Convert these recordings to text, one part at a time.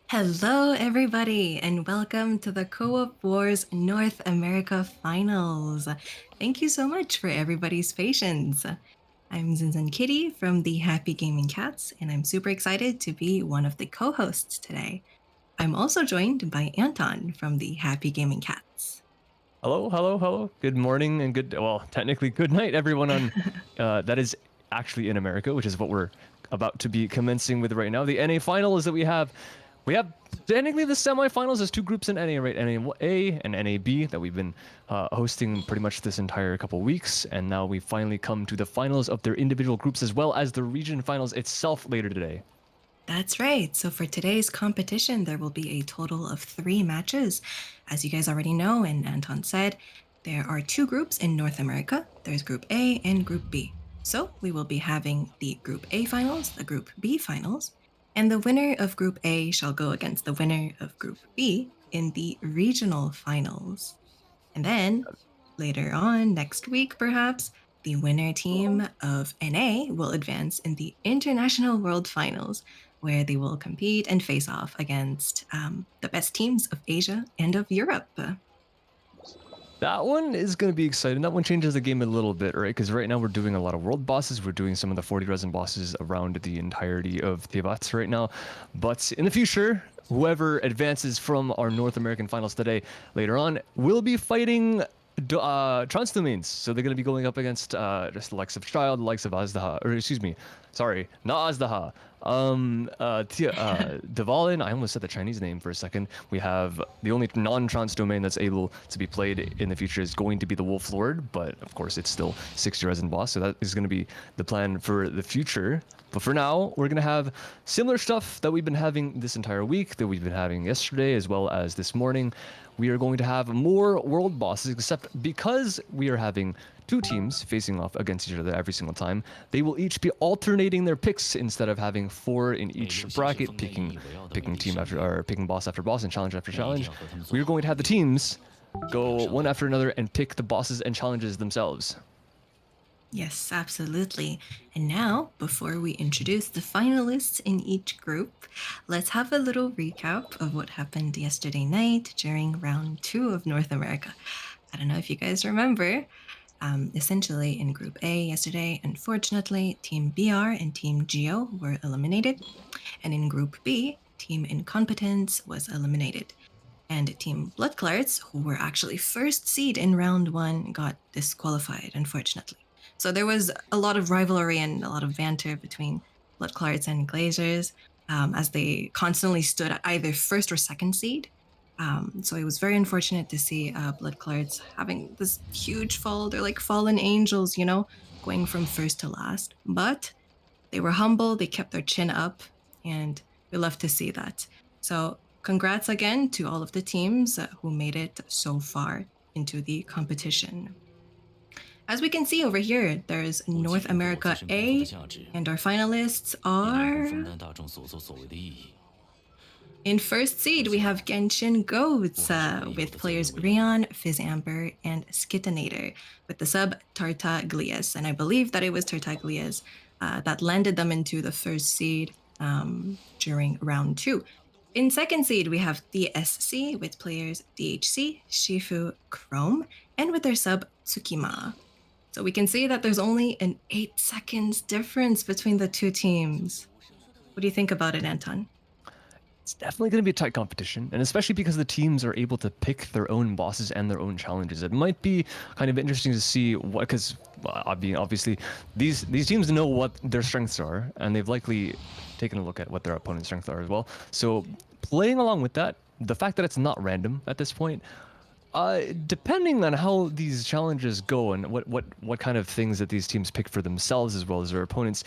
Hello, everybody, and welcome to the Co-op Wars North America Finals. Thank you so much for everybody's patience. I'm Xinxinkitty from the Happy Gaming Cats, and I'm super excited to be one of the co-hosts today. I'm also joined by Anton from the Happy Gaming Cats. Hello, hello, hello. Good morning and technically good night, everyone that is actually in America, which is what we're about to be commencing with right now. The NA final is that we have technically the semifinals. There's two groups in NA, right? NA and NAB that we've been hosting pretty much this entire couple weeks, and now we finally come to the finals of their individual groups as well as the region finals itself later today. That's right. So for today's competition, there will be a total of 3 matches. As you guys already know, and Anton said, there are 2 groups in North America. There's Group A and Group B. So we will be having the Group A finals, the Group B finals, and the winner of Group A shall go against the winner of Group B in the regional finals. And then later on, next week perhaps, the winner team of NA will advance in the International World Finals, where they will compete and face off against the best teams of Asia and of Europe. That one is going to be exciting. That one changes the game a little bit, right? Because right now we're doing a lot of world bosses. We're doing some of the 40 resin bosses around the entirety of Tibet right now. But in the future, whoever advances from our North American finals today later on will be fighting trans domains. So they're going to be going up against just the likes of Child, the likes of Azdaha, or excuse me, sorry, not Azdaha. Devalin, I almost said the Chinese name for a second. We have the only non-trans domain that's able to be played in the future is going to be the Wolf Lord, but of course it's still 60 resin boss, so that is going to be the plan for the future. But for now, we're going to have similar stuff that we've been having this entire week, that we've been having yesterday, as well as this morning. We are going to have more world bosses, except because we are having 2 teams facing off against each other every single time, they will each be alternating their picks instead of having 4 in each bracket, picking team after or picking boss after boss and challenge after challenge. We are going to have the teams go one after another and pick the bosses and challenges themselves. Yes, absolutely. And now, before we introduce the finalists in each group, let's have a little recap of what happened yesterday night during round 2 of North America. I don't know if you guys remember. Essentially, in Group A yesterday, unfortunately, Team BR and Team Geo were eliminated. And in Group B, Team Incompetence was eliminated. And Team Bloodclarts, who were actually first seed in round 1, got disqualified, unfortunately. So there was a lot of rivalry and a lot of banter between Bloodclarts and Glazers as they constantly stood at either first or second seed. So it was very unfortunate to see Bloodclarts having this huge fall. They're like fallen angels, you know, going from first to last. But they were humble, they kept their chin up, and we love to see that. So congrats again to all of the teams who made it so far into the competition. As we can see over here, there's North America A, and our finalists are... In first seed, we have Genshin Goats with players Rion, Fizzamber, and Skitinator with the sub Tartaglias. And I believe that it was Tartaglias that landed them into the first seed during round 2. In second seed, we have DSC with players DHC, Shifu, Chrome, and with their sub Tsukima. So we can see that there's only an 8 seconds difference between the 2 teams. What do you think about it, Anton? It's definitely going to be a tight competition, and especially because the teams are able to pick their own bosses and their own challenges. It might be kind of interesting to see what, because obviously these teams know what their strengths are, and they've likely taken a look at what their opponent's strengths are as well. So playing along with that, the fact that it's not random at this point, depending on how these challenges go and what kind of things that these teams pick for themselves as well as their opponents,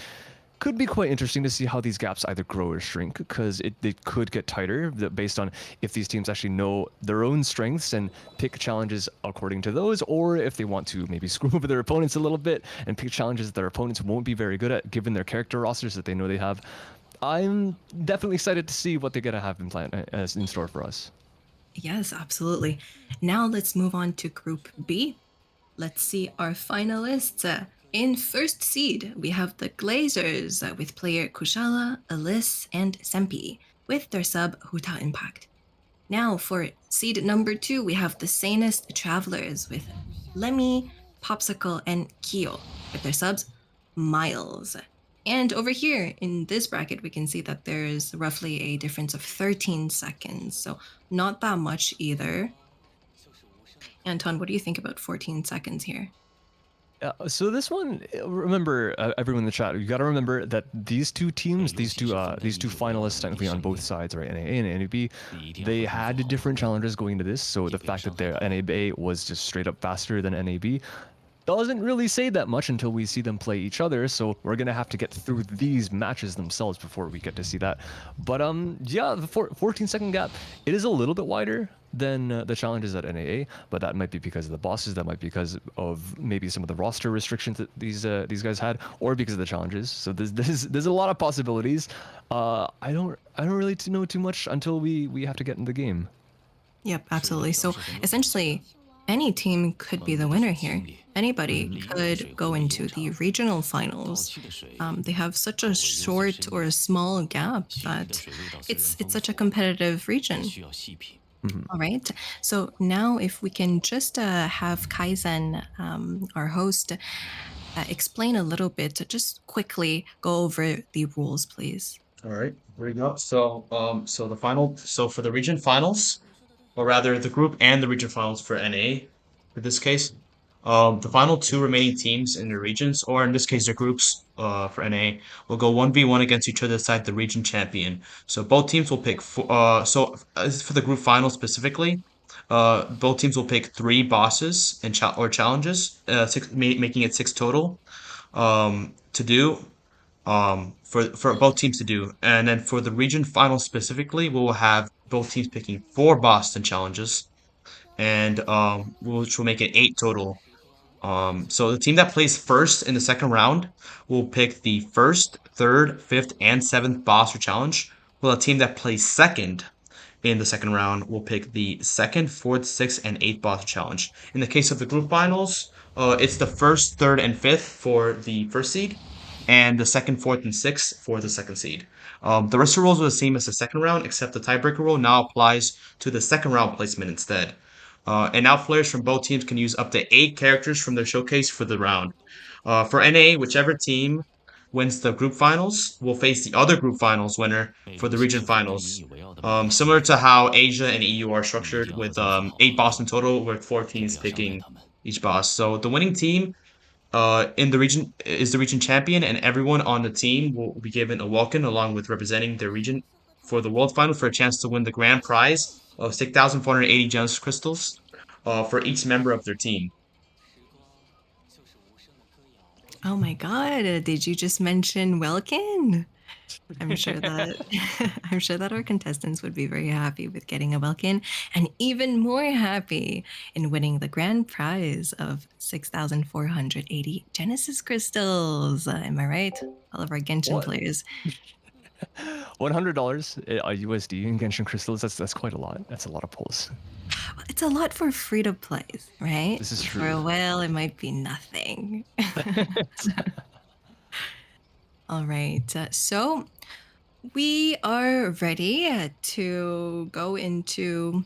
could be quite interesting to see how these gaps either grow or shrink, because they could get tighter based on if these teams actually know their own strengths and pick challenges according to those, or if they want to maybe screw over their opponents a little bit and pick challenges that their opponents won't be very good at given their character rosters that they know they have. I'm definitely excited to see what they're going to have in store for us. Yes, absolutely. Now let's move on to Group B. Let's see our finalists. In first seed, we have the Glazers with player Kushala, Alice, and Sempi with their sub Huta Impact. Now for seed number 2, we have the sanest Travelers with Lemmy, Popsicle, and Kyo with their subs Miles. And over here in this bracket, we can see that there's roughly a difference of 13 seconds. So not that much either. Anton, what do you think about 14 seconds here? So this one, remember everyone in the chat, you got to remember that these two teams, these two finalists, technically on both sides, right, NAA and NAB, they had different challenges going into this. So the fact that their NAB was just straight up faster than NAB doesn't really say that much until we see them play each other. So we're gonna have to get through these matches themselves before we get to see that. But yeah, the 14-second gap, it is a little bit wider than the challenges at NAA, but that might be because of the bosses, that might be because of maybe some of the roster restrictions that these guys had, or because of the challenges. So there's a lot of possibilities. I don't really know too much until we have to get in the game. Yep, absolutely. So essentially, any team could be the winner here. Anybody could go into the regional finals. They have such a short or a small gap that it's such a competitive region. All right. So now, if we can just have Kaizen, our host, explain a little bit, just quickly go over the rules, please. All right, here we go. So for the region finals, or rather the group and the region finals for NA, for this case, the final two remaining teams in the regions, or in this case their groups, for NA, will go 1v1 against each other to decide the region champion. So both teams will pick for the group final specifically, both teams will pick three bosses and challenges, making it six total, to do, for both teams to do. And then for the region final specifically, we will have both teams picking four Boston challenges, and which will make it eight total. So the team that plays first in the second round will pick the first, third, fifth, and seventh boss or challenge, while the team that plays second in the second round will pick the second, fourth, sixth, and eighth boss challenge. In the case of the group finals, it's the first, third, and fifth for the first seed, and the second, fourth, and sixth for the second seed. The rest of the rules are the same as the second round, except the tiebreaker rule now applies to the second round placement instead. And now players from both teams can use up to 8 characters from their showcase for the round. For NA, whichever team wins the group finals will face the other group finals winner for the region finals. Similar to how Asia and EU are structured, with 8 boss in total, with 4 teams picking each boss. So the winning team in the region is the region champion, and everyone on the team will be given a Vulcan along with representing their region for the world final for a chance to win the grand prize of 6,480 Genesis crystals for each member of their team. Oh my God! Did you just mention Welkin? I'm sure that I'm sure that our contestants would be very happy with getting a Welkin, and even more happy in winning the grand prize of 6,480 Genesis crystals. Am I right? All of our Genshin What? players. $100 USD in Genshin crystals. That's quite a lot. That's a lot of pulls. Well, it's a lot for free to plays, right? This is For true. a whale, it might be nothing. All right. So we are ready to go into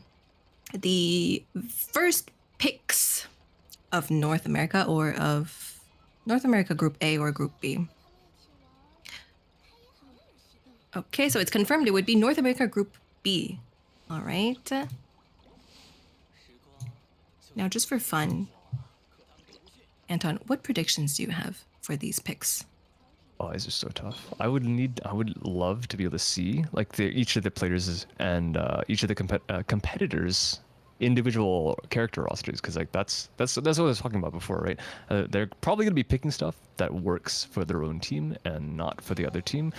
the first picks of North America, or of North America Group A or Group B. Okay, so it's confirmed it would be North America Group B. All right. Now, just for fun, Anton, what predictions do you have for these picks? Oh, these are so tough. I would love to be able to see like each of the players and each of the competitors' individual character rosters, because like that's what I was talking about before, right? They're probably gonna be picking stuff that works for their own team and not for the other team.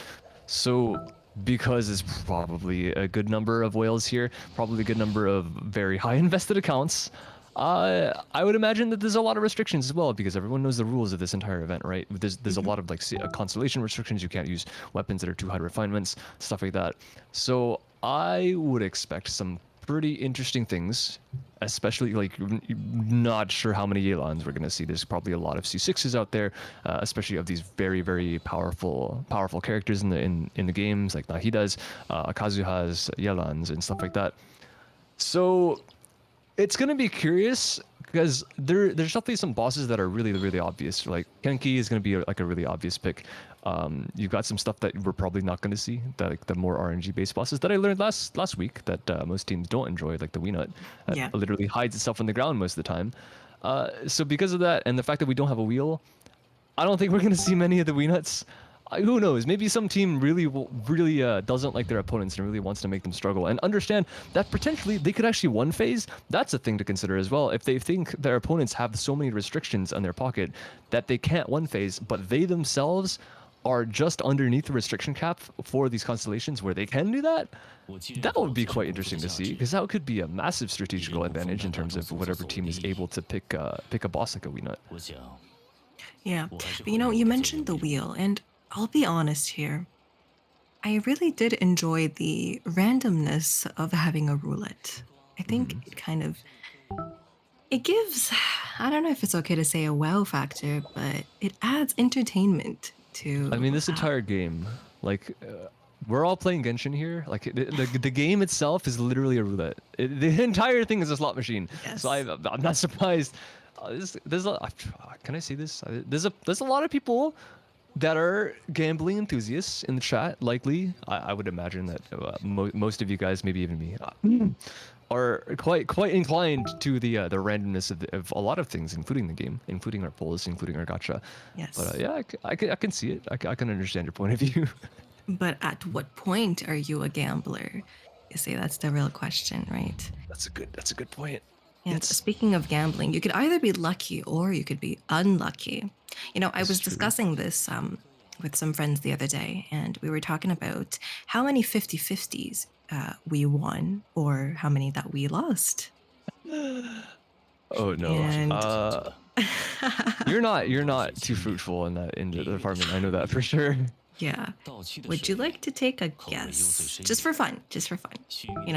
So because it's probably a good number of whales here, probably a good number of very high invested accounts. I would imagine that there's a lot of restrictions as well, because everyone knows the rules of this entire event, right? There's a lot of like constellation restrictions. You can't use weapons that are too high refinements, stuff like that. So I would expect some pretty interesting things, especially like not sure how many Yelans we're gonna see. There's probably a lot of C6s out there, especially of these very very powerful characters in the games like Nahida's, Kazuha's, Yelans and stuff like that. So it's gonna be curious because there's definitely some bosses that are really obvious. Like Kenki is gonna be like a really obvious pick. You've got some stuff that we're probably not gonna see, that like the more RNG based bosses that I learned last week that most teams don't enjoy, like the Weenut, that Yeah. literally hides itself on the ground most of the time. So because of that and the fact that we don't have a wheel, I don't think we're gonna see many of the Weenuts. Who knows? Maybe some team really doesn't like their opponents and really wants to make them struggle. And understand that potentially they could actually one phase. That's a thing to consider as well. If they think their opponents have so many restrictions on their pocket that they can't one phase, but they themselves are just underneath the restriction cap for these constellations where they can do that, that would be quite interesting to see, because that could be a massive strategical advantage in terms of whatever team is able to pick a boss like a Weenut. Yeah. But you mentioned the wheel, and I'll be honest here. I really did enjoy the randomness of having a roulette. I think it kind of it gives, I don't know if it's okay to say a wow factor, but it adds entertainment I to mean, this entire game, like, we're all playing Genshin here. Like, the game itself is literally a roulette. The entire thing is a slot machine. So yes. I'm not surprised. Can I say this? There's a lot of people that are gambling enthusiasts in the chat. Likely, I would imagine that most of you guys, maybe even me, are quite inclined to the randomness of a lot of things, including the game, including our polls, including our gacha. But Yes. yeah, I can see it. I can understand your point of view. But at what point are you a gambler? You see, that's the real question, right? That's a good point. And It's speaking of gambling, you could either be lucky or you could be unlucky. I this is was true. discussing this with some friends the other day, and we were talking about how many 50/50s we won or how many that we lost. Oh no. And You're not too fruitful in the department. I know that for sure. yeah, would you like to take a guess? Just for fun, just for fun.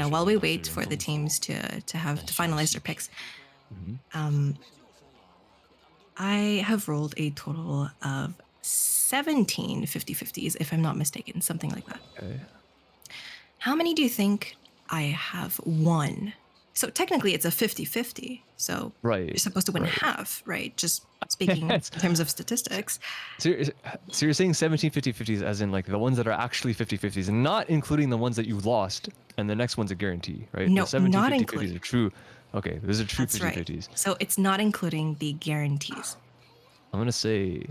While we wait for the teams to finalize their picks. Mhm. Um, I have rolled a total of 17 50/50s, if I'm not mistaken, something like that. Okay. How many do you think I have won? So technically it's a 50/50. So you're Right. supposed to win Right. half, right? Just speaking in terms of statistics. So you're saying 17 50/50s as in like the ones that are actually 50/50s, and not including the ones that you lost, and the next one's a guarantee, right? The No, 17 not 50/50s including. are true. Okay, those are true That's right. 50/50s. So it's not including the guarantees. I'm gonna say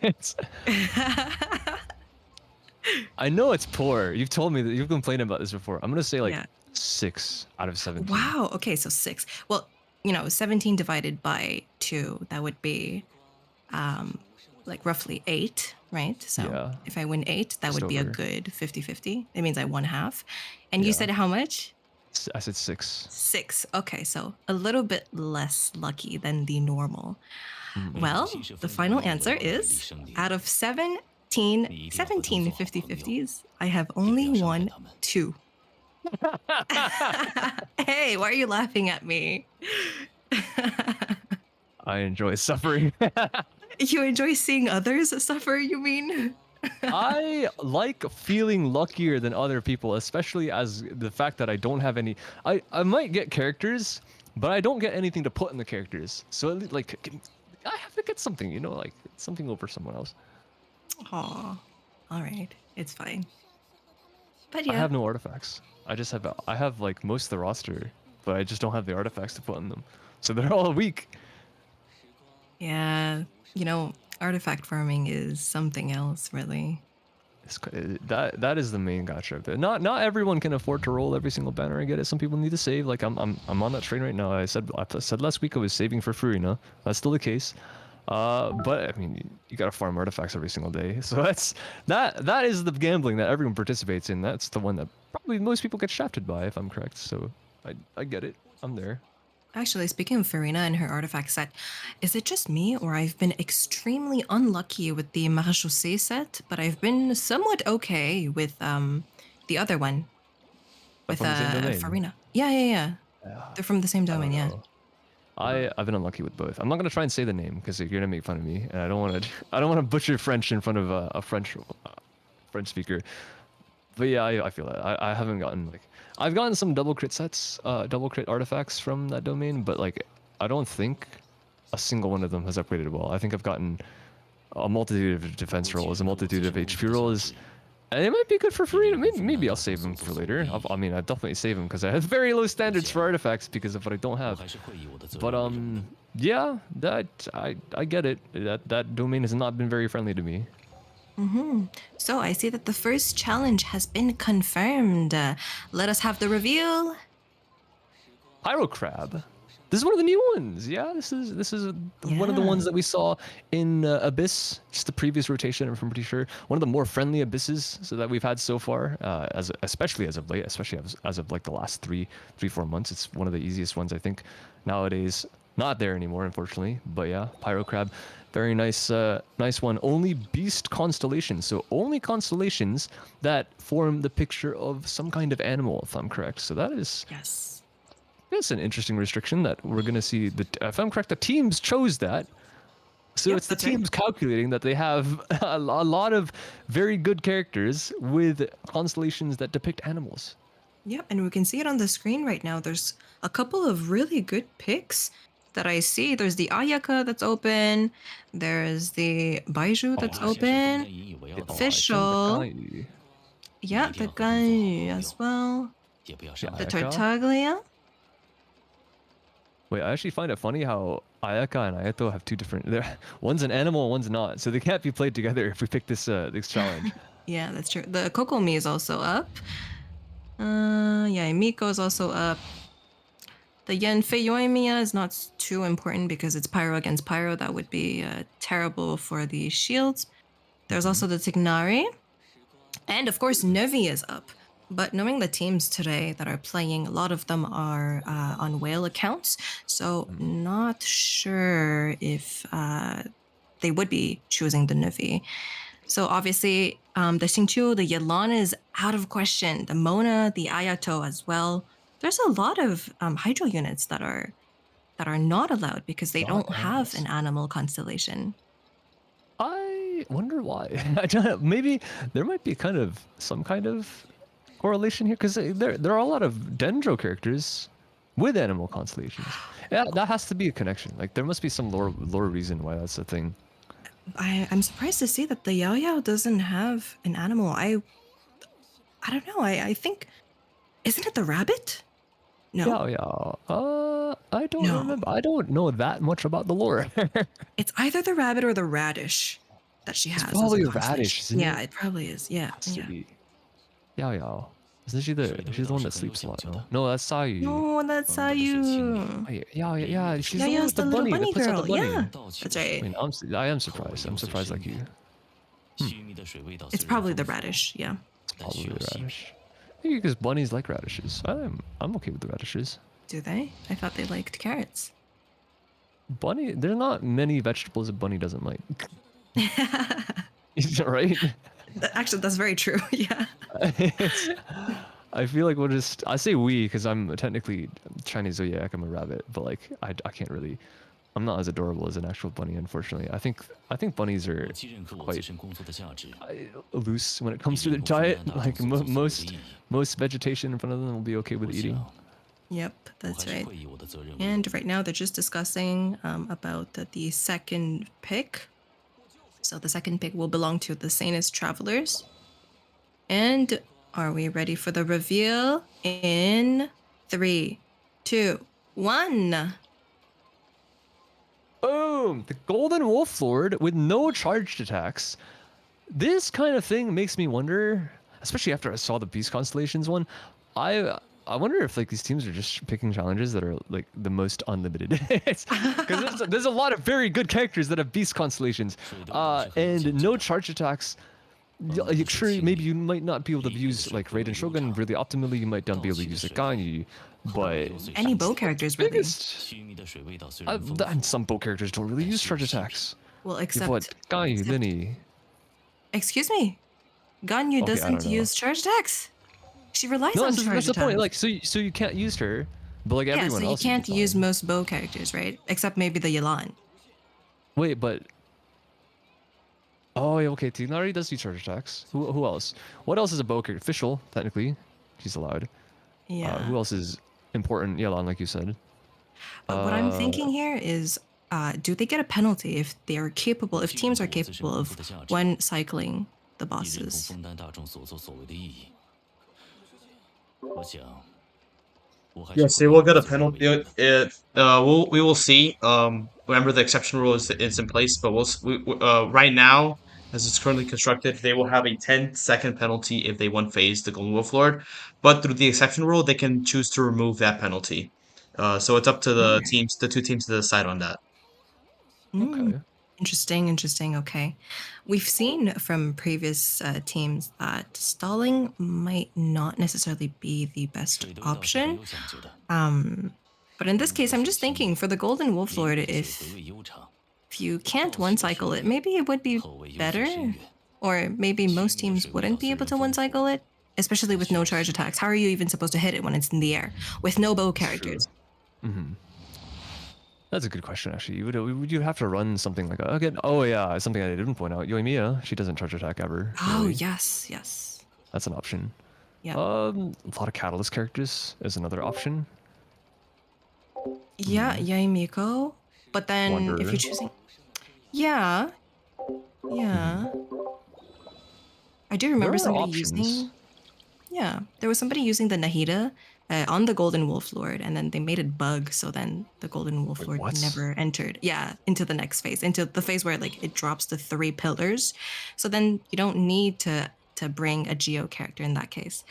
it's. I know it's poor. You've told me that you've complained about this before. I'm gonna say like Yeah. 6 out of 17. Wow. Okay, so 6. Well, 17 divided by 2, that would be like roughly 8, right? So Yeah, if I win 8, that just would be a over. good 50/50. It means I won half. And you Yeah, said how much? I said 6. 6. Okay, so a little bit less lucky than the normal. Mm-mm. Well, the final answer is out of 17 50/50s, I have only won 2. Hey, why are you laughing at me? I enjoy suffering. You enjoy seeing others suffer, you mean? I like feeling luckier than other people, especially as the fact that I don't have any. I might get characters, but I don't get anything to put in the characters. So like, I have to get something, like something over someone else. Aw, all right, it's fine. But I yeah, have no artifacts. I have like most of the roster, but I just don't have the artifacts to put in them. So they're all weak. yeah, artifact farming is something else, really. That is the main gotcha. Not everyone can afford to roll every single banner and get it. Some people need to save. Like I'm on that train right now. I said last week I was saving for Furina. That's still the case. But I mean, you gotta farm artifacts every single day. So that is the gambling that everyone participates in. That's the one that probably most people get shafted by, if I'm correct. So I get it. I'm there. Actually, speaking of Farina and her artifact set, is it just me or I've been extremely unlucky with the Marechaussee set, but I've been somewhat okay with the other one with From the same domain. Farina. Yeah, yeah, yeah. Yeah, They're from the same I domain, don't yeah. know. I've been unlucky with both. I'm not gonna try and say the name because you're gonna make fun of me, and I don't want to. I don't want to butcher French in front of a French speaker. But yeah, I feel that. I haven't gotten like I've gotten some double crit sets, double crit artifacts from that domain, but like I don't think a single one of them has upgraded well. I think I've gotten a multitude of defense rolls, a multitude of HP rolls, and it might be good for free. Maybe I'll save them for later. I mean, I'll definitely save them because I have very low standards for artifacts because of what I don't have. But yeah, that I get it. That domain has not been very friendly to me. So I see that the first challenge has been confirmed. Let us have the reveal. Pyro Crab. This is one of the new ones. Yeah, this is one of the Yeah. ones that we saw in Abyss, just the previous rotation. I'm pretty sure one of the more friendly abysses so that we've had so far, especially as of late, especially as of like the last 4 months. It's one of the easiest ones I think nowadays. Not there anymore, unfortunately. But yeah, Pyro Crab, very nice, nice one. Only beast constellations, so only constellations that form the picture of some kind of animal, if I'm correct. So that is Yes. that's an interesting restriction that we're going to see. If I'm correct, the teams chose that. So Yep, it's the that's right. teams calculating that they have a lot of very good characters with constellations that depict animals. Yep, and we can see it on the screen right now. There's a couple of really good picks that I see. There's the Ayaka that's open. There's the Baiju that's open. Oh, Official. Xinxinkitty. Yeah, the Ganyu as well. Yeah, The Ayaka. Tartaglia. Wait, I actually find it funny how Ayaka and Ayato have two different. One's an animal, one's not, so they can't be played together if we pick this challenge. Yeah, that's true. The Kokomi is also up. Yeah, Miko is also up. The Yenfei Yoimiya is not too important because it's Pyro against Pyro. That would be terrible for the shields. There's also the Tignari. And of course, Novi is up. But knowing the teams today that are playing, a lot of them are on whale accounts. So not sure if they would be choosing the Novi. So obviously, the Xingqiu, the Yelan is out of question. The Mona, the Ayato as well. There's a lot of hydro units that are not allowed because they Not don't have animals. an animal constellation. I wonder why. I don't know, maybe there might be some kind of correlation here because there are a lot of Dendro characters with animal constellations. Yeah, that has to be a connection. Like there must be some lore reason why that's a thing. I'm surprised to see that the Yao Yao doesn't have an animal. I don't know. I think, isn't it the rabbit? No, Yeah, yeah. I don't No. remember. I don't know that much about the lore. it's either the rabbit or the radish that she has. as probably a constellation. radish, isn't Yeah, it? it probably is. Yeah, Has to yeah. be. Yao Yao. Isn't she's the one that sleeps a lot, no? No, that's Sayu. No, that's Sayu. Wait, yeah, she's Yeah, the yeah, one it's with the the little bunny that bunny puts out girl. the bunny. Yeah, that's I right. mean, I am surprised. I'm surprised like you. It's probably the radish. Yeah. It's probably the radish. Maybe because bunnies like radishes. I'm okay with the radishes. Do they? I thought they liked carrots. Bunny, there are not many vegetables a bunny doesn't like. Right? Actually, that's very true. Yeah. I feel like I say we because I'm technically Chinese zodiac. I'm a rabbit, but like I can't really. I'm not as adorable as an actual bunny, unfortunately. I think bunnies are quite loose when it comes to their diet. Like most vegetation in front of them will be okay with eating. Yep, that's right. And right now they're just discussing about the second pick. So the second pick will belong to the sanest travelers. And are we ready for the reveal? In 3, 2, 1. Boom! The Golden Wolf Lord with no charged attacks. This kind of thing makes me wonder, especially after I saw the Beast Constellations one. I wonder if like these teams are just picking challenges that are like the most unlimited. Because there's a lot of very good characters that have Beast Constellations, and no charge attacks. Sure, maybe you might not be able to use like Raiden Shogun really optimally. You might not be able to use like Ganyu, but Any bow characters, really. biggest. And some bow characters don't really use charge attacks. Well, You have what? Ganyu, Nini. Excuse me, Ganyu Okay, I doesn't don't know. use charge attacks. She relies No, on that's charge the point. attacks. Like, so you can't use her, but like Yeah, so everyone you else, you'd be can't use fine. most bow characters, right? Except maybe the Yelan. Wait, but oh, yeah, okay. Tighnari does do charge attacks. Who else? What else is a bow character? Official, technically, she's allowed. Yeah. Who else is important? Yelan, like you said. But what I'm Uh, thinking here is, do they get a penalty if they are capable, if teams are capable of one cycling the 一人不 bosses? 分担大众所作所为的意义。我想，我还是 Yes, 会 they 以 will 我 get a 作为 penalty. 为 We will see. Remember the exception rule is in place, but right now, as it's currently constructed, they will have a 10-second penalty if they one phase the Golden Wolf Lord. But through the exception rule, they can choose to remove that penalty. So it's up to the Okay. teams, the two teams, to decide on that. okay. Interesting, interesting. Okay. We've seen from previous teams that stalling might not necessarily be the best 水的味道是很 option. 有讲究的， But in this case, I'm just thinking for the Golden Wolf 饮 Lord, 水 if 回味悠长， you can't one cycle it, maybe it would be 后味又最 better. 深远。 Or maybe most teams wouldn't be able to one cycle it, especially with no charge attacks. How are you even supposed to hit it when it's in the air with no bow characters? That's a good question, actually. Would you have to run something like again? Oh yeah, something I didn't point out. Yoimiya, she doesn't charge attack ever. Oh, really. yes, yes. That's an option. Yeah. A lot of catalyst characters is another option. Yeah, Yaimiko. But then if Wanderer. you're choosing. Yeah. Yeah. I do remember are somebody options. using. Yeah, there was somebody using the Nahida on the Golden Wolf Lord, and then they made it bug, so then the Golden Wolf Wait, Lord what? never entered. Yeah, into the next phase, into the phase where like it drops the 3 pillars. So then you don't need to bring a Geo character in that case.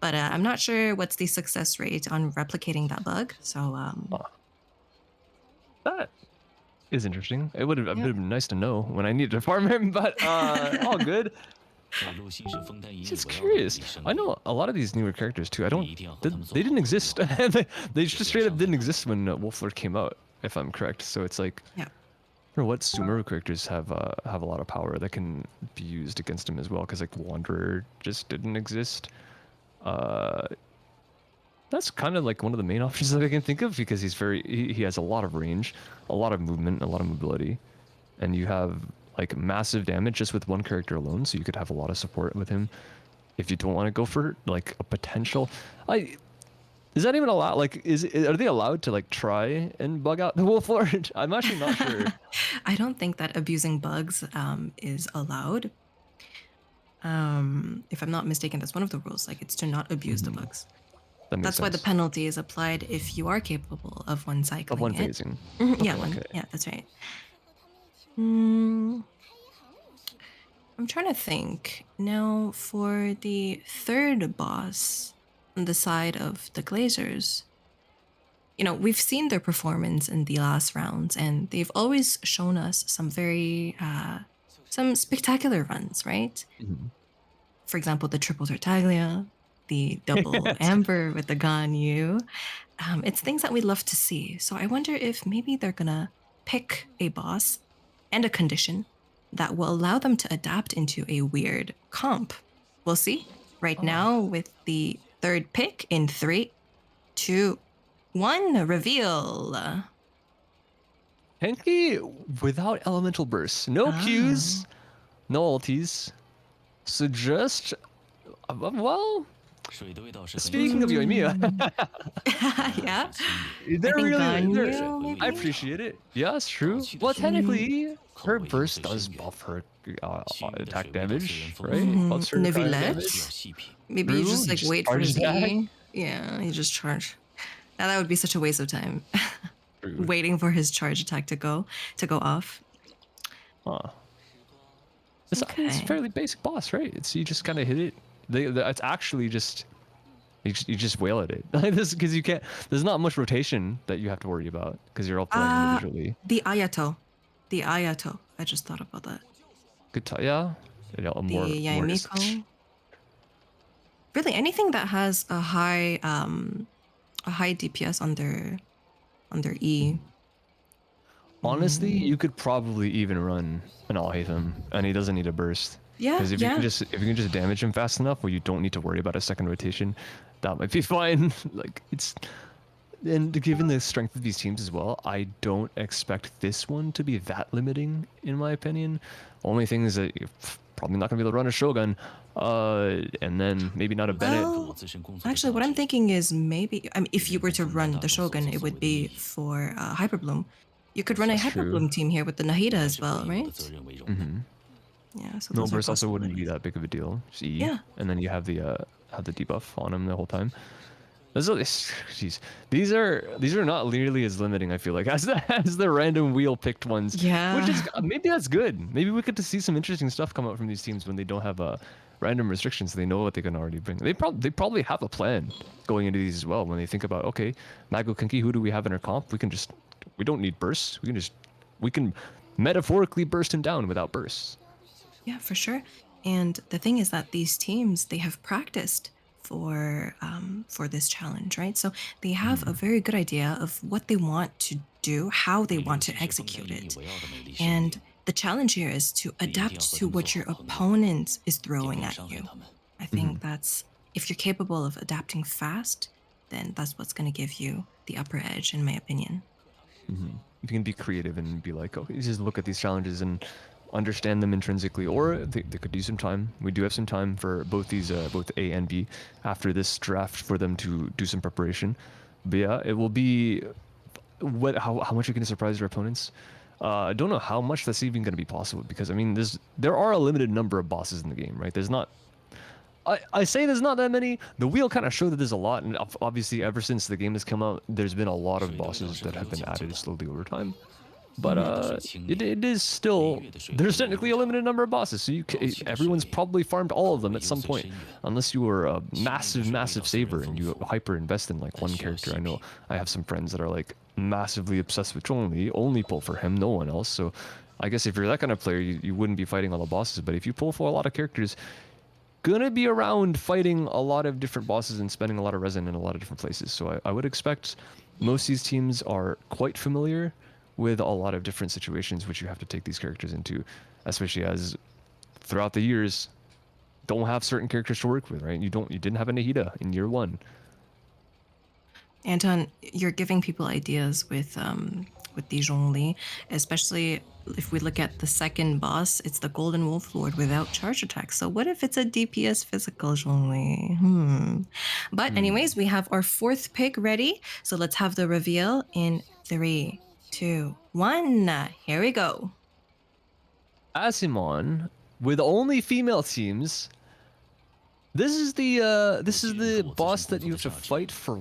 But I'm not sure what's the success rate on replicating that bug. So That is interesting. It would have Yeah. been nice to know when I needed to farm him, but all good. 在陆心是分担一日 Just 围绕的 curious. 一生 I know a lot of these newer characters too. I don't. 你一定要和他们 They 做 didn't exist. They just straight up didn't exist when Wolflord came out, if I'm correct. So it's like, Yeah. or what Sumeru characters have a lot of power that can be used against him as well. Because like Wanderer just didn't exist. That's kind of like one of the main options that I can think of because he has a lot of range, a lot of movement, a lot of mobility, and you have like massive damage just with one character alone. So you could have a lot of support with him if you don't want to go for like a potential. Is that even allowed? Like, are they allowed to like try and bug out the Wolf Lord? I'm actually not sure. I don't think that abusing bugs is allowed. If I'm not mistaken, that's one of the rules. Like, it's to not abuse the bugs. That makes That's why the sense. penalty is applied if you are capable of one cycling Of one it. phasing. Yeah, Okay. yeah, that's right. I'm trying to think now for the third boss on the side of the Glazers. You know, we've seen their performance in the last rounds, and they've always shown us some very some spectacular runs, right? Mhm. For example, the triple Tartaglia, the double Amber with the Ganyu. It's things that we love to see. So I wonder if maybe they're gonna pick a boss and a condition that will allow them to adapt into a weird comp. We'll see. Right now, with the third pick in 3, 2, 1, reveal. Henki without elemental bursts, no Qs, no ultis. So just well, 水的味道是很 speaking of Yoimiya, Yeah. they're think really Ganyu, maybe? I appreciate it. Yeah, it's true. Well, technically, her burst does buff her attack damage, right? Mhm. Buffs her fire Neuvillette. damage. 要细品。 Maybe you True, just you like just wait for charge his that. E. Yeah, you just charge. Now that would be such a waste of time. True. Waiting for his charge attack to go off. Huh. It's Okay. fairly basic boss, right? It's you just kind of hit it. It's actually just you just wail at it. Because you can't. There's not much rotation that you have to worry about because you're all playing individually. The Ayato. The Ayato. I just thought about that. Yeah. the more just. Yaimiko. Really, anything that has a high DPS on their E. Honestly, Mm. you could probably even run an all him, and he doesn't need a burst. Yeah, Because yeah. if you can just damage him fast enough, where you don't need to worry about a second rotation, that might be fine. Like it's, and given the strength of these teams as well, I don't expect this one to be that limiting, in my opinion. Only thing is that you're probably not gonna be able to run a Shogun, and then maybe not a Bennett. Well, actually, what I'm thinking is maybe, I mean, if you were to run the Shogun, it would be for Hyperbloom. You could run a That's true. Hyperbloom team here with the Nahida as well, right? Mm-hmm. Yeah, so No those are burst also wouldn't be possibilities. that big of a deal. Just E, Yeah. and then you have the debuff on him the whole time. Jeez, these are not nearly as limiting. I feel like as the random wheel picked ones, which is Yeah. maybe that's good. Maybe we get to see some interesting stuff come out from these teams when they don't have random restrictions. They know what they can already bring. They probably have a plan going into these as well. When they think about, okay, Mago Kinki, who do we have in our comp? We don't need bursts. We can metaphorically burst him down without bursts. Yeah, for sure. And the thing is that these teams, they have practiced for this challenge, right? So they have a very good idea of what they want to do, how they want to execute it. And the challenge here is to adapt to what your opponent is throwing at you. I Mm-hmm. think that's, if you're capable of adapting fast, then that's what's going to give you the upper edge, in my opinion. Mm-hmm. You can be creative and be like, okay, just look at these challenges and understand them intrinsically, or they could use some time. We do have some time for both these, both A and B, after this draft for them to do some preparation. But yeah, it will be how much you can surprise your opponents. I don't know how much that's even going to be possible because I mean, there are a limited number of bosses in the game, right? There's not. I say there's not that many. The wheel kind of showed that there's a lot, and obviously, ever since the game has come out, there's been a lot of bosses that have been added slowly over time. But Mhm. it is still there's technically a limited number of bosses, so everyone's probably farmed all of them at some point, unless you were a massive saver and you hyper invest in like one character. I know I have some friends that are like massively obsessed with Chong-Li, only pull for him, no one else. So I guess if you're that kind of player, you wouldn't be fighting all the bosses. But if you pull for a lot of characters, gonna be around fighting a lot of different bosses and spending a lot of resin in a lot of different places. So I would expect most of these teams are quite familiar with a lot of different situations which you have to take these characters into, especially as throughout the years don't have certain characters to work with, right? You didn't have a Nahida in year one. Anton, you're giving people ideas with the Zhongli, especially if we look at the second boss, it's the Golden Wolf Lord without charge attack. So what if it's a DPS physical Zhongli? But anyways, we have our fourth pick ready. So let's have the reveal in 3, 2, 1. Here we go. Asimon, with only female teams, this is the boss that you have to fight for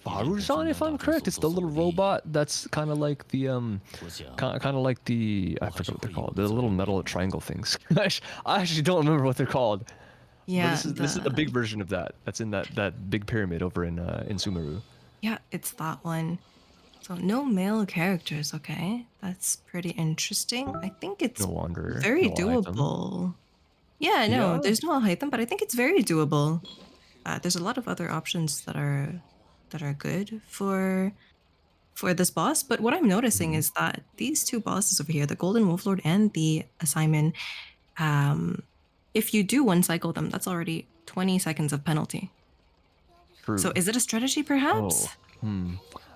Faruzan, if I'm correct. It's the little robot that's kind of like the kind of like the, I forget what they're called, the little metal triangle things. I actually don't remember what they're called. But Yeah, this is a big version of that. That's in that big pyramid over in Sumeru. yeah, it's that one. So no male characters, okay? That's pretty interesting. I think it's No Wanderer, very no item. doable. Yeah, no, Yeah. there's no Alhaitham, but I think it's very doable. There's a lot of other options that are good for this boss. But what I'm noticing Mhm. is that these two bosses over here, the Golden Wolf Lord and the Assignment, um, if you do one cycle them, that's already 20 seconds of penalty. So True. is it a strategy, Oh, perhaps?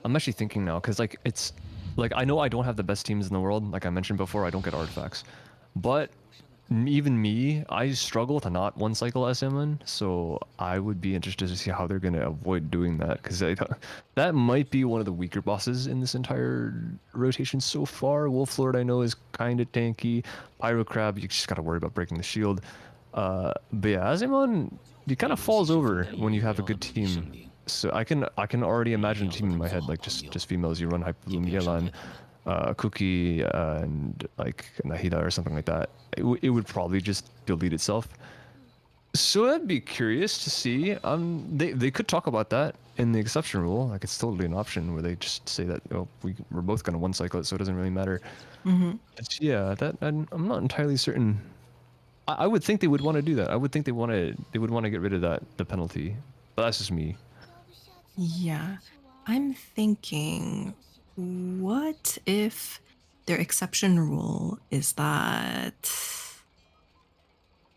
I'm actually thinking now because like it's like I know I don't have the best teams in the world. Like I mentioned before, I don't get artifacts, but even me, I struggle to not one cycle SMN. So I would be interested to see how they're gonna avoid doing that because that might be one of the weaker bosses in this entire rotation so far. Wolf Lord I know is kind of tanky. Pyro Crab, you just gotta worry about breaking the shield. But yeah, Azimon, he kind of falls over when you have a good team. So I can already imagine a team in my head like just females. You run Hyperbloom Yelan, Cookie, and like Nahida or something like that. It would probably just delete itself. So I'd be curious to see. They could talk about that in the exception rule. Like it's totally an option where they just say that we're both gonna one cycle it, so it doesn't really matter. Hmm. But yeah, that I'm not entirely certain. I would think they would want to do that. I would think they would want to get rid of the penalty. But that's just me. Yeah. I'm thinking, what if their exception rule is that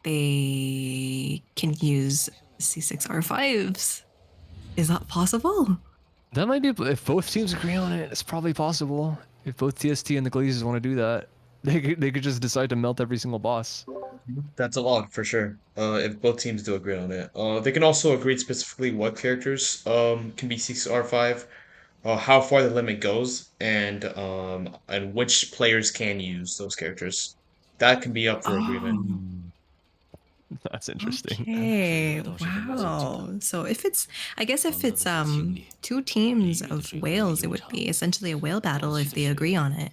they can use C6R5s? Is that possible? That might be if both teams agree on it. It's probably possible. If both TST and the Glazers want to do that, they could just decide to melt every single boss. That's a lot for sure. If both teams do agree on it. They can also agree specifically what characters can be C6R5, how far the limit goes, and which players can use those characters. That can be up for agreement. Oh, That's interesting. okay. Wow. So if it's, I guess if it's two teams of whales, it would be essentially a whale battle if they agree on it.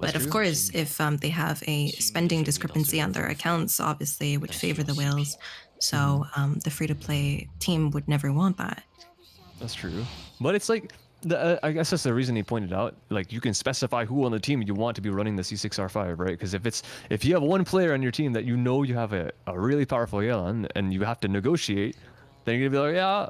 But of course, if they have a spending discrepancy on their accounts, obviously it would favor the whales. So the free to play team would never want that. That's true. But it's like, I guess that's the reason he pointed out. Like, you can specify who on the team you want to be running the C6R5, right? Because if you have one player on your team that you know you have a really powerful Yelan and you have to negotiate, then you're gonna be like, yeah,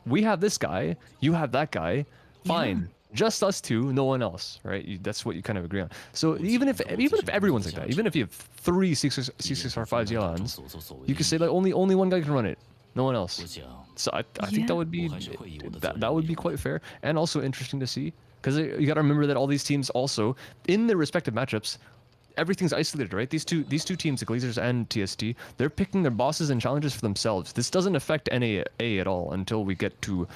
we have this guy, you have that guy, fine. Just us two, no one else, right? That's what you kind of agree on. So even if everyone's like that, even if you have three C6R5 Yelans, you can say like only one guy can run it, no one else. So I think that would be that would be quite fair and also interesting to see, because you got to remember that all these teams also in their respective matchups, everything's isolated, right? These two teams, the Glazers and TST, they're picking their bosses and challenges for themselves. This doesn't affect NA at all until we get to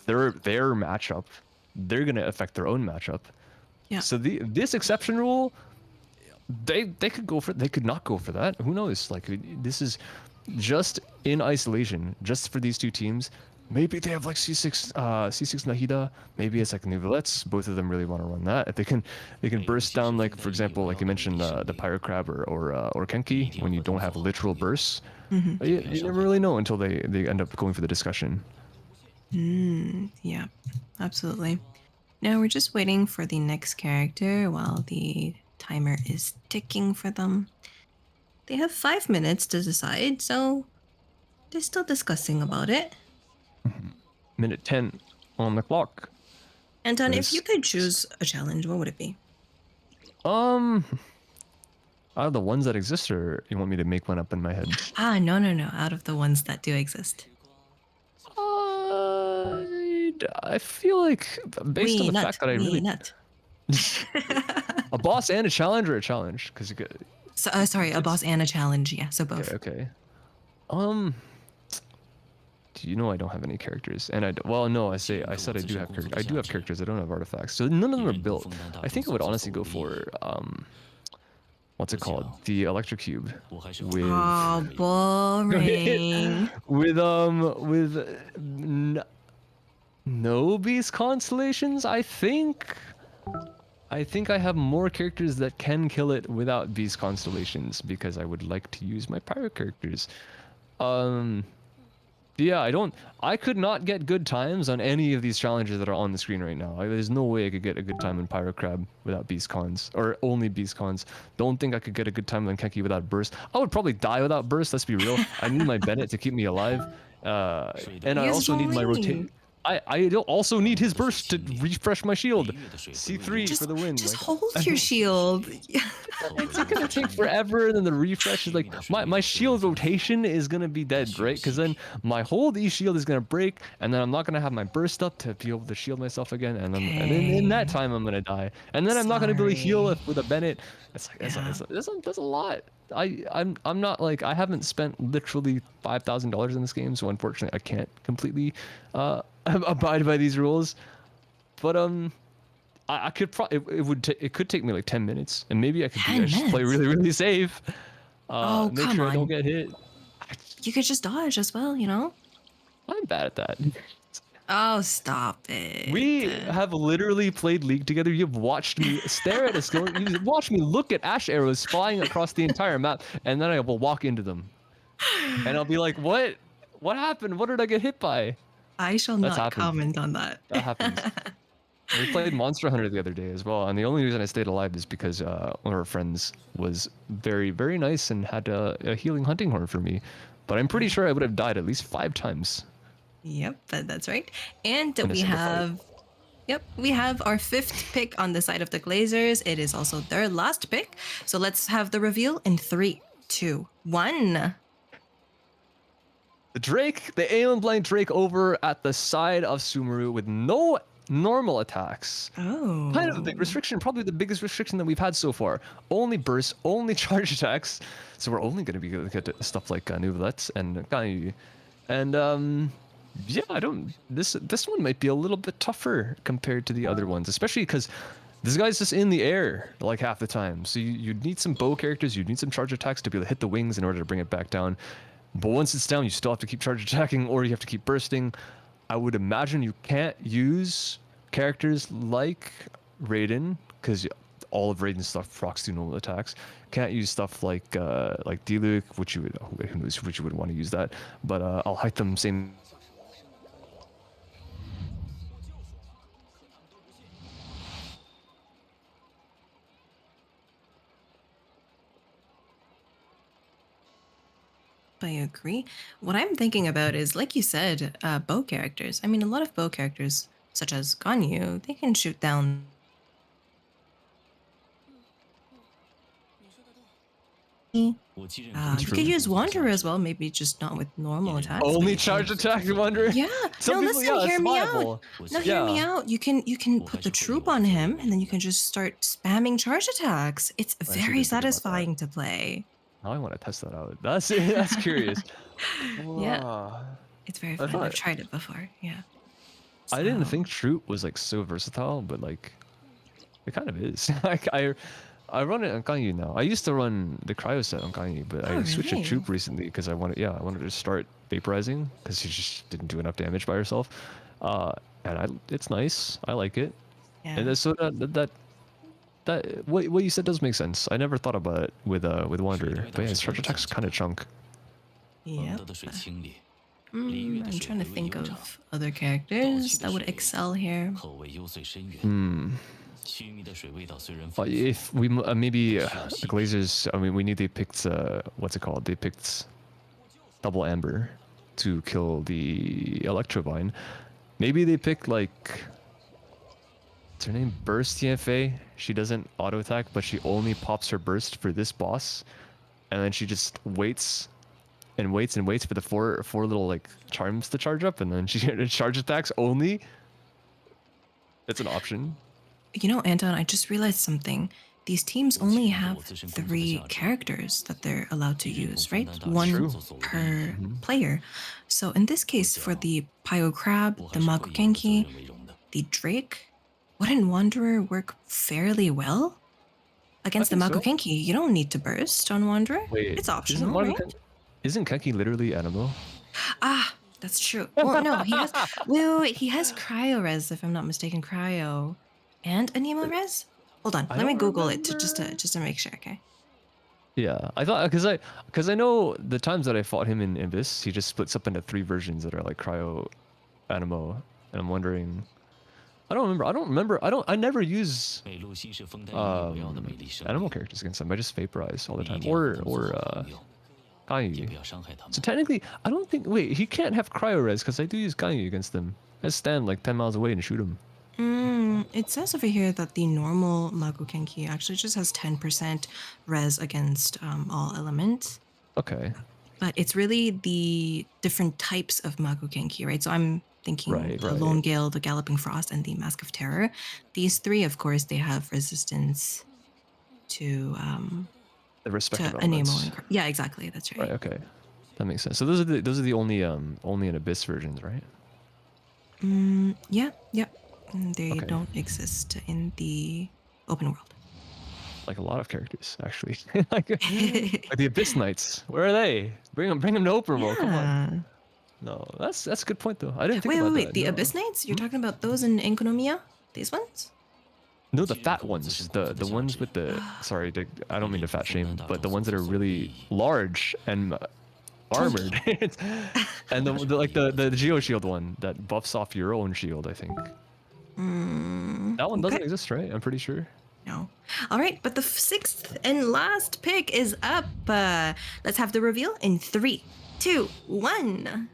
their matchup. They're gonna affect their own matchup. Yeah. So this exception rule, they could go for, they could not go for that. Who knows? Like, this is just in isolation, just for these two teams. Maybe they have like C6 Nahida. Maybe it's like Nivelettes. Both of them really want to run that. If they can burst down, like for example, like you mentioned, the Pyro Crab or Kenki, when you don't have literal bursts. You never really know until they end up going for the discussion. Yeah, absolutely. Now we're just waiting for the next character while the timer is ticking for them. They have 5 minutes to decide, so they're still discussing about it. Minute 10 on the clock. Anton, if you could choose a challenge, what would it be? Out of the ones that exist, or you want me to make one up in my head? No. Out of the ones that do exist. I feel like, based on the fact that I really a boss and a challenge, or a challenge, because sorry, a boss and a challenge. Yeah, so both. Okay. Do you know I don't have any characters? And I said I do have characters. I do have characters. I don't have artifacts. So none of them are built. I think I would honestly go for what's it called? The electric cube with boring. with no beast constellations. I think I have more characters that can kill it without beast constellations, because I would like to use my pyro characters. Yeah, I could not get good times on any of these challenges that are on the screen right now. There's no way I could get a good time in Pyro Crab without Beast Cons, or only Beast Cons. Don't think I could get a good time on Kenki without Burst. I would probably die without Burst, let's be real. I need my Bennett to keep me alive. And I also need my rotate. I also need his burst to refresh my shield. C3 for the win. Just hold your shield. It's gonna take forever, and then the refresh is like my shield rotation is gonna be dead, right? Because then my hold E shield is gonna break, and then I'm not gonna have my burst up to be able to shield myself again, and then in that time I'm gonna die, and then I'm not gonna be able to heal with a Bennett. It's like that's a lot. I'm not like, I haven't spent literally $5,000 in this game, so unfortunately I can't completely abide by these rules. But I could probably, it could take me like 10 minutes, and maybe I could just play really safe. Make sure I don't get hit. You could just dodge as well, you know? I'm bad at that. Oh, stop it. We have literally played League together. You've watched me stare at a skill. You've watched me look at ash arrows flying across the entire map, and then I will walk into them. And I'll be like, what happened? What did I get hit by? I shall not comment on that. That happens. We played Monster Hunter the other day as well, and the only reason I stayed alive is because one of our friends was very, very nice and had a healing hunting horn for me. But I'm pretty sure I would have died at least 5 times Yep, that's right. And in a we single fight. have, yep, we have our fifth pick on the side of the Glazers. It is also their last pick. So let's have the reveal in 3, 2, 1. The Drake, the Aeon Blind Drake over at the side of Sumeru with no normal attacks. Oh. Kind of a big restriction, probably the biggest restriction that we've had so far. Only bursts, only charge attacks. So we're only going to be able to get stuff like Nouvelette and Ganyu. And yeah, I don't. This one might be a little bit tougher compared to the other ones, especially because this guy's just in the air like half the time. So you'd need some bow characters, you'd need some charge attacks to be able to hit the wings in order to bring it back down. But once it's down, you still have to keep charge attacking, or you have to keep bursting. I would imagine you can't use characters like Raiden, because all of Raiden's stuff procs do normal attacks. Can't use stuff like Diluc, which you would, who knows, which you would want to use that. But I'll hide them same. I agree. What I'm thinking about is, like you said, bow characters. I mean, a lot of bow characters, such as Ganyu, they can shoot down. You could use Wanderer as well, maybe just not with normal attacks. but Only you charge can- attack, Wanderer? Yeah. Some No, people, listen, yeah, hear it's me viable. out. No, hear me out. You can put the troop on him, and then you can just start spamming charge attacks. It's I should very think about that. satisfying to play. Now I want to test that out. That's curious. Yeah. Wow. It's very I fun. thought- I've tried it before. Yeah. I didn't So- think Troop was like so versatile, but like it kind of is. Like I run it on Ganyu now. I used to run the cryo set on Ganyu, but I Oh, switched really? to Troop recently because I wanted to start vaporizing because she just didn't do enough damage by herself. And it's nice. I like it. Yeah. And so that what you said does make sense. I never thought about it with Wanderer, but yeah, his charge attack's kind of chunk. yeah. 得的水清冽， I'm trying to think of other characters that would excel here. 口味幽邃深远。须弥的水味道虽然 But 丰富， if we maybe the Glazers, I mean, we need they picked what's it called? They picked Double Amber to kill the Electrovine. Maybe they picked like what's her name? Burst TFA. She doesn't auto attack, but she only pops her burst for this boss, and then she just waits and waits and waits for the four little like charms to charge up, and then she charge attacks only. It's an option. You know, Anton, I just realized something. These teams only have 3 characters that they're allowed to use, right? One True. per player. So in this case, for the Pyro Crab, 我 the 还是会以我的责 Makukenki, 任为荣的。 the Drake, wouldn't Wanderer work fairly well? Against the think so. Makukenki, you don't need to burst on Wanderer. Wait, It's optional, right? Isn't Kenki literally Animo? Ah, that's true. Well, no, he has. Wait. He has Cryo Res, if I'm not mistaken. Cryo and Anemo Res. Hold on, I let me don't Google it just to make sure. Okay. Yeah, I thought because I know the times that I fought him in Abyss, he just splits up into 3 versions that are like Cryo, Animo, and I'm wondering. I never use 美露西是枫丹因为围绕的美丽生 animal 命， characters against them. I just vaporize all the 你一 time. 定要 Or 和他们做好朋友，也 Ganyu. 不要伤害他们 So。technically, I don't think. Wait, he can't have cryo res because I do use Ganyu against them. I stand like 10 miles away and shoot him. It says over here that the normal Makukenki actually just has 10% res against all elements. Okay. But it's really the different types of Makukenki, right? So I'm thinking Right, the right. Lone Gale, the Galloping Frost, and the Mask of Terror. These 3, of course, they have resistance to The respective Anemo elements. and yeah, exactly. That's right. Right. Okay. That makes sense. So those are the only in Abyss versions, right? Yeah. They Okay. don't exist in the open world. Like a lot of characters, actually. like the Abyss Knights. Where are they? Bring them to open world. Come on. Yeah. No, that's a good point though. I didn't think Wait. about that. The No. Abyss Knights? You're talking about those in Enkonomiya? These ones? No, the fat ones. The ones with the sorry, I don't mean to fat shame, but the ones that are really large and armored. and the Geo Shield one that buffs off your own shield, I think. Mm, That one doesn't okay. exist, right? I'm pretty sure. No. All right, but the sixth and last pick is up. Let's have the reveal in 3, 2, 1.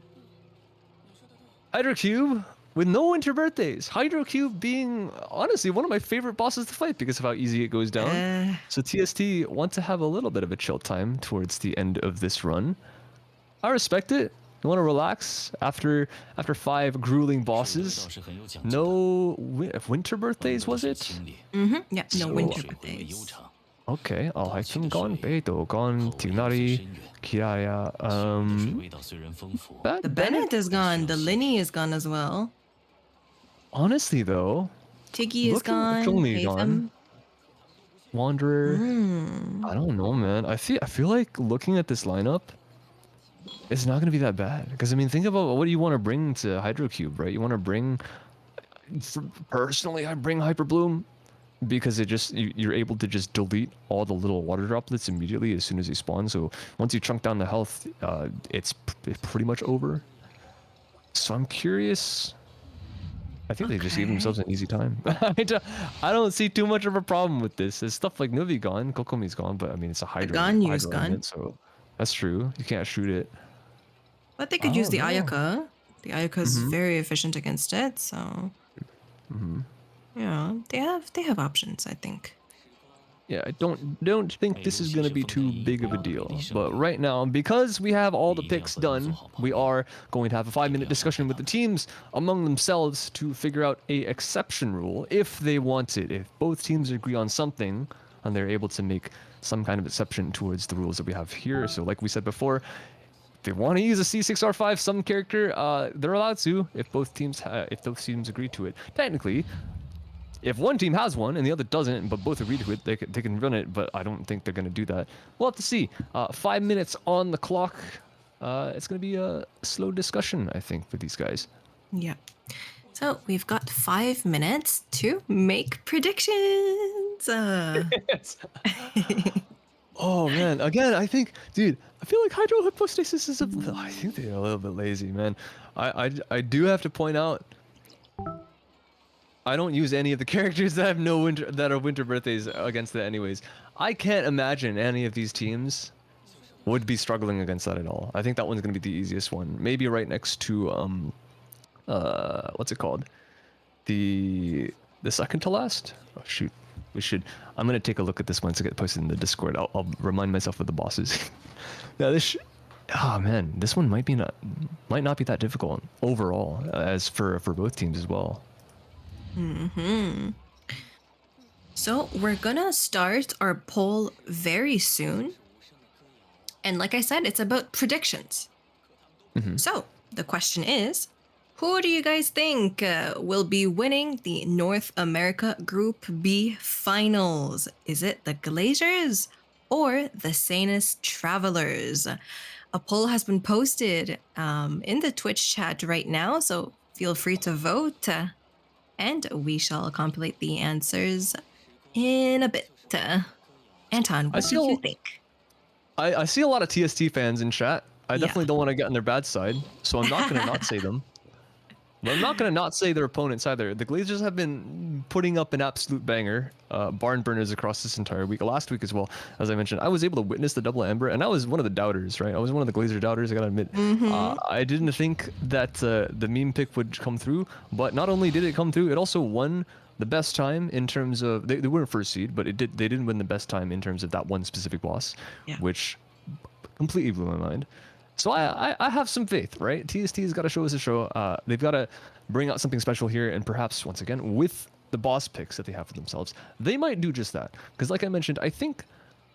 Hydrocube with no winter birthdays. Hydrocube being honestly one of my favorite bosses to fight because of how easy it goes down. Uh, So TST want to have a little bit of a chill time towards the end of this run. I respect it. You want to relax after 5 grueling bosses. No winter birthdays, was it? Yeah, no So- winter birthdays. Okay, Alhaitham gone, Beidou gone, Tignari, Kiraya. The Bennett is gone. The Linny is gone as well. Honestly though, Tiggy is looking at gone. Chungli gone, Haytham. Wanderer. Mm. I don't know, man. I feel like looking at this lineup, it's not gonna be that bad. Because I mean, think about what do you want to bring to Hydrocube, right? You want to bring. Personally, I bring Hyper Bloom because it just you're able to just delete all the little water droplets immediately as soon as they spawn. So once you chunk down the health, it's pretty much over. So I'm curious. I think they just gave themselves an easy time. I don't see too much of a problem with this. There's stuff like Nuvi gone, Kokomi's gone, but I mean it's a Hydro. Ganyu's Hydro gone. element, so that's true. You can't shoot it. But they could use the Oh, no. Ayaka. The Ayaka is very efficient against it, so yeah, they have options, I think. Yeah, I don't think this is gonna be too big of a deal. But right now, because we have all the picks done, we are going to have a 5-minute discussion with the teams among themselves to figure out a exception rule if they want it. If both teams agree on something, and they're able to make some kind of exception towards the rules that we have here. So like we said before, if they want to use a C6R5, some character, they're allowed to if both teams agree to it. Technically, if one team has one and the other doesn't, but both agree to it, they can run it, but I don't think they're going to do that. We'll have to see. 5 minutes on the clock. It's going to be a slow discussion, I think, for these guys. Yeah. So we've got 5 minutes to make predictions. Oh, man. Again, I think, dude, I feel like Hydro Hypostasis is I think they're a little bit lazy, man. I do have to point out, I don't use any of the characters that have that are winter birthdays against it anyways. I can't imagine any of these teams would be struggling against that at all. I think that one's gonna be the easiest one. Maybe right next to what's it called? The second to last? Oh shoot. I'm gonna take a look at this once it gets posted in the Discord. I'll remind myself of the bosses. Yeah, oh man, this one might not be that difficult overall as for both teams as well. So we're gonna start our poll very soon. And like I said, it's about predictions. So the question is, who do you guys think will be winning the North America Group B finals? Is it the Glazers or the Sanus Travelers? A poll has been posted in the Twitch chat right now, so feel free to vote. And we shall compilate the answers in a bit. Anton, what do you think? I see a lot of TST fans in chat. I definitely don't want to get on their bad side, so I'm not going to not say them. But I'm not going to not say their opponents either. The Glazers have been putting up an absolute banger, barn burners across this entire week. Last week as well, as I mentioned, I was able to witness the double amber, and I was one of the doubters, right? I was one of the Glazer doubters, I gotta admit. I didn't think that the meme pick would come through, but not only did it come through, it also won the best time in terms of, they weren't first seed, but they didn't win the best time in terms of that one specific boss, which completely blew my mind. So I have some faith, right? TST's got to show us a show. They've got to bring out something special here, and perhaps once again with the boss picks that they have for themselves, they might do just that. Because like I mentioned, I think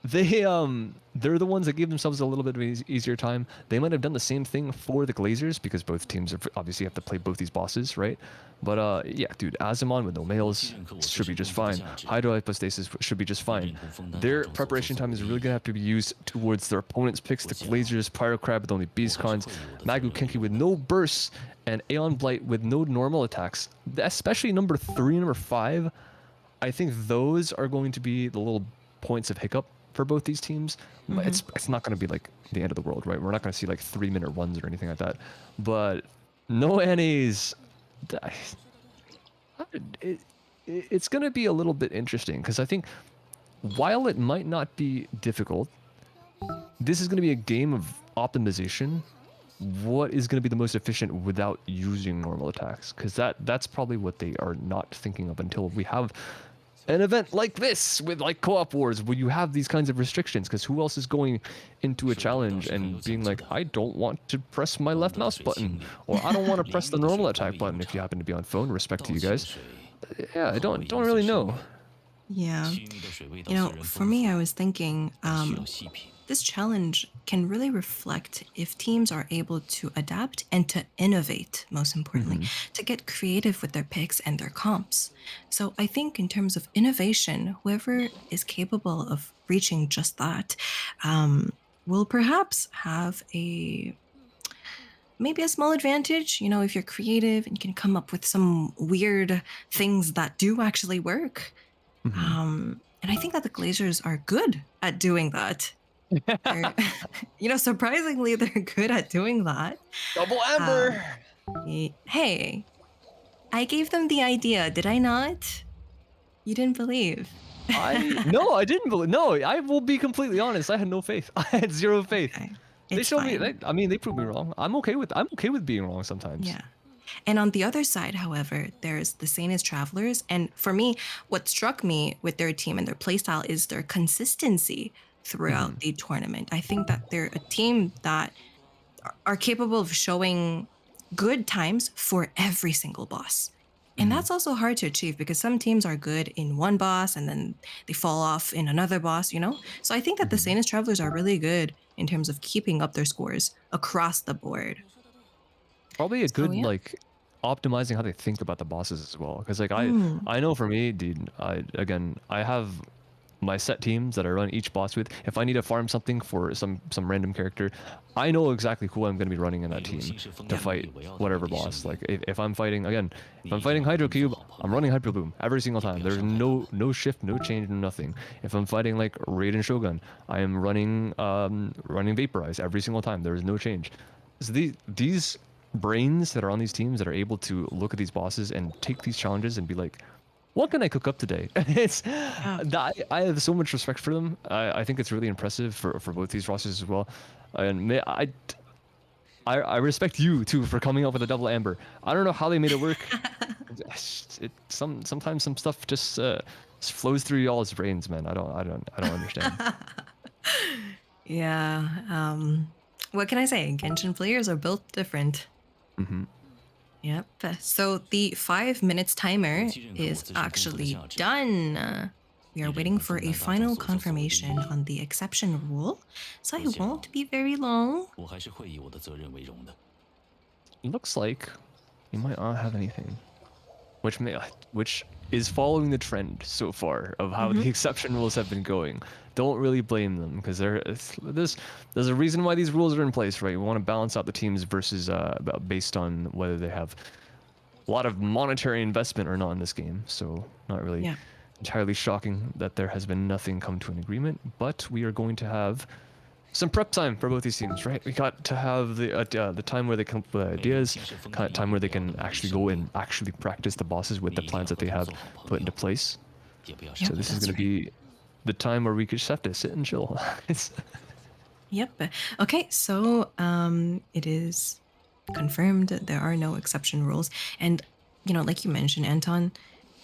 they're the ones that gave themselves a little bit of an easier time. They might have done the same thing for the Glazers because both teams obviously have to play both these bosses, right? But yeah, dude, Azamon with no males should be just fine. Hydro Hypostasis should be just fine. Their preparation time is really gonna have to be used towards their opponent's picks. The Glazers, Pyrocrab with only Beast Cons, Magu Kenki with no bursts, and Aeon Blight with no normal attacks. Especially number 3 and number 5. I think those are going to be the little points of hiccup for both these teams. It's not going to be like the end of the world, right? We're not going to see like 3-minute runs or anything like that. But no NAs. It, it's going to be a little bit interesting because I think while it might not be difficult, this is going to be a game of optimization. What is going to be the most efficient without using normal attacks? Because that's probably what they are not thinking of until we have an event like this with like co-op wars where you have these kinds of restrictions. Because who else is going into a challenge and being like, I don't want to press my left mouse button, or I don't want to press the normal attack button if you happen to be on phone. Respect to you guys. Yeah, I don't really know. Yeah. For me, I was thinking this challenge can really reflect if teams are able to adapt and to innovate, most importantly, to get creative with their picks and their comps. So I think in terms of innovation, whoever is capable of reaching just that will perhaps have a maybe a small advantage. If you're creative and you can come up with some weird things that do actually work. And I think that the Glazers are good at doing that. They're, surprisingly, they're good at doing that. Double Um, Amber. hey, I gave them the idea, did I not? You didn't believe. I didn't believe. No, I will be completely honest. I had no faith. I had zero faith. Okay. They It's showed me. fine. They proved me wrong. I'm okay with being wrong sometimes. Yeah. And on the other side, however, there's the Sanus Travelers. And for me, what struck me with their team and their playstyle is their consistency throughout the tournament. I think that they're a team that are capable of showing good times for every single boss. And that's also hard to achieve because some teams are good in one boss and then they fall off in another boss. So I think that the Sanus Travelers are really good in terms of keeping up their scores across the board. Probably a So good yeah. like optimizing how they think about the bosses as well. Because like Mm. I know for me, dude. I have my set teams that I run each boss with. If I need to farm something for some random character, I know exactly who I'm going to be running in that team to fight whatever boss. Like if I'm fighting again, if I'm fighting Hydro Cube, I'm running Hyper Bloom every single time. There's no shift, no change, nothing. If I'm fighting like Raiden Shogun, I am running Vaporize every single time. There is no change. So these brains that are on these teams that are able to look at these bosses and take these challenges and be like, what can I cook up today? Yeah. I have so much respect for them. I think it's really impressive for both these rosters as well. And I respect you too for coming up with a double amber. I don't know how they made it work. Sometimes some stuff just flows through y'all's brains, man. I don't understand. Yeah. What can I say? Genshin players are built different. Yep. So the 5 minutes timer is actually done. We are waiting for a final confirmation on the exception rule, so it won't be very long. 我还是会以我的责任为荣的。 Looks like you might not have anything, which is following the trend so far of how the exception rules have been going. Don't really blame them because there's a reason why these rules are in place, right? We want to balance out the teams versus based on whether they have a lot of monetary investment or not in this game. So not really Yeah. entirely shocking that there has been nothing come to an agreement, but we are going to have some prep time for both these teams, right? We got to have the time where they come up with ideas, kind of time where they can actually go and actually practice the bosses with the plans that they have put into place. 也不要 So this is that's going to be the time where we just have to sit and chill. Yep. Okay, so it is confirmed there are no exception rules. And, like you mentioned, Anton,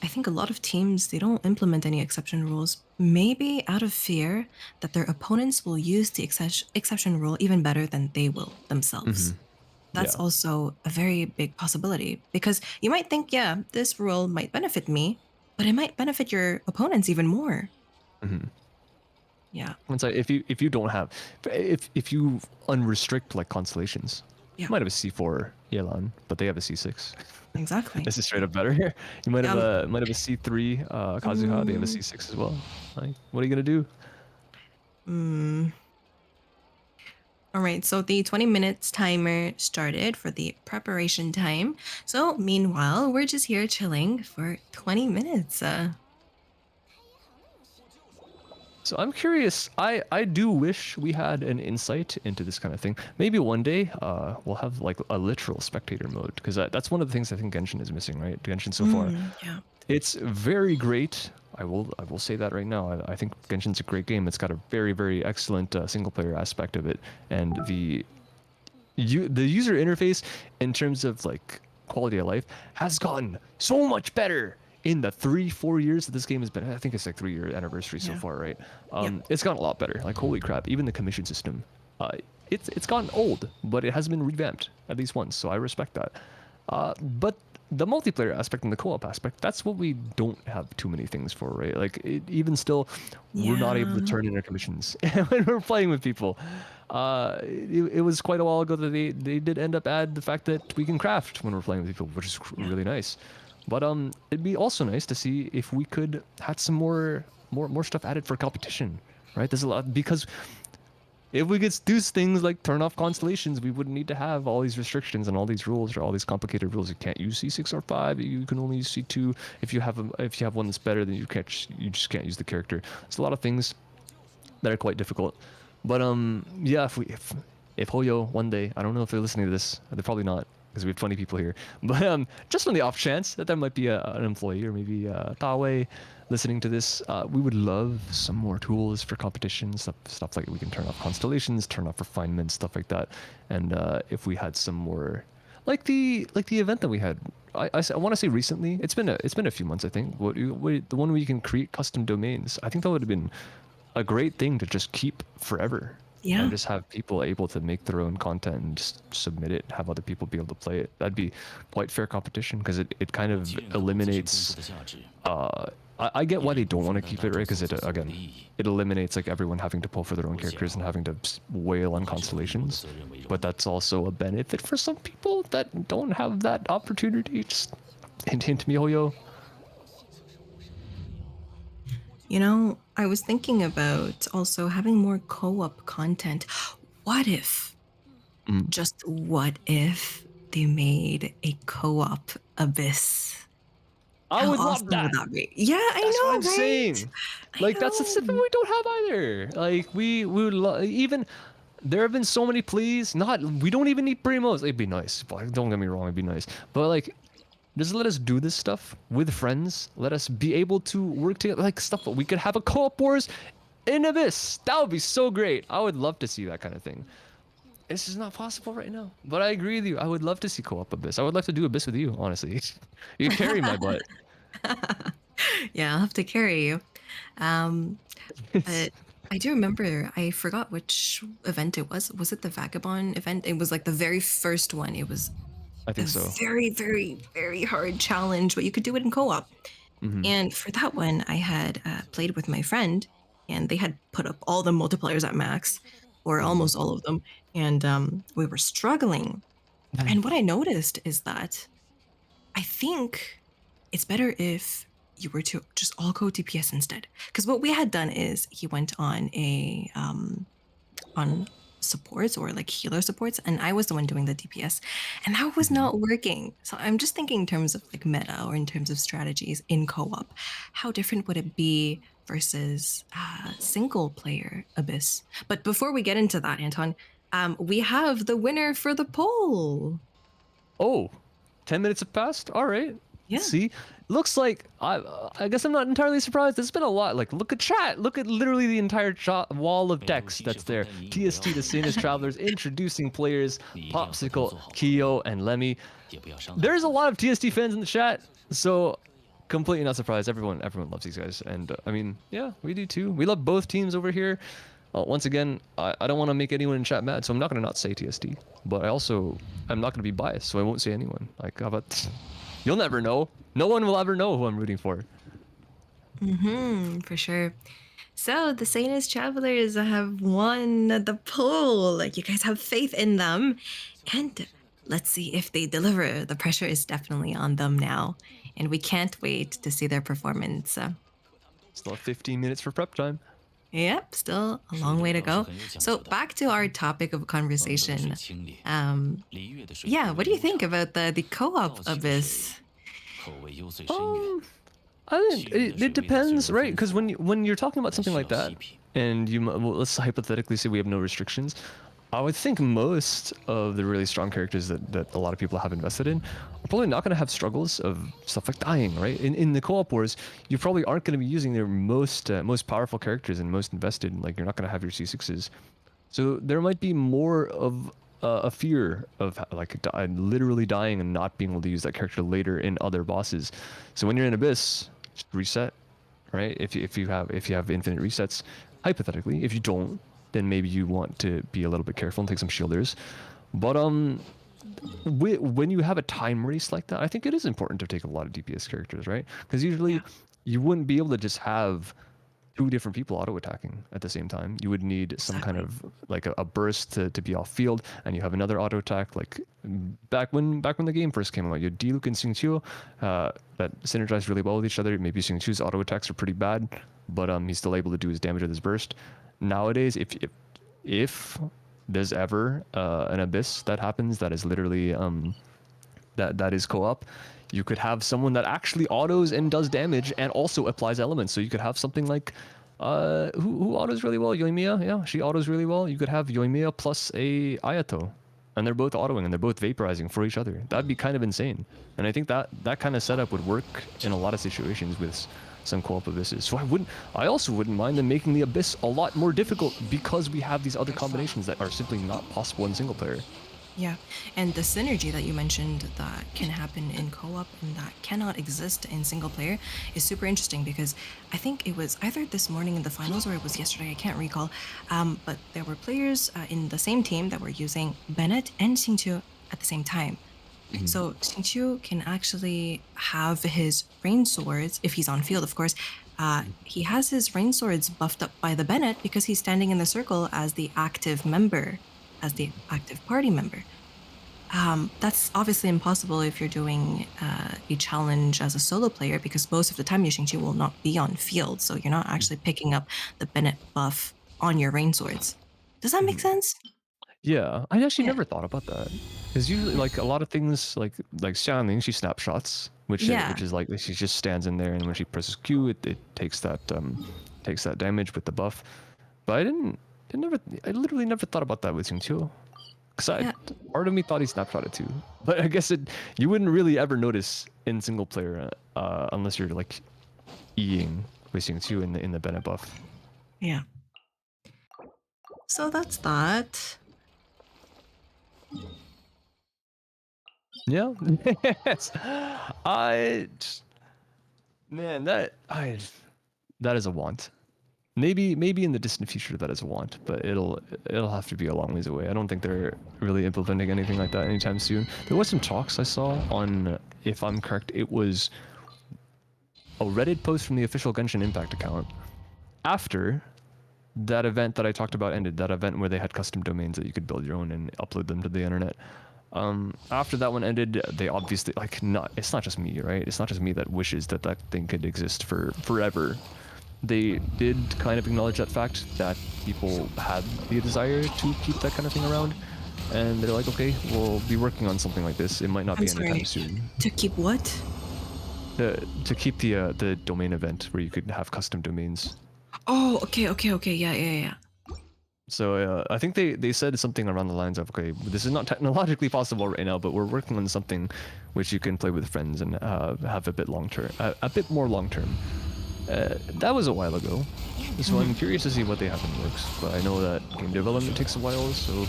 I think a lot of teams, they don't implement any exception rules, maybe out of fear that their opponents will use the exception rule even better than they will themselves. That's Yeah. also a very big possibility because you might think, yeah, this rule might benefit me, but it might benefit your opponents even more. Yeah. It's like if you don't have if you unrestrict like constellations, Yeah. you might have a C4 Yelan, but they have a C6. Exactly. This is straight up better here. You might have Yeah. a C3 Kazuha. They have a C6 as well. Like, what are you gonna do? All right, so the 20 minutes timer started for the preparation time. So meanwhile, we're just here chilling for 20 minutes. So I'm curious. I do wish we had an insight into this kind of thing. Maybe one day we'll have like a literal spectator mode because that's one of the things I think Genshin is missing, right? Genshin so far, Yeah. it's very great. I will say that right now. I think Genshin's a great game. It's got a very very excellent single player aspect of it, and the user interface in terms of like quality of life has gotten so much better in the 3-4 years that this game has been. I think it's like 3-year anniversary so Yeah. far, right? Yep. It's gotten a lot better. Like holy crap, even the commission system, it's gotten old, but it has been revamped at least once, so I respect that. But the multiplayer aspect and the co-op aspect, that's what we don't have too many things for, right? Like even still, we're not able to Yeah. turn in our commissions when we're playing with people. It was quite a while ago that they did end up add the fact that we can craft when we're playing with people, which is Yeah. really nice. But it'd be also nice to see if we could had some more stuff added for competition, right? There's a lot because if we could do things like turn off constellations, we wouldn't need to have all these restrictions and all these rules or all these complicated rules. You can't use C6 or 5. You can only use C2. If you have one that's better, then you just can't use the character. There's a lot of things that are quite difficult. But yeah, if Hoyo one day, I don't know if they're listening to this. They're probably not because we have 20 people here. But just on the off chance that there might be an employee or maybe Tawe listening to this, we would love some more tools for competition, stuff like we can turn off constellations, turn off refinement, stuff like that. And if we had some more, like the event that we had, I want to say recently. It's been a few months, I think. The one where you can create custom domains. I think that would have been a great thing to just keep forever. Yeah. And just have people able to make their own content and just submit it, have other people be able to play it. That'd be quite fair competition because it kind of eliminates. I get why they don't want to keep it, right? Because it eliminates like everyone having to pull for their own characters and having to wail on constellations. But that's also a benefit for some people that don't have that opportunity. Just hint, hint, MiHoYo. You know, I was thinking about also having more co-op content. What if, just what if they made a co-op Abyss? I How would love awesome would that. that be? Yeah, I That's what know, I'm right? saying. I Like that's the stuff that know. we don't have either. Like we would even there have been so many pleas. Not we don't even need primos. It'd be nice. Don't get me wrong, it'd be nice. But like just let us do this stuff with friends. Let us be able to work together. Like stuff. We could have a co-op wars in Abyss. That would be so great. I would love to see that kind of thing. This is not possible right now. But I agree with you. I would love to see co-op Abyss. I would love to do Abyss with you, honestly. You carry my butt. Yeah, I'll have to carry you. But I do remember, I forgot which event it was. Was it the Vagabond event? It was like the very first one. It was I a think so. very, very, very hard challenge, but you could do it in co-op. And for that one, I had played with my friend, and they had put up all the multipliers at max, or almost all of them, and we were struggling. And what I noticed is that I think it's better if you were to just all go DPS instead. Because what we had done is he went on on supports or like healer supports, and I was the one doing the DPS, and that was not working. So I'm just thinking in terms of like meta or in terms of strategies in co-op, how different would it be versus single player Abyss? But before we get into that, Anton, we have the winner for the poll. Oh, 10 minutes have passed? All right. Yeah. See, looks like I guess I'm not entirely surprised. There's been a lot. Like, look at chat. Look at literally the entire wall of text that's there. TST, the Sanus Travelers, introducing players, Popsicle, Kyo, and Lemmy. There's a lot of TST fans in the chat, so completely not surprised. Everyone loves these guys, and I mean, yeah, we do too. We love both teams over here. Once again, I don't want to make anyone in chat mad, so I'm not going to not say TST. But I'm not going to be biased, so I won't say anyone. Like, how about... You'll never know. No one will ever know who I'm rooting for. For sure. So the Sanus Travelers have won the poll. Like, you guys have faith in them. And let's see if they deliver. The pressure is definitely on them now. And we can't wait to see their performance. Still have 15 minutes for prep time. Yep, still a long way to go. So back to our topic of conversation. Yeah, what do you think about the co-op Abyss? I think it depends, right? Because when you're talking about something like that, and well, let's hypothetically say we have no restrictions, I would think most of the really strong characters that a lot of people have invested in are probably not going to have struggles of stuff like dying, right? In the co-op wars, you probably aren't going to be using their most powerful characters and most invested. Like you're not going to have your C6s, so there might be more of a fear of like literally dying and not being able to use that character later in other bosses. So when you're in Abyss, just reset, right? If you have infinite resets, hypothetically, if you don't, then maybe you want to be a little bit careful and take some shielders. But when you have a time race like that, I think it is important to take a lot of DPS characters, right? Because usually Yeah, you wouldn't be able to just have two different people auto attacking at the same time. You would need some kind exactly. of like a burst to be off field, and you have another auto attack. Like back when the game first came out, you had Diluc and Xingqiu that synergized really well with each other. Maybe Xingqiu's auto attacks are pretty bad, but he's still able to do his damage with his burst. Nowadays, if there's ever an abyss that happens that is literally that is co-op, you could have someone that actually autos and does damage and also applies elements. So you could have something like who autos really well? Yoimiya, yeah, she autos really well. You could have Yoimiya plus a Ayato, and they're both autoing and they're both vaporizing for each other. That'd be kind of insane. And I think that kind of setup would work in a lot of situations with some co-op abysses. So I also wouldn't mind them making the abyss a lot more difficult because we have these other combinations that are simply not possible in single player. Yeah, and the synergy that you mentioned that can happen in co-op and that cannot exist in single player is super interesting because I think it was either this morning in the finals or it was yesterday, I can't recall. But there were players in the same team that were using Bennett and Xingqiu at the same time. So Xingqiu can actually have his rain swords, if he's on field, of course. He has his rain swords buffed up by the Bennett because he's standing in the circle as the active member, as the active party member. That's obviously impossible if you're doing a challenge as a solo player because most of the time your Xingqiu will not be on field, so you're not actually picking up the Bennett buff on your rain swords. Does that make sense? Yeah, I actually Yeah. never thought about that. Because usually, like a lot of things, like Xiangling, she snapshots, which Yeah. is like she just stands in there, and when she presses Q, it takes that damage with the buff. But I literally never thought about that with Xingqiu. Because Yeah. part of me thought he snapshotted too. But I guess you wouldn't really ever notice in single player unless you're like Eing with Xingqiu in the Bennett buff. Yeah. So that's that. Yeah. Yes. I man, that is a want. Maybe in the distant future that is a want, but it'll have to be a long ways away. I don't think they're really implementing anything like that anytime soon. There was some talks I saw on, if I'm correct, it was a Reddit post from the official Genshin Impact account after that event that I talked about ended. That event where they had custom domains that you could build your own and upload them to the internet. After that one ended, they obviously it's not just me, right? It's not just me that wishes that thing could exist for forever. They did kind of acknowledge that fact that people had the desire to keep that kind of thing around, and they're like, okay, we'll be working on something like this. It might not I'm be anytime sorry. soon. To keep what? To keep the domain event where you could have custom domains. Oh, okay. Yeah. So I think they said something around the lines of, okay, this is not technologically possible right now, but we're working on something which you can play with friends and have a bit more long term. That was a while ago, so I'm curious to see what they have in the works. But I know that game development takes a while, so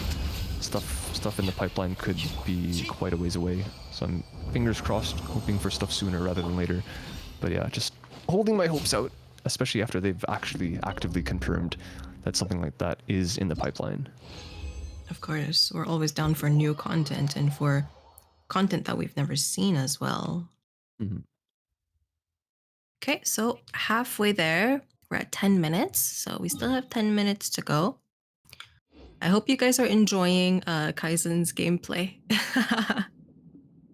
stuff in the pipeline could be quite a ways away. So I'm fingers crossed, hoping for stuff sooner rather than later. But yeah, just holding my hopes out, especially after they've actually actively confirmed that something like that is in the pipeline. Of course, we're always down for new content and for content that we've never seen as well. Mm-hmm. Okay, so halfway there, we're at 10 minutes, so we still have 10 minutes to go. I hope you guys are enjoying Kaizen's gameplay.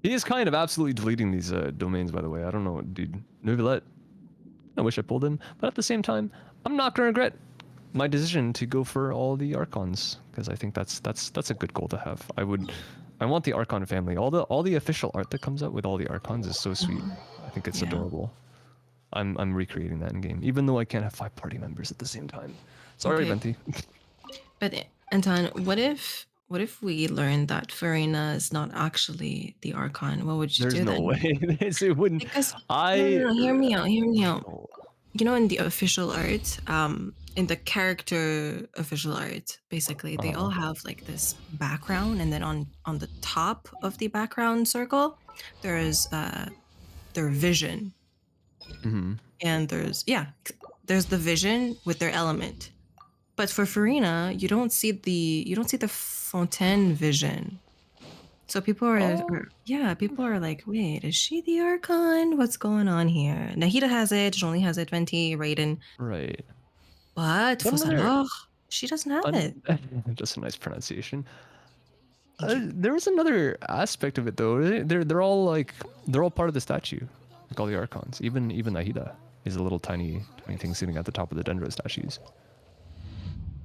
He is kind of absolutely deleting these domains, by the way. I don't know, dude. Neuvillette, I wish I pulled him, but at the same time, I'm not gonna regret my decision to go for all the Archons, because I think that's a good goal to have. I want the Archon family. All the official art that comes out with all the Archons is so sweet. I think it's Yeah. adorable. I'm recreating that in game, even though I can't have 5 party members at the same time. Sorry, Okay. Venti. But Anton, what if we learned that Farina is not actually the Archon? What would you There's do no then? way. It wouldn't. Because I. no, hear me out, hear me out. Oh, You know, in the official art, in the character official art, basically they all have like this background, and then on the top of the background circle, there is their vision, mhm. and there's the vision with their element. But for Farina, you don't see the Fontaine vision. So Oh, people are like, wait, is she the Archon? What's going on here? Nahida has it, Jolie has it, Venti, Raiden, right. but But another, Fossalor, she doesn't have it. just a nice pronunciation. Thank you. There was another aspect of it though. They're all like they're all part of the statue, like all the archons. Even Nahida is a little tiny thing sitting at the top of the Dendro statues.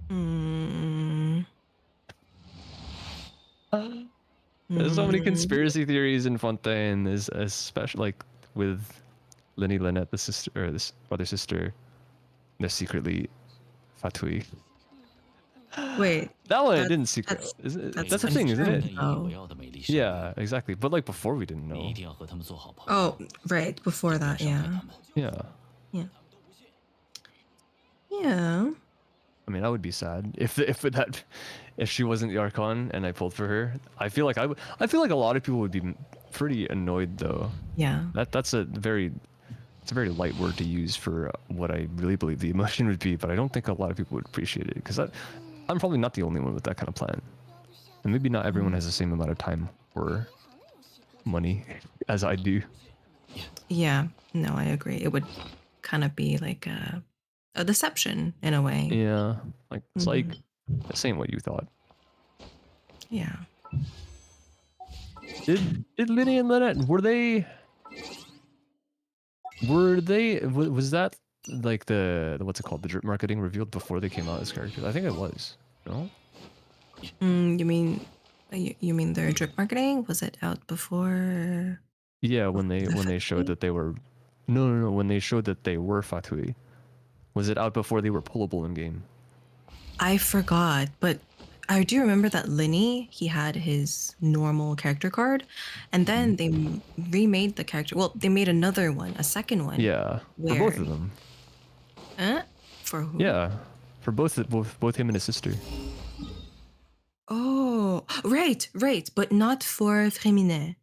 Mm, There's so many mm, conspiracy theories in Fontaine, is especially like with Lenny Lynette, the sister or this brother sister. They're secretly Fatui. wait, That one it that's didn't secret. that's Is it, that's that's the thing, isn't 给 it? confirmed 那引以为 though. 傲的美丽少 Yeah, 女， exactly. But like before we didn't 你 know. 一定要和他们做好朋友， Oh, right before 不要 that, 伤害 yeah, 他们。 Yeah. yeah, yeah. I mean, that would be sad if she wasn't the Archon and I pulled for her. I feel like I feel like a lot of people would be pretty annoyed though. Yeah. It's a very light word to use for what I really believe the emotion would be, but I don't think a lot of people would appreciate it because I'm probably not the only one with that kind of plan, and maybe not everyone has the same amount of time or money as I do. Yeah, no, I agree. It would kind of be like a deception in a way. Yeah, like it's like Mhm. saying what you thought. Yeah. Did Linny and Lynette was that like the what's it called, the drip marketing revealed before they came out as characters? I think it was. No? You mean their drip marketing? Was it out before Yeah, before the when they showed Fatui? that they were no, when they showed that they were Fatui. Was it out before they were pullable in game? I forgot, but I do remember that Linny, he had his normal character card, and then they remade the character. Well, they made another one, a second one. Yeah, for Where? both of them. For who? Yeah, for both him and his sister. Oh, right, but not for Fréminet,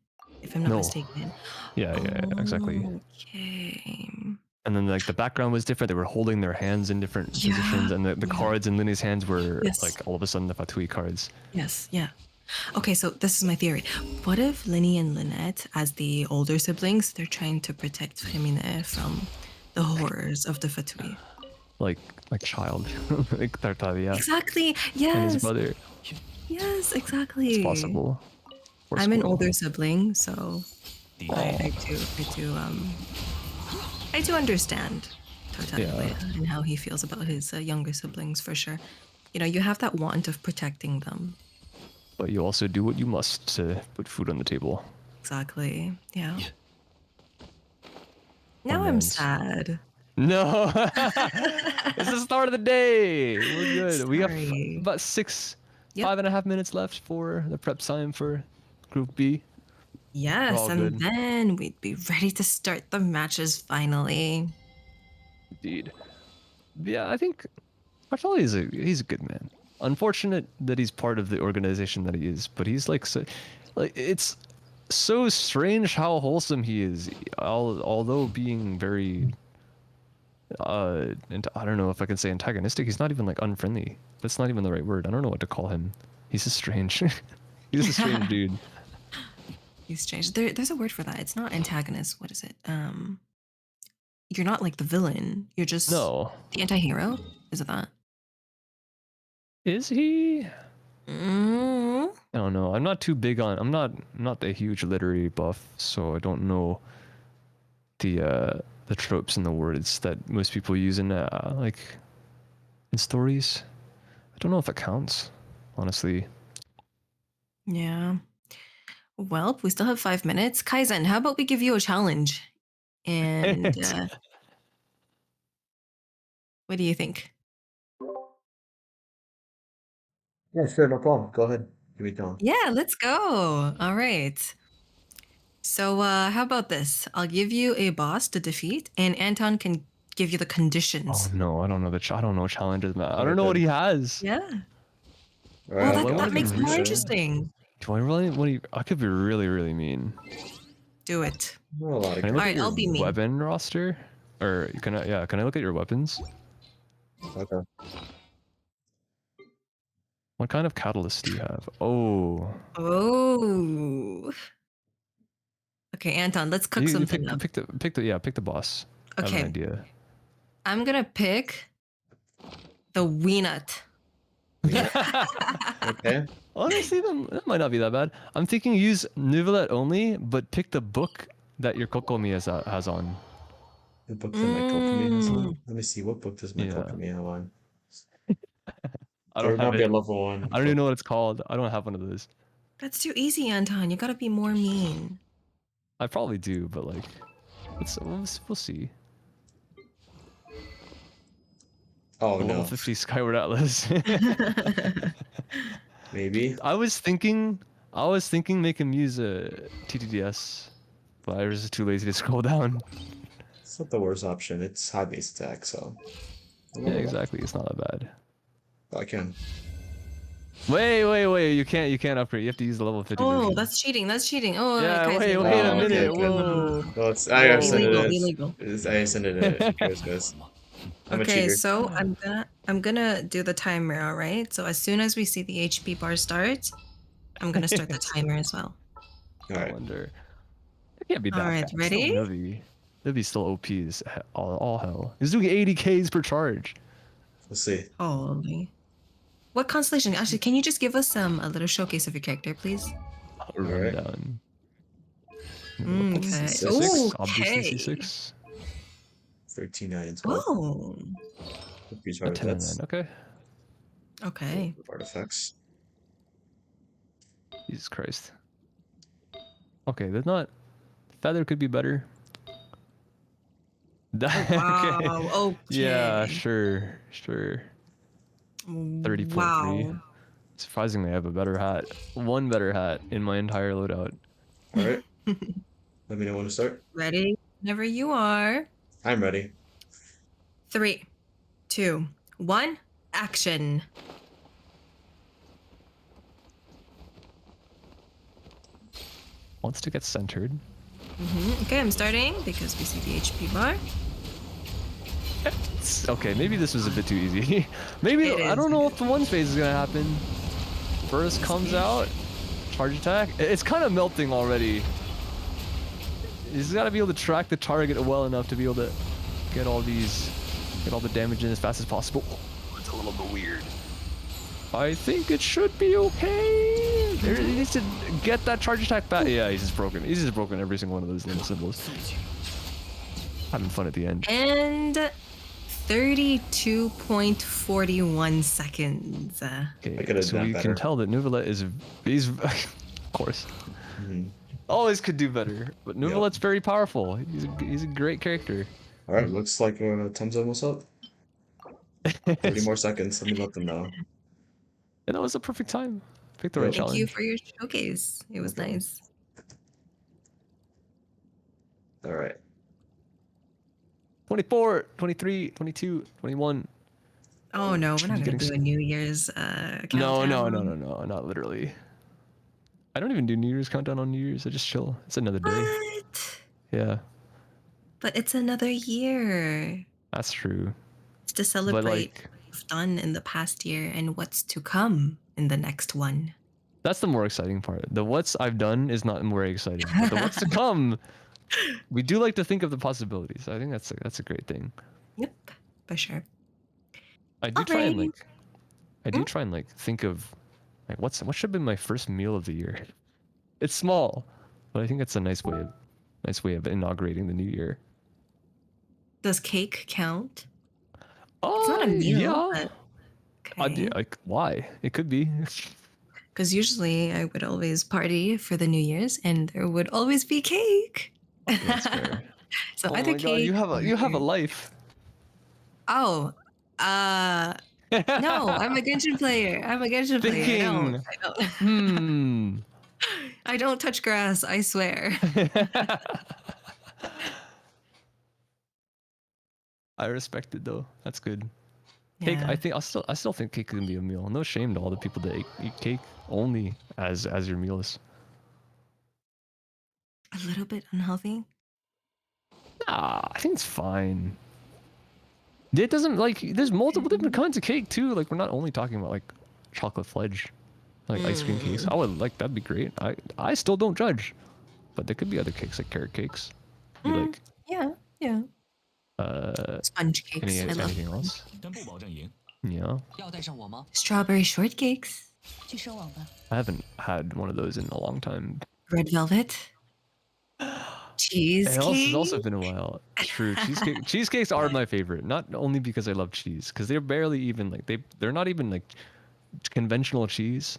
if I'm not No. mistaken. Yeah, exactly. Okay. And then like the background was different. They were holding their hands in different positions, and the cards in Linny's hands were Yes. like all of a sudden the Fatui cards. Yes, yeah. Okay, so this is my theory. What if Linny and Lynette, as the older siblings, they're trying to protect Fréminet from the horrors of the Fatui? Like child, like Tartavia Exactly. and his Yes. brother. Yes, exactly. It's possible. Or I'm an squirrel. older sibling, so 第一， I do understand Tartaglia Yeah. and how he feels about his younger siblings for sure. You know, you have that want of protecting them. But you also do what you must to put food on the table. Exactly. Yeah. Now Oh, I'm man. sad. No, it's the start of the day. We're good. We got Sorry. about Yep. 5.5 minutes left for the prep time for Group B. Yes, all and good. then we'd be ready to start the matches finally. Indeed. Yeah, I think Bartoli he's a good man. Unfortunate that he's part of the organization that he is, but he's like it's so strange how wholesome he is, although being very and I don't know if I can say antagonistic. He's not even like unfriendly. That's not even the right word. I don't know what to call him. He's just strange. He's a strange dude. He's strange. There's a word for that. It's not antagonist. What is it? You're not like the villain. You're just No. the anti-hero. Is it that? Is he? Mm. I don't know. I'm not too big on. I'm not a huge literary buff, so I don't know the tropes and the words that most people use in like in stories. I don't know if it counts, honestly. Yeah. Well, we still have 5 minutes. Kaizen, how about we give you a challenge? And What do you think? Yeah, sure, no problem. Go ahead. Give me time. Yeah, let's go. All right. So, how about this? I'll give you a boss to defeat, and Anton can give you the Oh conditions. no, I don't know I don't know challenges, man. I don't Alright know what then. he has. Yeah. Well, Alright, Do I that want that to be makes it more really? competition. interesting. Do I really? What do you? I could be really, really mean. Do it. Not a lot of Can I All look good. at right, your I'll be mean. weapon roster? Or can I? Yeah, can I look at your weapons? Okay. What kind of catalyst do you have? Oh, Oh. Okay, Anton, let's cook you something up. pick the boss. I have an Okay, idea. I'm gonna pick the Weenut. Wiener. Okay. Honestly, that might not be that bad. I'm thinking use Nuvolet only, but pick the book that your Kokomi has on. The book that my Kokomi has on. Mm, Let me see. What book does my Yeah, Kokomi have on? I don't There have might be it. a level one I don't even book. know what it's called. I don't have one of those. that's too easy, Anton. You gotta be more mean. I probably do, but like, we'll see. Oh The level no. 50 Skyward Atlas. Maybe. I was thinking make him use a TTDS, but I was just too lazy to scroll down. It's not the worst option. It's high base attack, so. Yeah, exactly. It's not that bad. I can. Wait. You can't upgrade. You have to use the level 50 Oh, version. that's cheating. That's cheating. Oh, Yeah, Kaiser, wait a Oh, okay, no, minute. okay. no, no, no, Whoa. no. Well, I gotta send Whoa. it Illegal, as, illegal. I send it as guys. I'm a Okay, cheater. so I'm gonna do the timer, all right? So as soon as we see the HP bar start, I'm gonna start the timer as well. I Alright, wonder. It can't be All that right, bad. Still ready? Nuvi. Nuvi's still OP as all hell. He's doing 80 Ks per charge. let's see. Holy. What constellation? Actually, can you just give us a little showcase of your character, please? Alright. Rundown. Okay. C6, Obviously Okay. C6. 13, 9, and 12. Oh. These A 10 and 9. artifacts. Okay. Okay. Artifacts. Jesus Christ. Okay, there's not. Feather could be better. Oh, Okay. wow. Yeah, Okay. sure. 30.3. Wow. Surprisingly, I have a better hat. One better hat in my entire loadout. Alright, let me know when to start. Ready? Whenever you are. I'm ready. 3, 2, 1. Action. Wants to get centered. Okay, I'm starting because we see the HP bar. Okay, maybe this was a bit too easy. Maybe, It I is. don't know if the one phase is gonna happen. First comes out, charge attack. It's kind of melting already. He's got to be able to track the target well enough to be able to get all the damage in as fast as possible. Oh, it's a little bit weird. I think it should be okay. He needs to get that charge attack back. Yeah, he's just broken. He's just broken every single one of those little symbols. Having fun at the end. And 32.41 seconds. Okay, I could have so done we better. can tell that Nuvolet he's of course. Mhm. Always could do better, but Nuvolet's very powerful. He's a great character. Alright, looks like time's almost up. 30 more seconds. Let me let them know. And that was the perfect time. Pick the right Yep. Thank you challenge. for your showcase. It was problem. nice. Alright. 24, 23, 22, 21. Oh no, we're Should not be gonna getting do a New Year's countdown. No, not literally. I don't even do New Year's countdown on New Year's. I just chill. It's another day. What? Yeah, But it's another year. that's true. It's to But celebrate like, what we've done in the past year and what's to come in the next one. that's the more exciting part. The what's I've done is not more exciting. But the what's to come, we do like to think of the possibilities. I think that's a great thing. Yep, for sure. I do try and Alrighty. like think of like what should be my first meal of the year. It's small, but I think it's a nice way of inaugurating the new year. Does cake count? It's not a meal, Yeah. but okay. Like why? It could be. Because usually I would always party for the New Year's and there would always be cake. That's fair. So Oh either my god, cake you have a or- life. Oh, Uh, no, I'm a Genshin player. I'm a Genshin player. Thinking. I don't. Hmm. I don't touch grass. I swear. I respect it though. That's good. Cake. Yeah, I think I still think cake can be a meal. No shame to all the people that eat cake only as your meals. a little bit unhealthy. I think it's fine. It doesn't like. There's multiple different kinds of cake too. Like we're not only talking about like chocolate fudge, like ice cream cakes. I would like that'd be great. I still don't judge, but there could be other cakes like carrot cakes. Be like Yeah, yeah. Sponge cakes. I love anything else. 真不保证赢， Yeah, 要带上我吗？ strawberry shortcakes. 去收网吧。 I haven't had one of those in a long time. Red velvet. It's also Cheesecake. been a while. True, cheesecakes are my favorite. Not only because I love cheese, because they're barely even like they're not even like conventional cheese,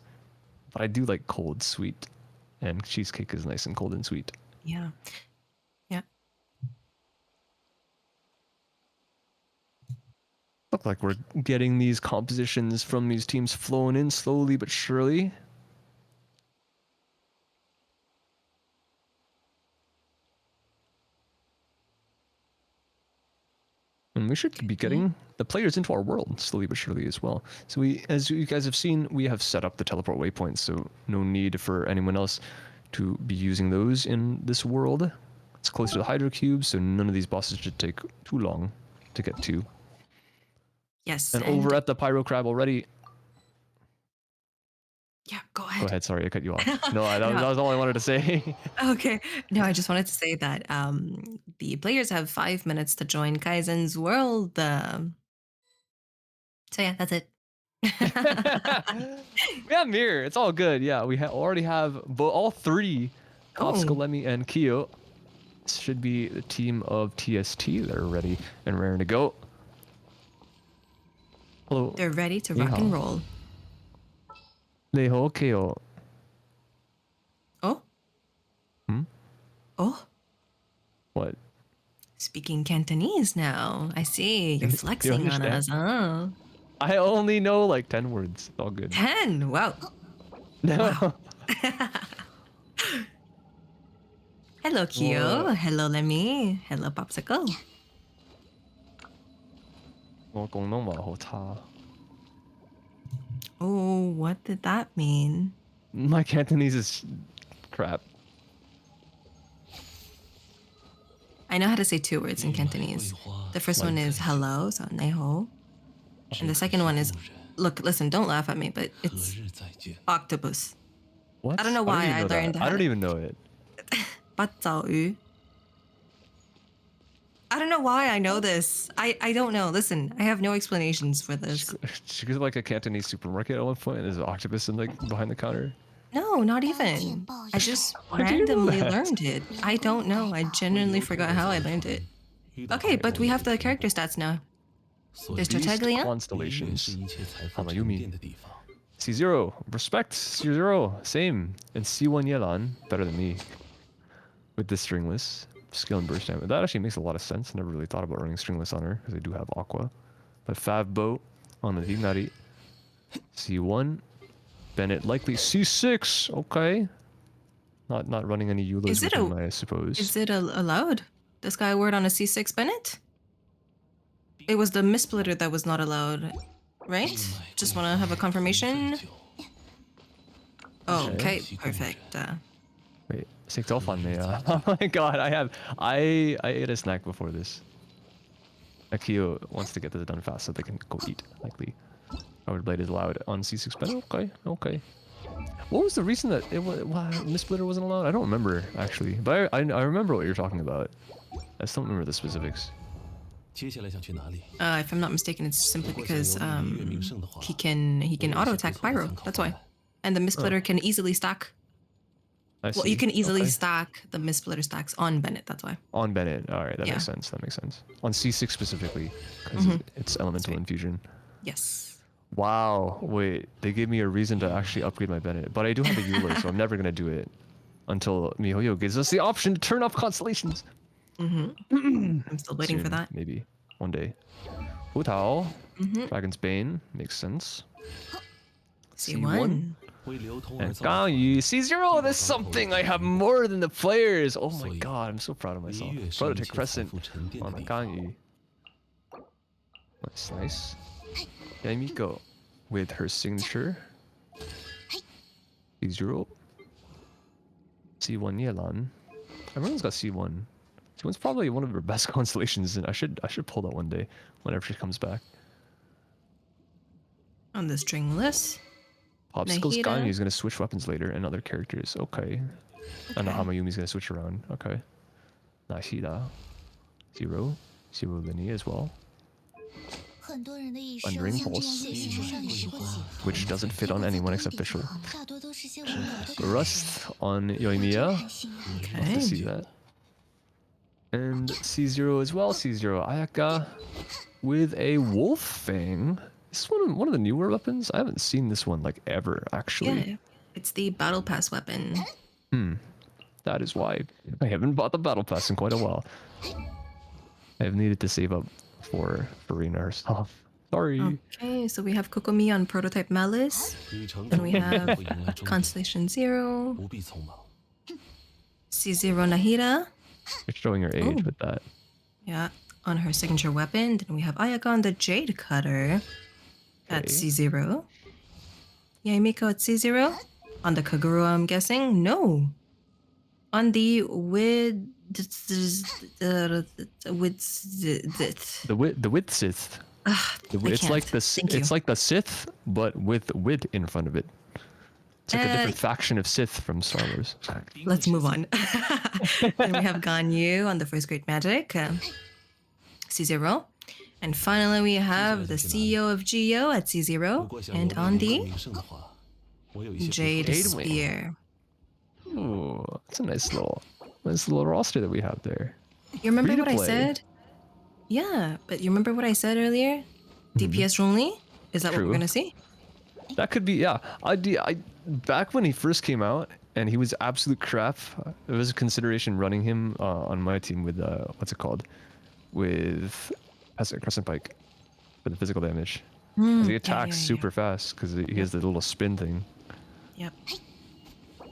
but I do like cold sweet, and cheesecake is nice and cold and sweet. Yeah. Yeah. Look like we're getting these compositions from these teams flowing in slowly but surely. And we should be getting the players into our world slowly but surely as well. So as you guys have seen, we have set up the teleport waypoints, so no need for anyone else to be using those in this world. It's close to the Hydro Cube, so none of these bosses should take too long to get to. Yes. And over at the Pyro Crab already. Yeah, go ahead. Go ahead, sorry, I cut you off. No, that was all I wanted to say. Okay. No, I just wanted to say that the players have 5 minutes to join Kaizen's world. So yeah, that's it. We have Mirror. It's all good. Yeah, we already have all three, Popsicle, Lemmy, and Kyo. This should be the team of TST that are ready and raring to go. Hello. They're ready to rock and roll. Leho Kyo. Oh? Hmm? Oh? What? Speaking Cantonese now. I see. You're You flexing on us, huh? I only know like 10 words. It's all good. 10. Wow. No. Hello, Kyo. Hello, Lemmy. Hello, Popsicle. 我廣東話好差. Oh, what did that mean? My Cantonese is crap. I know how to say 2 words in Cantonese. The first one is hello, so neho. And the second one is, look, listen, don't laugh at me, but it's octopus. What? I don't know why I learned I don't even know it. Batzao. I don't know why I know this. I don't know. Listen, I have no explanations for this. She goes to like a Cantonese supermarket at one point and there's an octopus in like behind the counter. No, not even. I just randomly learned it. I don't know. I genuinely forgot how I learned it. Okay, but we have the character stats now. There's Beast Tartaglia. Constellations. 是一切财富 How about 沉 you 淀 mean? 的地方。 C0. Respect C0. Same. And C1 Yelan. Better than me. With the stringless. Skill and burst damage. That actually makes a lot of sense. Never really thought about running stringless on her because I do have Aqua. But Fav Boat on the Dignari. C1. Bennett likely C6. Okay. Not running any Eulas Is with it him, I suppose. Is it allowed? The Skyward on a C6 Bennett? It was the Mistsplitter that was not allowed, right? Just want to have a confirmation. Oh, okay, perfect. Wait, 6 off on me. Oh my god, I ate a snack before this. Akio wants to get this done fast so they can go eat, likely. Powered Blade is allowed on C6 Bennett. Okay, okay. What was the reason that it was Mistsplitter wasn't allowed? I don't remember actually, but I remember what you're talking about. I just don't remember the specifics. 接下来想去哪里？ If I'm not mistaken, it's simply because he can auto attack Pyro. That's why. And the Mistsplitter can easily stack. I Well, see. you can easily Okay. stack the Mistsplitter stacks on Bennett. That's why. On Bennett. All right, that Yeah. makes sense. That makes sense. On C6 specifically, because it's elemental infusion. Yes. Wow. Wait, they gave me a reason to actually upgrade my Bennett, but I do have a Euler, so I'm never gonna do it until MiHoYo gives us the option to turn off constellations. I'm still waiting for Soon, that. Maybe one day. Hu Tao, Mm-hmm. Dragon's Bane, makes sense. C1. And Gang Yu, C0, there's something I have more than the players. Oh my god, I'm so proud of myself. Prototype Crescent on the Gang Yu. Nice, nice. Yamiko with her signature. C0. C1 Yelan. Everyone's got C1. C1's probably one of her best constellations, and I should pull that one day whenever she comes back. On the string list. Popsicle's Nahida. Ganyu is going to switch weapons later and other characters. Okay. And Hamayumi's going to switch around. Okay. Nahida. Zero. Zero Linnea as well. Wandering Pulse. Which doesn't fit on anyone except Fischl. Rust on Yoimiya. Love to see that. And C0 as well. C0 Ayaka with a Wolf Fang. This is one of the newer weapons. I haven't seen this one like ever, actually. Yeah, it's the Battle Pass weapon. That is why I haven't bought the Battle Pass in quite a while. I have needed to save up for Farina herself. Sorry. Okay, so we have Kokomi on Prototype Malice. And we have Constellation 0. C0 Nahida. You're showing your age with that. Yeah, on her signature weapon. Then we have Ayaka on the Jade Cutter at C0. Yaimiko at C0. On the Kagura, I'm guessing. No. On the The Width Sith. It's like the Sith, but with Wid in front of it. It's like a different faction of Sith from Star Wars. Let's move on. Then we have Ganyu on the First Great Magic, C0. And finally, we have the CEO of Geo at C0 and on the Jade Spear. Ooh, that's a nice little roster that we have there. You remember Free to what I play. said? Yeah, but you remember what I said earlier? DPS only? Is that what True. we're gonna see? That could be, yeah. I back when he first came out and he was absolute crap. It was a consideration running him on my team with what's it called, with Crescent Pike for the physical damage. 'Cause he attacks super fast because he has the little spin thing. Yep.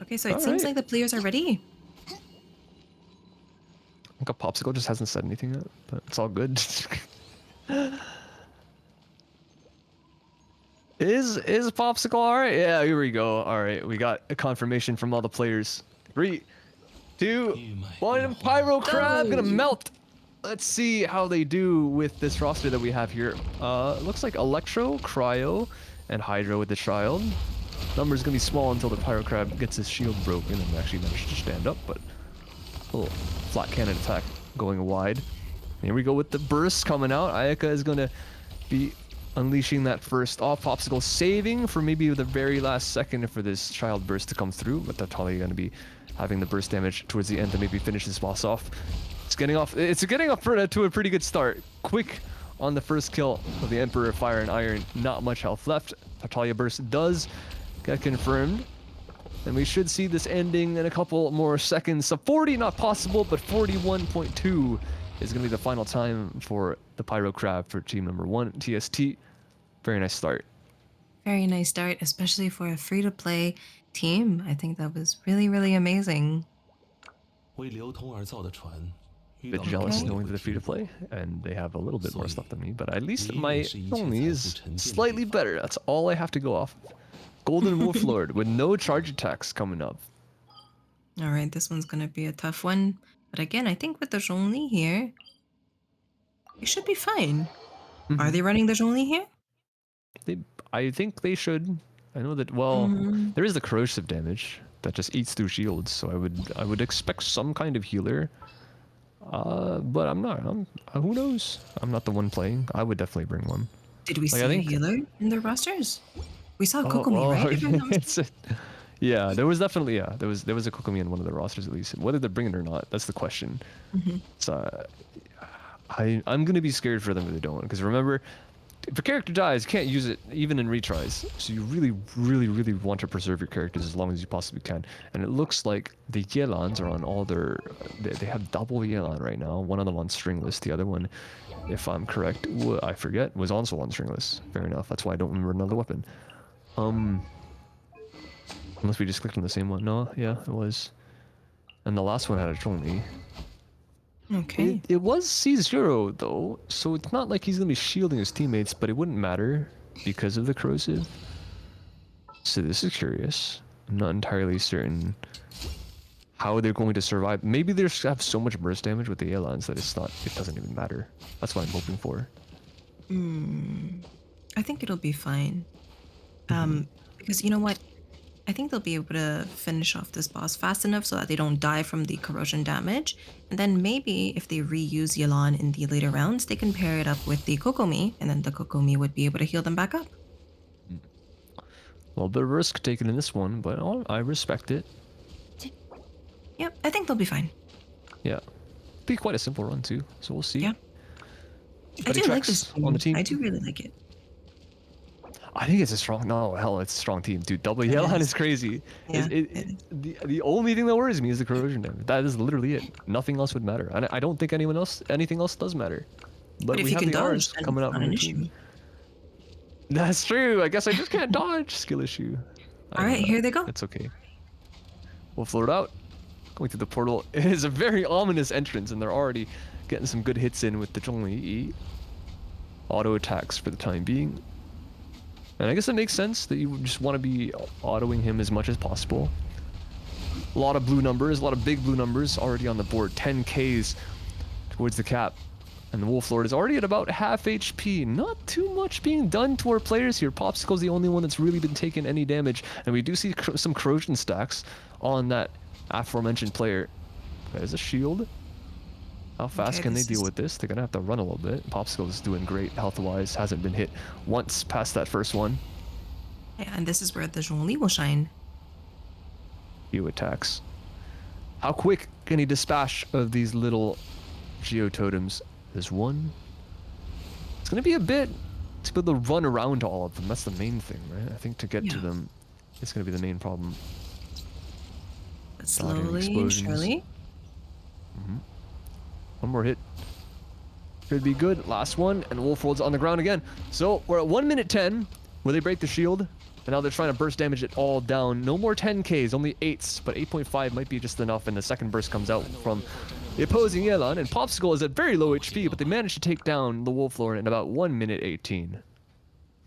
Okay, so it seems like the players are ready. I think a Popsicle just hasn't said anything yet, but it's all good. Is Popsicle alright? Yeah, here we go. Alright, we got a confirmation from all the players. 3, 2, 1, Pyro Crab gonna melt. Let's see how they do with this roster that we have here. Looks like Electro, Cryo, and Hydro with the Child. Number's gonna be small until the Pyro Crab gets his shield broken and actually manages to stand up, but a little flat cannon attack going wide. Here we go with the burst coming out. Ayaka is gonna be unleashing that first off. Popsicle saving for maybe the very last second for this Child burst to come through, but Tatalia gonna be having the burst damage towards the end to maybe finish this boss off. It's getting off to a pretty good start. Quick on the first kill of the Emperor Fire and Iron. Not much health left. Tatalia burst does get confirmed. And we should see this ending in a couple more seconds. So 40 not possible, but 41.2 is going to be the final time for the Pyro Crab for team number 1, TST. Very nice start. Very nice start, especially for a free-to-play team. I think that was really, really amazing. Bit jealous knowing that they're free to play, and they have a little bit more stuff than me, but at least my only is slightly better. That's all I have to go off of. Golden Wolf Lord with no charge attacks coming up. All right, this one's going to be a tough one. But again, I think with the Zhongli here, it should be fine. Are they running the Zhongli here? I think they should. I know that, well, there is the corrosive damage that just eats through shields, so I would expect some kind of healer. But who knows? I'm not the one playing. I would definitely bring one. Did we see a healer in their rosters? We saw Kokomi, right? Yeah, there was definitely, there was a Kokomi in one of the rosters at least. Whether they're bringing it or not, that's the question. So I'm gonna be scared for them if they don't, because remember, if your character dies, you can't use it even in retries. So you really want to preserve your characters as long as you possibly can. And it looks like the Yelans are on all their... They have double Yelan right now. One of them on stringless. The other one, if I'm correct, I forget, was also on stringless. Fair enough. That's why I don't remember another weapon. Unless we just clicked on the same one. No, yeah, it was. And the last one had a Zhongli. Okay. It was C0 though, so it's not like he's gonna be shielding his teammates, but it wouldn't matter because of the corrosive. So this is curious. I'm not entirely certain how they're going to survive. Maybe they just have so much burst damage with the Aelans that it doesn't even matter. That's what I'm hoping for. I think it'll be fine. Because you know what? I think they'll be able to finish off this boss fast enough so that they don't die from the corrosion damage. And then maybe if they reuse Yelan in the later rounds, they can pair it up with the Kokomi, and then the Kokomi would be able to heal them back up. Well, bit of risk taken in this one, but I respect it. Yep, I think they'll be fine. Yeah. Be quite a simple run too, so we'll see. Yeah. I do like this team. On the team. I do really like it. I think it's a strong... No, hell, it's a strong team. Dude, double Yelan is crazy. Yeah, The only thing that worries me is the corrosion damage. That is literally it. Nothing else would matter. I don't think anything else does matter. But if we you have can the dodge, R's then coming it's out not from an the issue. team. That's true. I guess I just can't dodge. Skill issue. All right, here they go. It's okay. We'll float out. Going through the portal. It is a very ominous entrance, and they're already getting some good hits in with the Zhongli. Auto attacks for the time being. And I guess it makes sense that you would just want to be autoing him as much as possible. A lot of blue numbers, a lot of big blue numbers already on the board. 10Ks towards the cap. And the Wolf Lord is already at about half HP. Not too much being done to our players here. Popsicle's the only one that's really been taking any damage. And we do see some corrosion stacks on that aforementioned player. There's a shield. How fast can they deal with this? They're going to have to run a little bit. Popsicle is doing great health-wise. Hasn't been hit once past that first one. Yeah, and this is where the Zhongli will shine. Few attacks. How quick can he dispatch of these little geototems? There's one. It's going to be a bit to be able to run around to all of them. That's the main thing, right? I think to get to them, it's going to be the main problem. But slowly and surely. One more hit. Should be good. Last one, and Wolfworld's on the ground again. So we're at 1 minute 10, where they break the shield, and now they're trying to burst damage it all down. No more 10Ks, only 8s, but 8.5 might be just enough, and the second burst comes out from the opposing Yelan, and Popsicle is at very low HP, but they managed to take down the Wolflord in about 1 minute 18.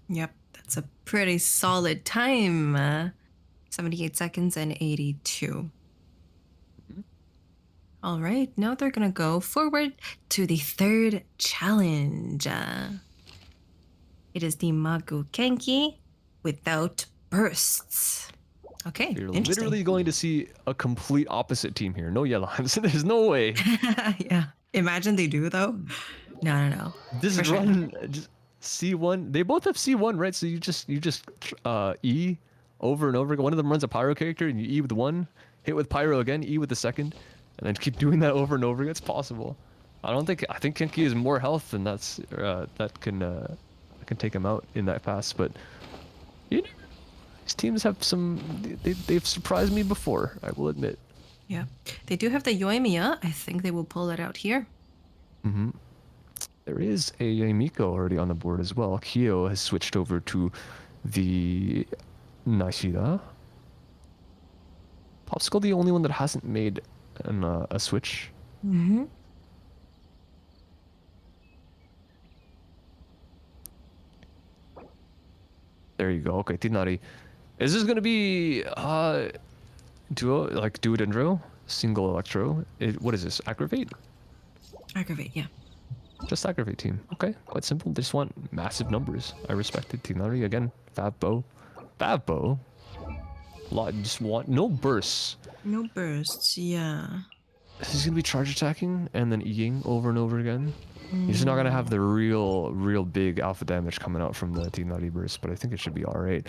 Yep, that's a pretty solid time. 78 seconds and 82. All right, now they're going to go forward to the third challenge. It is the Magu Kenki without bursts. Okay, You're interesting. literally going to see a complete opposite team here. No Yelans. There's no way. Yeah, imagine they do though. No. This For run, just C1. They both have C1, right? So you just E over and over again. One of them runs a Pyro character, and you E with one, hit with Pyro again, E with the second, and then keep doing that over and over again. It's possible. I think Kenki has more health, and that can take him out in that pass. But you know, these teams have some. They've surprised me before, I will admit. Yeah, they do have the Yoimiya. I think they will pull it out here. Mm-hmm. There is a Miko already on the board as well. Kyo has switched over to the Nashida. Popsicle the only one that hasn't made a switch. Mm-hmm. There you go. Okay, Tinari. Is this gonna be duo, like duo dendro, single electro? What is this? Aggravate? Aggravate, yeah. Just aggravate team. Okay, quite simple. They just want massive numbers. I respect it. Tinari again. Fabbo. Just want no bursts. No bursts, yeah. This is gonna be charge attacking and then Eing over and over again. You're just not gonna have the real big alpha damage coming out from the Tinari burst, but I think it should be alright.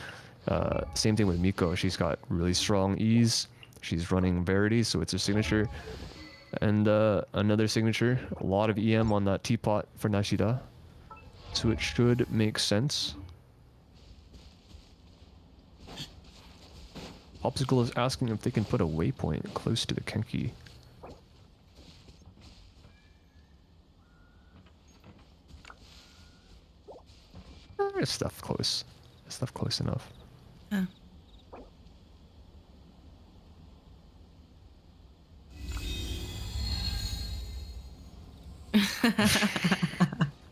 Same thing with Miko. She's got really strong E's. She's running Verity, so it's her signature. And another signature. A lot of EM on that teapot for Nashida. so it should make sense. Popsicle is asking if they can put a waypoint close to the Kenki. There's stuff close. Stuff close enough. Oh.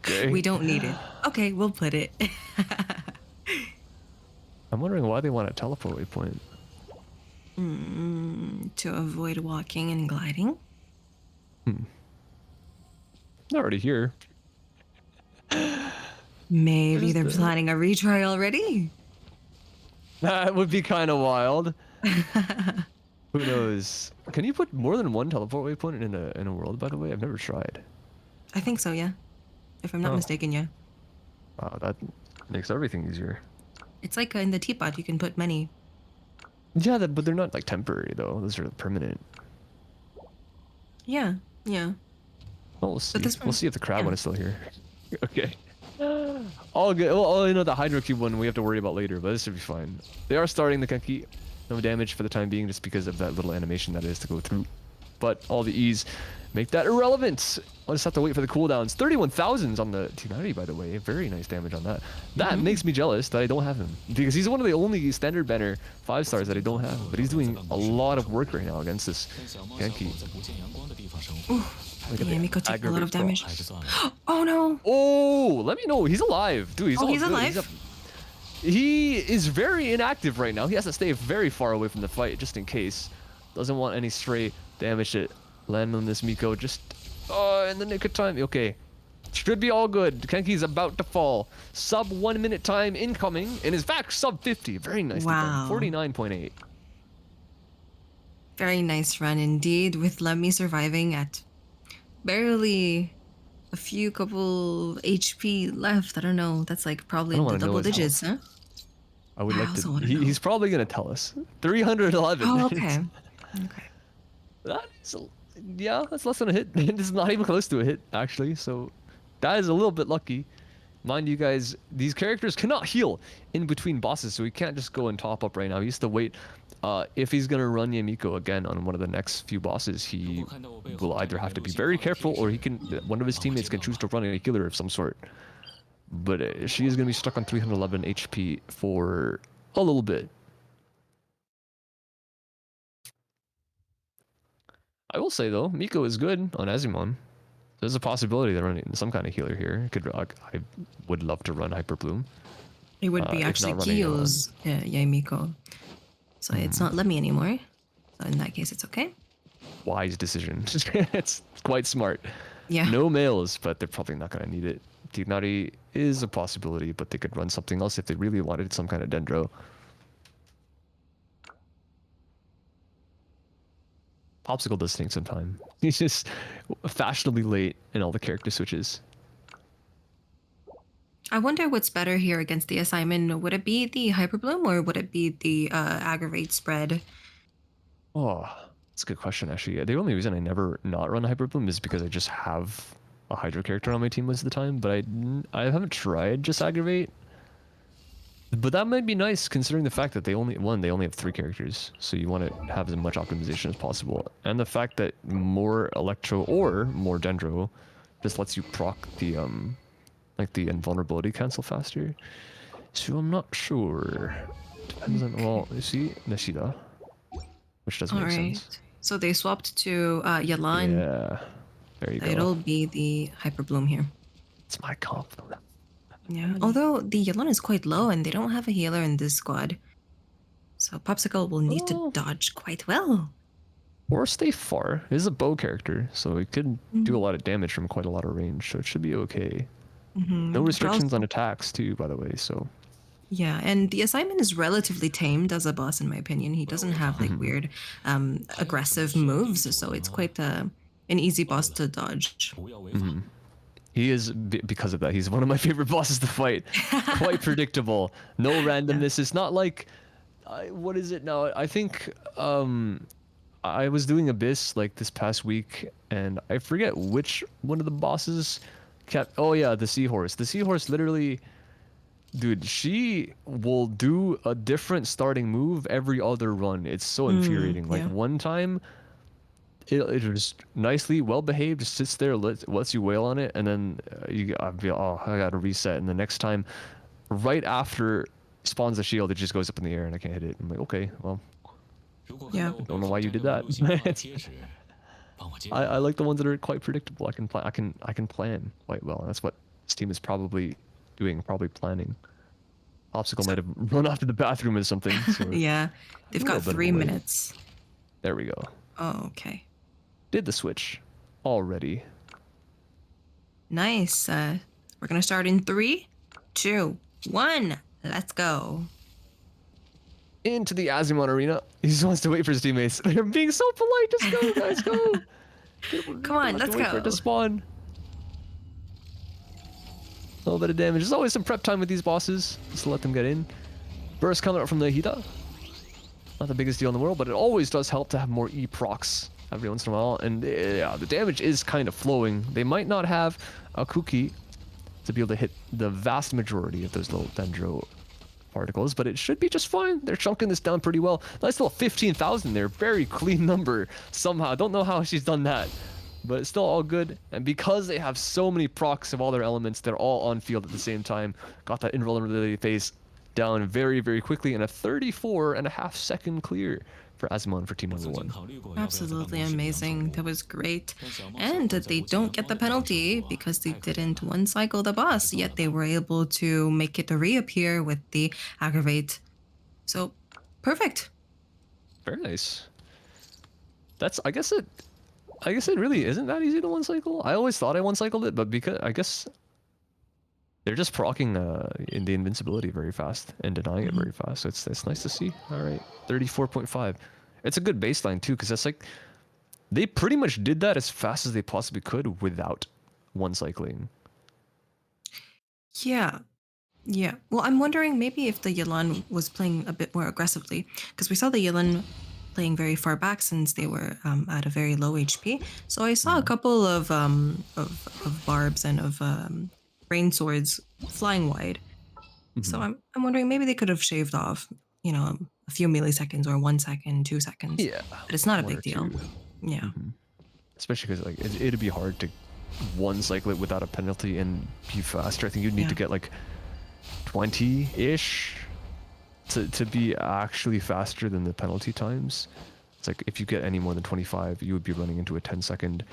Okay. We don't need it. Okay, we'll put it. I'm wondering why they want a teleport waypoint. To avoid walking and gliding. They're already here. Maybe they're planning a retry already. That would be kind of wild. Who knows? Can you put more than one teleport waypoint in a world? By the way, I've never tried. I think so, yeah. If I'm not mistaken, yeah. Wow, that makes everything easier. It's like in the teapot, you can put many. Yeah, but they're not like temporary though. Those are permanent. Yeah, yeah. Well, we'll see. But this We'll one- see if the crab yeah. one is still here. Okay. All good. Well, you know, the Hydro Cube one we have to worry about later, but this should be fine. They are starting the Kenki. No damage for the time being, just because of that little animation that is to go through. But all the E's make that irrelevant. I'll just have to wait for the cooldowns. 31,000s on the T90, by the way. Very nice damage on that. That makes me jealous that I don't have him, because he's one of the only standard banner 5 stars that I don't have. But he's doing a lot of work right now against this Genki. Look at Yeah, the Miko took a lot of aggravate. damage. Oh no! Oh, let me know. He's alive. Dude, he's Oh, all he's good. alive? He is very inactive right now. He has to stay very far away from the fight just in case. Doesn't want any stray damage to land on this Miko. Just in the nick of time. Okay. Should be all good. Kenki's about to fall. Sub 1 minute time incoming. And is back sub 50. Very nicely Wow. done. 49.8. Very nice run indeed, with Lemmy surviving at barely a few couple HP left. I don't know. That's like probably I don't the wanna know double his digits, huh? I would I like also to. wanna know. He's probably going to tell us. 311. Oh, okay. Okay. That is, yeah, that's less than a hit. It's not even close to a hit, actually. So that is a little bit lucky. Mind you guys, these characters cannot heal in between bosses, so he can't just go and top up right now. He has to wait. If he's gonna run Yamiko again on one of the next few bosses, he will either have to be very careful, or one of his teammates can choose to run a healer of some sort. But she is gonna be stuck on 311 HP for a little bit. I will say though, Miko is good on Azumon. There's a possibility they're running some kind of healer here. I would love to run Hyper Bloom. It would be If actually not running Kiyo's Miko. So it's not Lemmy anymore. So in that case, it's okay. Wise decision. It's quite smart. Yeah. No males, but they're probably not gonna need it. Tignari is a possibility, but they could run something else if they really wanted some kind of Dendro. Popsicle does take some time. He's just fashionably late in all the character switches. I wonder what's better here against the assignment. Would it be the Hyperbloom or would it be the Aggravate spread? Oh, that's a good question, actually. The only reason I never not run Hyper Bloom is because I just have a Hydro character on my team most of the time, but I haven't tried just Aggravate. But that might be nice considering the fact that they only have 3 characters, so you want to have as much optimization as possible. And the fact that more Electro or more Dendro just lets you proc the like the invulnerability cancel faster. So I'm not sure. Depends on, well, you see Nishida, which doesn't make sense. So they swapped to Yalan. Yeah, there you go. It'll be the Hyperbloom here. It's my comp. Yeah. Although the Yalan is quite low and they don't have a healer in this squad. So Popsicle will need to dodge quite well. Or stay far. He's a bow character, so it could do a lot of damage from quite a lot of range, so it should be okay. No restrictions on attacks too, by the way, so. Yeah, and the assignment is relatively tamed as a boss, in my opinion. He doesn't have like weird aggressive moves, so it's quite an easy boss to dodge. He is, because of that, he's one of my favorite bosses to fight. Quite predictable. No randomness. It's not like, what is it now? I think I was doing Abyss like this past week, and I forget which one of the bosses Oh yeah, the seahorse. The seahorse literally, dude, she will do a different starting move every other run. It's so infuriating. Like Yeah. one time, it just nicely, well behaved, just sits there, lets you wail on it, and then I'd be, oh, I gotta reset. And the next time, right after spawns the shield, it just goes up in the air and I can't hit it. I'm like, okay, well, 如果看 Yeah. 到我 don't know why you did that. 流星花贴时，帮我接 I like the ones that are quite predictable. I can plan quite well. That's what this team is probably doing, probably planning. Popsicle might have run off to the bathroom or something. So Yeah. They've a little got bit of 3 a wait. minutes. There we go. Oh, okay. Did the switch already. Nice. We're gonna start in 3, 2, 1. Let's go. Into the Azimon arena. He just wants to wait for his teammates. They're being so polite. Just go, guys, go. Come on, let's Wait for it to go. spawn. A little bit of damage. There's always some prep time with these bosses, just to let them get in. Burst coming up from the Hida. Not the biggest deal in the world, but it always does help to have more E procs every once in a while. And yeah, the damage is kind of flowing. They might not have a cookie to be able to hit the vast majority of those little dendro particles, but it should be just fine. They're chunking this down pretty well. Nice little 15,000 there. Very clean number somehow. Don't know how she's done that, but it's still all good. And because they have so many procs of all their elements, they're all on field at the same time. Got that invulnerability phase down very, very quickly, and a 34.5-second clear for Azimon for team number 1. Absolutely amazing. That was great. And they don't get the penalty because they didn't one cycle the boss, yet they were able to make it reappear with the aggravate. So, perfect. Very nice. That's, I guess it really isn't that easy to one cycle. I always thought I one cycled it, but because I guess they're just proccing in the invincibility very fast and denying it very fast. So it's nice to see. All right, 34.5. It's a good baseline too, because that's like they pretty much did that as fast as they possibly could without one cycling. Yeah. Yeah. Well, I'm wondering maybe if the Yelan was playing a bit more aggressively, because we saw the Yelan playing very far back since they were at a very low HP. So I saw a couple of barbs and of rain swords flying wide. So I'm wondering maybe they could have shaved off, a few milliseconds or 1 second, 2 seconds. Yeah, But it's not a one big or deal. two. Yeah. Especially because like it'd be hard to one cycle it without a penalty and be faster. I think you'd need to get like 20-ish to be actually faster than the penalty times. It's like if you get any more than 25, you would be running into a 10-second.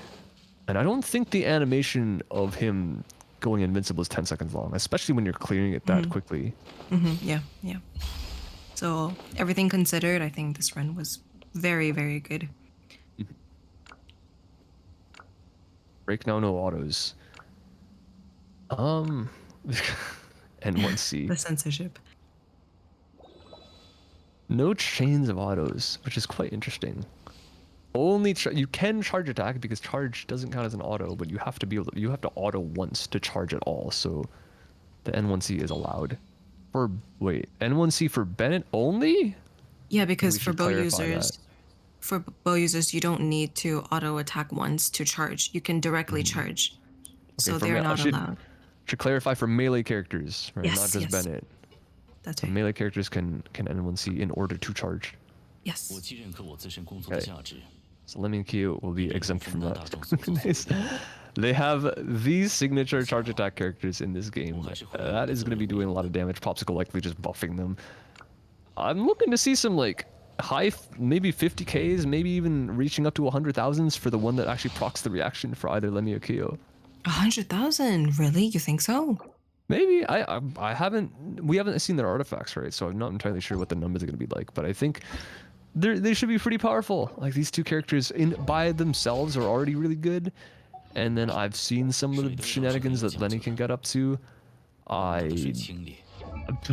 And I don't think the animation of him going invincible is 10 seconds long, especially when you're clearing it that quickly. Yeah. Yeah. So everything considered, I think this run was very, very good. Break now, no autos. N1C. The censorship. No chains of autos, which is quite interesting. Only you can charge attack because charge doesn't count as an auto, but you have to you have to auto once to charge at all. So the N1C is allowed. N1C for Bennett only? Yeah, because We for should bow clarify users, that. you don't need to auto attack once to charge. You can directly charge. So for they're me- I not should- allowed. Should clarify for melee characters, right? Yes, Not just yes. Bennett. That's So right. melee characters can N1C in order to charge. 我 Yes. 既认可我自身工作的价值， So Lemon Kyo will be exempt from that. 大众所做 Nice. They have these signature charge attack characters in this game. That is going to be doing a lot of damage. Popsicle likely just buffing them. I'm looking to see some like maybe 50Ks, maybe even reaching up to 100,000s for the one that actually procs the reaction for either Lemmy or Kyo. 100,000? Really? You think so? Maybe I we haven't seen their artifacts, right? So I'm not entirely sure what the numbers are going to be like, but I think they should be pretty powerful. Like these two characters by themselves are already really good, and then I've seen some of the shenanigans that Lenny can get up to. 的水清冽，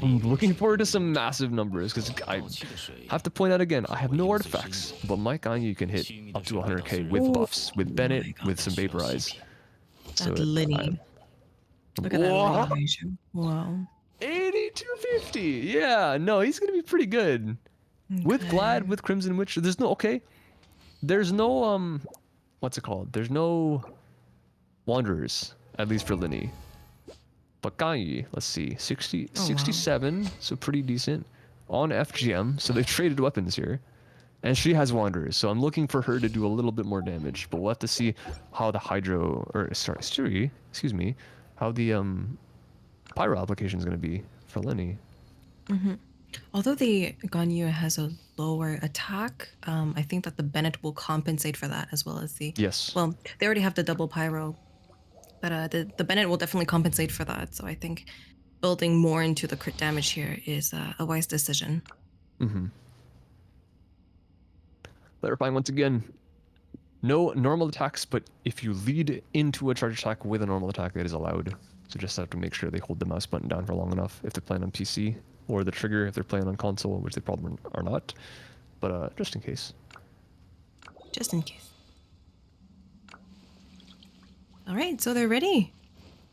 I'm looking forward to some massive numbers because I 好气的水 have to point out again, I have no artifacts, but my Ganyu can hit up to 100k with buffs, with Bennett, with some Vaporize. That Linny. Look at that Whoa. Linny ratio. Wow. 8250. Yeah, no, he's gonna be pretty good. With Glad, with Crimson Witch, there's no what's it called? There's no Wanderers at least for Linny. But Ganyi, let's see, 60, Oh, wow. 67, so pretty decent. On FGM, so they traded weapons here. And she has Wanderers, so I'm looking for her to do a little bit more damage. But we'll have to see how the Hydro, or sorry, Sturi, excuse me, how the Pyro application is going to be for Linny. Although the Ganyu has a lower attack, I think that the Bennett will compensate for that as well as the. Yes. Well, they already have the double pyro, but the Bennett will definitely compensate for that. So I think building more into the crit damage here is a wise decision. Clarifying once again, no normal attacks, but if you lead into a charge attack with a normal attack, it is allowed. So just have to make sure they hold the mouse button down for long enough if they're playing on PC, or the trigger if they're playing on console, which they probably are not. But just in case. Just in case. All right, so they're ready.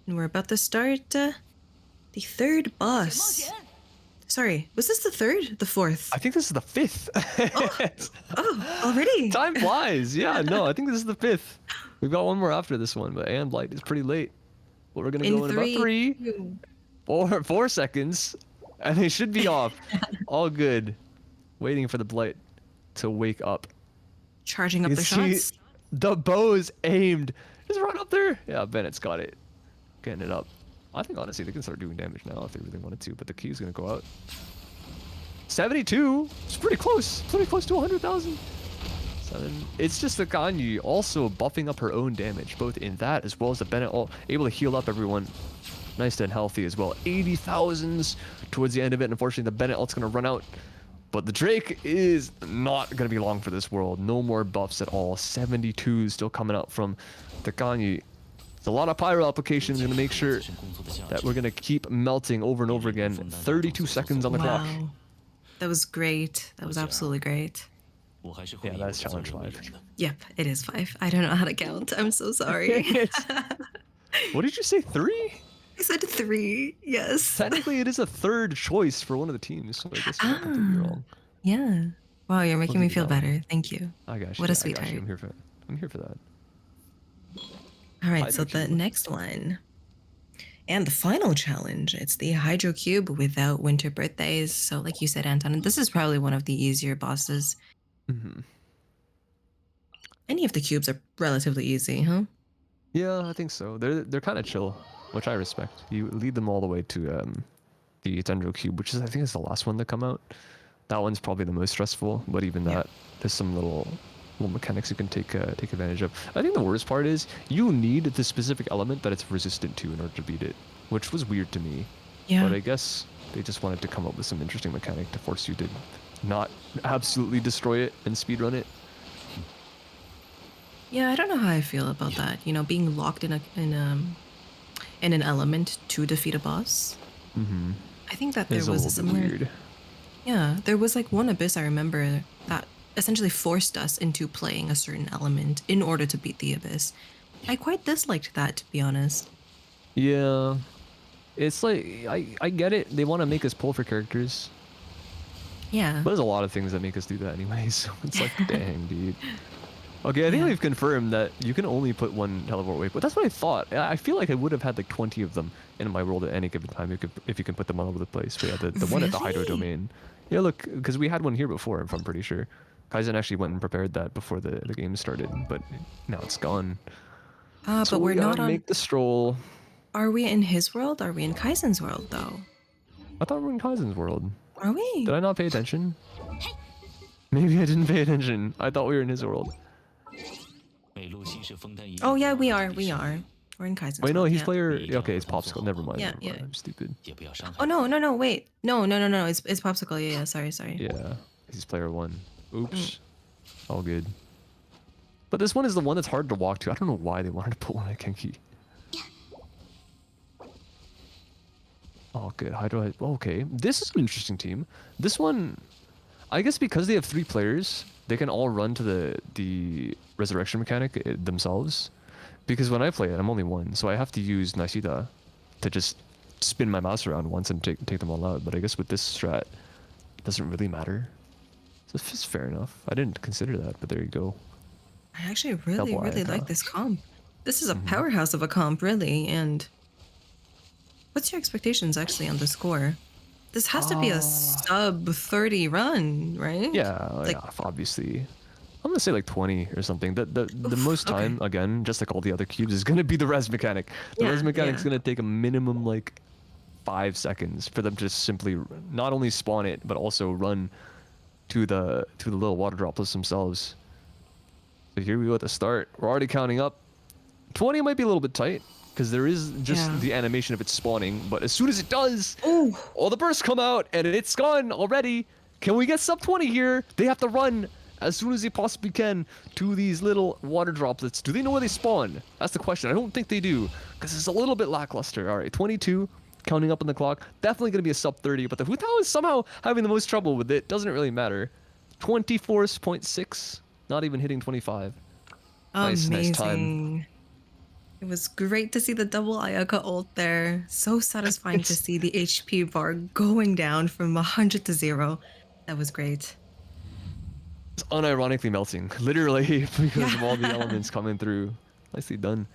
And we're about to start the third boss. Sorry, was this the third? The fourth? I think this is the fifth. Oh, already? Time flies. Yeah, no, I think this is the fifth. We've got one more after this one, but Aeon Blight is pretty late. But we're gonna go in about 3, 4 seconds, and they should be off. All good. Waiting for the Blight to wake up. Charging up You the see shots. the bow's aimed. Just run up there. Yeah, Bennett's got it. Getting it up. I think honestly they can start doing damage now if they really wanted to, but the key's gonna go out. 72. It's pretty close. Pretty close to 100,000. It's just the Ganyu also buffing up her own damage, both in that as well as the Bennett, all able to heal up everyone nice and healthy as well. 80,000s towards the end of it. Unfortunately, the Bennett ult's gonna run out. But the Drake is not going to be long for this world. No more buffs at all. 72 still coming out from the Ganyu. It's a lot of pyro applications. Going to make sure that we're going to keep melting over and over again. 32 seconds on the clock. Wow. That was great. That was absolutely great. Yeah, that's challenge 5. Yep, it is 5. I don't know how to count. I'm so sorry. What did you say, 3? I said 3. Yes. Technically, it is a third choice for one of the teams, so I guess I'm not completely wrong. Yeah. Wow, you're making me feel that one. better. Thank you. I got you. What I a got sweetheart. you. I'm here for that. All right, so Hydro the Cube. next one. And the final challenge, it's the Hydro Cube without winter birthdays. So like you said, Anton, this is probably one of the easier bosses. Any of the cubes are relatively easy, huh? Yeah, I think so. They're kind of chill, which I respect. You lead them all the way to the Dendro Cube, which is I think is the last one to come out. That one's probably the most stressful, but even that, there's some little mechanics you can take advantage of. I think the worst part is you need the specific element that it's resistant to in order to beat it, which was weird to me. Yeah. But I guess they just wanted to come up with some interesting mechanic to force you to not absolutely destroy it and speedrun it. Yeah, I don't know how I feel about that. You know, being locked in an element to defeat a boss. I think that there It's a was a little bit similar. weird. Yeah, there was like one abyss I remember that essentially forced us into playing a certain element in order to beat the abyss. I quite disliked that, to be honest. Yeah, it's like I get it. They want to make us pull for characters. Yeah. But there's a lot of things that make us do that anyway, so it's like, dang, dude. Okay, I think we've confirmed that you can only put one teleport waypoint. That's what I thought. I feel like I would have had like 20 of them in my world at any given time if you can put them all over the place. But yeah, the one at the Hydro Really? domain. Yeah, look, because we had one here before, if I'm pretty sure. Kaizen actually went and prepared that before the game started, but now it's gone. So But we're we gotta not on. make the stroll. Are we in his world? Are we in Kaizen's world, though? I thought we were in Kaizen's world. Are we? Did I not pay attention? Maybe I didn't pay attention. I thought we were in his world. Oh, yeah, we are. We are. We're in Kaizen's Wait, no, world. he's yeah. player. Okay, it's Popsicle. Never mind. Yeah, never mind. yeah. I'm stupid. Oh, no, wait. No. It's Popsicle. Yeah, sorry. Yeah, he's player 1. Oops. All good. But this one is the one that's hard to walk to. I don't know why they wanted to put one at Genki. Oh, good. Hydro. Okay, this is an interesting team. This one, I guess because they have 3 players, they can all run to the resurrection mechanic themselves. Because when I play it, I'm only 1, so I have to use Nishida to just spin my mouse around once and take them all out. But I guess with this strat, it doesn't really matter. So it's fair enough. I didn't consider that, but there you go. I actually really Double like icon. this comp. This is a powerhouse of a comp, really. And what's your expectations actually on the score? This has to be a sub 30 run, right? Yeah, Like, yeah, obviously. I'm gonna say like 20 or something. The oof, most okay. time, again, just like all the other cubes, is gonna be the res mechanic. The res mechanic's gonna take a minimum like 5 seconds for them to just simply not only spawn it, but also run to the little water droplets themselves. So here we go at the start. We're already counting up. 20 might be a little bit tight, because there is just Yeah. the animation of it spawning, but as soon as it does, Oh, all the bursts come out, and it's gone already. Can we get sub 20 here? They have to run as soon as they possibly can to these little water droplets. Do they know where they spawn? That's the question. I don't think they do, because it's a little bit lackluster. All right, 22, counting up on the clock. Definitely going to be a sub 30, but the Hu Tao is somehow having the most trouble with it. Doesn't really matter. 24.6, not even hitting 25. Nice time. amazing. It was great to see the double Ayaka ult there. So satisfying to It's see the HP bar going down from 100 to 0. That was great. unironically melting, literally, because of all the Yeah. elements coming through. Nicely done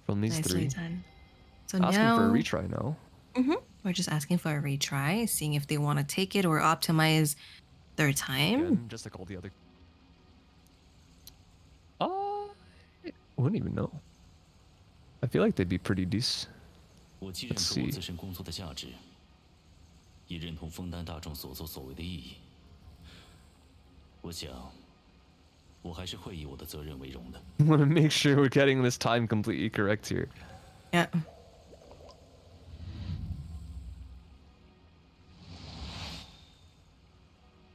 from these Nicely three. done. So Asking for a now retry now. we're just asking for a retry, seeing if they want to take it or optimize their time. Again, just like all the other. I wouldn't even know. I feel like they'd be pretty decent. 我既认 Let's 可我 see. 自身工作的价值，也认同分担大众所作所为的意义。我想，我还是会以我的责任为荣的。I want to make sure we're getting this time completely correct here. Yeah.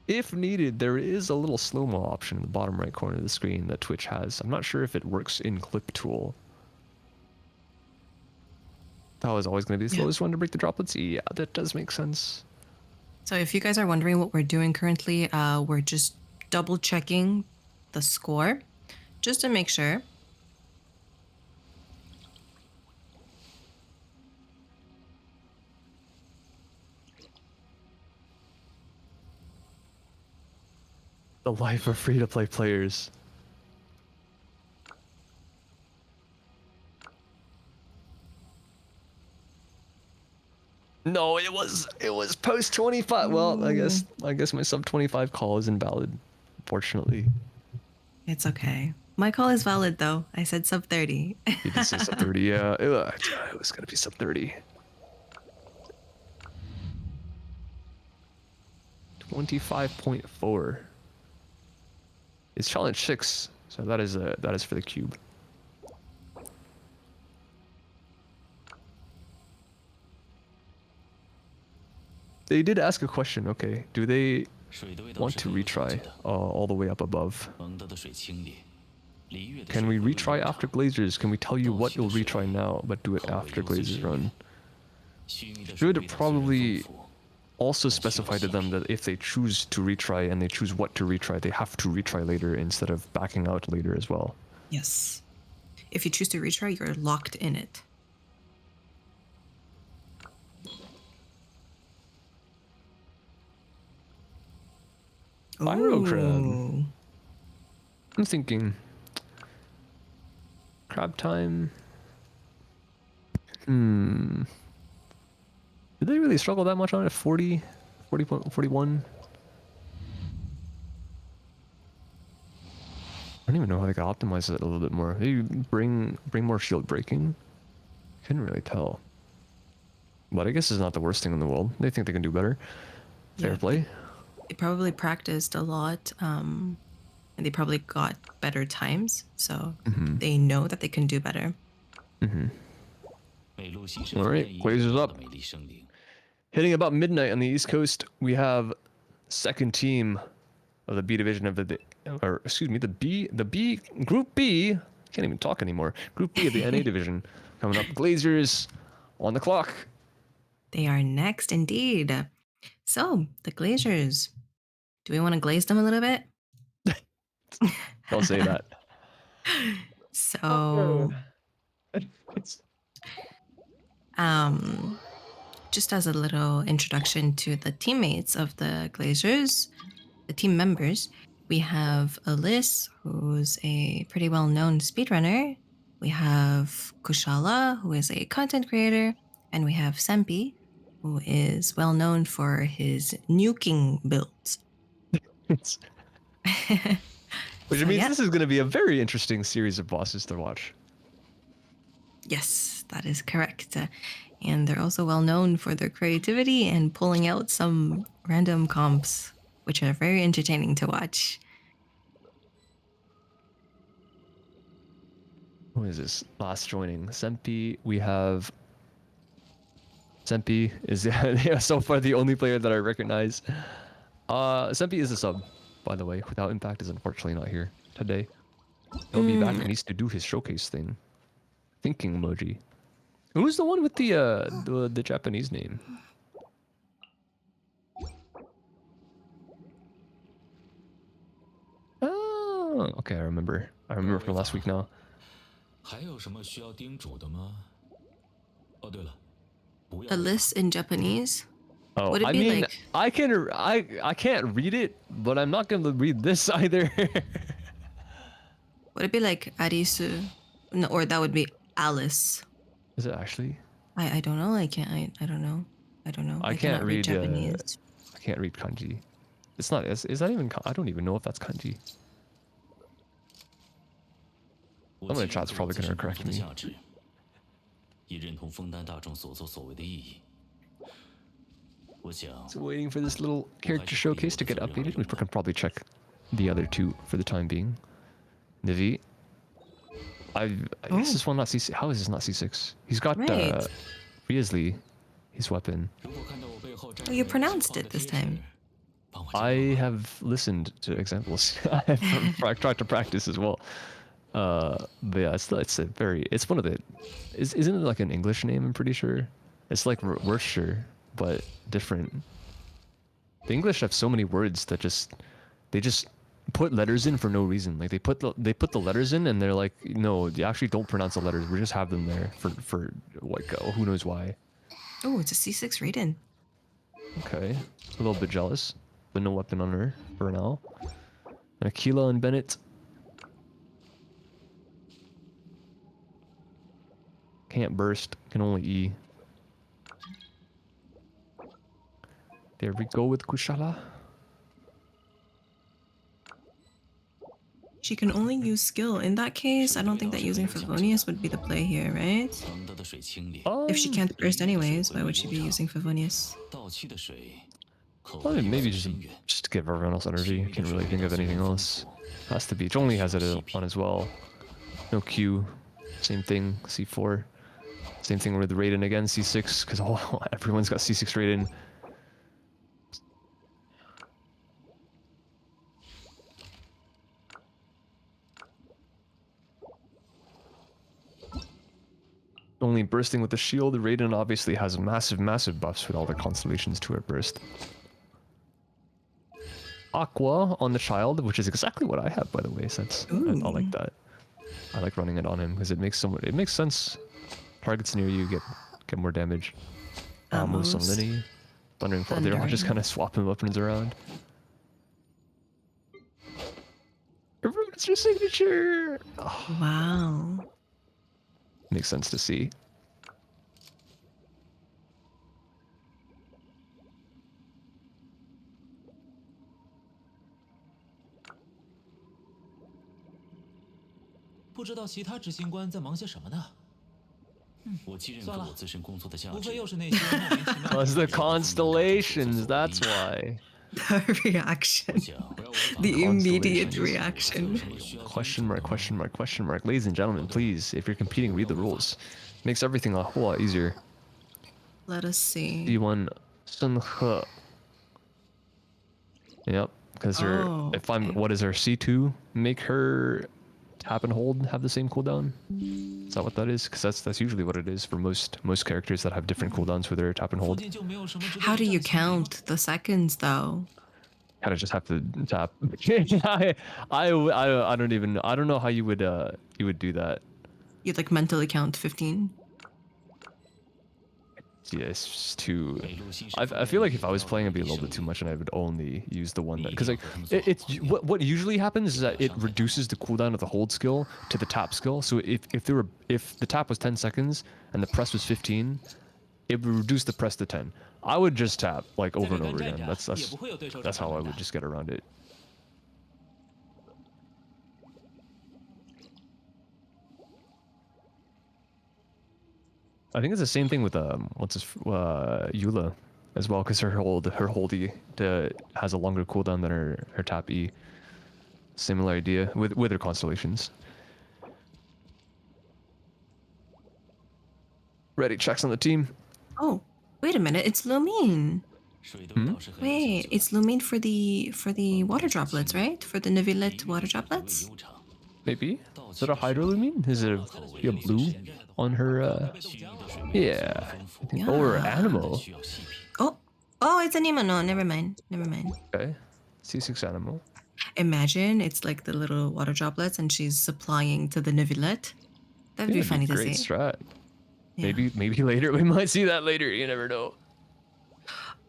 If needed, there is a little slow-mo option in the bottom right corner of the screen that Twitch has. I'm not sure if it works in Clip Tool. That was always going to be the slowest one to break the droplets. Yeah, that does make sense. So if you guys are wondering what we're doing currently, we're just double checking the score just to make sure. The life of free-to-play players. No, it was post 25. Well, I guess my sub 25 call is invalid, unfortunately. It's okay. My call is valid though. I said sub 30. You did say sub 30. Yeah, it was gonna be sub 30. 25.4. It's challenge 6, so that is for the cube. They did ask a question. Okay, do they 水的味道 want 是 to 很有层 retry 次的， all the way up above? 蒙德的水清冽，璃月的 Can 水 we 回味 retry 悠 after 长， Glazers? Can we tell you 道 what 喜的 you'll 水 retry now, but do it 口味 after 如此 Glazers 深 run? 郁，须弥的水 Should 味道虽然 probably 丰富， also specify to them that if they choose to retry and they choose what to retry, they have to retry later instead of backing out later as well. Yes. If you choose to retry, you're locked in it. Pyro crab. Ooh. I'm thinking crab time. Did they really struggle that much on it? 40, 41? I don't even know how they could optimize it a little bit more. Maybe bring more shield breaking. Couldn't really tell. But I guess it's not the worst thing in the world. They think they can do better. Fair Yeah. play. They probably practiced a lot, and they probably got better times, so they know that they can do better. 美露西是 All 丰 right, 田一 Glazers 的 up. 美丽生灵。 Hitting about midnight on the East Coast, we have second team of the B division of the B Group B. Can't even talk anymore. Group B of the NA division coming up. Glazers on the clock. They are next indeed. So, the Glazers. Do we want to glaze them a little bit? Don't say that. So, just as a little introduction to the teammates of the Glazers, the team members, we have Alyss, who's a pretty well-known speedrunner. We have Kushala, who is a content creator, and we have Sempi, who is well known for his nuking builds. Which So, means yeah. this is going to be a very interesting series of bosses to watch. Yes, that is correct. And they're also well known for their creativity and pulling out some random comps, which are very entertaining to watch. Who is this? Last joining. Sempi. We have... Sempi is so far the only player that I recognize. Sempi is a sub, by the way. Without Impact is unfortunately not here today. He'll be back. He needs to do his showcase thing. Thinking emoji. Who's the one with the Japanese name? Oh, okay, I remember. I remember from last week now. 还有什么需要叮嘱的吗？哦，对了，不要 A list in Japanese? Oh, Would it I be mean, like, I can't read it, but I'm not gonna read this either. would it be like Arisu? No, or that would be Alice. Is it actually? I don't know. I can't. I don't know. I don't know. I I can't cannot read read. Japanese. I can't read kanji. It's not. Is that even? I don't even know if that's kanji. 我 Someone in 既 chat's 认可 probably 我自 gonna 身工 correct 作的 me. 价值，也认同分担大众所作所为的意义。我想， So waiting for this little 我还 character 是会以 showcase 我 to 的 get 责任为 updated. We 荣的。 can probably check the other two for the time being. Nivi. Is this one not C6? How is this not C6? He's got Right. Riesli, his weapon. 如果看到我背后站 Oh, 着 you 人 pronounced 放的 it this 贴纸 time. 帮我记 I 好了。 have listened to examples. I've tried to practice as well. But yeah, it's one of the, isn't it like an English name? I'm pretty sure it's like Worcestershire, but different. The English have so many words that they just put letters in for no reason. Like they put the letters in and they're like, no, you actually don't pronounce the letters. We just have them there for like who knows why. Oh, it's a C6 rated. Okay, a little bit jealous, but no weapon on her for now. And Aquila and Bennett. Can't burst, can only E. There we go with Kushala. She can only use skill. In that case, I don't think that using Favonius would be the play here, right? 承德的水清冽， If she can't burst anyways, why would she be using Favonius? 倒漆的水，口 Well, 力 maybe 最 just 深远。 to give everyone else energy. Can't really think of anything else. Has to be. Zhongli has it on as well. No Q. Same thing. C4. Same thing with Raiden again. C6 because everyone's got C6 Raiden. Only bursting with the shield. Raiden obviously has massive buffs with all the constellations to her burst. Aqua on the child, which is exactly what I have, by the way. So I like that. I like running it on him because it makes sense. Targets near you get more damage. Amos on Linny, Thundering Fall. They're all just kind of swapping weapons around. It's your signature. Oh, Wow. makes sense to see. 不知道其他执行官在忙些什么呢？我既认可算了我自身工作的价无值非，又是那些莫名其妙 Oh, 的 it's 事 the 情。 constellations. That's why. The reaction. 我想 The immediate Constellations. reaction. Question mark. Ladies and gentlemen, please, if you're competing, read the rules. Makes everything a whole lot easier. Let us see. D1 Sun He. Yep, because her. Oh, If I'm, okay. what is her C2? Make her tap and hold have the same cooldown. Is that what that is? Because that's usually what it is for most characters that have different cooldowns for their tap and 附 hold. 近就没有什么值得 How 一 do 战 you 的情况 count the seconds though? Kind of just have to tap. I don't know how you would do that. You like mentally count 15? Yeah, it's just too. I feel like if I was playing, it'd be a little bit too much, and I would only use the one that because like it's what usually happens is that it reduces the cooldown of the hold skill to the tap skill. So if the tap was 10 seconds and the press was 15, it would reduce the press to 10. I would just tap like over and over again. That's how I would just get around it. I think it's the same thing with Eula as well, because her holdy has a longer cooldown than her tap E. Similar idea with her constellations. Ready, checks on the team. Oh, wait a minute. It's Lumine. Wait, it's Lumine for the water droplets, right? For the Neuvillette water droplets? Maybe? Is that a Hydrolumine? Is it a blue on her? Yeah. Or Animal. Oh, it's an emo. No, never mind. Never mind. Okay. C6 Animal. Imagine it's like the little water droplets and she's supplying to the Neuvillette. That'd be Yeah, funny to great see. strat. Yeah. Maybe later we might see that later. You never know.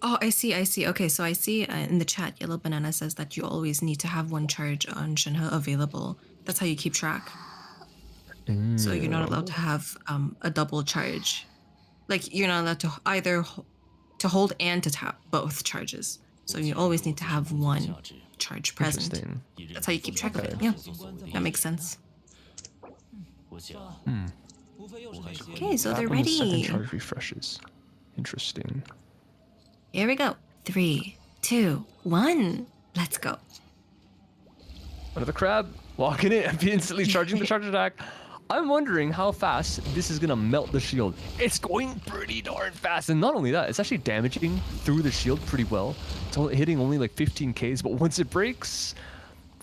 Oh, I see. Okay, so I see in the chat, Yellow Banana says that you always need to have one charge on Shenhe available. That's how you keep track. So you're not allowed to have a double charge. Like you're not allowed to either to hold and to tap both charges. So you always need to have one charge present. Interesting. That's how you keep track of it. Yeah, that makes sense. Okay, so they're When the second ready. charge refreshes. Interesting. Here we go. 3, 2, 1. Let's go. Another crab walking in and instantly charging the charge attack. I'm wondering how fast this is gonna melt the shield. It's going pretty darn fast, and not only that, it's actually damaging through the shield pretty well. It's only hitting only like 15 Ks, but once it breaks,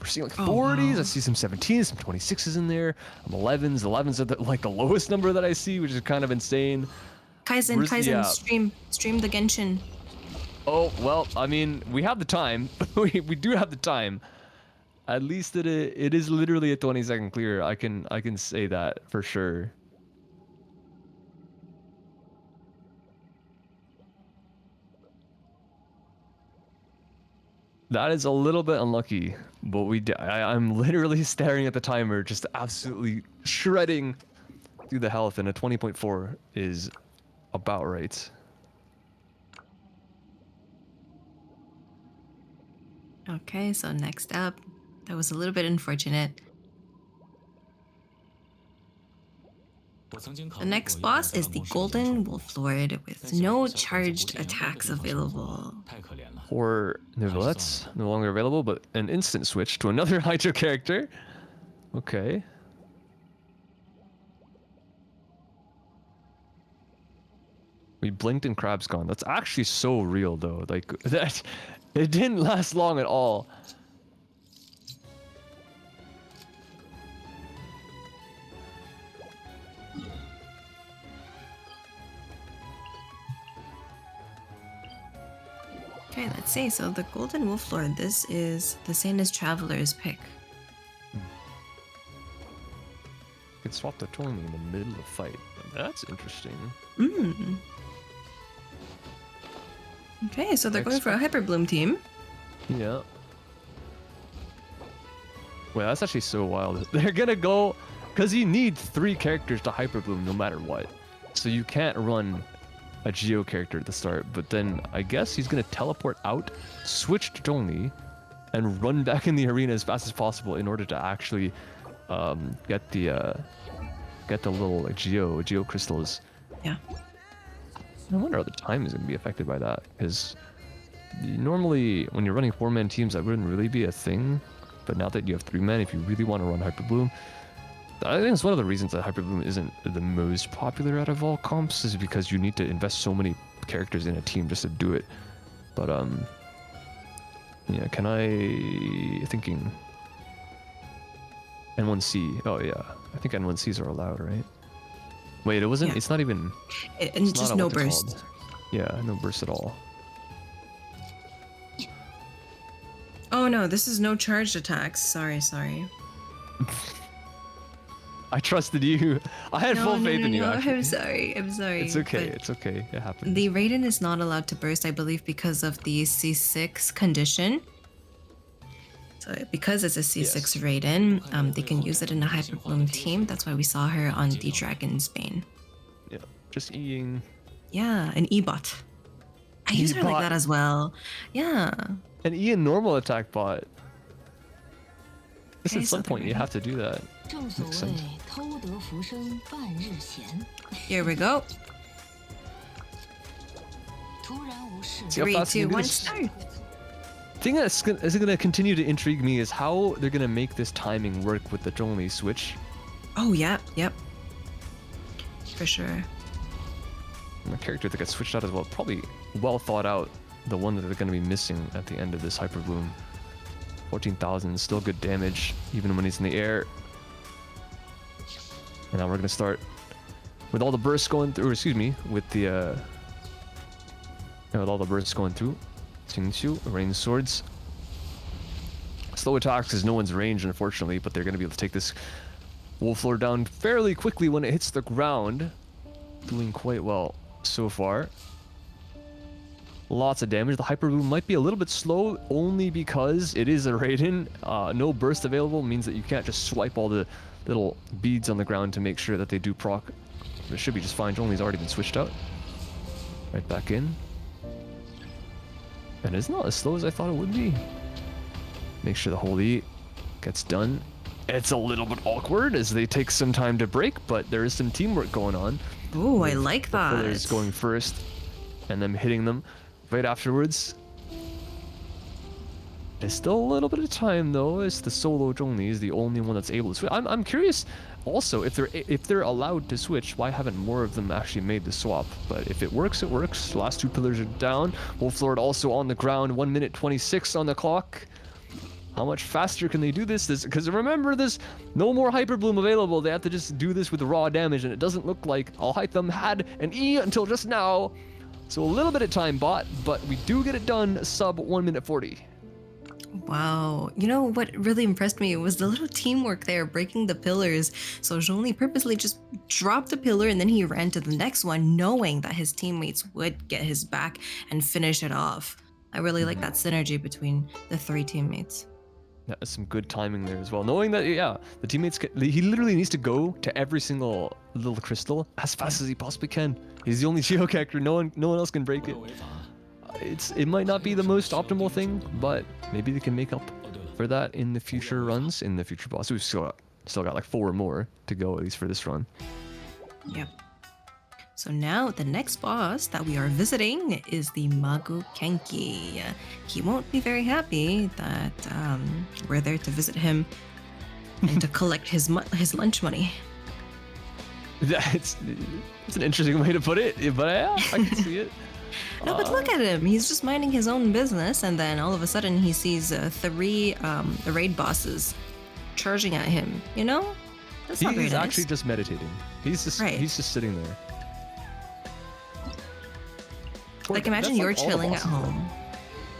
we're seeing like 40s. wow. I see some 17s, some 26s in there, some 11s. 11s are like the lowest number that I see, which is kind of insane. Kaizen, Yeah. stream the Genshin. Oh, well, I mean, we have the time. we do have the time. At least it is literally a 20-second clear. I can say that for sure. That is a little bit unlucky, but I'm literally staring at the timer, just absolutely shredding through the health, and a 20.4 is about right. Okay, so next up, that was a little bit unfortunate. The next boss is the Golden Wolf Lord with no charged attacks available. Or Neuvillettes, no longer available, but an instant switch to another Hydro character. Okay. We blinked and Crab's gone. That's actually so real though. Like that, it didn't last long at all. Okay, let's see. So the Golden Wolf Lord, this is the same as Traveler's pick. Could swap the Tony in the middle of fight. That's interesting. Okay, so they're going for a Hyper Bloom team. Yeah. Well, that's actually so wild. They're gonna go, because you need 3 characters to Hyper Bloom no matter what. So you can't run a Geo character at the start, but then I guess he's gonna teleport out, switch to Tony, and run back in the arena as fast as possible in order to actually get the little like Geo crystals. Yeah. I wonder how the time is gonna be affected by that, because normally when you're running 4-man teams that wouldn't really be a thing, but now that you have 3 men, if you really want to run Hyper Bloom, I think it's one of the reasons that Hyper Bloom isn't the most popular out of all comps, is because you need to invest so many characters in a team just to do it. But yeah, thinking N1C. Oh yeah, I think N1Cs are allowed, right? Wait, it wasn't. Yeah. It's not even. And It's just not no what they're burst. called. Yeah, no burst at all. Oh no, this is no charged attacks. Sorry. I trusted you. I had full faith in you, No, actually. I'm sorry. I'm sorry. It's okay. but It's okay. It happens. The Raiden is not allowed to burst, I believe, because of the C6 condition. So because it's a C6 Yes. Raiden, they can use it in a Hyper Bloom team. That's why we saw her on the Dragon's Bane. Yeah, just eating. Yeah, an E-bot. I use her like E-bot. that as well. Yeah. An E and normal attack bot. This Okay, at some so point you there- have to do that. 正所 Makes 谓 sense. 偷得浮生半日闲， Here we go. 突然无事。 See how 3, fast you 2, can do 1, this? start. Thing that's gonna continue to intrigue me is how they're gonna make this timing work with the Zhongli switch. Oh, yeah. Yep. For sure. My character that gets switched out as well, probably well thought out. The one that they're gonna be missing at the end of this Hyper Bloom. 14,000, still good damage, even when he's in the air. And now we're gonna start with all the bursts going through, or excuse me, with the with all the bursts going through. Xingxiu, rain swords. Slow attacks is no one's range, unfortunately, but they're gonna be able to take this Wolf Lord down fairly quickly when it hits the ground. Doing quite well so far. Lots of damage. The Hyper Boom might be a little bit slow only because it is a Raiden. No burst available means that you can't just swipe all the little beads on the ground to make sure that they do proc. It should be just fine. Zhongli's already been switched out. Right back in. And it's not as slow as I thought it would be. Make sure the Holy gets done. It's a little bit awkward as they take some time to break, but there is some teamwork going on. Oh, I like The that. pillars going first and then hitting them right afterwards. There's still a little bit of time though, as the solo Zhongli is the only one that's able to switch. I'm curious also if they're allowed to switch, why haven't more of them actually made the swap? But if it works, it works. The last two pillars are down. Wolf Lord also on the ground, 1 minute 26 on the clock. How much faster can they do this? Because remember this, no more Hyper Bloom available. They have to just do this with raw damage, and it doesn't look like I'll Hype them had an E until just now. So a little bit of time bought, but we do get it done sub 1 minute 40. Wow. You know what really impressed me was the little teamwork there, breaking the pillars. So Zhongli purposely just dropped the pillar and then he ran to the next one, knowing that his teammates would get his back and finish it off. I really like that synergy between the three teammates. That is some good timing there as well. Knowing that, yeah, the teammates, he literally needs to go to every single little crystal as fast as he possibly can. He's the only Geo character. No one else can break it. It might not be the most optimal thing, but maybe they can make up for that in the future runs, in the future boss. We've still got like 4 more to go, at least for this run. Yep. So now the next boss that we are visiting is the Magu Kenki. He won't be very happy that we're there to visit him and to collect his lunch money. It's an interesting way to put it, but yeah, I can see it. No, but look at him. He's just minding his own business, and then all of a sudden he sees 3 raid bosses charging at him. You know, that's not very He's nice. actually just meditating. He's just sitting there. Like, imagine That's you're like all the chilling at bosses, though. home.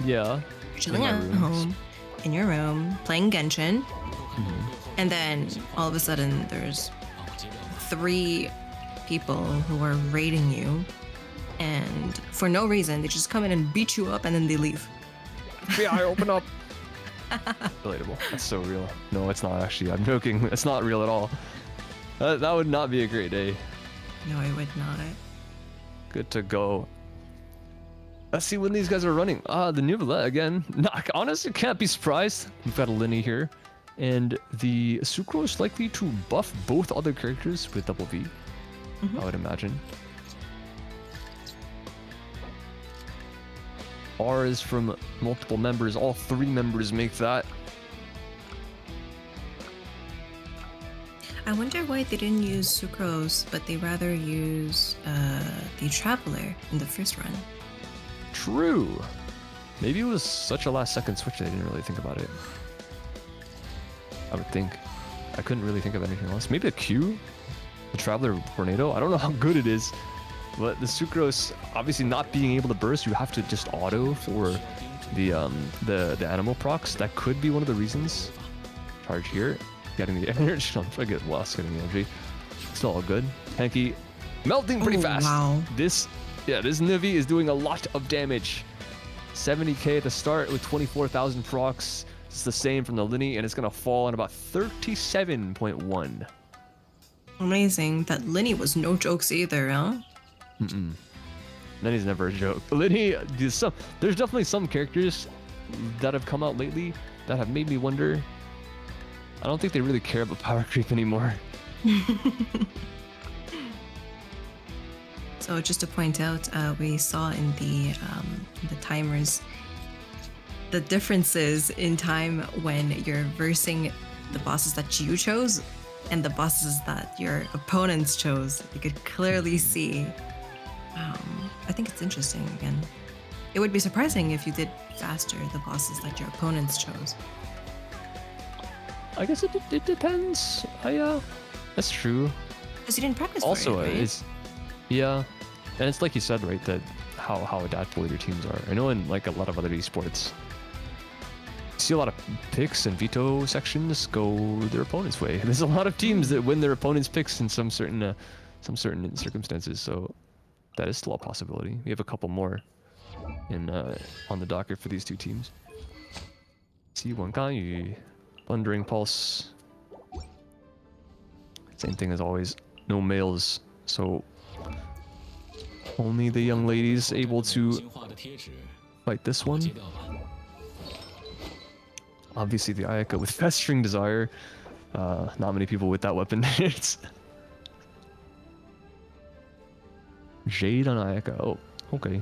Yeah. You're chilling my at rooms. home, in your room, playing Genshin, Mm-hmm. and then all of a sudden there's 3 people who are raiding you, and for no reason they just come in and beat you up and then they leave. Yeah, I open up. Relatable. That's so real. No, it's not actually. I'm joking. It's not real at all. That would not be a great day. No, I would not. Good to go. Let's see when these guys are running. The Nuvela again. No, honestly, can't be surprised. We've got a Linny here. And the Sucrose likely to buff both other characters with double V, I would imagine. R is from multiple members. All 3 members make that. I wonder why they didn't use Sucrose, but they rather use the Traveler in the first run. True. Maybe it was such a last second switch they didn't really think about it. I would think. I couldn't really think of anything else. Maybe a Q? The Traveler Tornado? I don't know how good it is. But the Sucrose, obviously not being able to burst, you have to just auto for the animal procs. That could be one of the reasons. Charge here. getting the energy. I get lost getting the energy. It's all good. Hanky melting pretty Oh, fast. wow. This Nivi is doing a lot of damage. 70k at the start with 24,000 procs. It's the same from the Linny, and it's gonna fall in about 37.1. Amazing. That Linny was no jokes either, huh? Linny's never a joke. Linny, there's definitely some characters that have come out lately that have made me wonder. I don't think they really care about power creep anymore. So just to point out, we saw in the timers the differences in time when you're versing the bosses that you chose and the bosses that your opponents chose. You could clearly see. I think it's interesting again. It would be surprising if you did faster the bosses that your opponents chose. I guess it depends. That's true. Because you didn't practice Also, for it, right? and it's like you said, right? That how adaptable your teams are. I know in like a lot of other esports, you see a lot of picks and veto sections go their opponent's way. There's a lot of teams that win their opponent's picks in some certain circumstances. So that is still a possibility. We have a couple more in on the docket for these two teams. C1 Ganyu, Thundering Pulse. Same thing as always. No males, so only the young ladies able to 精化的贴纸 fight this 接 one. 掉吧。 Obviously, the Ayaka with Festering Desire. Not many people with that weapon. It's Jade on Ayaka. Oh, okay.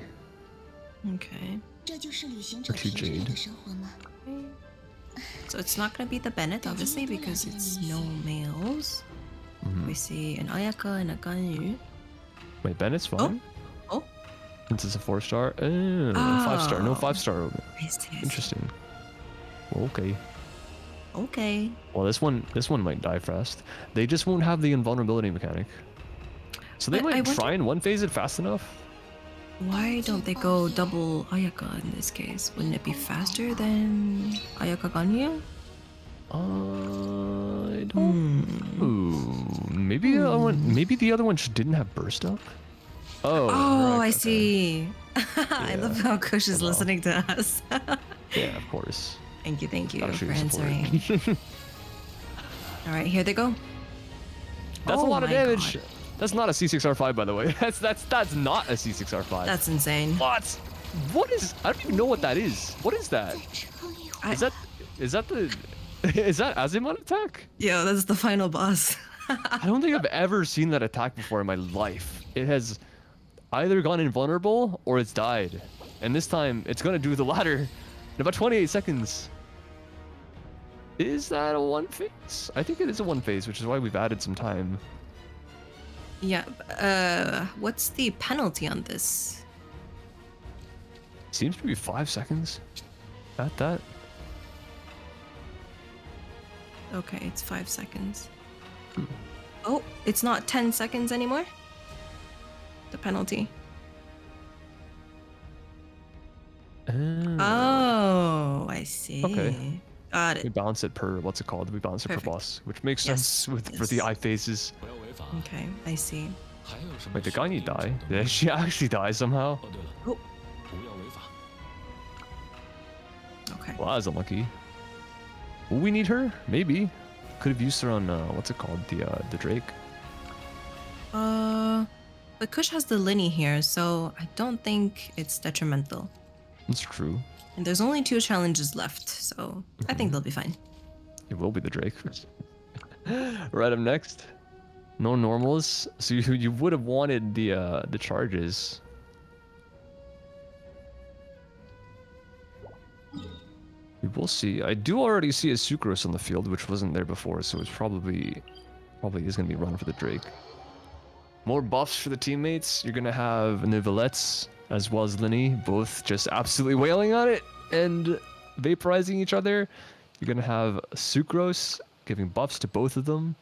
Okay. 这就是旅行者 Or two 平日里 Jade. 的生活吗？ So it's not going to be the Bennett, obviously, because it's no males. We see an Ayaka and a Ganyu. Wait, Bennett's fine? Oh, Since it's a 4-star? 5-star. No Oh. 5-star. I see. Interesting. Well, okay. Okay. Well, this one might die fast. They just won't have the invulnerability mechanic. So they But I might wonder- try and one-phase it fast enough. Why don't they go double Ayaka in this case? Wouldn't it be faster than Ayaka Ganyu? I don't. Ooh, maybe the other one. Maybe the other one just didn't have burst up. Oh. Oh, right, I okay. see. I love how Kush is Well. listening to us. Yeah, of course. Thank you Gotta show for your support. answering. All right, here they go. That's a Oh lot of my damage. God. That's not a C6R5, by the way. That's not a C6R5. That's insane. what? What is? I don't even know what that is. What is that? I- Is that the? Is that Azimuth attack? Yo, that's the final boss. I don't think I've ever seen that attack before in my life. It has either gone invulnerable or it's died. And this time, it's gonna do the latter in about 28 seconds. Is that a one phase? I think it is a one phase, which is why we've added some time. Yeah. What's the penalty on this? Seems to be 5 seconds. At that. Okay, it's 5 seconds. Oh, it's not 10 seconds anymore? The penalty. Oh, I see. Okay. Got We it. balance it per, what's it called? We balance it Perfect. per boss, which makes Yes, sense with for yes. the eye phases. 不要违法。 Okay, I see. 还有什么 Wait, the 需 guy 要 need 注意 die? 的 Did she actually die somehow? 哦，对了， Oh, 不要违法。 okay. Well, that was unlucky. Will we need her? Maybe. Could have used her on what's it called? The Drake. But Kush has the Linny here, so I don't think it's detrimental. It's true. And there's only 2 challenges left, so I think they'll be fine. It will be the Drake. Right up next. No normals. So you would have wanted the charges. We will see. I do already see a Sucrose on the field, which wasn't there before, so it's probably is going to be run for the Drake. More buffs for the teammates. You're going to have Nivelettes as well as Linny, both just absolutely wailing on it and vaporizing each other. You're going to have Sucrose giving buffs to both of them.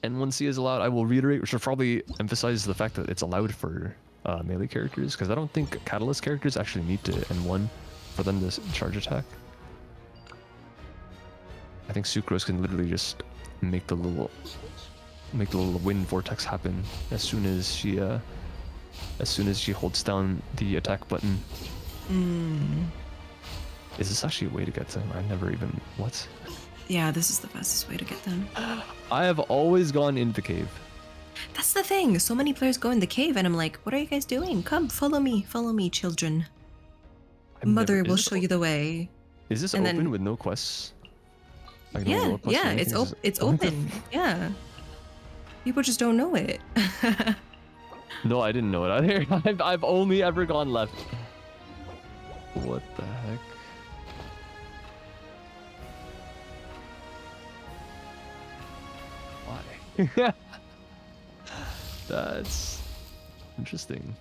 N1C is allowed. I will reiterate, which will probably emphasize the fact that it's allowed for melee characters, because I don't think Catalyst characters actually need to N1 for them to charge attack. I think Sucrose can literally just make the little wind vortex happen as soon as she holds down the attack button. Is this actually a way to get them? I never even what? Yeah, this is the fastest way to get them. I have always gone into the cave. That's the thing. So many players go in the cave, and I'm like, what are you guys doing? Come, follow me, children. Mother will show you the way. Is this And open then- with no quests? Like, no Yeah, little quests or yeah, anything? it's open. Yeah. People just don't know it. No, I didn't know it either. I've only ever gone left. What the heck? Why? That's interesting.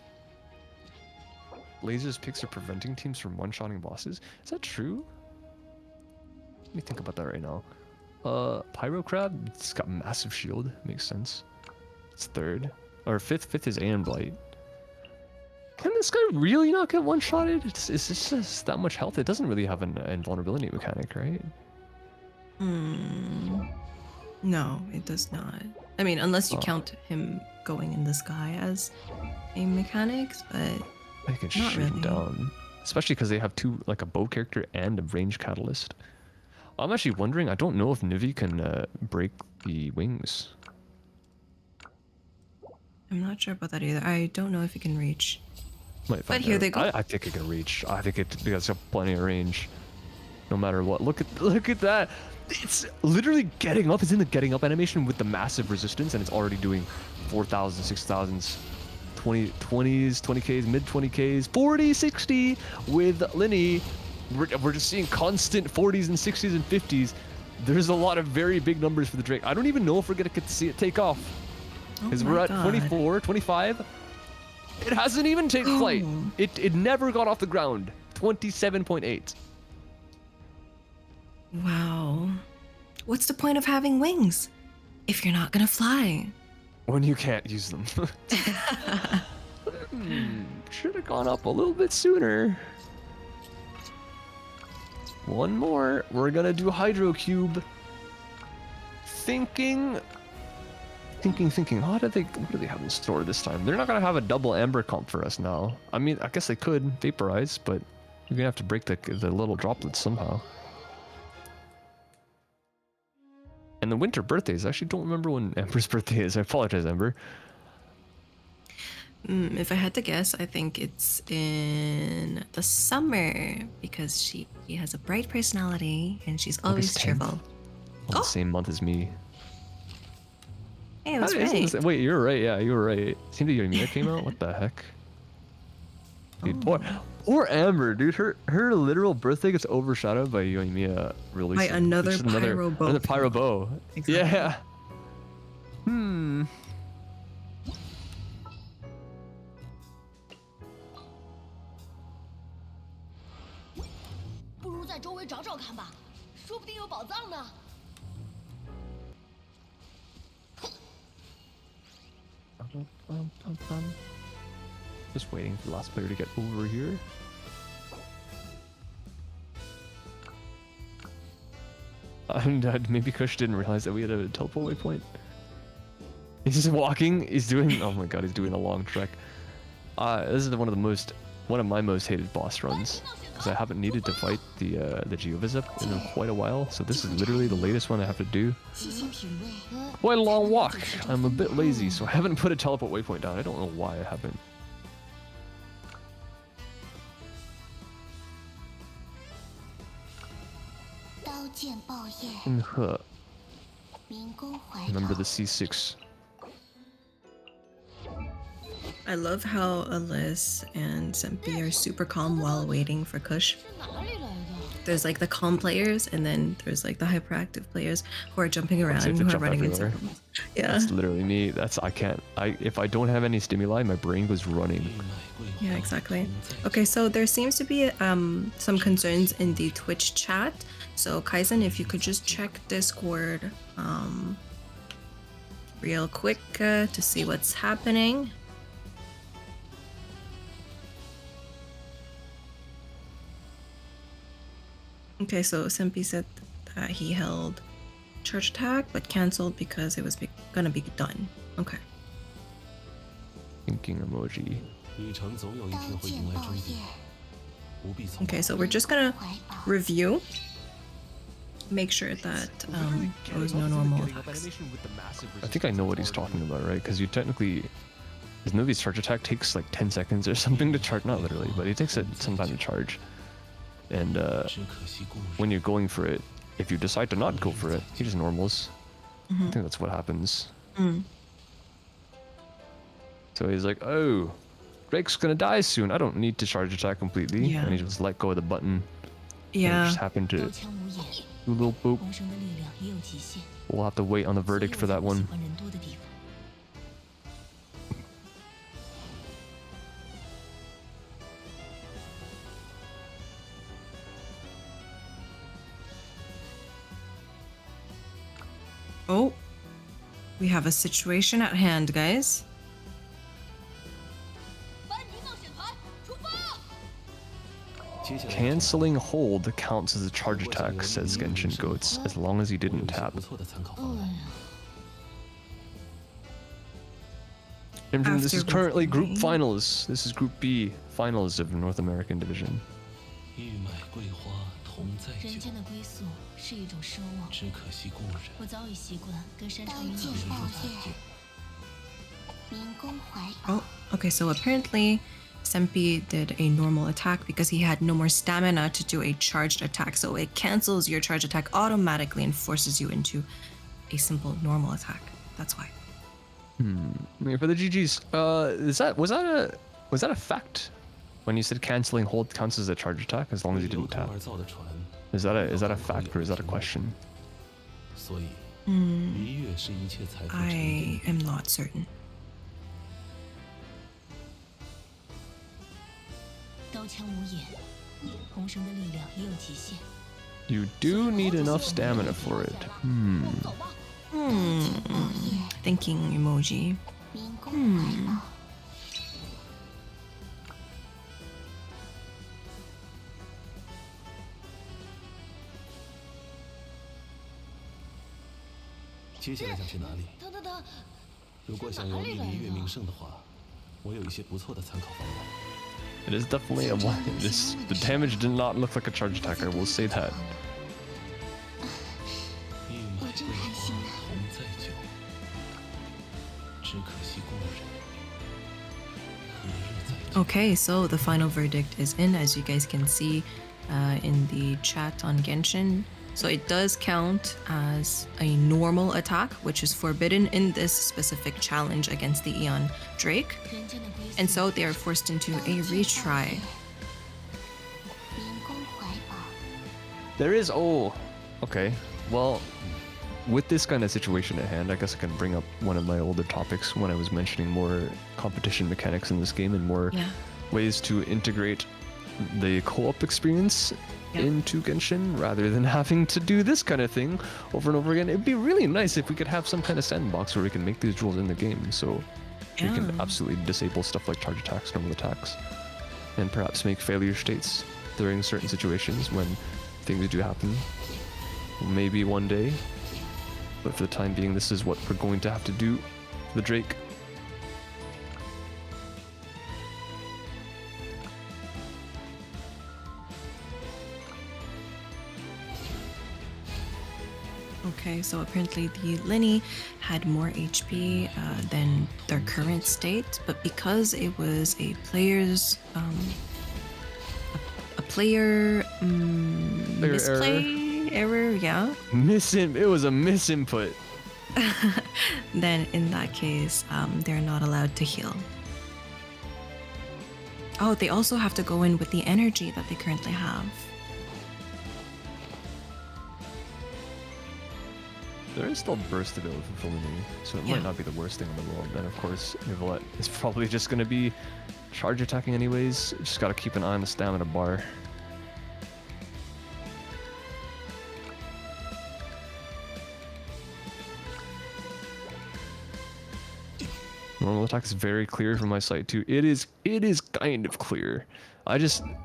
Lasers picks are preventing teams from one-shotting bosses. Is that true? Let me think about that right now. Pyro Crab, it's got massive shield. Makes sense. It's third. Or fifth. Fifth is Aeon Blight. Can this guy really not get one-shotted? Is this just that much health? It doesn't really have an invulnerability mechanic, right? No, it does not. I mean, unless you count him going in the sky as a mechanics, but I can not shoot him really. down. Especially because they have two, like a bow character and a range catalyst. I'm actually wondering, I don't know if Nivi can break the wings. I'm not sure about that either. I don't know if he can reach. Might find here out. they go. I think it can reach. I think it's got plenty of range. No matter what. Look at that. It's literally getting up. It's in the getting up animation with the massive resistance, and it's already doing 4,000, 6,000s, 20s, 20Ks, mid 20Ks, 40, 60 with Linny. We're just seeing constant 40s and 60s and 50s. There's a lot of very big numbers for the Drake. I don't even know if we're going to get to see it take off. Because we're at 24, 25. It hasn't even taken flight. It never got off the ground. 27.8. Wow. What's the point of having wings if you're not gonna fly? When you can't use them. Should have gone up a little bit sooner. One more. We're gonna do Hydro Cube. Thinking. What do they have in store this time? They're not gonna have a double amber comp for us now. I mean, I guess they could vaporize, but you're gonna have to break the little droplets somehow. And the winter birthdays. I actually don't remember when Amber's birthday is. I apologize, Amber. If I had to guess, I think it's in the summer because she has a bright personality and she's always August 10th. cheerful. Oh, the same month as me. Hey, that's Isn't right. this- Wait, you're right. Yeah, you were right. Seemed that Yoimiya came out. What the heck? Dude, poor Amber, dude. Her literal birthday gets overshadowed by Yoimiya releasing. By another which is pyro bow. Another pyro bow. Exactly. Yeah. 不如在周围找找看吧，说不定有宝藏呢。 Just waiting for the last player to get over here. And maybe Kush didn't realize that we had a teleport waypoint. He's just walking. He's doing. Oh my god, he's doing a long trek. This is one of my most hated boss runs because I haven't needed to fight the Geovisip in quite a while. So this is literally the latest one I have to do. 细心品味。 Quite a long walk. I'm a bit lazy, so I haven't put a teleport waypoint down. I don't know why I haven't. 刀剑爆焰， Remember 明钩怀头。 the C6. I love how Alyss and Sempi are super calm while waiting for Kush. 是哪里来的？ There's like the calm players, and then there's like the hyperactive players who are jumping around, Safe to who are jump running in everywhere. circles. Yeah, That's literally me. If I don't have any stimuli, my brain goes running. yeah, exactly. Okay, so there seems to be some concerns in the Twitch chat. So Kaizen, if you could just check Discord real quick to see what's happening. Okay, so Sempi said that he held charge attack but canceled because it was gonna be done. Okay. Thinking emoji. 旅程总有一刀天会剑爆迎来终点，焰，不必匆 Okay, 忙。 so we're just gonna 怀抱 review, make sure that there was no normal attacks. I think I know what he's talking about, right? Because you technically, his movie's charge attack takes like 10 seconds or something to charge. Not literally, but it takes some time to charge. And 只可惜故 when 人 you're going for it, if you decide to not go for it, he just normals. I think that's what happens. So he's like, oh, Drake's gonna die soon. I don't need to charge attack completely. Yeah. And he just let go of the button. And it Yeah. just happened 刀 to 枪无眼， do a little boop. 红绳的力量也有极限， We'll have to wait on the 所以 verdict 我 for 才 that 不喜 one. 欢人多的地方。 Oh, we have a situation at hand, guys. 班级冒险团出发！ 接下来 Canceling hold counts as a charge attack, says Genshin Goats, as long as he 有 didn't 一些 tap. 不错的参考方案。 Imjin, this is After currently Group reviewing. Finals. This is Group B Finals of North American Division. 玉麦桂花同在人久，间的归宿是一种奢望，只可惜故人。我早已习惯跟山刀上云剑鸟爆日焰 久。 民工怀抱 Oh, okay, so apparently Sempi did a normal attack because he had no more stamina to do a charged attack. So it cancels your charge attack automatically and forces you into a simple normal attack. That's why. I mean, for the GGs, was that a fact when you said canceling hold counts as a charge attack as long as you 由 didn't 头 tap? 而造的船， Is that a fact or is that a question? 所以愉悦是一切财富沉淀 I am not certain. 刀枪无眼，红绳的力量也有极限。 You do need enough stamina for it. 走吧。 Thinking emoji. 民工怀抱 接下来想去哪里？等，如果想要立离月名胜的话，我有一些不错的参考方案。 It is definitely a one. The damage did not look like a charge attack. I will say that. 玉麦桂花同在久，只可惜故人何日再见？ Okay, so the final verdict is in, as you guys can see in the chat on Genshin. So it does count as a normal attack, which is forbidden in this specific challenge against the Eon Drake. 人间的归宿。 And so they are forced into a retry. 民工怀抱 There is. Oh, okay. Well, with this kind of situation at hand, I guess I can bring up one of my older topics when I was mentioning more competition mechanics in this game and more Yeah. ways to integrate the co-op experience Yeah. into Genshin rather than having to do this kind of thing over and over again. It'd be really nice if we could have some kind of sandbox where we can make these rules in the game, so we can Yeah. absolutely disable stuff like charge attacks, normal attacks, and perhaps make failure states during certain situations when things do happen. Maybe one day, but for the time being, this is what we're going to have to do for the Drake. Okay, so apparently the Linny had more HP than their current state, but because it was a player's a player Player misplay error, yeah, It was a misinput. then in that case, they're not allowed to heal. Oh, they also have to go in with the energy that they currently have. There is still burst available for Fulmini, so it Yeah. might not be the worst thing in the world. And of course, Nivolette is probably just going to be charge attacking anyways. Just got to keep an eye on the stamina bar. Normal attack is very clear from my side too. It is kind of clear.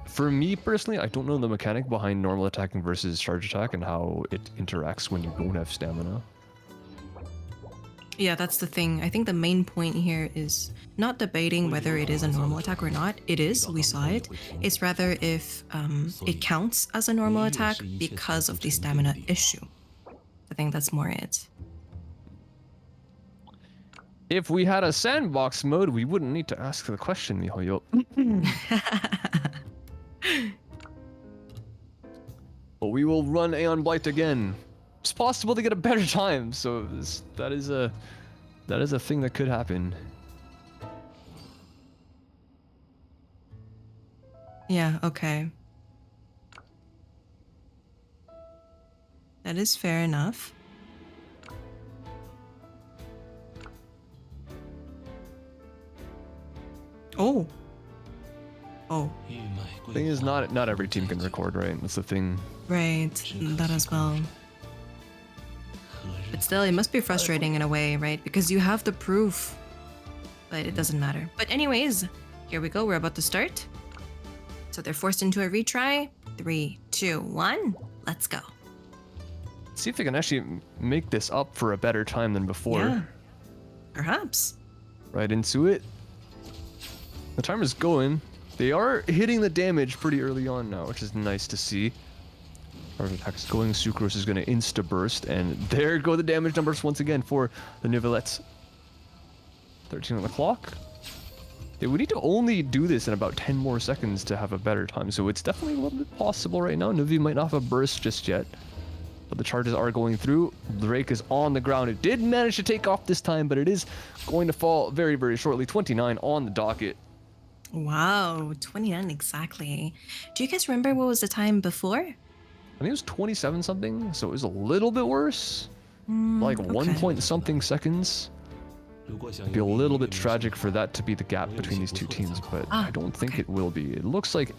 For me personally, I don't know the mechanic behind normal attacking versus charge attack and how it interacts when you don't have stamina. Yeah, that's the thing. I think the main point here is not debating whether it is a normal attack or not. It is, we saw it. It's rather if it counts as a normal attack because of the stamina issue. I think that's more it. If we had a sandbox mode, we wouldn't need to ask the question, miHoYo. But we will run Aeon Blight again. It's possible to get a better time, so that is a thing that could happen. Yeah, okay. That is fair enough. Oh. Oh. Thing is, not every team can record, right? That's the thing. Right, that as well. But still, it must be frustrating in a way, right? Because you have the proof, but it doesn't matter. But anyways, here we go. We're about to start. So they're forced into a retry. 3, 2, 1. Let's go. See if they can actually make this up for a better time than before. Yeah. Perhaps. Right into it. The timer's going. They are hitting the damage pretty early on now, which is nice to see. Charge attack is going. Sucrose is going to insta-burst, and there go the damage numbers once again for the Nivelettes. 13 on the clock. Yeah, we need to only do this in about 10 more seconds to have a better time, so it's definitely a little bit possible right now. Nuvi might not have a burst just yet, but the charges are going through. The rake is on the ground. It did manage to take off this time, but it is going to fall very, very shortly. 29 on the docket. Wow, 29 exactly. Do you guys remember what was the time before? I think it was 27 something, so it was a little bit worse. Like okay. 1 point something seconds. It'd be a little bit tragic for that to be the gap between these two teams, but I don't think it will be. It looks like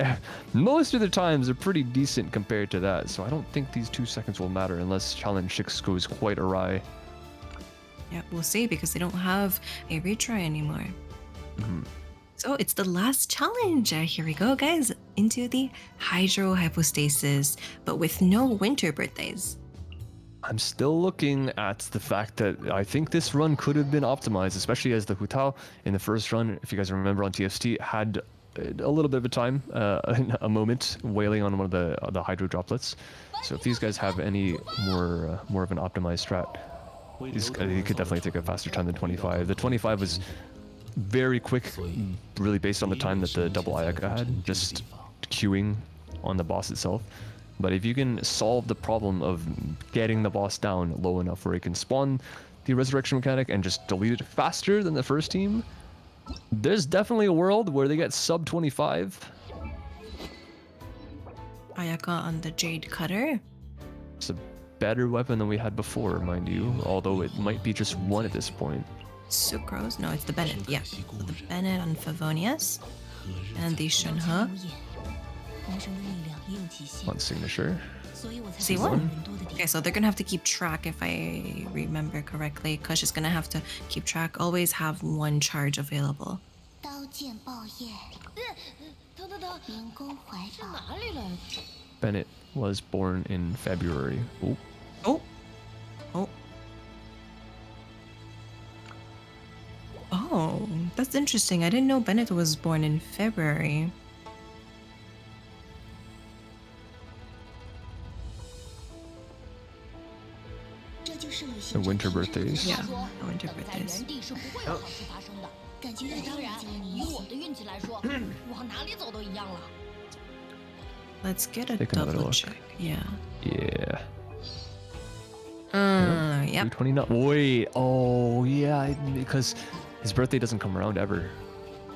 most of the times are pretty decent compared to that, so I don't think these 2 seconds will matter unless Challenge 6 goes quite awry. Yeah, we'll see because they don't have a retry anymore. So it's the last challenge. Here we go, guys, into the Hydro Hypostasis, but with no winter birthdays. I'm still looking at the fact that I think this run could have been optimized, especially as the Hu Tao in the first run, if you guys remember on TFT, had a little bit of a time, a moment wailing on one of the Hydro droplets. So if these guys have any more of an optimized strat, they could definitely take a faster time than 25. The 25 was very quick, really based on the time that the double Ayaka had, just queuing on the boss itself. But if you can solve the problem of getting the boss down low enough where it can spawn the resurrection mechanic and just delete it faster than the first team, there's definitely a world where they get sub 25. Ayaka on the Jade Cutter. It's a better weapon than we had before, mind you, although it might be just one at this point. Sucrose? No, it's the Bennett. Yeah. So the Bennett on Favonius. And the Shenhe. 红绳的力量也有极限， On signature. 所以我才 See 发现 one? 很多的 Okay, 点。 so they're gonna have to keep track if I remember correctly. Kush is gonna have to keep track. Always have one charge available. 刀剑爆焰，疼疼疼！明宫怀抱，哪里来的？ Bennett was born in February. Oh. Oh. Oh. Oh, that's interesting. I didn't know Bennett was born in February. The winter birthdays. Yeah, the winter birthdays. 原地是不会有好事发生的。感觉越当然，以我的运气来说，往哪里走都一样了。 Let's get a Take another double look. check. Yeah. Yeah. Yep. 29. Wait. Oh, yeah. Because his birthday doesn't come around ever.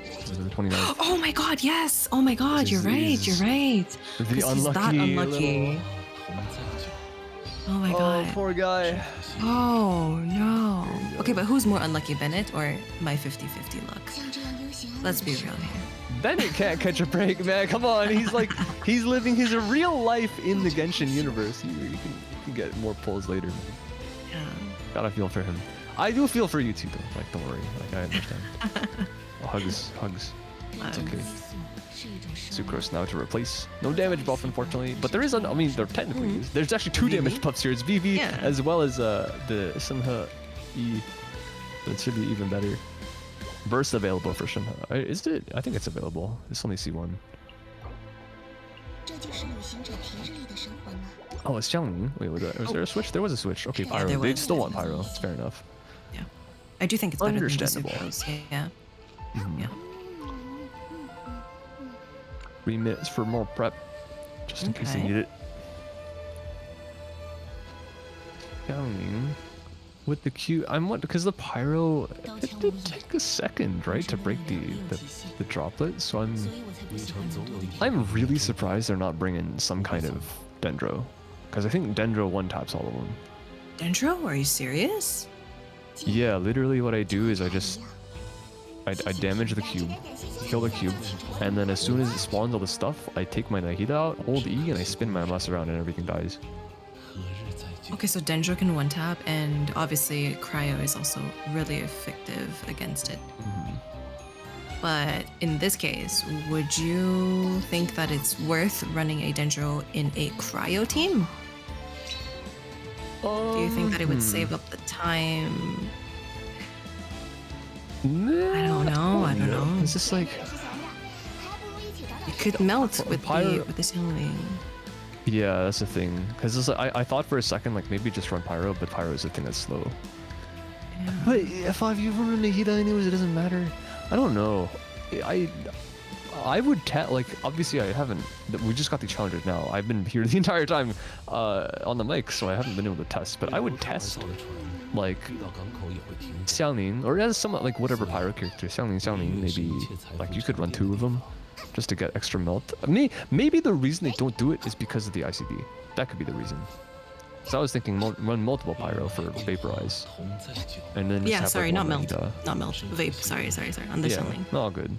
It's the 29th. Oh my god, yes! Oh my god, you're right, you're right. The 'Cause he's that unlucky unlucky. Oh my Oh, god. poor guy. Oh no. Okay, but who's more unlucky, Bennett or my 50-50 luck? 像这样悠闲安 Let's 稳 be 的 real here. Bennett can't catch a break, man. Come on. He's living his real life in the Genshin universe. You can get more pulls later. Yeah. Gotta feel for him. I do feel for you too, though. Like, don't worry. Like, I understand. Hugs. It's okay. Sucrose now to replace. No damage buff, unfortunately. But there is, I mean, there technically is. There's actually 2 damage buffs here. It's VV Yeah. as well as the Shinhe E. That should be even better. Burst available for Shinhe. Is it? I think it's available. It's only C1. 这就是旅行者平日里的生活吗？ Oh, it's Xiangling. Wait, was there a switch? There was a switch. Okay, Yeah, Pyro. there They was. still want Pyro. It's fair enough. Yeah. I do think it's better than the Understandable. Sucrose. Yeah. Yeah. Remits for more prep, just in case they Okay. need it. Xiangling with the Q. I'm what because the Pyro. It did take a second, right, to break the droplet. So 所以我才不喜欢你多。 I'm really surprised they're not bringing some kind of Dendro, because I think Dendro one taps all of them. Dendro? Are you serious? Yeah, literally what I do is I damage the cube, kill the cube, and then as soon as it spawns all the stuff, I take my Nahida out, hold E, and I spin my Mas around and everything dies. 何日再聚？ Okay, so Dendro can one tap, and obviously Cryo is also really effective against it. But in this case, would you think that it's worth running a Dendro in a Cryo team? Do you think that it would save up the time? I don't know. I don't know. It's just like, 是想想，还不如一起找找 It could melt with Pyro- the Xiangling. yeah, that's the thing. Because I thought for a second, like, maybe just run Pyro, but Pyro is the thing that's slow. Yeah. But if you run Nahida anyways, it doesn't matter. I don't know. I would like, obviously I haven't, we just got the challenges now. I've been here the entire time on the mic, so I haven't been able to test. But I would test, like, 遇到港口也会停止。 Xiangling, or as some, like, whatever Pyro character, Xiangling, maybe, like, you could run 2 of them just to get extra melt. Maybe the reason they don't do it is because of the ICD. That could be the reason. So I was thinking run multiple Pyro for Vaporize, 同在久， and then just Yeah, have, sorry, like, not one melt. Nahida. Not melt. Vape. Sorry. On the Yeah, Xiangling. all good.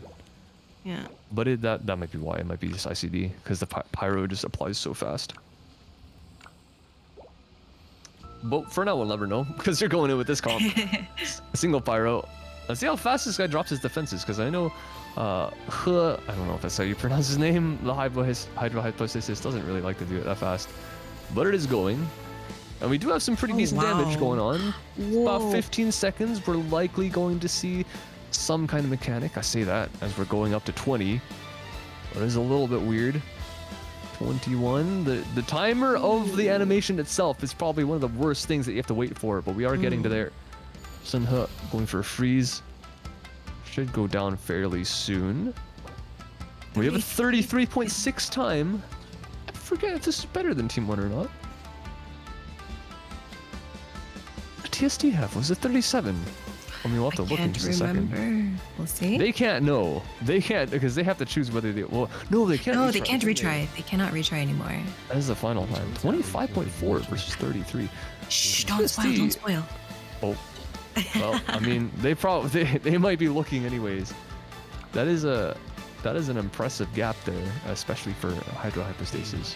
Yeah. But that might be why. It might be just ICD, because the Pyro just applies so fast. But for now, we'll never know, because you're going in with this comp. A single Pyro. Let's see how fast this guy drops his defenses, because I know, I don't know if that's how you pronounce his name, the Hydrohypothesis doesn't really like to do it that fast. But it is going. And we do have some pretty decent damage wow. going on. Whoa. About 15 seconds, we're likely going to see some kind of mechanic. I say that as we're going up to 20. That is a little bit weird. 21. The timer of the animation itself is probably one of the worst things that you have to wait for, but we are getting to there. Shinhe going for a freeze. Should go down fairly soon. We have a 33.6 time. I forget if this is better than Team 1 or not. What did TST have? Was it 37? I mean, we'll have to I look in can't just a second. remember. We'll see. They can't know. They can't, because they have to choose whether they. Well, no, they can't. No, they retry, can't can retry. They cannot retry anymore. That is the final time. 25.4 versus 33. Shh! Don't spoil. Don't spoil. Oh. Well, I mean, they might be looking anyways. That is an impressive gap there, especially for hydrohypostasis.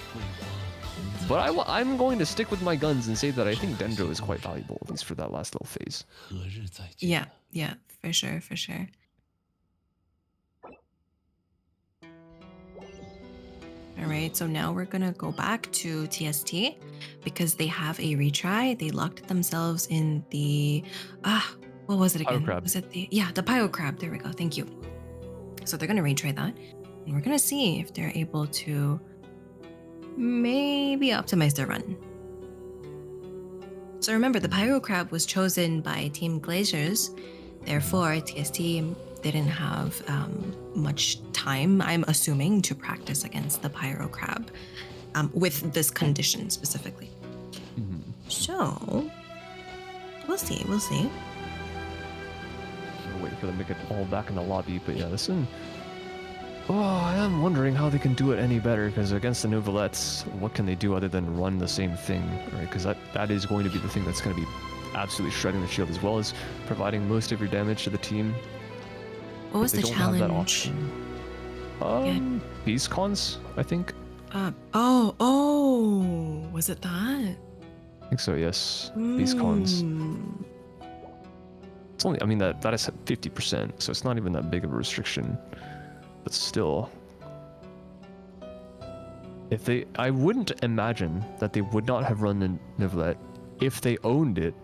But I'm going to stick with my guns and say that I think Dendro is quite valuable, at least for that last little phase. 何日再聚？ Yeah, for sure. All right, so now we're gonna go back to TST because they have a retry. They locked themselves in the what was it again? Pyro crab. Was it the Pyro crab? There we go. Thank you. So they're gonna retry that, and we're gonna see if they're able to maybe optimize their run. So remember, the Pyro crab was chosen by Team Glaciers. Therefore, TST didn't have much time, I'm assuming, to practice against the Pyro crab with this condition specifically. So, we'll see. I'll wait for them to get all back in the lobby, but yeah, this one. Oh, I am wondering how they can do it any better, because against the Nouvelettes, what can they do other than run the same thing, right? Because that is going to be the thing that's going to be absolutely shredding the shield, as well as providing most of your damage to the team. What was They the don't have that challenge? option. Beast cons, I think. Was it that? I think so, yes. Beast cons. only, I mean, that is 50%, so it's not even that big of a restriction. But still, I wouldn't imagine that they would not have run the Nivelet if they owned it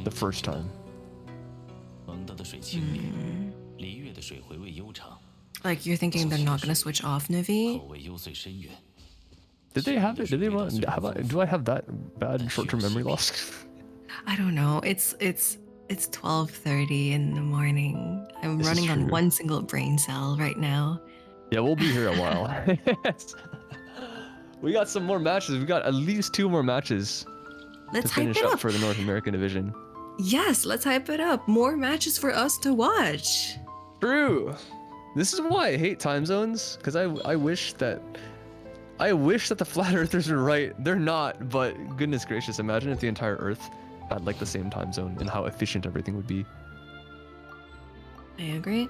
the first time. Like, you're thinking they're not gonna switch off Nivi? Did they have it? Did they run? Do I have that bad short-term memory loss? I don't know. It's 12:30 in the morning. I'm This is running on true. one single brain cell right now. Yeah, we'll be here a while. We got some more matches. We got at least 2 more matches Let's to hype finish it up up. for the North American division. Yes, let's hype it up. More matches for us to watch. True. This is why I hate time zones, because I wish that the flat earthers were right. They're not, but goodness gracious, imagine if the entire Earth had like the same time zone and how efficient everything would be. I agree.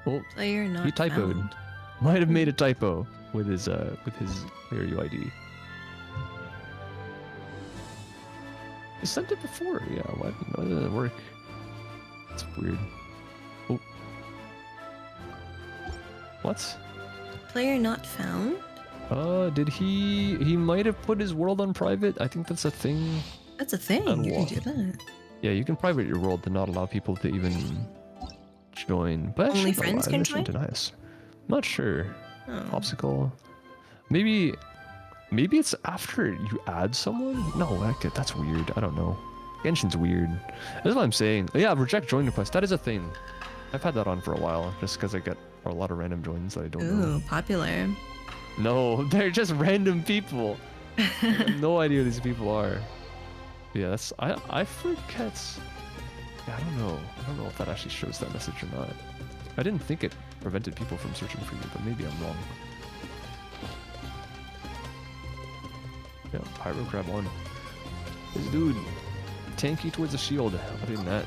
Well, Player not he typoed. found. Might have made a typo with his player UID. He sent it before. Yeah, why didn't it work? It's weird. Oh. What? Player not found? Did he might have put his world on private? I think that's a thing. That's a thing. You can do that. Yeah, you can private your world to not allow people to even join. But Only that friends can join? deny us. Not sure. Oh. Popsicle. Maybe it's after you add someone? No, that's weird. I don't know. Genshin's weird. That's what I'm saying. Yeah, reject join request. That is a thing. I've had that on for a while, just because I get a lot of random joins that I don't know. Ooh, popular. No, they're just random people. I have no idea who these people are. Yeah, I forget. Yeah, I don't know. I don't know if that actually shows that message or not. I didn't think it prevented people from searching for you, but maybe I'm wrong. Yeah, Pyro Crab 1. This dude, tanky towards the shield. Other than that,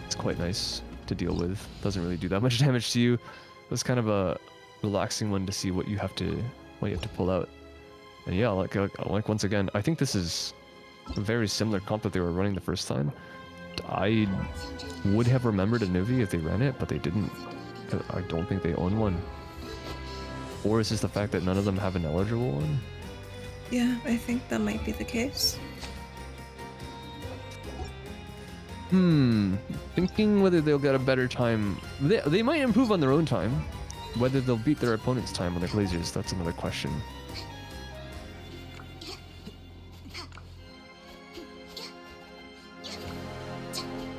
it's quite nice to deal with. Doesn't really do that much damage to you. It was kind of a relaxing one to see what you have to pull out. And yeah, like once again, I think this is a very similar comp that they were running the first time. I would have remembered a Nuvi if they ran it, but they didn't. I don't think they own one. Or is this the fact that none of them have an eligible one? Yeah, I think that might be the case. Thinking whether they'll get a better time. They might improve on their own time. Whether they'll beat their opponent's time on their glaciers, that's another question.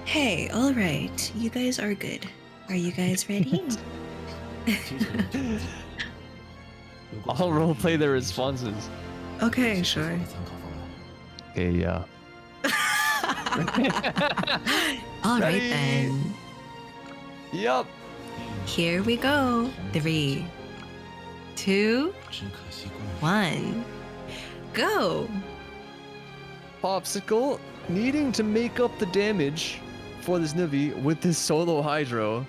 Hey, all right. You guys are good. Are you guys ready? I'll roleplay their responses. Okay, sure. Okay, yeah. All right Ready? then. Yup. Here we go. 3, 2, 1. Go. Popsicle needing to make up the damage for this Nuvi with this solo Hydro.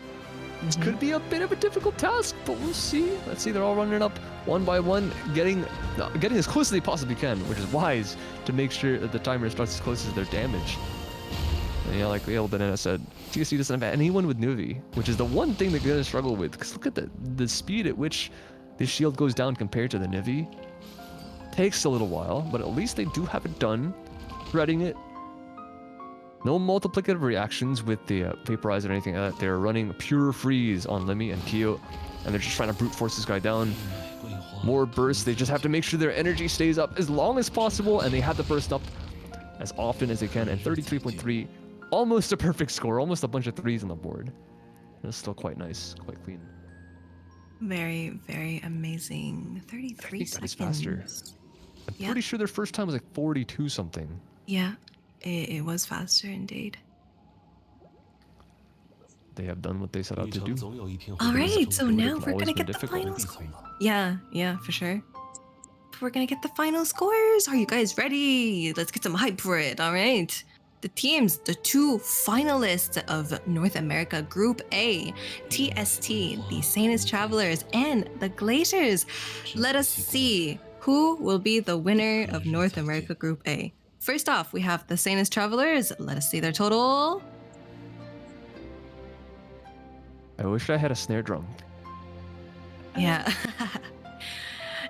This could be a bit of a difficult task, but we'll see. Let's see, they're all running up one by one, getting as close as they possibly can, which is wise to make sure that the timer starts as close as their damage. And yeah, like the old banana said, TSC doesn't have anyone with Nuvi, which is the one thing they're gonna struggle with. Because look at the speed at which this shield goes down compared to the Nuvi. Takes a little while, but at least they do have it done. Threading it. No multiplicative reactions with the Vaporize or anything like that. They're running pure freeze on Lemmy and Kyo, and they're just trying to brute force this guy down. More bursts, they just have to make sure their energy stays up as long as possible, and they have the burst up as often as they can, and 33.3, almost a perfect score, almost a bunch of threes on the board. That's still quite nice, quite clean. Very, very amazing. 33 I think that is seconds. faster. I'm Yeah. pretty sure their first time was like 42 something. Yeah, it was faster indeed. They have done what they set out to do. All right, so now It's we're always gonna been get the difficult. final score. Yeah, for sure. We're gonna get the final scores. Are you guys ready? Let's get some hype for it. All right. The teams, the 2 finalists of North America Group A, TST, the Sanus Travelers, and the Glaciers. Let us see who will be the winner of North America Group A. first off, we have the Sanus Travelers. Let us see their total. I wish I had a snare drum. Yeah.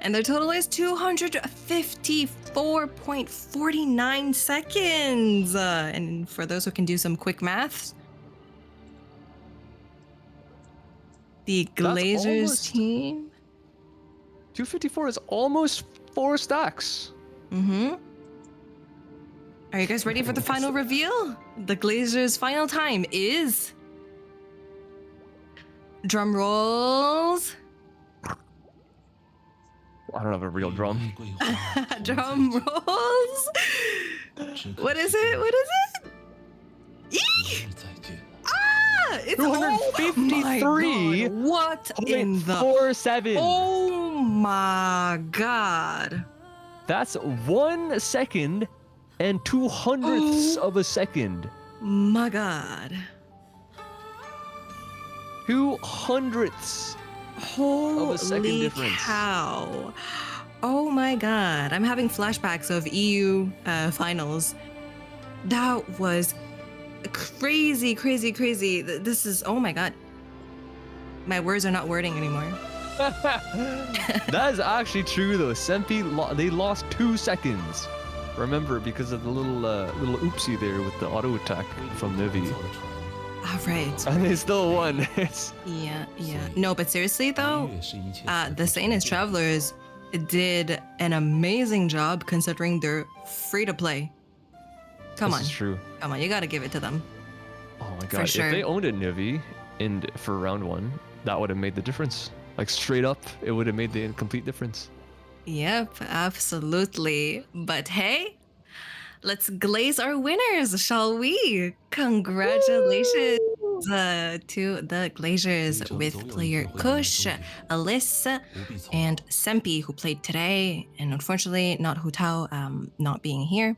And their total is 254.49 seconds. And for those who can do some quick maths, the Glazers team. 254 is almost 4 stacks. Mm-hmm. Are you guys ready for the final reveal? The Glazers' final time is... Drum rolls. I don't have a real drum. Drum rolls. What is it? What is it? Eee! Ah! It's 253. Oh, what in the 47. Oh my god. That's 1 second and 200ths of a second. My god. 200ths of a second Holy difference. cow. Oh my god. I'm having flashbacks of EU finals. That was crazy, crazy, crazy. This is, oh my god. My words are not wording anymore. That is actually true though. Sempi, they lost 2 seconds. Remember, because of the little oopsie there with the auto attack from Nivi. All right. And they still won. Yeah. No, but seriously though, the Sanus Travelers did an amazing job considering they're free to play. Come This on. is true. Come on, you gotta give it to them. Oh my god, sure. if they owned it Nivi for round 1, that would have made the difference. Like straight up, it would have made the complete difference. Yep, absolutely. But hey, let's glaze our winners, shall we? Congratulations to the Glazers with player Kush, Alyssa, and Sempi, who played today, and unfortunately not Hutao not being here.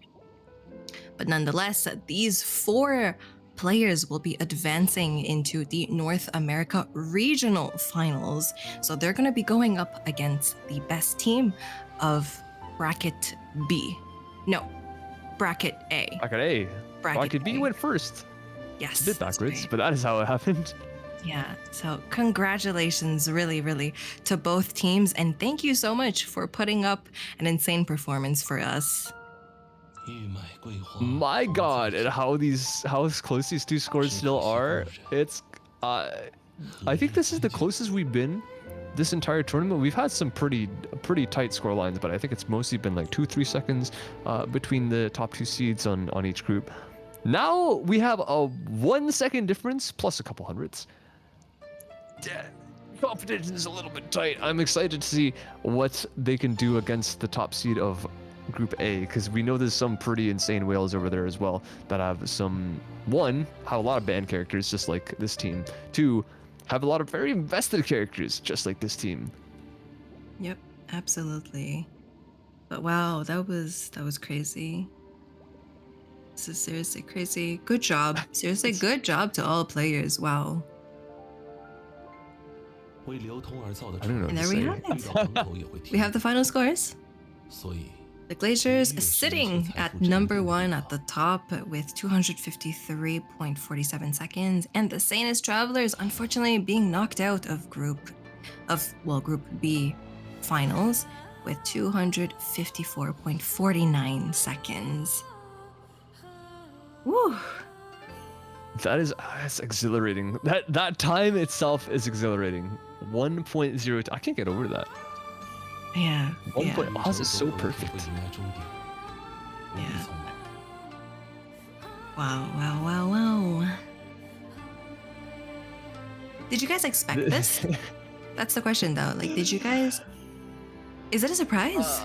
But nonetheless, these 4 players will be advancing into the North America Regional Finals. So they're going to be going up against the best team of Bracket B. No, Bracket A. Bracket A. Bracket B A. went first. Yes. A bit that's backwards, right. but that is how it happened. Yeah, so congratulations really, really to both teams. And thank you so much for putting up an insane performance for us. My god, and how close these 2 scores still are. It's I think this is the closest we've been this entire tournament. We've had some pretty tight score lines, but I think it's mostly been like 2-3 seconds between the top 2 seeds on each group. Now we have a 1 second difference plus a couple hundreds. Competition is a little bit tight. I'm excited to see what they can do against the top seed of Group A, because we know there's some pretty insane whales over there as well that have some, 1, have a lot of banned characters just like this team, 2, have a lot of very invested characters just like this team. Yep, absolutely. But wow, that was crazy. This is seriously crazy. Good job. Seriously, good job to all players. Wow. I don't know what And to there we say. have it. We have the final scores. The Glazers sitting at number 1 at the top with 253.47 seconds, and the Sanus Travelers unfortunately being knocked out of Group B finals with 254.49 seconds. Woo! That's exhilarating. That time itself is exhilarating. 1.02. I can't get over that. Yeah. 1. Yeah. Oh, this is so perfect. Yeah. Wow. Did you guys expect this? That's the question though. Like, did you guys... Is it a surprise?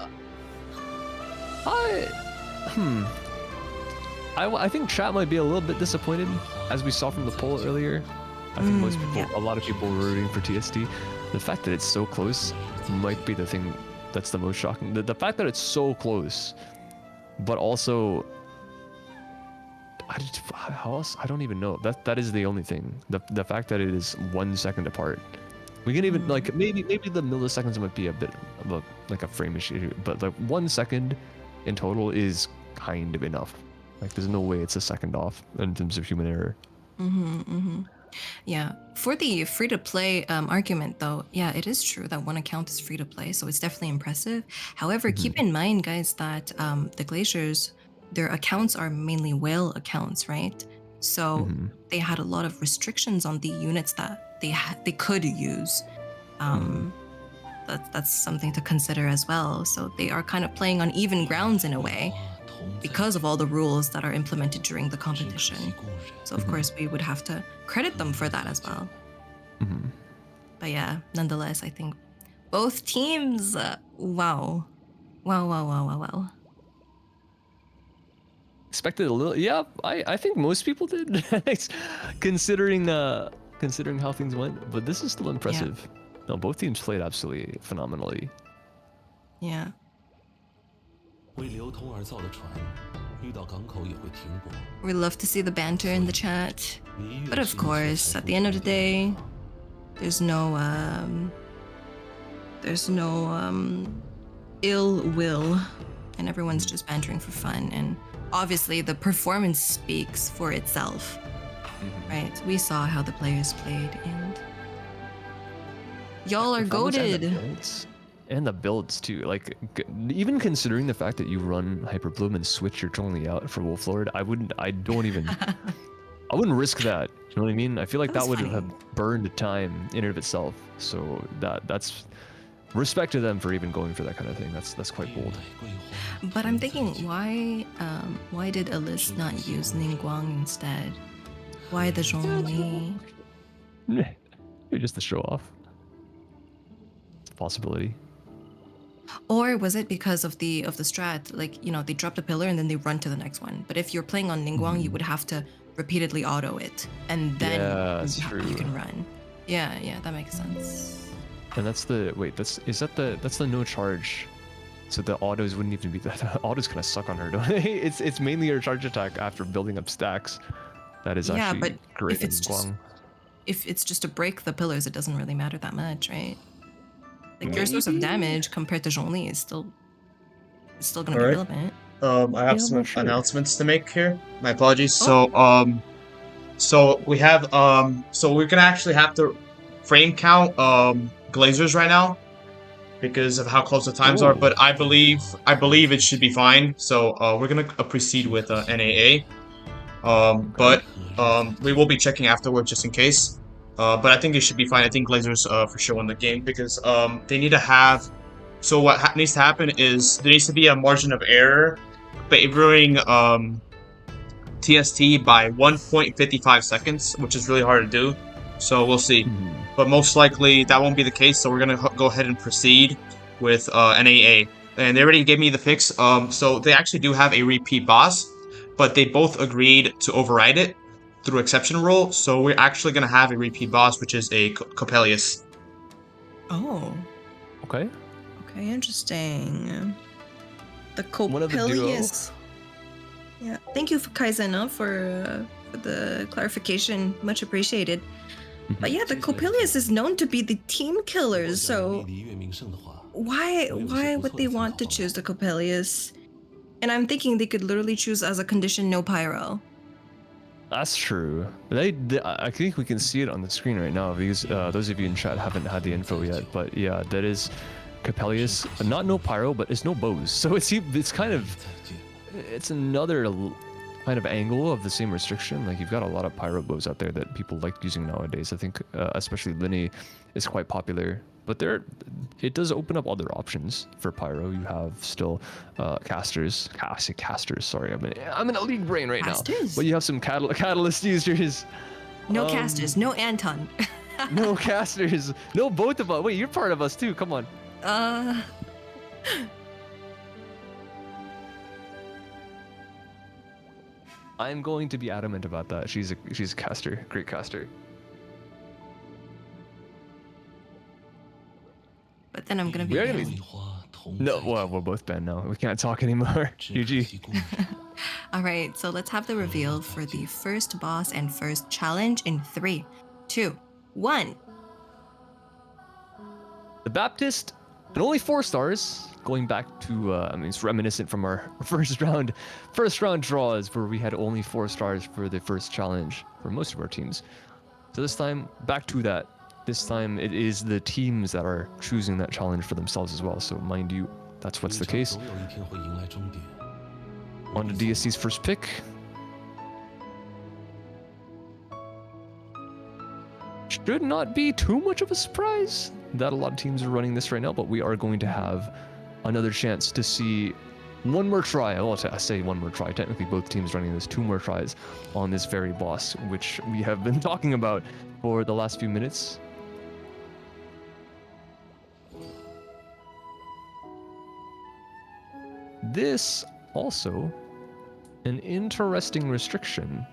I think chat might be a little bit disappointed, as we saw from the poll earlier. I think most people, yeah. a lot of people were rooting for TST. The fact that it's so close might be the thing that's the most shocking. The fact that it's so close, but also, how else? I don't even know. That is the only thing. The fact that it is 1 second apart. We can even like maybe the milliseconds might be a bit of like a frame issue, but like 1 second in total is kind of enough. Like there's no way it's a second off in terms of human error. Yeah. For the free to play argument, though, yeah, it is true that one account is free to play, so it's definitely impressive. However, keep in mind, guys, that the Glaciers, their accounts are mainly whale accounts, right? So they had a lot of restrictions on the units that they could use. That's something to consider as well. So they are kind of playing on even grounds in a way because of all the rules that are implemented during the competition. So of course we would have to credit them for that as well. But yeah, nonetheless, I think both teams, wow. Expected a little, yeah. I think most people did, considering how things went. But this is still impressive. No, both teams played absolutely phenomenally. Yeah. 为流通而造的船，遇到港口也会停泊。 We love to see the banter in the chat. But of course, at the end of the day, there's no ill will, and everyone's just bantering for fun. And obviously, the performance speaks for itself, right? We saw how the players played, and y'all are goated. And the builds too. Like even considering the fact that you run Hyperbloom and switch your Zhongli out for Wolflord, I wouldn't risk that. You know what I mean? I feel like that would have burned time in and of itself. So that's respect to them for even going for that kind of thing. That's quite bold. But I'm thinking, why did Alyss not use Ningguang instead? Why the Zhongli? Just to show off. It's a possibility. Or was it because of the strat? Like, you know, they drop the pillar and then they run to the next one. But if you're playing on Ningguang, you would have to repeatedly auto it, and then you can run. Yeah, that makes sense. And that's the that's the no charge. So the autos wouldn't even be the autos kind of suck on her, don't they? It's mainly her charge attack after building up stacks. That is actually great. If it's just to break the pillars, it doesn't really matter that much, right? Like your source of damage compared to Zhongli is still gonna be relevant. I have some announcements to make here. My apologies. So we have so we're gonna actually have to frame count Glazers right now because of how close the times are. But I believe it should be fine. So we're gonna proceed with NAA. But we will be checking afterwards just in case. But I think it should be fine. I think Glazers for sure win the game because they need to have. So what needs to happen is there needs to be a margin of error favoring TST by 1.55 seconds, which is really hard to do. So we'll see. But most likely that won't be the case. So we're gonna go ahead and proceed with NAA. And they already gave me the fix. So they actually do have a repeat boss, but they both agreed to override it through exception rule, so we're actually going to have a repeat boss, which is a Coppelius. Oh. Okay, interesting. The Coppelius. Yeah, thank you, Kaizena, for the clarification. Much appreciated. But yeah, the Coppelius is known to be the team killers, so why would they want to choose the Coppelius? And I'm thinking they could literally choose as a condition no pyro. That's true. I think we can see it on the screen right now because those of you in chat haven't had the info yet. But yeah, that is Coppelius. Not no pyro, but it's no bows. So it's another kind of angle of the same restriction. Like you've got a lot of pyro bows out there that people like using nowadays. I think especially Linny is quite popular. But it does open up other options for pyro. You have still casters. I say casters. Sorry, I'm in a league brain right now. But you have some catalyst users. No casters. No Anton. No casters. No both of us. Wait, you're part of us too. Come on. I'm going to be adamant about that. She's a caster. Great caster. But then I'm gonna be banned. No, well, we're both banned now. We can't talk anymore. GG. All right, so let's have the reveal for the first boss and first challenge in 3, 2, 1. The Baptist And only 4 stars, going back to, I mean, it's reminiscent from our first round draws where we had only 4 stars for the first challenge for most of our teams. So this time, back to that. This time it is the teams that are choosing that challenge for themselves as well. So mind you, that's what's the case. 总有一天会迎来终点。 On to DSC's first pick. Should not be too much of a surprise that a lot of teams are running this right now, but we are going to have another chance to see one more try. Well, I say one more try. Technically, both teams running this 2 more tries on this very boss, which we have been talking about for the last few minutes. This also an interesting restriction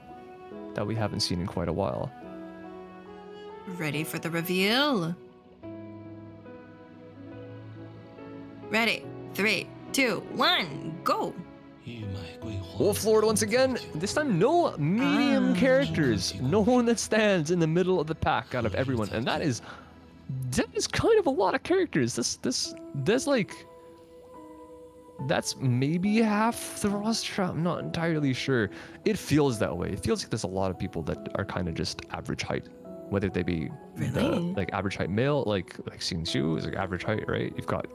that we haven't seen in quite a while. Ready for the reveal? Ready. 3, 2, 1, go! 玉麦桂花。 Wolf Lord once again. This time, no medium characters. No one that stands in the middle of the pack out of everyone, and that is kind of a lot of characters. There's like, that's maybe half the roster. I'm not entirely sure. It feels that way. It feels like there's a lot of people that are kind of just average height, whether they be Really? like average height male, like Xinxinkitty is like average height, right? You've got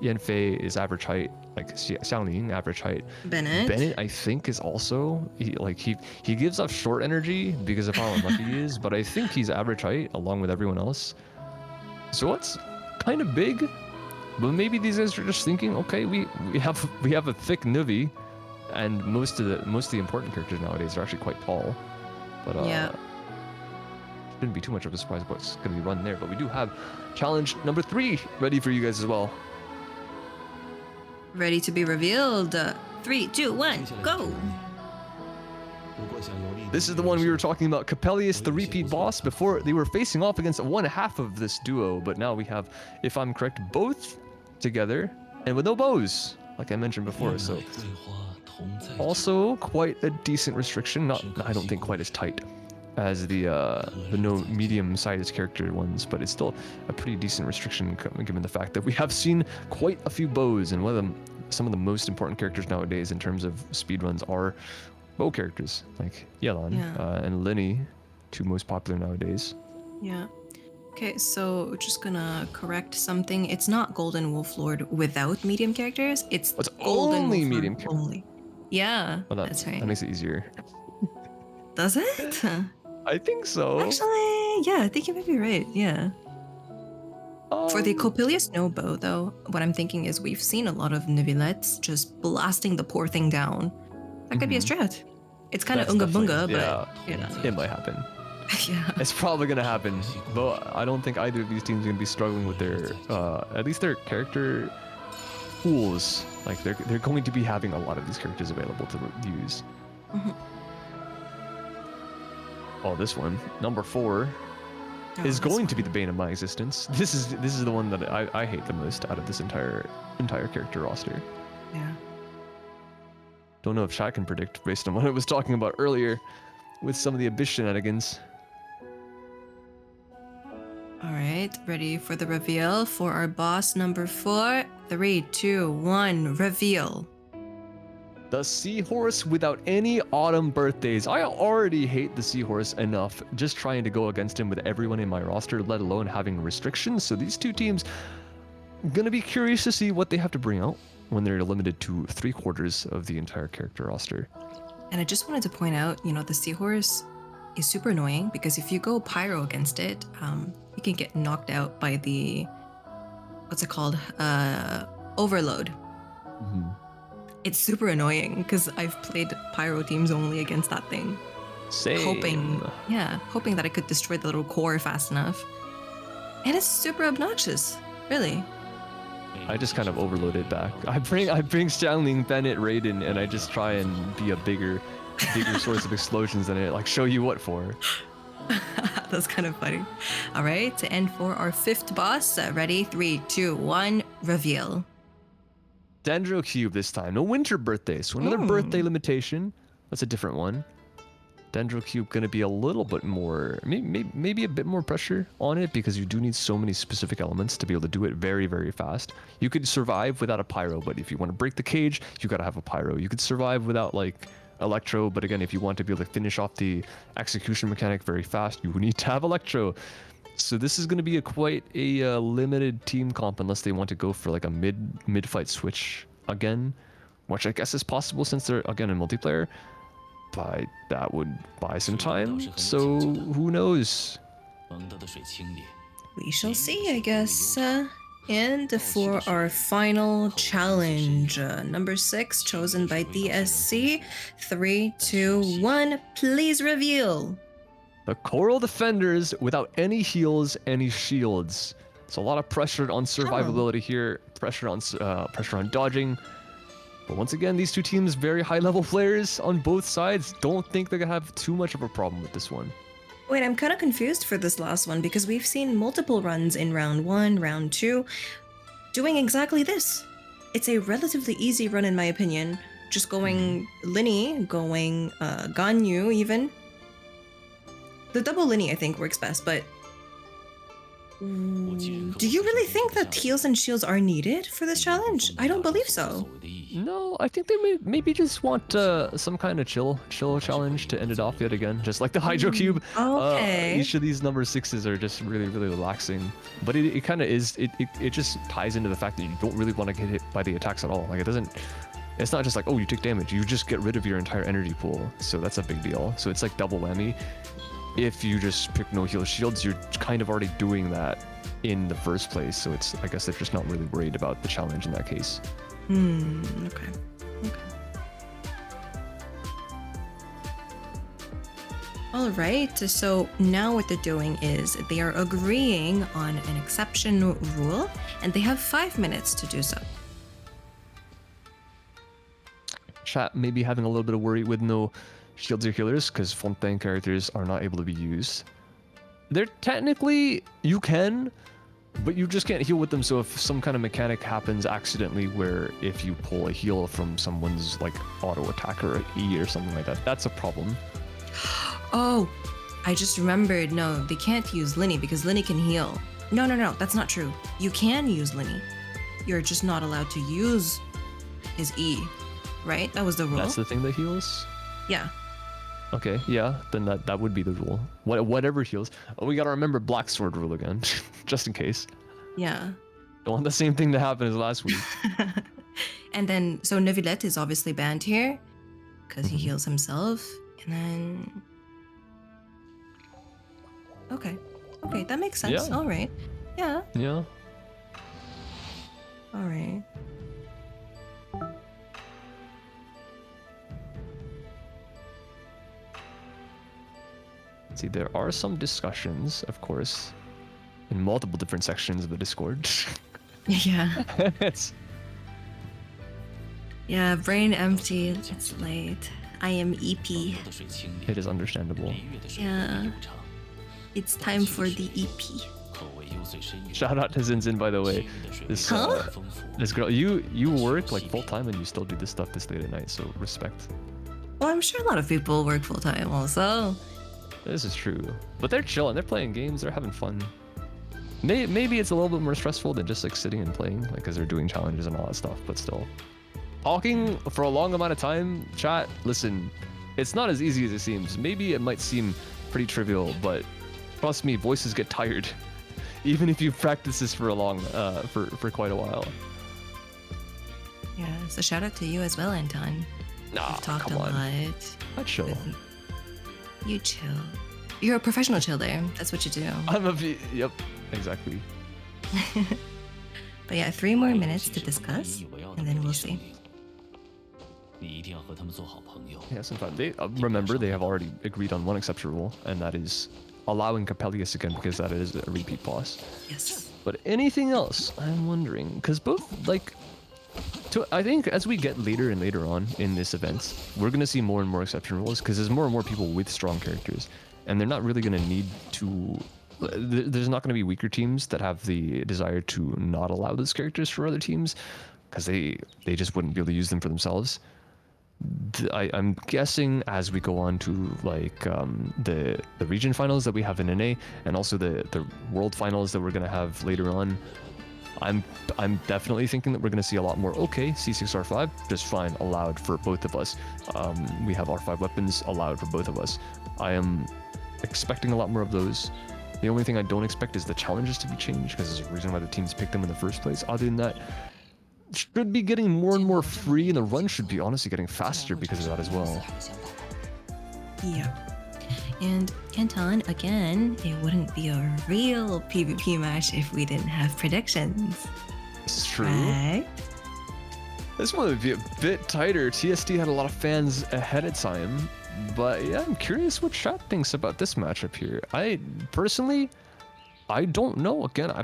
Yanfei is average height, like Xiangling average height. Bennett? Bennett, I think, is also he gives off short energy because of how unlucky he is, but I think he's average height along with everyone else. So it's kind of big, but maybe these guys are just thinking, okay, we have a thick Nuvi, and most of the important characters nowadays are actually quite tall. But Yeah. shouldn't be too much of a surprise what's going to be run there. But we do have challenge number 3 ready for you guys as well. Ready to be revealed. 3, 2, 1, 接下来 go! 是你如果想有力的 This is the one we were talking about, Capellius, the repeat boss. Before, they were facing off against one half of this duo, but now we have, if I'm correct, both together and with no bows, like I mentioned before. So 桂花同在 also quite a decent restriction. Not, I don't think quite as tight as the no medium-sized character ones, but it's still a pretty decent restriction given the fact that we have seen quite a few bows, and one of them, some of the most important characters nowadays in terms of speedruns are bow characters, like Yelan Yeah. and Lenny, 2 most popular nowadays. Yeah. Okay, so just gonna correct something. It's not Golden Wolf Lord without medium characters. It's It's Golden only Wolf Lord medium characters. only. Yeah, Well, that's right. That makes it easier. Does it? I think so. Actually, yeah, I think you might be right. Yeah. For the Copilius no bow, though, what I'm thinking is we've seen a lot of Nivillettes just blasting the poor thing down. That could be a strat. It's kind of That's unga bunga, definitely- but yeah, you know. it might happen. Yeah. It's probably gonna happen, but I don't think either of these teams are gonna be struggling with their, at least their character pools. Like they're going to be having a lot of these characters available to use. Mhm. Oh, this one, number 4, Oh, is this going to be one. the bane of my existence. This is the one that I hate the most out of this entire character roster. Yeah. Don't know if chat can predict based on what I was talking about earlier with some of the Abyss shenanigans. All right, ready for the reveal for our boss number 4. 3, 2, 1, reveal. The Seahorse without any autumn birthdays. I already hate the Seahorse enough just trying to go against him with everyone in my roster, let alone having restrictions. So these 2 teams, gonna be curious to see what they have to bring out when they're limited to 3/4 of the entire character roster. And I just wanted to point out, you know, the Seahorse is super annoying because if you go Pyro against it, you can get knocked out by the, what's it called? Overload. Mhm. It's super annoying because I've played Pyro teams only against that thing. Same. Hoping that I could destroy the little core fast enough. And it's super obnoxious, really. I just kind of overloaded back. I bring Xiangling, Bennett, Raiden, and I just try and be a bigger source of explosions than it, like show you what for. That's kind of funny. All right, and for our 5th boss, ready? 3, 2, 1, reveal. Dendro Cube this time. No winter birthday, so another birthday limitation. That's a different one. Dendro Cube going to be a little bit more, maybe a bit more pressure on it because you do need so many specific elements to be able to do it very, very fast. You could survive without a pyro, but if you want to break the cage, you got to have a pyro. You could survive without like electro, but again, if you want to be able to finish off the execution mechanic very fast, you need to have electro. So this is going to be quite a limited team comp unless they want to go for like a mid fight switch again, which I guess is possible since they're again in multiplayer. But that would buy some time, so who knows? We shall see, I guess. And for our final challenge, number 6, chosen by DSC. 3, 2, 1, please reveal. The Coral Defenders without any heals, any shields. It's a lot of pressure on survivability here, pressure on dodging. But once again, these two teams, very high-level players on both sides. Don't think they're gonna have too much of a problem with this one. Wait, I'm kind of confused for this last one because we've seen multiple runs in round 1, round 2, doing exactly this. It's a relatively easy run in my opinion. Just going Linny, going Ganyu even. The double Linny I think works best, but do you really think that heals and shields are needed for this challenge? I don't believe so. No, I think they maybe just want some kind of chill challenge to end it off yet again, just like the Hydro Cube. Okay. Each of these number 6s are just really, really relaxing, but it kind of is. It just ties into the fact that you don't really want to get hit by the attacks at all. Like it doesn't. It's not just like, oh, you take damage. You just get rid of your entire energy pool, so that's a big deal. So it's like double whammy. If you just pick no heal shields, you're kind of already doing that in the first place. So it's, I guess they're just not really worried about the challenge in that case. Okay. All right, so now what they're doing is they are agreeing on an exception rule, and they have 5 minutes to do so. Chat maybe having a little bit of worry with no shields or healers because Fontaine characters are not able to be used. They're technically, you can, but you just can't heal with them. So if some kind of mechanic happens accidentally where if you pull a heal from someone's like auto attack or E or something like that, that's a problem. Oh, I just remembered. No, they can't use Linny because Linny can heal. No, that's not true. You can use Linny. You're just not allowed to use his E, right? That was the rule. That's the thing that heals? Yeah. Okay, yeah, then that would be the rule. Whatever heals. Oh, we gotta remember Black Sword rule again, just in case. Yeah. Don't want the same thing to happen as last week. And then, so Neuvillette is obviously banned here because he heals himself. And then... Okay, that makes sense. Yeah. All right. Yeah. Yeah. All right. See, there are some discussions, of course, in multiple different sections of the Discord. Yeah. It's... Yeah, brain empty. It's late. I am EP. It is understandable. Yeah. It's time for the EP. Shout out to Zinzin, by the way. This this girl, you work like full time and you still do this stuff this late at night, so respect. Well, I'm sure a lot of people work full time also. This is true, but they're chilling. They're playing games. They're having fun. Maybe it's a little bit more stressful than just like sitting and playing, like because they're doing challenges and all that stuff. But still, talking for a long amount of time, chat. Listen, it's not as easy as it seems. Maybe it might seem pretty trivial, but trust me, voices get tired, even if you practice this for a long, for quite a while. Yeah. So shout out to you as well, Anton. Nah, We've talked come a on. lot. I chill. You chill. You're a professional chiller. That's what you do. Yep, exactly. But yeah, 3 more minutes to discuss, and then we'll see. Yes, in fact, they remember they have already agreed on one exception rule, and that is allowing Capellius again because that is a repeat boss. Yes. But anything else, I'm wondering, because both like. I think as we get later and later on in this event, we're going to see more and more exception rules because there's more and more people with strong characters, and they're not really going to need to. There's not going to be weaker teams that have the desire to not allow those characters for other teams because they just wouldn't be able to use them for themselves. I'm guessing as we go on to like the region finals that we have in NA, and also the world finals that we're gonna have later on, I'm definitely thinking that we're gonna see a lot more. Okay, C6R5 just fine, allowed for both of us. We have R5 weapons allowed for both of us. I am expecting a lot more of those. The only thing I don't expect is the challenges to be changed, because there's a reason why the teams picked them in the first place. Other than that, should be getting more and more free, and the run should be honestly getting faster because of that as well. Yeah. And Anton, again, it wouldn't be a real PvP match if we didn't have predictions. It's true. Right? This one would be a bit tighter. TSD had a lot of fans ahead of time, but yeah, I'm curious what chat thinks about this matchup here. I personally, I don't know. Again, I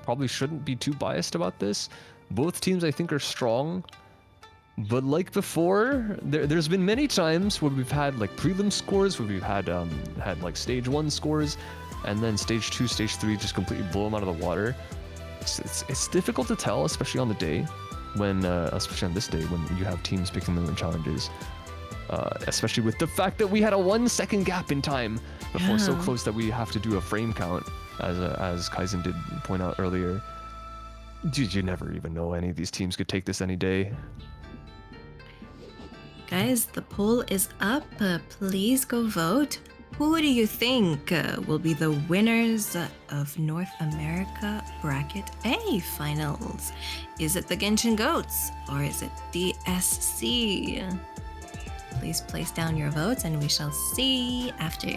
probably shouldn't be too biased about this. Both teams I think are strong, but like before, there's been many times where we've had like prelim scores, where we've had like stage 1 scores, and then stage 2, stage 3 just completely blow them out of the water. It's difficult to tell, especially on the day when, especially on this day when you have teams picking their own challenges. Especially with the fact that we had a 1 second gap in time before, so close that we have to do a frame count, as Kaizen did point out earlier. Dude, you never even know any of these teams could take this any day. Guys, the poll is up. Please go vote. Who do you think will be the winners of North America Bracket A finals? Is it the Genshin Goats or is it the SC? Please place down your votes and we shall see after.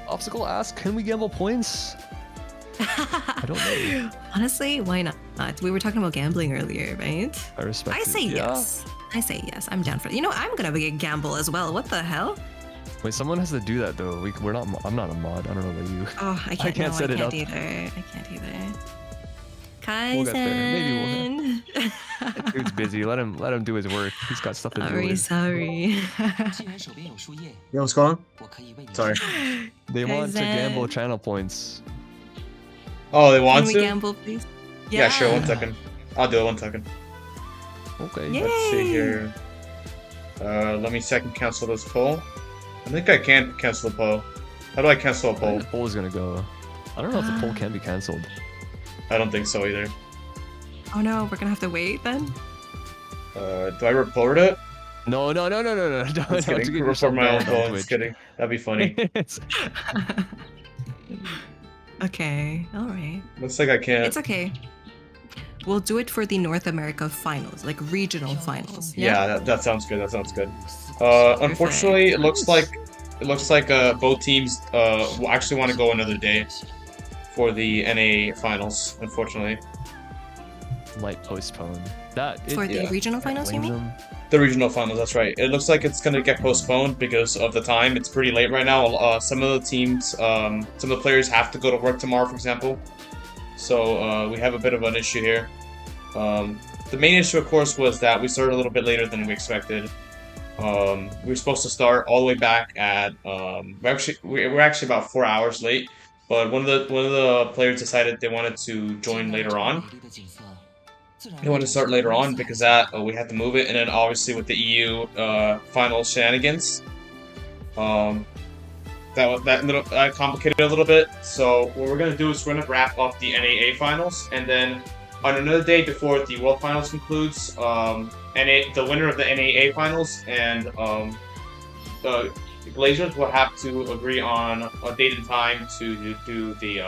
Obstacle asks, can we gamble points? I don't know. Honestly, why not? We were talking about gambling earlier, right? I respect I it. say yes. I say yes. I'm down for it. You know, I'm gonna be a gamble as well. What the hell? Wait, someone has to do that though. We're not. I'm not a mod. I don't know about you. Oh, I can't. can't set it up. Either. I can't either. Kaizen. We'll get there. Maybe That dude's busy. Let him do his work. He's got stuff to do. Sorry. Yeah, what's going on? Sorry. They want to Kaizen. gamble channel points. Oh, they want Can to? we gamble, please? Yeah, sure. 1 second. I'll do it. 1 second. Okay. Yay. Let's see here. Let me second cancel this poll. I think I can cancel the poll. How do I cancel a I poll? think the poll is gonna go. I don't know if the poll can be cancelled. I don't think so either. Oh no, we're gonna have to wait then. Do I report it? No. Don't Just get kidding. yourself Report my own banned on poll. Twitch. Just kidding. That'd be funny. Okay, all right. Looks like I can't. It's okay. We'll do it for the North America finals, like regional finals. Yeah, that sounds good. That sounds good. Unfortunately, it looks like both teams actually want to go another day for the NA finals. Unfortunately, Might postpone For the regional finals, you mean? the regional finals. That's right. It looks like it's gonna get postponed because of the time. It's pretty late right now. Some of the teams, some of the players have to go to work tomorrow, for example. So we have a bit of an issue here. The main issue, of course, was that we started a little bit later than we expected. We were supposed to start all the way back at we're actually about 4 hours late, but one of the players decided they wanted to join later on. They wanted to start later on because that we had to move it, and then obviously with the EU final shenanigans, that complicated it a little bit. So what we're gonna do is we're gonna wrap up the NAA finals, and then on another day before the World Finals concludes, the winner of the NAA finals and the Glazers will have to agree on a date and time to do the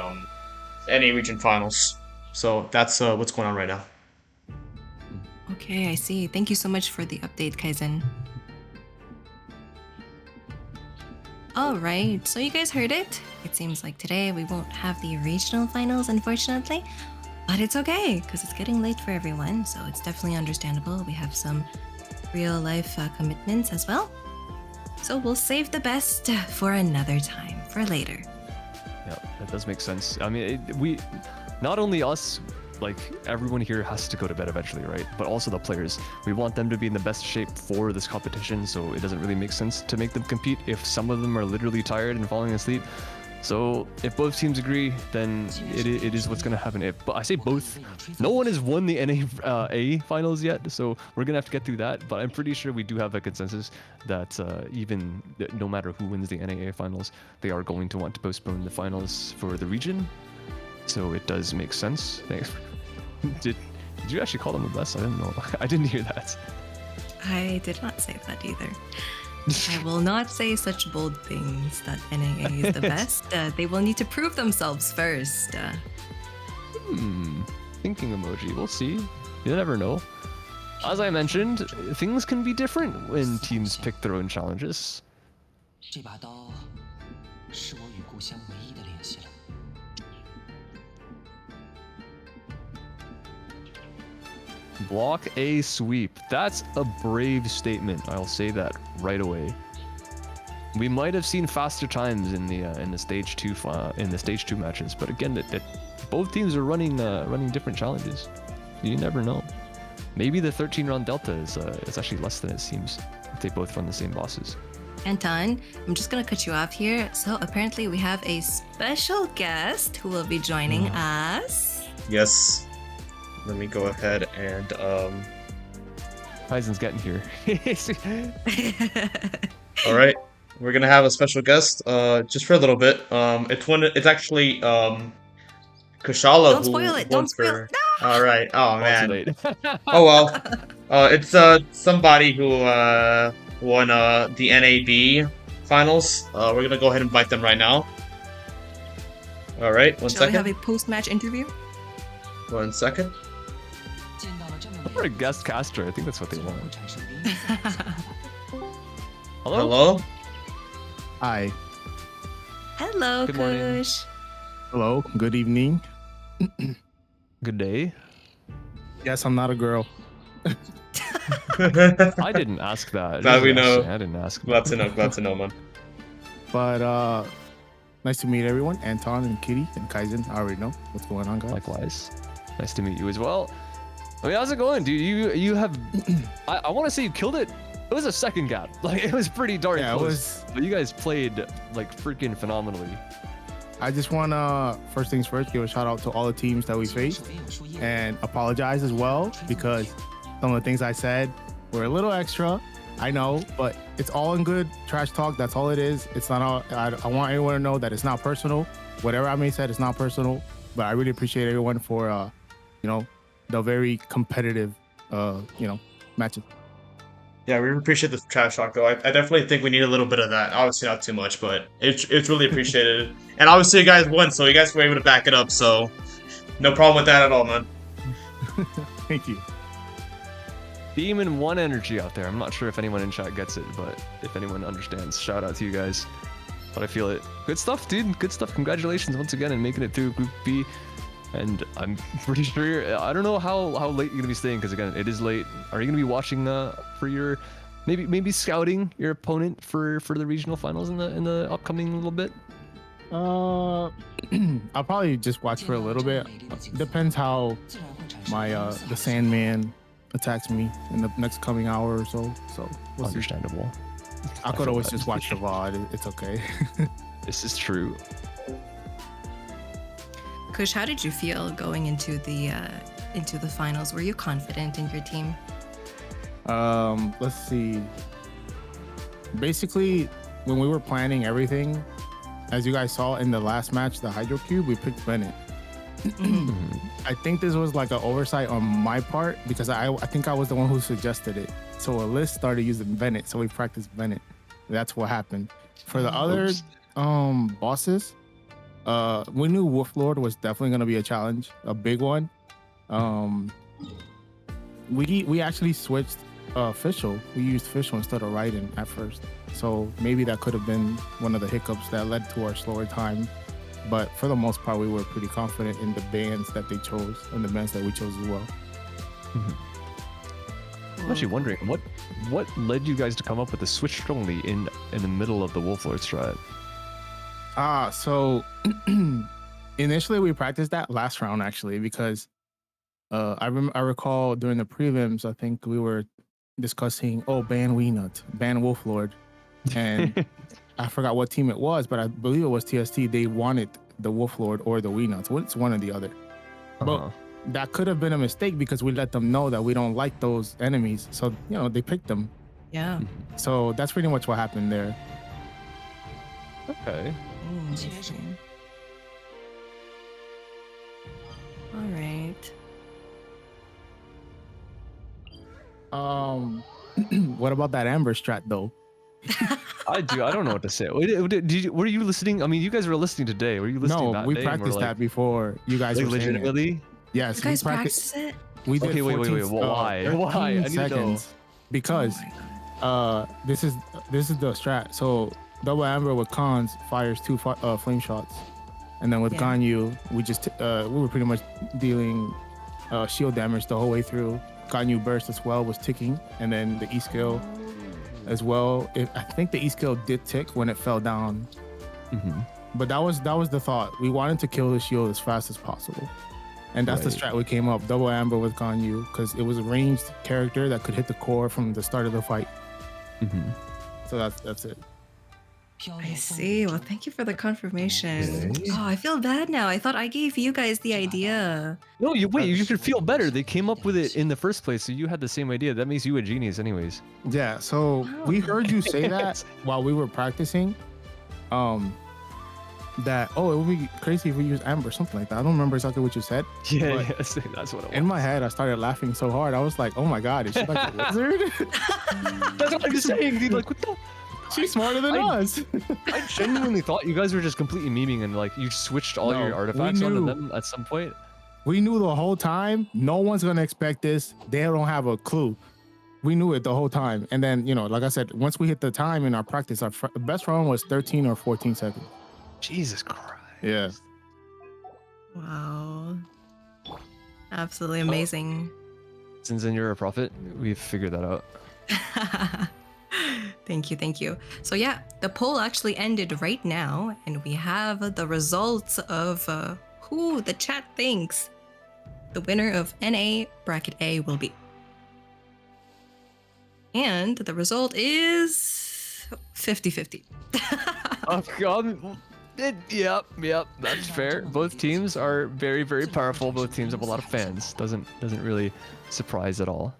NA region finals. So that's what's going on right now. Okay, I see. Thank you so much for the update, Kaizen. All right, so you guys heard it. It seems like today we won't have the regional finals, unfortunately. But it's okay, because it's getting late for everyone, so it's definitely understandable. We have some real-life commitments as well. So we'll save the best for another time, for later. Yeah, that does make sense. I mean, we, not only us, like everyone here has to go to bed eventually, right? But also the players. We want them to be in the best shape for this competition, so it doesn't really make sense to make them compete if some of them are literally tired and falling asleep. So if both teams agree, then it is what's going to happen. But I say both. No one has won the NA finals yet, so we're going to have to get through that. But I'm pretty sure we do have a consensus that no matter who wins the NAA finals, they are going to want to postpone the finals for the region. So it does make sense. Thanks. Did you actually call them the best? I didn't know. I didn't hear that. I did not say that either. I will not say such bold things that NAA is the best. They will need to prove themselves first. Thinking emoji. We'll see. You never know. As I mentioned, things can be different when teams pick their own challenges. 这把刀是我与故乡唯一的联系了。 Block A sweep. That's a brave statement. I'll say that right away. We might have seen faster times in the stage two matches, but again, that both teams are running different challenges. You never know. Maybe the 13 round delta is actually less than it seems if they both run the same bosses. Anton, I'm just gonna cut you off here. So apparently we have a special guest who will be joining us. Yes. Let me go ahead and Kaizen's getting here. all right. We're gonna have a special guest just for a little bit. It's actually Kushala Don't who spoil it. won Don't spoil for. it. All right. Oh Too man. late. Oh well. It's somebody who won the NAB finals. We're gonna go ahead and invite them right now. All right. One Shall we have second. a post-match interview? 1 second. 见到了这么 For a guest caster, I think that's what they 自然 want. 会产生涟漪效应。 Hello? Hello. Hi. Hello, Good morning. Kush. Hello. Good evening. Good day. Yes, I'm not a girl. I didn't ask that. Glad we know. I didn't ask. Glad to know. Glad to know, man. But nice to meet everyone. Anton and Kitty and Kaizen. I already know what's going on, guys. Likewise. Nice to meet you as well. I mean, how's it going, dude? You have. I want to say you killed it. It was a second gap. Like it was pretty darn Yeah, it close. was. But you guys played like freaking phenomenally. I just want to, first things first, give a shout out to all the teams that we 手 faced 边有树叶， and apologize as well because some of the things I said were a little extra. I know, but it's all in good trash talk. That's all it is. It's not all. I want everyone to know that it's not personal. Whatever I may said, it's not personal. But I really appreciate everyone for, the very competitive, matches. Yeah, we appreciate the trash talk though. I definitely think we need a little bit of that. Obviously not too much, but it's really appreciated. And obviously you guys won, so you guys were able to back it up. So no problem with that at all, man. Thank you. Beam and one energy out there. I'm not sure if anyone in chat gets it, but if anyone understands, shout out to you guys. But I feel it. Good stuff, dude. Good stuff. Congratulations once again on making it through Group B. And I'm pretty sure, I don't know how late you're gonna be staying, because again, it is late. Are you gonna be watching for your, maybe scouting your opponent for the regional finals in the upcoming little bit? I'll probably just watch for a little bit. Depends how 自然会产生 my 涟漪效 the 应。 Sandman attacks me in the next coming hour or so. So we'll see. Understandable. I could feel always that. just watch the VOD. It's okay. This is true. Kush, how did you feel going into the finals? Were you confident in your team? Let's see. Basically, when we were planning everything, as you guys saw in the last match, the Hydro Cube, we picked Bennett. I think this was like an oversight on my part because I think I was the one who suggested it. So Alyss started using Bennett, so we practiced Bennett. That's what happened. For the other bosses, we knew Wolf Lord was definitely gonna be a challenge, a big one. We actually switched Fischl. We used Fischl instead of Raiden at first. So maybe that could have been one of the hiccups that led to our slower time. But for the most part, we were pretty confident in the bands that they chose and the bands that we chose as well. I'm actually wondering what led you guys to come up with the switch only in the middle of the Wolf Lord strat? So initially we practiced that last round actually because I recall during the prelims I think we were discussing ban Weenut, ban Wolf Lord, and I forgot what team it was, but I believe it was TST. They wanted the Wolf Lord or the Wee Nuts. It's one or the other. But that could have been a mistake because we let them know that we don't like those enemies. So, you know, they picked them. Yeah. So that's pretty much what happened there. Okay. Interesting. All right. What about that Amber strat though? I don't know what to say. Were you listening? I mean, you guys were listening today. Were you listening No, that we day? practiced that before you guys Like were saying it. legitimately? Yes, You guys we practiced. practice it? We did Okay, wait. 14 Why? 13 Why? I need to know. seconds. Because this is the strat. So double Amber with Cons fires 2 flame shots, and then with Ganyu we just we were pretty much dealing shield damage the whole way through. Ganyu burst as well was ticking, and then the E skill as well. I think the E skill did tick when it fell down. But that was the thought. We wanted to kill the shield as fast as possible. And that's the strat we came up. Double Amber with Ganyu, because it was a ranged character that could hit the core from the start of the fight. So that's it. I see. Well, thank you for the confirmation. Oh, I feel bad now. I thought I gave you guys the idea. No, you should feel better. They came up with it in the first place, so you had the same idea. That makes you a genius anyways. Yeah, so we heard you say that while we were practicing. That it would be crazy if we use Amber, something like that. I don't remember exactly what you said. Yeah, that's what it was. In my head, I started laughing so hard. I was like, "Oh my god, is she like a wizard?" That's what I'm saying, dude. Like, what the? She's smarter than us. I genuinely thought you guys were just completely memeing and like you switched all your artifacts onto them at some point. We knew the whole time. No one's gonna expect this. They don't have a clue. We knew it the whole time. And then, you know, like I said, once we hit the time in our practice, our best run was 13 or 14 seconds. Jesus Christ. Yeah. Wow. Absolutely amazing. Since then you're a prophet, we've figured that out. Thank you. So yeah, the poll actually ended right now, and we have the results of who the chat thinks the winner of NA bracket A will be. And the result is 50-50. Oh God. Yep, that's fair. Both teams are very, very powerful. Both teams have a lot of fans. Doesn't really surprise at all.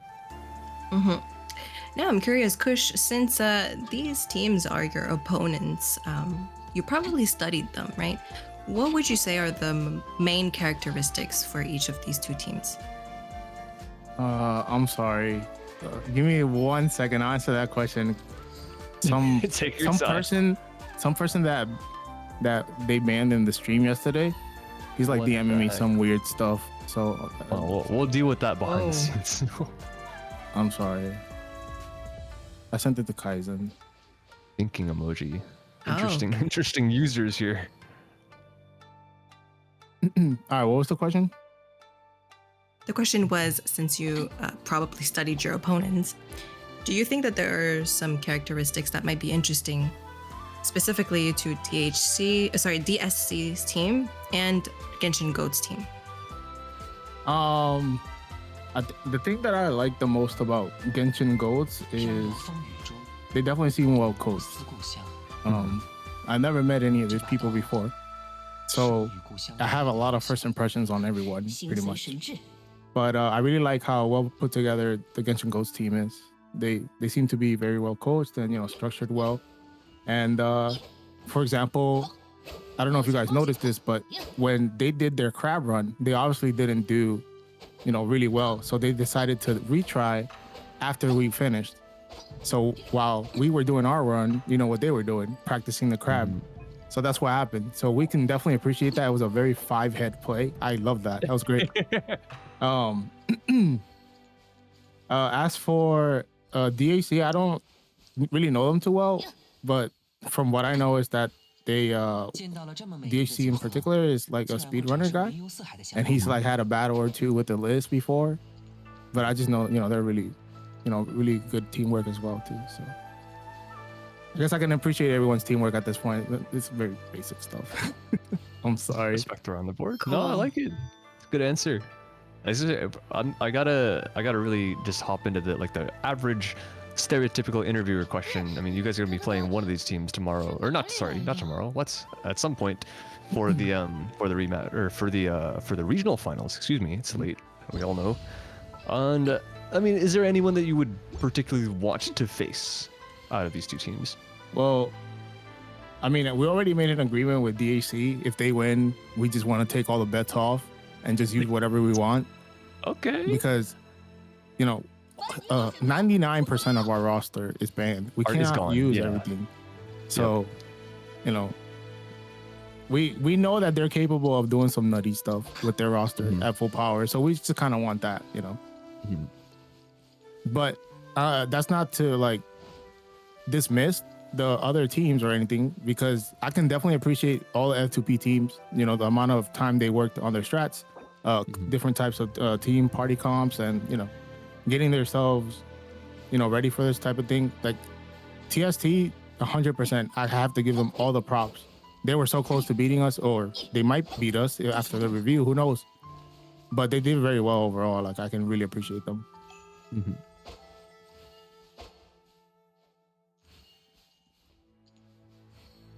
Now I'm curious, Kush, since these teams are your opponents, you probably studied them, right? What would you say are the main characteristics for each of these two teams? I'm sorry. Give me 1 second. I'll answer that question. Some person that they banned in the stream yesterday, he's like DMing me some weird stuff. So we'll deal with that behind the scenes. I'm sorry. I sent it to Kaizen. Thinking emoji. Interesting users here. All right, what was the question? The question was, since you probably studied your opponents, do you think that there are some characteristics that might be interesting specifically to DSC's team and Genshin Goat's team? The thing that I like the most about Genshin Goats is they definitely seem well coached. I never met any of these people before, so I have a lot of first impressions on everyone, pretty much. But I really like how well put together the Genshin Goats team is. They seem to be very well coached and, you know, structured well. And for example, I don't know if you guys noticed this, but when they did their crab run, they obviously didn't do, you know, really well. So they decided to retry after we finished. So while we were doing our run, you know what they were doing, practicing the crab. So that's what happened. So we can definitely appreciate that. It was a very 5-head play. I love that. That was great. As for DAC, I don't really know them too well, but from what I know is that they DHC in particular is like a speedrunner guy, and he's like had a battle or two with the list before. But I just know, you know, they're really, you know, really good teamwork as well too. So I guess I can appreciate everyone's teamwork at this point. It's very basic stuff. I'm sorry. Respect around the board. Cool. No, I like it. It's a good answer. I gotta really just hop into the average stereotypical interviewer question. I mean, you guys are gonna be playing one of these teams tomorrow, or not? Sorry, not tomorrow. What's at some point for the rematch or for the regional finals? Excuse me, it's late. We all know. And I mean, is there anyone that you would particularly want to face out of these two teams? Well, I mean, we already made an agreement with DAC. If they win, we just want to take all the bets off and just use whatever we want. Okay. Because, 99% of our roster is banned. We Art is cannot gone, use yeah. everything. So, we know that they're capable of doing some nutty stuff with their roster at full power. So we just kind of want that, Mhm. But that's not to dismiss the other teams or anything, because I can definitely appreciate all the F2P teams, the amount of time they worked on their strats, different types of team party comps, and getting themselves ready for this type of thing. Like TST, 100%, I have to give them all the props. They were so close to beating us, or they might beat us after the review, who knows, but they did very well overall. Like, I can really appreciate them. Mm-hmm.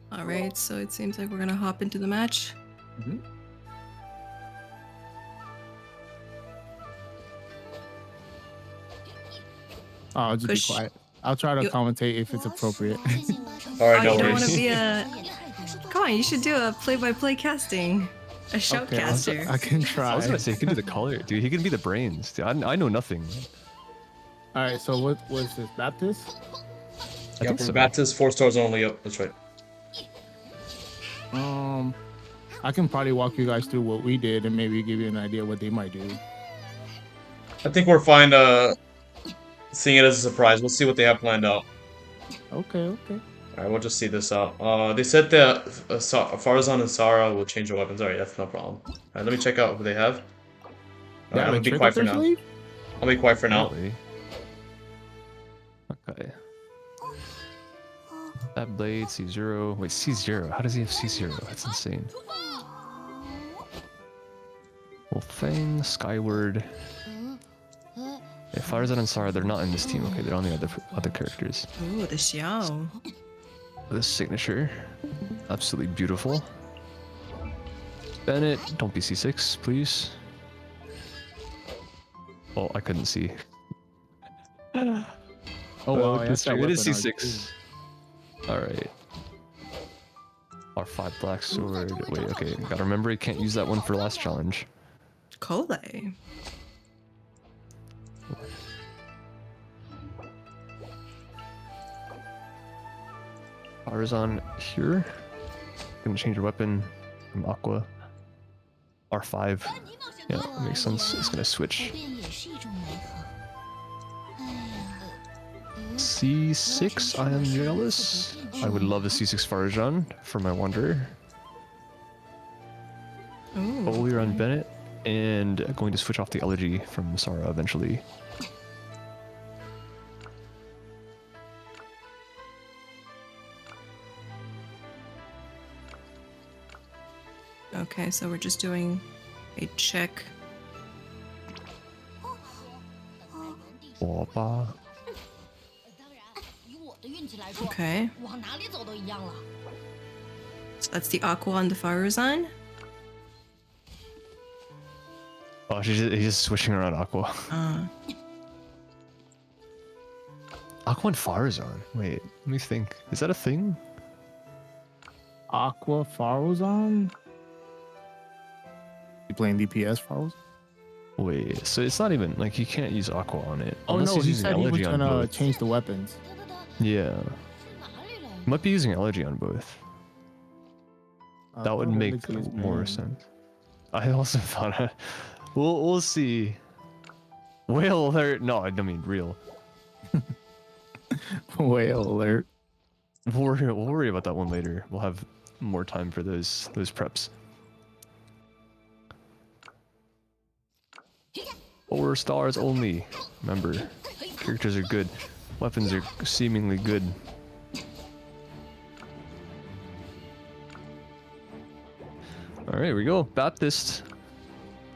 All right, so it seems like we're gonna hop into the match. Mhm. I'll just be Kush. quiet. I'll try to You- commentate if it's appropriate. All right, Oh, no you don't want worries. to be a. Come on, you should do a play-by-play casting, a Okay, shoutcaster. I can I try. was gonna say he can do the color, dude. He can be the brains. Dude, I know nothing. All right, so what was this? Baptist? I Yeah, think for so. Baptist, 4 stars only. Yep, that's right. I can probably walk you guys through what we did and maybe give you an idea what they might do. I think we're fine seeing it as a surprise. We'll see what they have planned out. Okay. Alright, we'll just see this out. They said that Farazan and Sarah will change their weapons. Alright, that's no problem. Alright, let me check out who they have. They Alright, have I'm a gonna be trick quiet up for their now. sleeve? I'll be quiet for now. Really? Okay. That blade, C0. Wait, C0. How does he have C0? That's insane. Wolfang, Skyward. Yeah, Farzad and Sarah, they're not in this team. Okay, they're on the other characters. Ooh, the Xiao. This signature. Absolutely beautiful. Bennett, don't be C6, please. Oh, I couldn't see. Oh, wow. That's that's that true. It is weapon art, C6. Alright. R5 Black Sword. Wait, okay. Gotta remember, you can't use that one for last challenge. Cole. Farazan here. Gonna change your weapon from Aqua. R5. Yeah, that makes sense. It's gonna switch. C6, I am jealous. I would love a C6 Farazan for my Wanderer. Ooh. Foliar on Bennett. And going to switch off the Elegy from Sarah eventually. Okay, so we're just doing a check. Opa. 当然，以我的运气来说， Okay, 往哪里走都一样了。 so that's the Aqua on the Faruzan. Oh, he's just switching around Aqua. Aqua and Farazan. Wait, let me think. Is that a thing? Aqua Farozan? You playing DPS Faroz? Wait, so it's not even like you can't use Aqua on it. Oh unless no, he's he using said he was Elegy on gonna both. change the weapons. 得得得， Yeah, 是哪里来？ he might be using Elegy on both. That would Aqua make Elixir is more banned. sense. I also thought we'll see. Whale alert. No, I mean real. Whale alert. We'll worry about that one later. We'll have more time for those preps. 4 stars only. Remember, characters are good. Weapons are seemingly good. Alright, here we go. Baptist.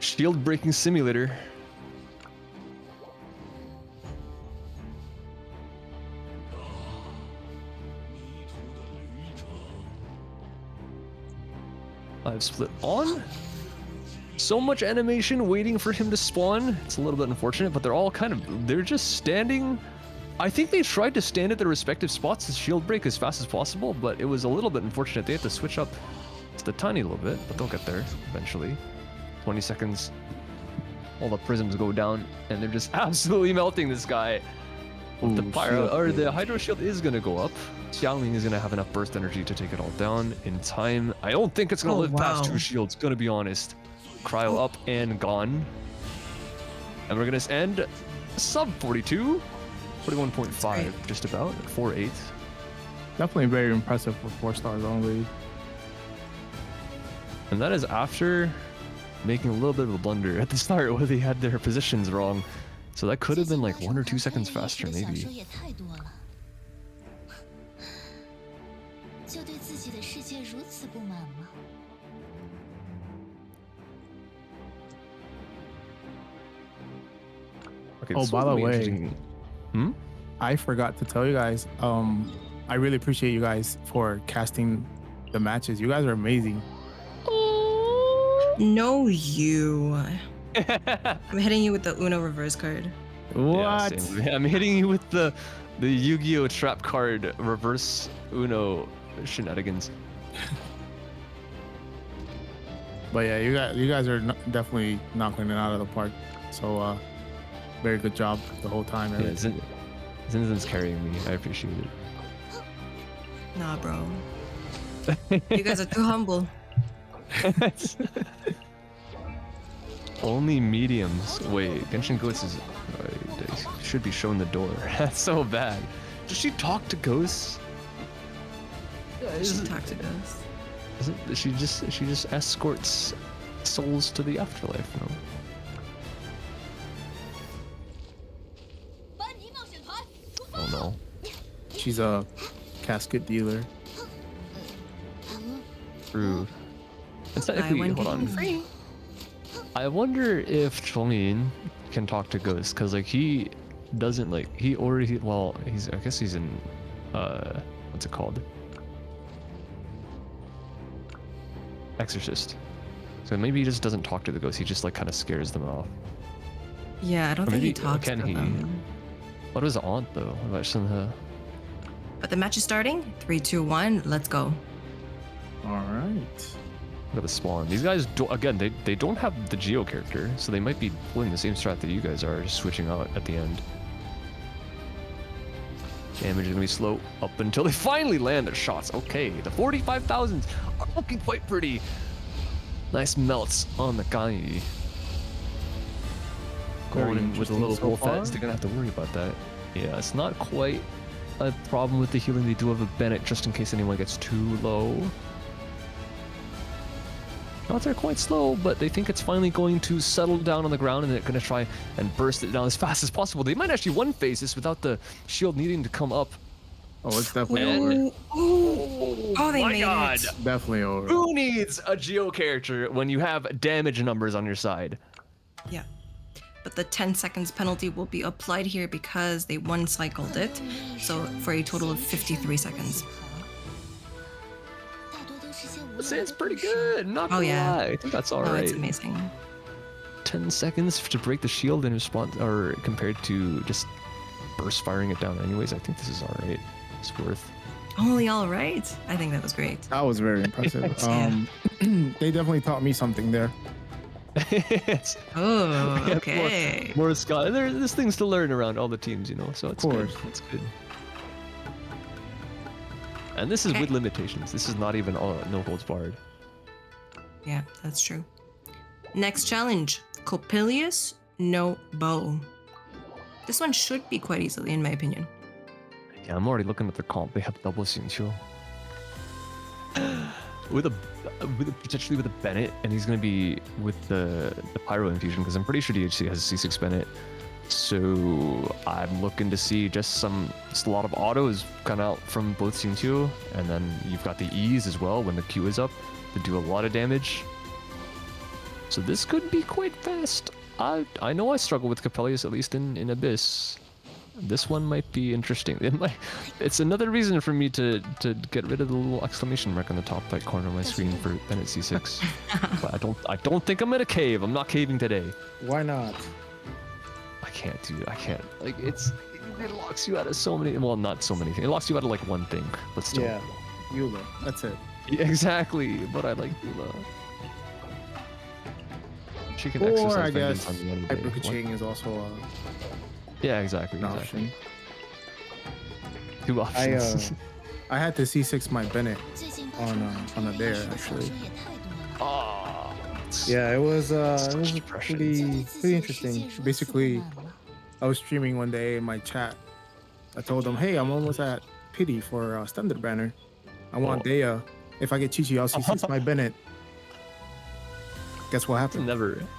Shield breaking simulator. I've split on. So much animation waiting for him to spawn. It's a little bit unfortunate, but they're all they're just standing. I think they tried to stand at their respective spots to shield break as fast as possible, but it was a little bit unfortunate. They had to switch up just a tiny little bit, but they'll get there eventually. 20 seconds. All the prisms go down, and they're just absolutely melting this guy. Ooh, The pyro shield or the break. hydro shield is gonna go up. Xiangling is gonna have enough burst energy to take it all down in time. I don't think it's gonna live past wow. 2 shields, gonna be honest. Cryo up and gone. And we're gonna end sub 42. 41.5, just about. 4.8. Definitely very impressive for 4 stars only. And that is after making a little bit of a blunder at the start where they had their positions wrong. So that could have been like 1 or 2 seconds faster, maybe. 也太多了。就对自己的世界如此不满吗？ Okay, Oh, this by one's the gonna be way, interesting. I forgot to tell you guys. I really appreciate you guys for casting the matches. You guys are amazing. No, you. I'm hitting you with the Uno reverse card. Yeah, What? same. I'm hitting you with the Yu-Gi-Oh trap card reverse Uno shenanigans. But yeah, you guys are definitely knocking it out of the park. So very good job the whole time. Yeah, Zinzin's carrying me. I appreciate it. Nah, bro. You guys are too humble. Only mediums. Wait, Genshin Ghost is should be shown the door. That's so bad. Does she talk to ghosts? She talked to us. She just escorts souls to the afterlife. No. 班级冒险团出发！ Oh no. She's a casket dealer. True. It's Buy technically, one hold get one on. free. I wonder if Chongmin can talk to ghosts, cause like he doesn't he already I guess he's in what's it called? Exorcist. So maybe he just doesn't talk to the ghosts. He just like kind of scares them off. Yeah, I don't Or think he maybe talks to can he? them. What was Aunt though? What about her? But the match is starting. 3, 2, 1. Let's go. All right. Look at the spawn. These guys again. They don't have the Geo character, so they might be pulling the same strat that you guys are, just switching out at the end. Damage is gonna be slow up until they finally land their shots. Okay, the 45,000s are looking quite pretty. Nice melts on the Kanyi. Going in with a little so roll far. feds, they're gonna have to worry about that. Yeah, it's not quite a problem with the healing. They do have a Bennett just in case anyone gets too low. Shots are quite slow, but they think it's finally going to settle down on the ground, and they're going to try and burst it down as fast as possible. They might actually one-phase this without the shield needing to come up. Oh, it's definitely over. Oh, they my made God. it. Definitely over. Who needs a Geo character when you have damage numbers on your side? Yeah. But the 10 seconds penalty will be applied here because they one-cycled it. So for a total of 53 seconds. 大多都是些无 This 聊 is 的 pretty 故事。 good. Not Oh, gonna yeah. lie. I think that's all Oh, right. it's amazing. 10 seconds to break the shield in response, or compared to just burst firing it down anyways. I think this is all right. It's worth. Only all right. I think that was great. That was very impressive. Yeah. They definitely taught me something there. It's Oh, yeah, okay. more Scott. There's things to learn around all the teams, so it's Of course. good. It's good. And this is Okay. with limitations. This is not even all no holds barred. Yeah, that's true. Next challenge. Coppelius, no bow. This one should be quite easily, in my opinion. Yeah, I'm already looking at their comp. They have double Xinxiu. with a potentially with a Bennett, and he's gonna be with the Pyro infusion because I'm pretty sure DHC has a C6 Bennett. So I'm looking to see just a lot of autos come out from both Xinxiu, and then you've got the E's as well when the Q is up to do a lot of damage. So this could be quite fast. I know I struggle with Coppelius, at least in Abyss. this one might be interesting. It's another reason for me to get rid of the little exclamation mark on the top right corner of my screen for Bennett C6. But I don't think I'm gonna cave. I'm not caving today. Why not? I can't, dude. I can't. Like it locks you out of so many. Well, not so many things. It locks you out of like one thing, but still. Yeah, Eula. That's it. Yeah, exactly. But I like Eula. She can Or exercise I vengeance guess on the enemy. hyper kaching is also Yeah, exactly. an Exactly. option. Two options. I had to C6 my Bennett 最近发生 on a dare actually. 也太多了。 Oh, Yeah, it was Such depression. pretty interesting. Basically, I was streaming one day in my chat. I told them, hey, I'm almost at pity for standard banner. I want Dea. If I get Chi-Chi, I'll C6 my Bennett. Guess what happened?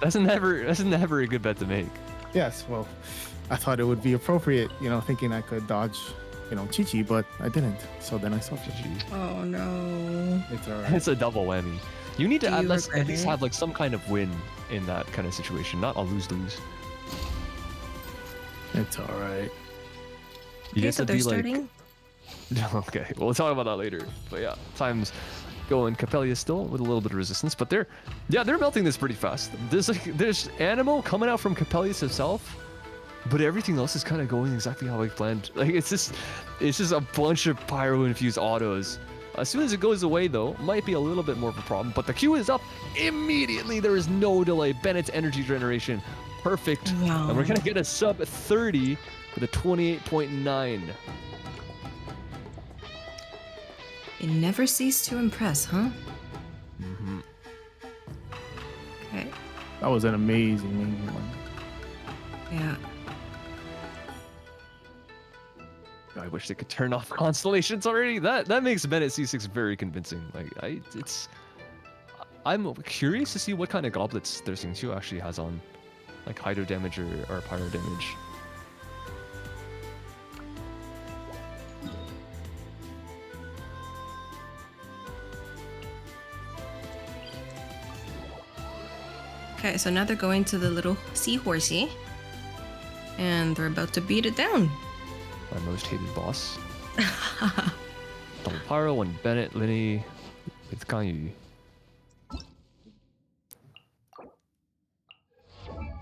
That's never a good bet to make. Yes, well, I thought it would be appropriate, thinking I could dodge, Chi-Chi, but I didn't. So then I suffered. Oh no. It's alright. It's a double whammy. You need to Do you at least regret it? have like some kind of win in that kind of situation, not a lose-lose. It's alright. You Okay, get so to they're be like, starting. okay, we'll talk about that later. But yeah, time's going. Capellia still with a little bit of resistance, but they're melting this pretty fast. There's Animo coming out from Capellius himself, but everything else is kind of going exactly how I planned. Like it's just a bunch of pyro infused autos. As soon as it goes away though, might be a little bit more of a problem. But the Q is up immediately. There is no delay. Bennett's energy generation, perfect. Wow. And we're gonna get a sub 30 with a 28.9. It never ceased to impress, huh? Mm-hmm. Okay. That was an amazing one. Yeah. I wish they could turn off constellations already. That makes Bennett C6 very convincing. Like I'm curious to see what kind of goblets their Xingqiu actually has on, like hydro damage or pyro damage. Okay, so now they're going to the little seahorsey. And they're about to beat it down. My most hated boss. Double pyro, one Bennett, Linny, with Ganyu.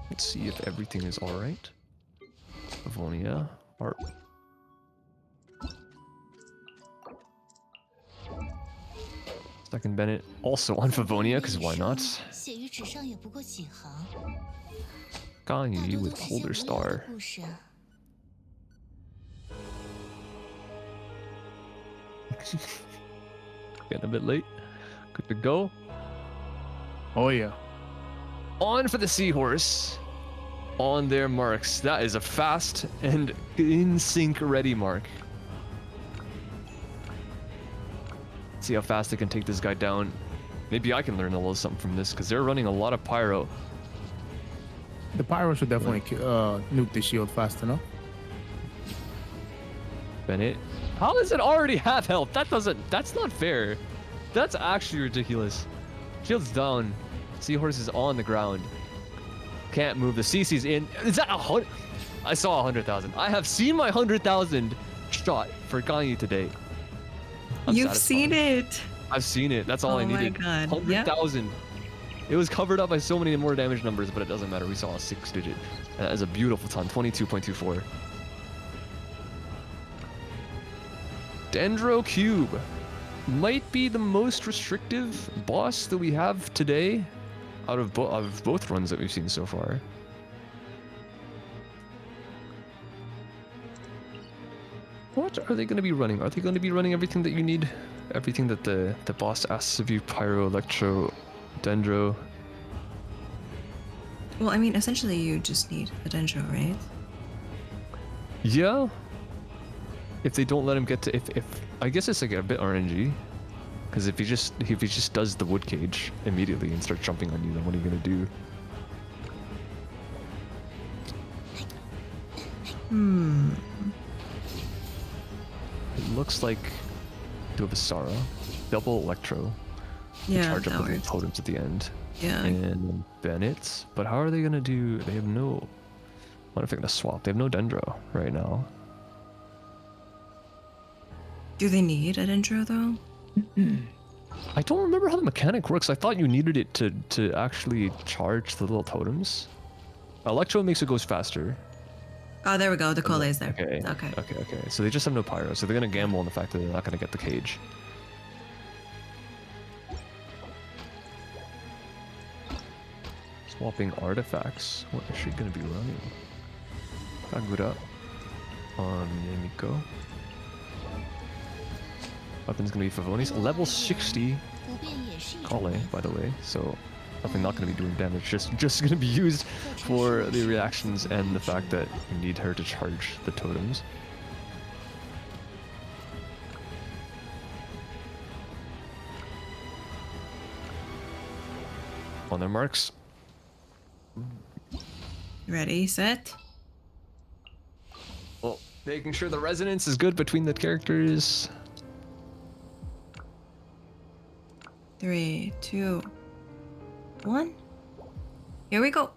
Let's see if everything is alright. Avonia, Art. Second Bennett, also on Favonia, because why not? 写于纸上也不过几行，大 Ganyu 多都 with 是些 Holder 无聊的 Star. 故事。 Getting a bit late. Good to go. Oh, yeah. On for the Seahorse. On their marks. That is a fast and in sync ready mark. See how fast they can take this guy down. Maybe I can learn a little something from this because they're running a lot of pyro. The pyro should definitely nuke the shield fast enough. Bennett. How is it already half health? That's not fair. That's actually ridiculous. Shield's down. Seahorse is on the ground. Can't move. The CC's in. Is that 100? I saw 100,000. I have seen my 100,000 shot for Ganyu today. I'm You've satisfied. seen it. I've seen it. That's all I Oh my needed. God. 100,000. It was covered up by so many more damage numbers, but it doesn't matter. We saw a 6-digit. That is a beautiful ton. 22.24. Dendro Cube might be the most restrictive boss that we have today out of both runs that we've seen so far. What are they going to be running? Are they going to be running everything that you need? Everything that the boss asks of you? Pyro, Electro, Dendro. Well, I mean, essentially, you just need a Dendro, right? Yeah. If they don't let him get to, if I guess it's like a bit RNG, because if he just does the wood cage immediately and starts jumping on you, then what are you gonna do? It looks like Dovasara, double Electro, Yeah, charge that up with the works. totems at the end, Yeah. and Bennett. But how are they gonna do? They have no. What if they're gonna swap? They have no Dendro right now. Do they need a Dendro though? I don't remember how the mechanic works. I thought you needed it to actually charge the little totems. Electro makes it goes faster. Oh, there we go. The Cole is there. Okay. Okay. Okay. So they just have no pyro, so they're gonna gamble on the fact that they're not gonna get the cage. Swapping artifacts. What is she gonna be running? Kagura on Yamiko. Weapon's gonna be Favoni's. Level 60 Kale, by the way, so nothing not gonna be doing damage. Just gonna be used for the reactions and the fact that you need her to charge the totems. On their marks. Ready, set. Well, making sure the resonance is good between the characters. 3, 2, 1. Here we go.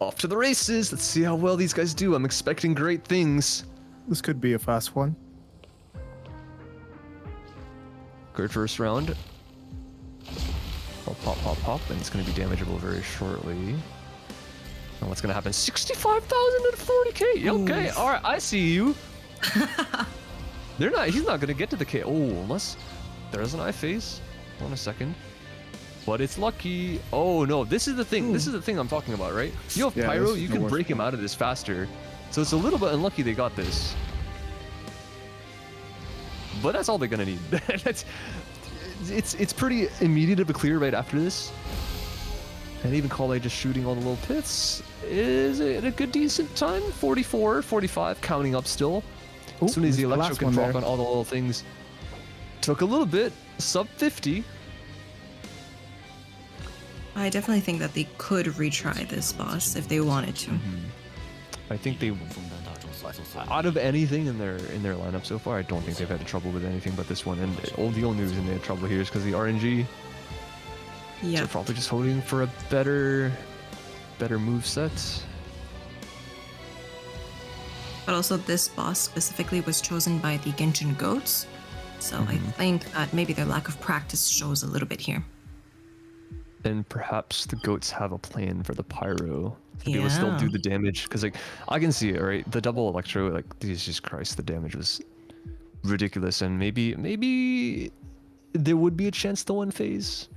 Off to the races. Let's see how well these guys do. I'm expecting great things. This could be a fast one. Good first round. Pop, and it's going to be damageable very shortly. And what's going to happen? 65,040k. Okay, all right, I see you. He's not going to get to the K. Oh, unless there's an eye phase. Hold on a second. But it's lucky. Oh no, this is the thing. This is the thing I'm talking about, right? You have Pyro, you can break him out of this faster. So it's a little bit unlucky they got this. But that's all they're gonna need. It's pretty immediate to clear right after this. And even Kale just shooting all the little pits is at a good decent time. 44, 45, counting up still. As soon as the Electro can proc on all the little things. Took a little bit, sub 50. I definitely think that they could retry this boss if they wanted to. I think they, out of anything in their lineup so far, I don't think they've had trouble with anything but this one. And the only reason they had trouble here is because the RNG. Yeah. So probably just hoping for a better move set. But also this boss specifically was chosen by the Genshin goats. So I think that maybe their lack of practice shows a little bit here. And perhaps the goats have a plan for the pyro to be able to still do the damage. Because like I can see it, right? The double electro, like Jesus Christ, the damage was ridiculous. And maybe there would be a chance to one phase.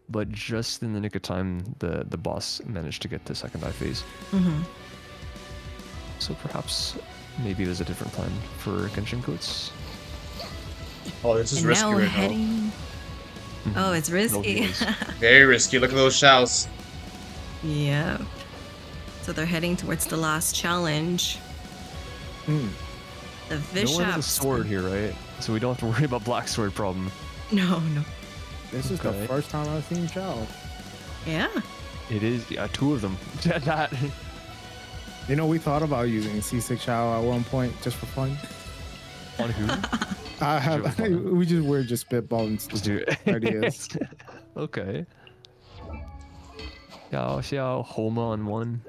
But just in the nick of time, the boss managed to get the second eye phase. So perhaps maybe there's a different plan for Genshin goats. Oh, this is risky right heading... Oh, it's risky. Very risky. Look at those shouts. Yeah. So they're heading towards the last challenge. The Vishaps. No one has a sword here, right? So we don't have to worry about black sword problem. No. This is the first time I've seen Chao. Yeah. It is, yeah, two of them. That. You know, we thought about using C6 Chao at one point just for fun. On who? We're just spitballing stupid ideas. Okay. Xiao, Homa on one.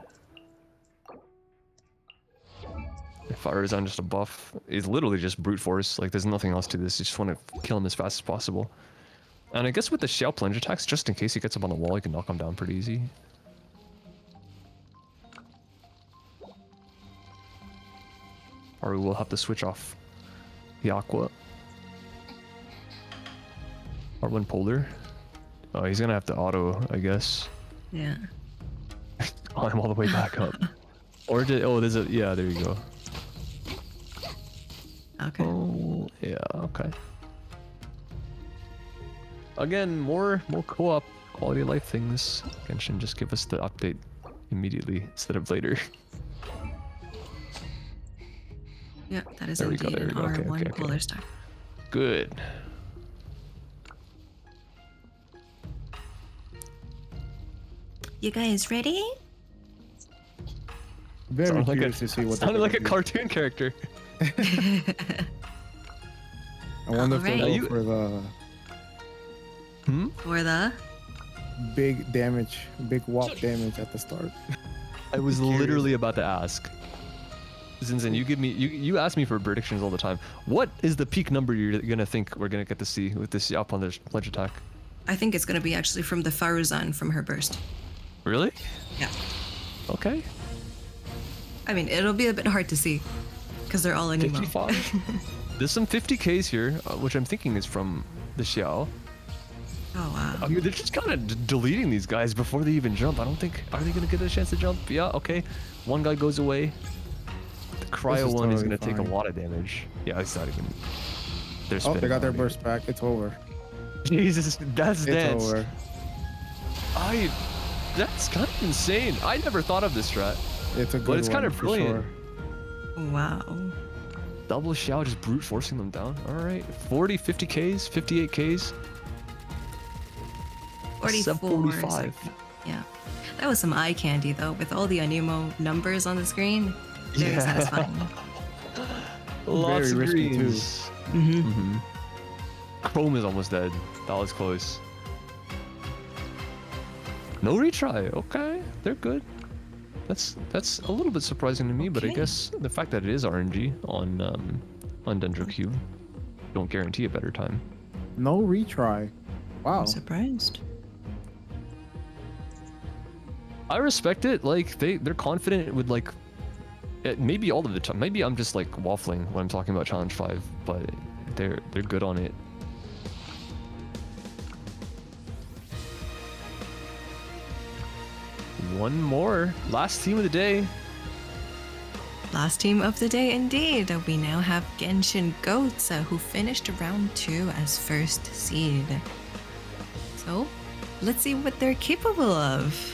Fire is on just a buff. It's literally just brute force. Like there's nothing else to this. You just want to kill him as fast as possible. And I guess with the Xiao plunge attacks, just in case he gets up on the wall, you can knock him down pretty easy. Or we will have to switch off the Aqua. Or one Polar. Oh, he's gonna have to auto, I guess. Yeah. Climb all the way back up. Or did, there's a, yeah, there you go. Okay. Oh, yeah, okay. Again, more co-op quality of life things. Genshin, just give us the update immediately instead of later. Yeah, that is there indeed an R1 okay. Polar Star. Good. You guys ready? Very curious to see what. Sounded like a cartoon character. I wonder if they'll go for the. For the big damage, big whop damage at the start. I was Curious. literally about to ask. Xinxin, you ask me for predictions all the time. What is the peak number you're gonna think we're gonna get to see with this up on the pledge attack? I think it's gonna be actually from the Faruzan from her burst. Really? Yeah. Okay. I mean, it'll be a bit hard to see because they're all anemo. 55. There's some 50Ks here, which I'm thinking is from the Xiao. Oh wow. I mean, they're just kind of deleting these guys before they even jump. I don't think. Are they gonna get a chance to jump? Yeah. Okay. One guy goes away. The cryo one is gonna take a lot of damage. Yeah, it's not even. They're Oh, spinning they got their already. burst back. It's over. Jesus, that's It's dance. over. That's kind of insane. I never thought of this strat. It's a good But it's kind one, of for brilliant. sure. Wow. Double Xiao just brute forcing them down. All right, 40, 50Ks, 58Ks. 44. 45. Yeah. That was some eye candy though, with all the anemo numbers on the screen. Very Yeah. satisfying. Lots of risky, too. greens. Mm-hmm. Chrome is almost dead. That was close. No retry. Okay, they're good. That's a little bit surprising to me, but I Okay. guess the fact that it is RNG on Dendro Cube don't guarantee a better time. No retry. Wow. I'm surprised. I respect it. Like they're confident with like maybe all of the time. Maybe I'm just like waffling when I'm talking about Challenge 5, but they're good on it. One more. Last team of the day. Last team of the day indeed. We now have Genshin Goats, who finished round 2 as first seed. So, let's see what they're capable of.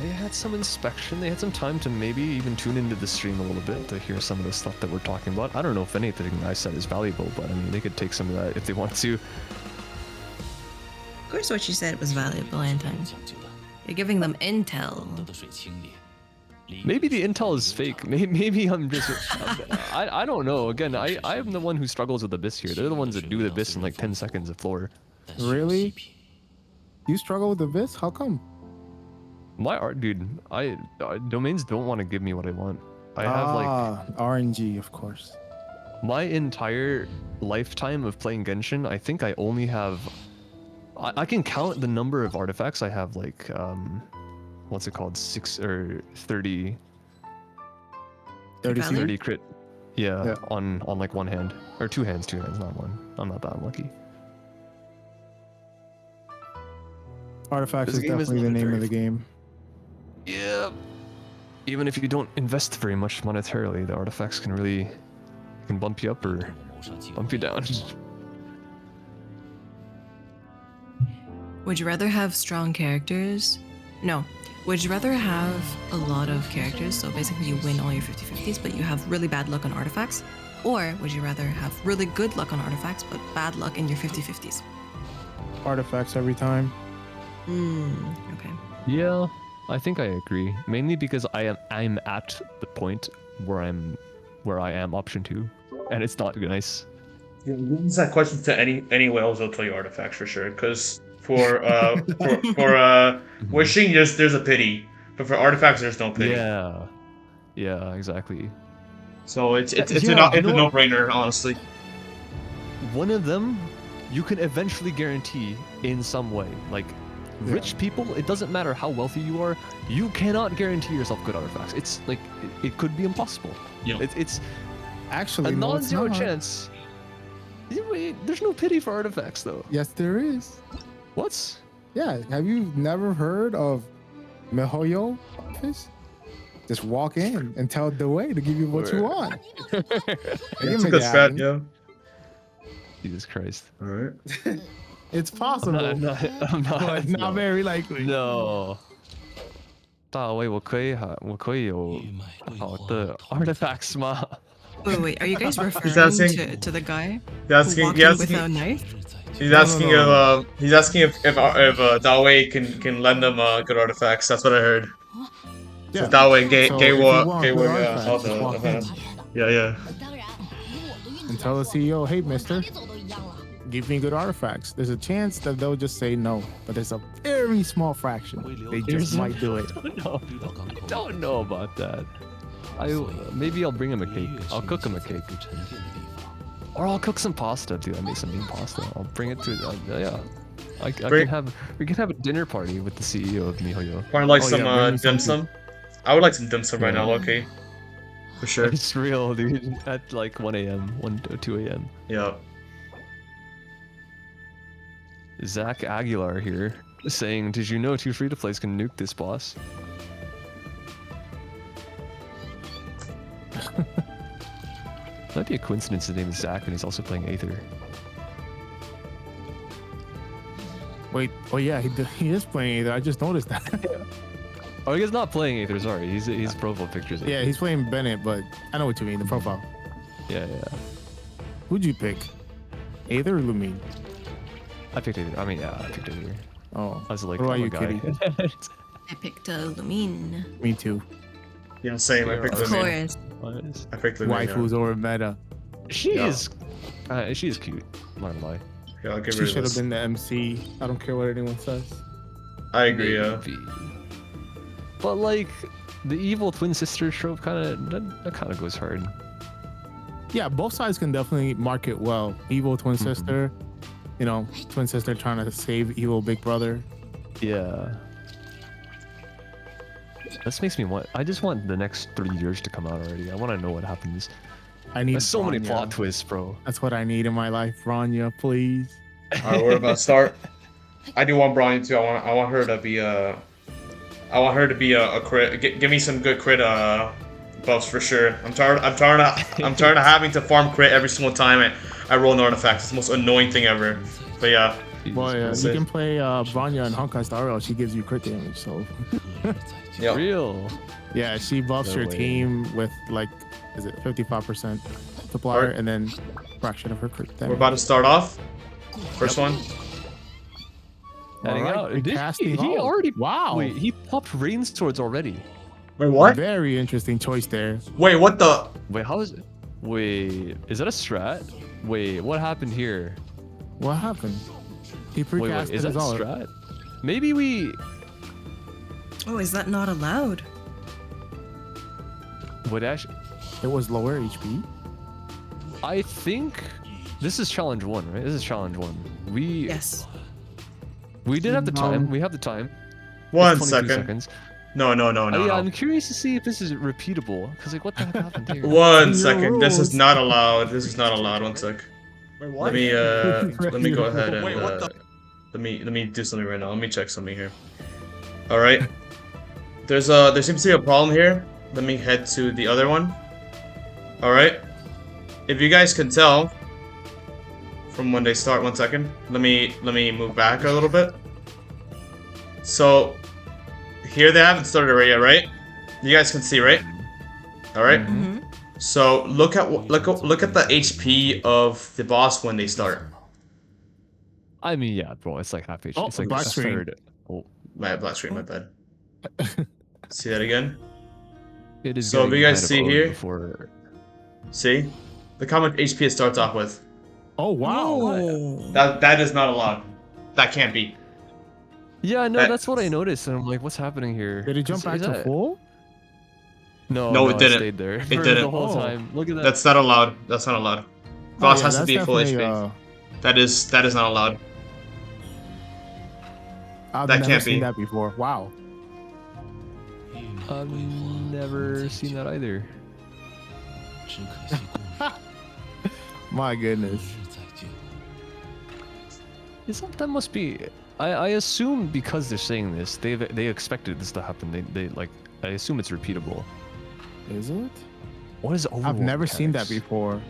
They had some inspection. They had some time to maybe even tune into the stream a little bit to hear some of the stuff that we're talking about. I don't know if anything I said is valuable, but I mean, they could take some of that if they want to. Of course, what you said was valuable, Anton. You're giving them intel. Maybe the intel is fake. Maybe I'm just. I don't know. Again, I am the one who struggles with Abyss here. They're the ones that do the Abyss in like 10 seconds of floor. Really? You struggle with the Abyss? How come? My art, dude. Domains don't want to give me what I want. I have like RNG, of course. my entire lifetime of playing Genshin. I think I only have. I can count the number of artifacts I have. Like what's it called? 6 or 30. 30 Valid? 30 crit. Yeah, Yeah. on like one hand or two hands, not one. I'm not that unlucky. Artifacts This is game is definitely the name very of the game. Yeah. Even if you don't invest very much monetarily, the artifacts can really bump you up or bump you down. Would you rather have strong characters? No. Would you rather have a lot of characters, so basically you win all your 50-50s, but you have really bad luck on artifacts? Or would you rather have really good luck on artifacts, but bad luck in your 50-50s? Artifacts every time. Okay. Yeah, I think I agree. Mainly because I'm at the point where I am option 2, and it's not nice. Yeah, this that question to any whales, they'll tell you artifacts for sure. Because for wishing, there's a pity, but for artifacts, there's no pity. Yeah. Yeah, exactly. So it's Yeah, a you know what? no-brainer, honestly. One of them you can eventually guarantee in some way. Like rich people, it doesn't matter how wealthy you are, you cannot guarantee yourself good artifacts. It's like it could be impossible. Yeah. It's Actually, a no, it's non-zero not. chance. There's no pity for artifacts though. Yes, there is. What? Yeah, have you never heard of Mihoyo office? Just walk in and tell the way to give you what you want. It's a good strat, yeah. Jesus Christ. All right. It's possible, I'm not. but not no. very likely. No. 大卫，我可以有好的 artifacts 吗？ Wait, are you guys referring asking- to the guy He's who asking. walked He's in with a asking. knife? He's asking no. if Dawei can lend them good artifacts. That's what I heard. Yeah. So Dawei So if you want good artifacts, all just walk in. yeah. 当然，以我的运气 And tell the CEO, hey, mister, 哪里走都一样了。give me good artifacts. There's a chance that they'll just say no, but there's a very small fraction. They just might do it. I don't know about that. Maybe I'll bring him a cake. I'll cook him a cake. Or I'll cook some pasta, dude. I made some mean pasta. I'll bring it to yeah. We can have a dinner party with the CEO of MiHoYo. Or like Oh, some yeah, bring me dim some sum. I would like some dim sum right Yeah. now, okay? For sure. It's real, dude. At like 1 a.m., 1 or 2 a.m. Yeah. Zach Aguilar here saying, "Did you know 2 free-to-plays can nuke this boss?" Might be a coincidence his name is Zach and he's also playing Aether. Wait, oh yeah, he is playing either. I just noticed that. Oh, he's not playing Aether, sorry. His profile picture's Aether. Yeah, he's playing Bennett, but I know what you mean, the profile. Yeah. Who'd you pick? Aether or Lumine? I picked Aether. I mean, yeah, I picked Aether. Oh, I was like, what about I'm a you, guy. Kitty? I picked Lumine. Me too. Yeah, same. I picked Of Lumine. course. I picked Lumine. Waifus over meta. She Yeah. is cute. I'm not gonna lie. Yeah, I'll give She her should have this. been the MC. I don't care what anyone says. I agree, yeah. Maybe. But like, the evil twin sister trope that kind of goes hard. Yeah, both sides can definitely market well. Evil twin sister, you know, twin sister trying to save evil big brother. Yeah. This makes me want. I just want the next 3 years to come out already. I want to know what happens. I need There's so many Rania. plot twists, bro. That's what I need in my life. Rania, please. Alright, we're about to start. I do want Bronny too. I want her to be a. I want her to be a crit. Give me some good crit buffs for sure. I'm tired of having to farm crit every single time I roll an artifact. It's the most annoying thing ever. But yeah. Boy, That's you it. can play Vanya and Honkai Star Rail. She gives you crit damage. So Yep. Real. yeah, she buffs No your way. team with like, is it 55% multiplier Alright. and then fraction of her crit damage. We're about to start off. First one. Heading Alright, out. big Did casting he out. already? Wow. Wait, he popped rain swords already. Wait, what? Very interesting choice there. Wait, what the? Wait, how is it? Wait, is that a strat? Wait, what happened here? What happened? He Wait, precasted is that his a ult. strat? Maybe we. Oh, is that not allowed? Would actually. It was lower HP. I think this is challenge 1, right? This is challenge 1. Yes. We did have the time. We have the time. One It's 22 second. seconds. No. Yeah, I'm curious to see if this is repeatable. Cause like, what the heck happened here? One Your second. This is rules. not allowed. This is not allowed. One sec. Wait, Let me let me go Your ahead and Wait, what the- let me do something right now. Let me check something here. All right. There seems to be a problem here. Let me head to the other one. All right. If you guys can tell from when they start, one second. Let me move back a little bit. So here they haven't started already, right? You guys can see, right? All right. Mm-hmm. So look at the HP of the boss when they start. I mean, yeah, bro, it's like half HP. Oh, It's like black a screen. third. Oh, My black screen, my bad. See that again? it is. So if getting you guys kind of see old here- before. See? Look how much HP it starts off with. Oh wow. Oh. That is not allowed. That can't be. Yeah, no, That- that's what I noticed, and I'm like, what's happening here? Did it jump back Is to that- full? No, No, it didn't. stayed there. It for didn't. the whole Oh. time. Look at that. That's not allowed. That's not allowed. Boss Oh, yeah, has to that's be at full definitely, HP. That is not allowed. I've That never can't seen be. that before. Wow. I've never seen that either. 只可惜故人 My 明 goodness. 日再见。 That must be. I assume because they're saying this, they expected this to happen. They like. I assume it's repeatable. Is it? What is Overworld I've never seen that mechanics? before.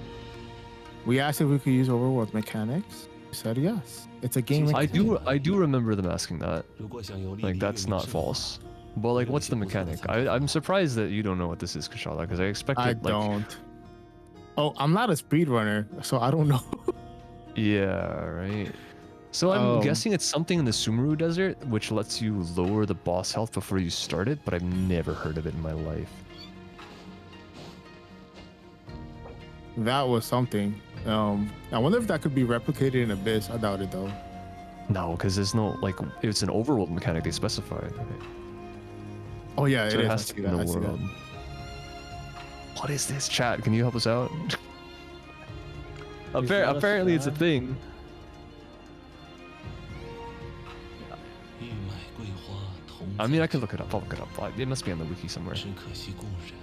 We asked if we could use overworld mechanics. You said yes. It's a game I mechanic. do remember them asking that. 如果想有利 Like 于 that's 月 not 之后 false. But like, what's the mechanic? I'm surprised that you don't know what this is, Kashala, because I expected I like. don't. Oh, I'm not a speedrunner, so I don't know. Yeah, right. So I'm Um, guessing it's something in the Sumeru Desert, which lets you lower the boss health before you start it, but I've never heard of it in my life. That was something. I wonder if that could be replicated in Abyss. I doubt it though. No, because there's no like it's an overworld mechanic they specified. Right? Oh yeah, So it it is. I has to see be in that. the I see that. world. What is this, chat? Can you help us out? Apparently, it's a thing. 玉麦桂花同 I mean, I could look it up. I'll look it up. It must be on the wiki somewhere. 只可惜故人，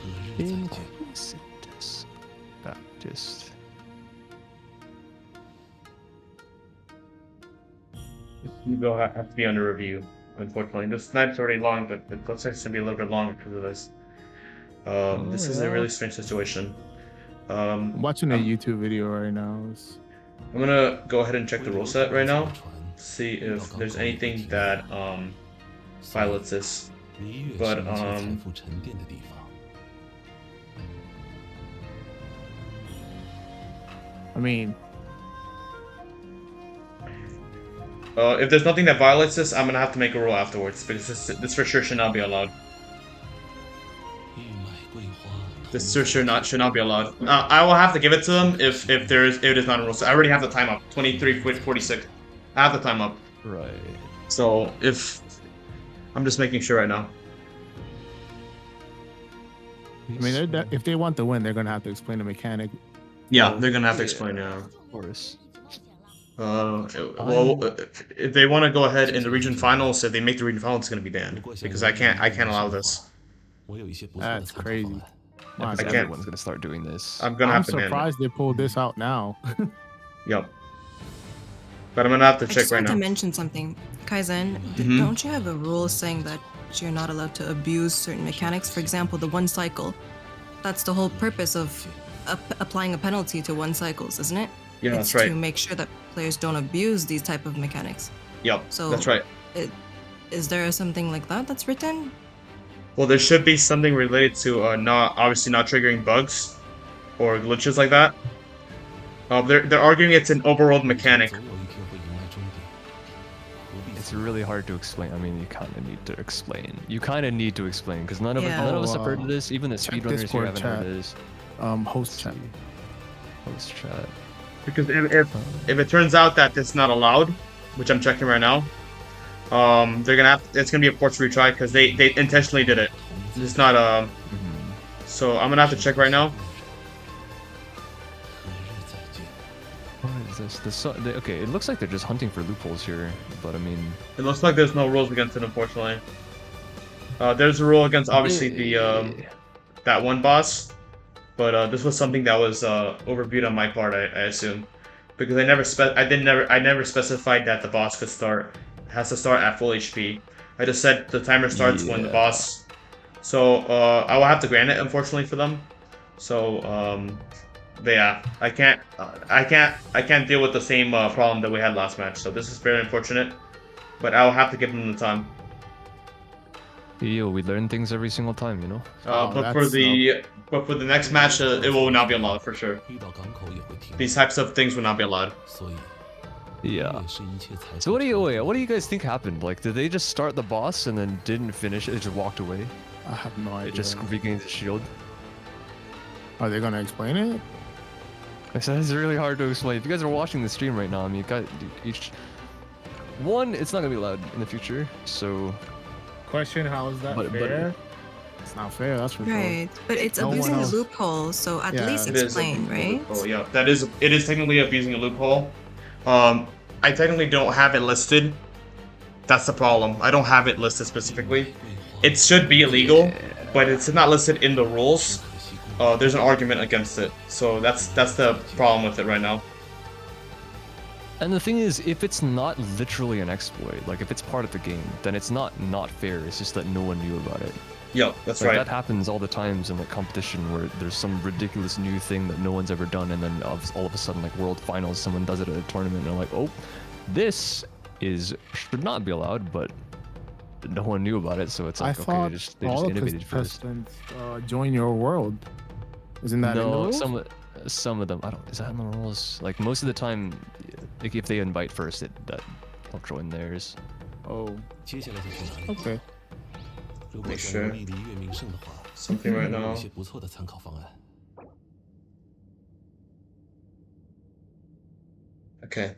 何日再见？ Inquisitus Baptist. You will have to be under review, unfortunately. This night's already long, but it looks like it's gonna be a little bit longer because of this. This is a really strange situation. I'm watching a I'm, YouTube video right now. I'm gonna go ahead and check the rule set right now, see if there's anything that violates this. 离月 But, 是一切财富沉淀的地方。 I mean, If there's nothing that violates this, I'm gonna have to make a rule afterwards because this for sure should not be allowed. 玉麦桂花同 This for sure should not be allowed. I will have to give it to them if it is not a rule. So I already have the time up, 23:46. I have the time up. Right. So if I'm just making sure right now. I mean, if they want to win, they're gonna have to explain the mechanic. Yeah, they're gonna have to explain now. Of course. Well, if they want to go ahead in the region finals, if they make the region finals, it's gonna be banned because I can't allow this. 我有一些不错的 That's 参考方 crazy. 案。 My Because God. can't- everyone's gonna start doing this. I'm gonna I'm have to ban it. surprised they pulled this out now. Yep. But I'm gonna have to I check just right want to now. mention something. Kaizen, Mhm. don't you have a rule saying that you're not allowed to abuse certain mechanics? For example, the one cycle. That's the whole purpose of applying a penalty to one cycles, isn't it? Yeah, It's that's right. to make sure that players don't abuse these type of mechanics. Yep, So that's right. Is there something like that that's written? Well, there should be something related to not triggering bugs or glitches like that. They're arguing it's an overworld mechanic. 总有一天会迎来终点。何必 It's really hard to explain. I mean, you kind of need to explain. You kind of need to explain because none of Yeah. none of us Oh, have heard of this. Even the check speedrunners here Discord haven't chat. heard of this. Host chat. Host chat. Because if it turns out that it's not allowed, which I'm checking right now, it's gonna be a forced retry because they intentionally did it. It's not So I'm gonna have to check right now. 何日再见？ What is this? Okay, it looks like they're just hunting for loopholes here, but I mean, It looks like there's no rules against it, unfortunately. There's a rule against obviously the that one boss, but this was something that was overviewed on my part, I assume, because I never specified that the boss has to start at full HP. I just said the timer starts when the Yeah. boss. So I will have to grant it, unfortunately for them. So but yeah, I can't deal with the same problem that we had last match. So this is very unfortunate, but I will have to give them the time. yo, we learn things every single time, you know. But for the next match, it will not be allowed for sure. 遇到港口也会停。 These types of things will not be allowed. 所以， Yeah. 月是一切财富 So what do 沉 you 淀 what do you guys think happened? Like, did they just start the boss and then didn't finish it? They just walked away. I have no idea. It just regained the shield. Are they gonna explain it? I said it's really hard to explain. If you guys are watching the stream right now, I mean, you got each one. It's not gonna be allowed in the future. So Question: How is that But- fair? It's not fair. That's for sure. Right. But it's No one abusing the else. loophole, so at Yeah, least It is explain, abusing a right? loophole, yeah, it is technically abusing a loophole. I technically don't have it listed. That's the problem. I don't have it listed specifically. It should be illegal, but it's not listed in the rules. There's an argument against it, so that's the problem with it right now. And the thing is, if it's not literally an exploit, like if it's part of the game, then it's not fair. It's just that no one knew about it. Yep, that's Like right. that happens all the times in like competition where there's some ridiculous new thing that no one's ever done, and then all of a sudden, like world finals, someone does it at a tournament, and they're like, oh, this should not be allowed, but no one knew about it, so it's I like thought okay, they just all the innovated first. contestants join your world. Isn't that in the No, rules? some of them. I don't. Is that in the rules? Like most of the time, like if they invite first, they'll join theirs. Oh, 接下来就去哪里？ okay. 如果想容易离月名胜的话， Something right 有 now. 一些不错的参考方案。Okay.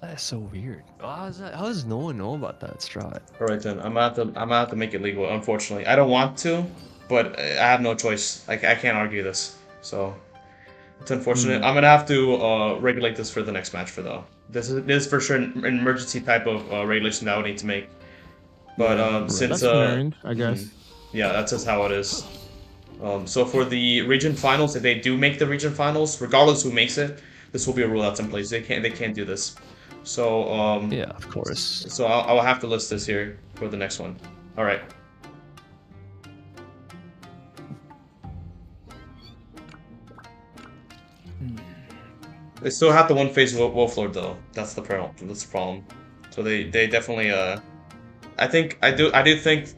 That's so weird. How does no one know about that strat? All right then. I'm gonna have to make it legal. Unfortunately, I don't want to, but I have no choice. I can't argue this. So it's unfortunate. I'm gonna have to regulate this for the next match for though. This is for sure an emergency type of regulation that I would need to make. But Yeah, since lesson learned, I mhm. guess. Yeah, that's just how it is. So for the region finals, if they do make the region finals, regardless who makes it, this will be a rule that's in place. They can't do this. So Yeah, of course. so I'll have to list this here for the next one. All right. They still have the one phase Wolf Lord though. That's the problem. That's the problem. So they definitely I do think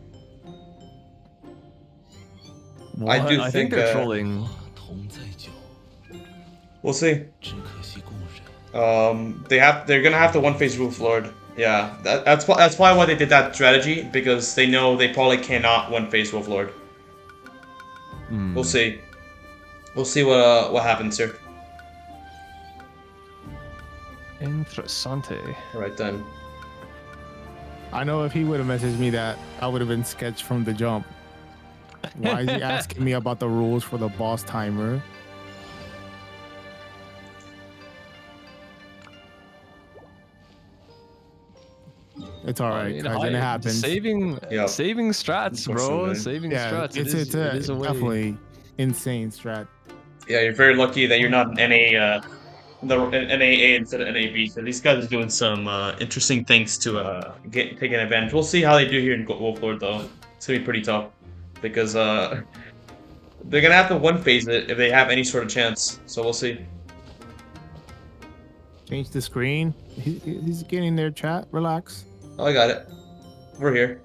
I What? do I think think they're trolling. 同在久， we'll see. 只可惜故人。 They're gonna have to one phase Wolf Lord. Yeah, that's probably why they did that strategy, because they know they probably cannot one phase Wolf Lord. We'll see. We'll see what happens here. Interessante. All right then. I know if he would have messaged me that, I would have been sketched from the jump. Why is he asking me about the rules for the boss timer? It's all right, guys, and it happens. Saving strats, bro. Unfortunately. Saving Yeah, strats. it's it is a way. definitely insane strat. Yeah, you're very lucky that you're not an NAA instead of NAB. So these guys are doing some interesting things to take an advantage. We'll see how they do here in Wolf Lord though. It's gonna be pretty tough because they're gonna have to one phase it if they have any sort of chance. So we'll see. Change the screen. He's getting there, chat. Relax. Oh, I got it. We're here.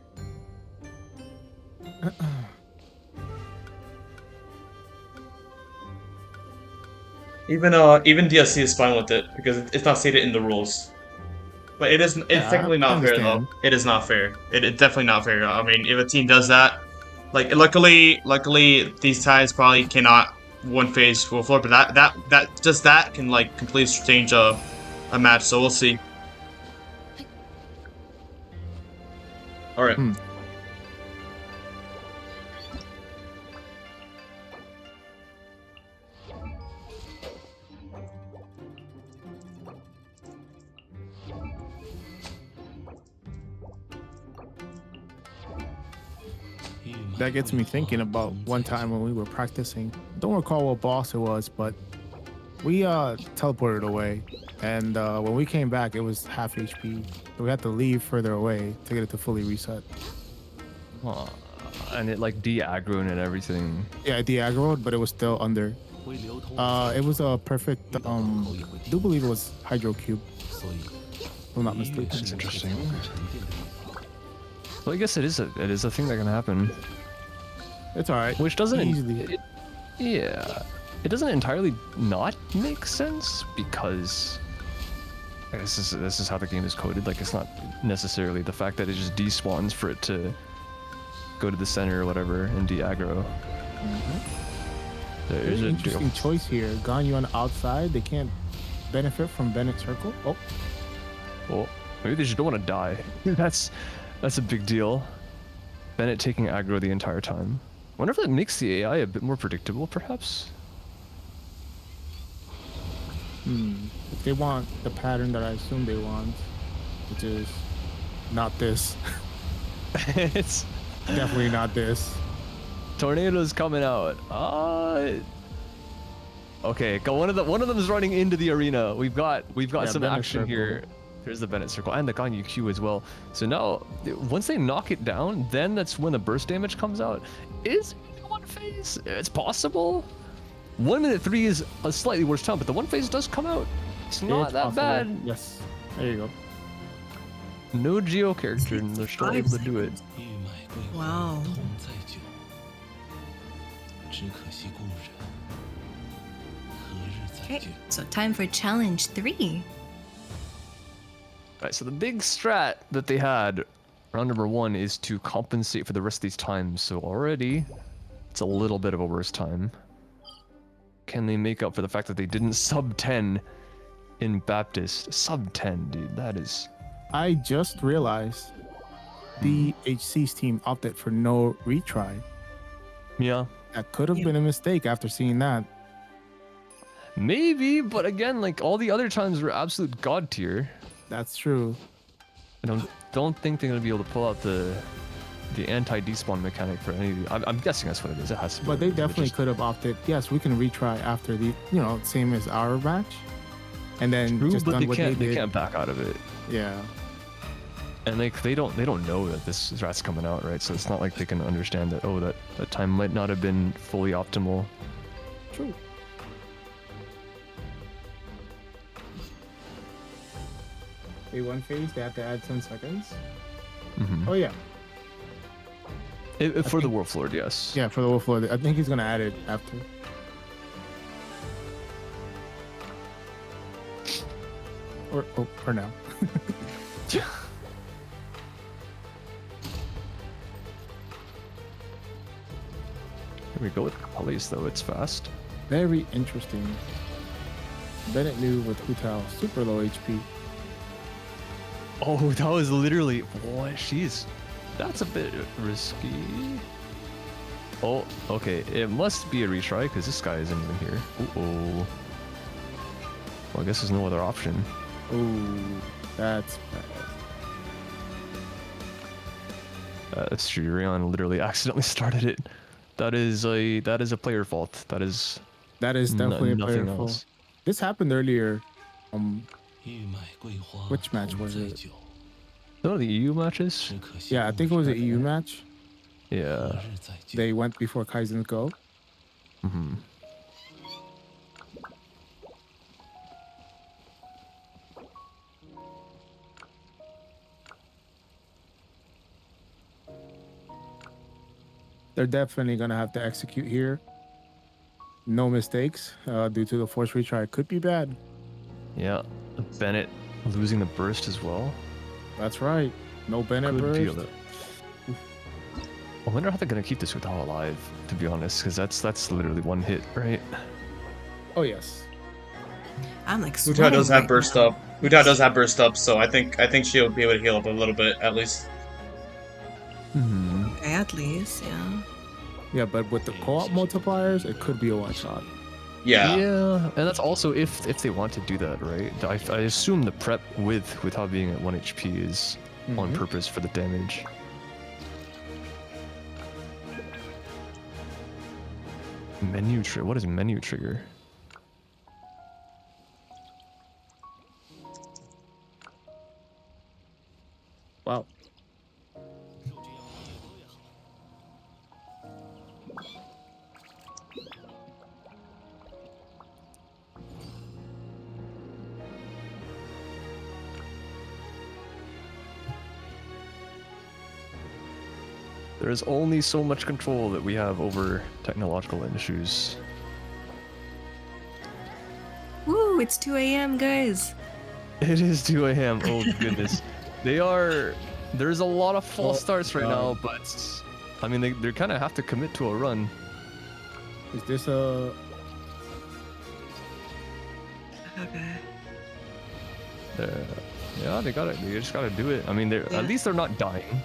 Even DSC is fine with it because it's not stated in the rules. But it's Yeah, technically I not fair though. understand. It is not fair. It's definitely not fair. I mean, if a team does that, like luckily these ties probably cannot one phase full floor, but that can like completely change a match. So we'll see. All right. That gets me thinking about one time when we were practicing. Don't recall what boss it was, but we teleported away, and when we came back, it was half HP. So we had to leave further away to get it to fully reset. And it like de-aggroed and everything. Yeah, it de-aggroed, but it was still under. It was a perfect. I do believe it was Hydro Cube. If I'm not mistaken. That's interesting. Well, I guess it is a thing that can happen. It's all right. Which doesn't easily. It doesn't entirely not make sense because I guess this is how the game is coded. Like it's not necessarily the fact that it just despawns for it to go to the center or whatever and de-aggro. There's Very a interesting choice here. Ganyu on the outside. They can't benefit from Bennett's circle. Oh, Well, maybe they just don't want to die. That's a big deal. Bennett taking aggro the entire time. Wonder if that makes the AI a bit more predictable, perhaps? if they want the pattern that I assume they want, which is not this. It's Definitely not this. tornadoes coming out. Okay, one of them is running into the arena. We've got some Bennett action circle. here. There's the Bennett circle and the Ganyu Q as well. So now, once they knock it down, then that's when the burst damage comes out. Is it one phase? It's possible. 1 minute 3 is a slightly worse time, but the one phase does come out. It's not It's that possible. bad. Yes. There you go. No Geo character, and they're still able to do it. 一脉归回， Wow. 同在久，只可惜故人，何日再 Okay, 见？ so time for challenge 3. Alright, so the big strat that they had, round number 1, is to compensate for the rest of these times. So already, it's a little bit of a worse time. can they make up for the fact that they didn't sub 10 in Baptist? Sub 10, dude. That is. I just realized the HC's team opted for no retry. Yeah. That could have been a mistake after seeing that. Maybe, but again, like all the other times were absolute god tier. That's true. I don't think they're gonna be able to pull out the anti-despawn mechanic for any of the, I'm guessing that's what it is. It has to be. But they definitely could have opted, yes, we can retry after the, same as our match. And then True, just but done they what can't they did. they can't back out of it. Yeah. And like they don't know that this rat's coming out, right? So it's not like they can understand that, oh, that time might not have been fully optimal. True. They one phase, they have to add 10 seconds. Mm-hmm. Oh yeah. For the Wolf Lord, yes. Yeah, for the Wolf Lord. I think he's gonna add it after. Or now. Here we go with Kalis though, it's fast. Very interesting. Bennett knew with Hutao, super low HP. Oh, that was literally boy, that's a bit risky. Oh, okay. It must be a retry because this guy isn't even here. Uh-oh. Well, I guess there's no other option. Ooh, that's bad. That's true. Rion literally accidentally started it. That is a player fault. That is definitely a player nothing fault. else. This happened earlier. Which match was it? No, the EU matches. Yeah, I think it was an EU match. Yeah. They went before Kaizen's go. Mm-hmm. They're definitely gonna have to execute here. No mistakes due to the force retry. Could be bad. Yeah. Bennett losing the burst as well. That's right. No Bennett Could burst. feel it. I wonder how they're gonna keep this Hutao alive, to be honest, because that's literally one hit, right? Oh yes. I'm like Hutao does have right burst now. up. Hutao does have burst up, so I think she'll be able to heal up a little bit at least. Mm-hmm. Okay, at least, yeah. Yeah, but with the co-op multipliers, it could be a one shot. Yeah. Yeah, and that's also if they want to do that, right? I assume the prep with Hutao being at 1 HP is on purpose for the damage. Menu trigger. What is menu trigger? Wow. There's only so much control that we have over technological issues. Woo, it's 2 a.m., guys. It is 2 a.m. Oh goodness. There's a lot of false starts right now, but I mean they kind of have to commit to a run. Is this a... Okay. Yeah, they just gotta do it. I mean, at least they're not dying.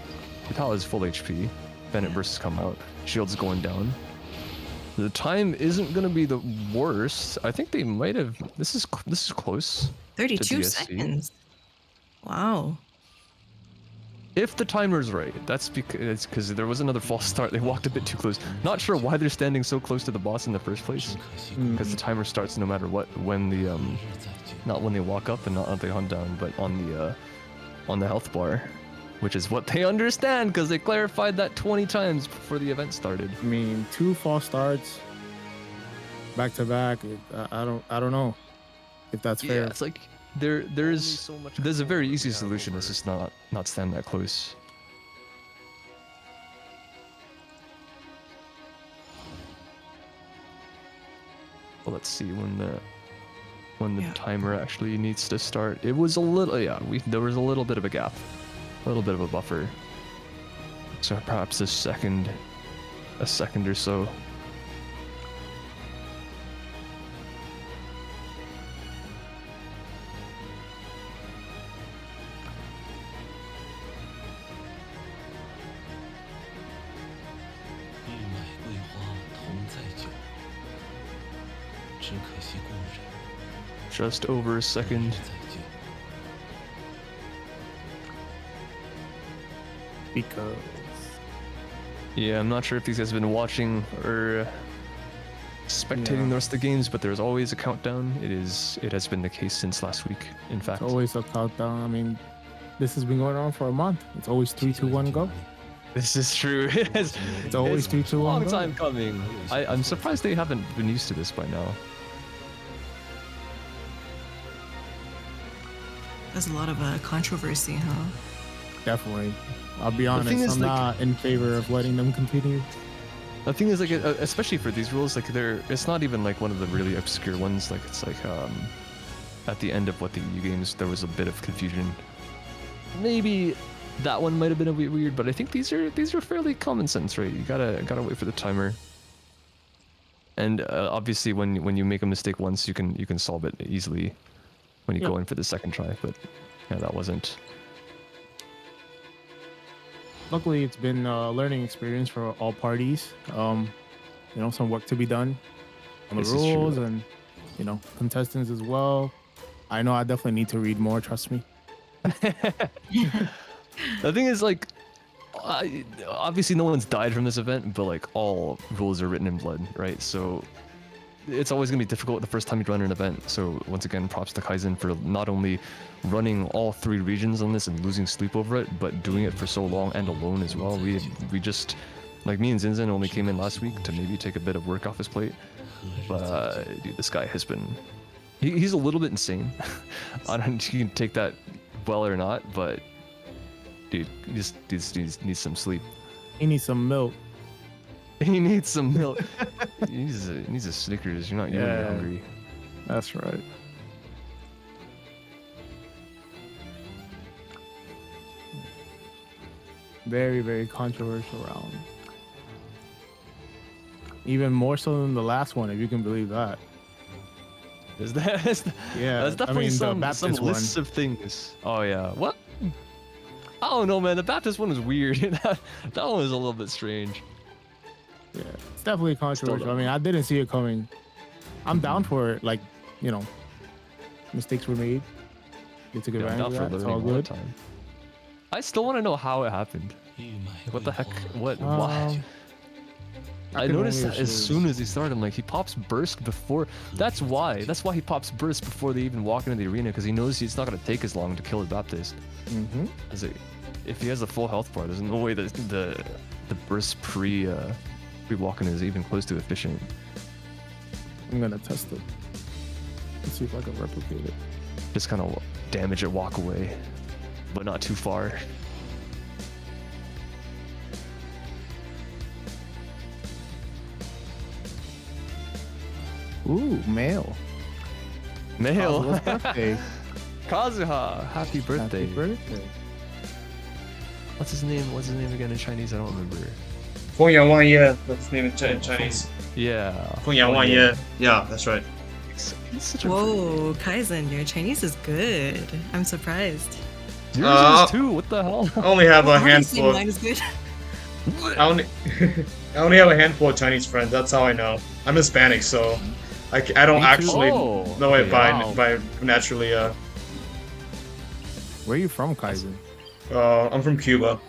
Hutao is full HP. Bennett versus come out. Shield's going down. The time isn't gonna be the worst. I think they might have. This is close. 32 DSC. seconds. Wow. If the timer's right, that's because there was another false start. They walked a bit too close. Not sure why they're standing so close to the boss in the first place. Because the timer starts no matter what. When the not when they walk up and not on the hunt down, but on the health bar, which is what they understand because they clarified that 20 times before the event started. I mean, 2 false starts back to back. I don't know if that's fair. Yeah, it's like there's a very easy solution. It's just not stand that close. Well, let's see when the timer actually needs to start. It was a little there was a little bit of a gap, a little bit of a buffer. So perhaps a second or so. 只可惜故人， Just over a 何 second. 日再见？ Because Yeah, I'm not sure if these guys have been watching or spectating the rest of the games, but there's always a countdown. It has been the case since last week, in fact. it's always a countdown. I mean, this has been going on for a month. It's always 3, 2, 1, go. This is true. It's always 3, 2, 1, long go. time coming. I'm surprised they haven't been used to this by now. There's a lot of controversy, huh? Definitely. I'll be thing honest, is, I'm like- not in favor of letting them continue. The thing is, like, especially for these rules, like, it's not even like one of the really obscure ones. Like, it's like, at the end of what the EU games, there was a bit of confusion. Maybe that one might have been a bit weird, but I think these are fairly common sense, right? You gotta wait for the timer. And obviously, when you make a mistake once, you can solve it easily when you go in for the second try. But yeah, that wasn't. Luckily, it's been a learning experience for all parties. Some work to be done on the This is true. rules and, contestants as well. I know I definitely need to read more, trust me. The thing is, like, obviously no one's died from this event, but like all rules are written in blood, right? So it's always gonna be difficult the first time you run an event. So once again, props to Kaizen for not only running all 3 regions on this and losing sleep over it, but doing it for so long and alone as well. We just, like, me and Zinzin only came in last week to maybe take a bit of work off his plate. But dude, this guy has been, he's a little bit insane. I don't know if you can take that well or not, but dude, he just needs some sleep. He needs some milk. He needs some milk. he needs a Snickers. You're not Yeah. hungry. That's right. Very, very controversial round. Even more so than the last one, if you can believe that. Is that? Yeah, That's definitely the some Baptist lists one. of things. Oh yeah. What? I don't know, man. The Baptist one was weird. that one was a little bit strange. Yeah, it's definitely controversial. don't- I mean, I didn't see it coming. I'm down for it. Like, mistakes were made. They took Yeah, I'm advantage down of for that. It's learning all all the good. time. I still want to know how it happened. 玉麦 What the 桂 heck? 花， What? Why? Um, I can noticed only that as assume. soon as he started, I'm like, he pops burst before. That's why. That's why he pops burst before they even walk into the arena, because he knows it's not gonna take as long to kill his Baptist. Mm-hmm. As if he has a full health bar, there's no way that the burst pre walking is even close to efficient. I'm gonna test it. Let's see if I can replicate it. Just kind of damage it, walk away, but not too far. Ooh, male. Male. Kazuha's birthday. Kazuha, happy birthday. Happy birthday. What's his name? What's his name again in Chinese? I don't remember. 风阳万叶, that's the name in Chinese. Yeah. 风阳万叶. Yeah, that's right. He's such a Whoa, Kaizen, your Chinese is good. I'm surprised. Yours is too. What the hell? I only have a Obviously, handful. mine is good. I only, I only have a handful of Chinese friends. That's how I know. I'm Hispanic, so I don't Me too. actually Oh, know it wow. by naturally. Where are you from, Kaizen? I'm from Cuba.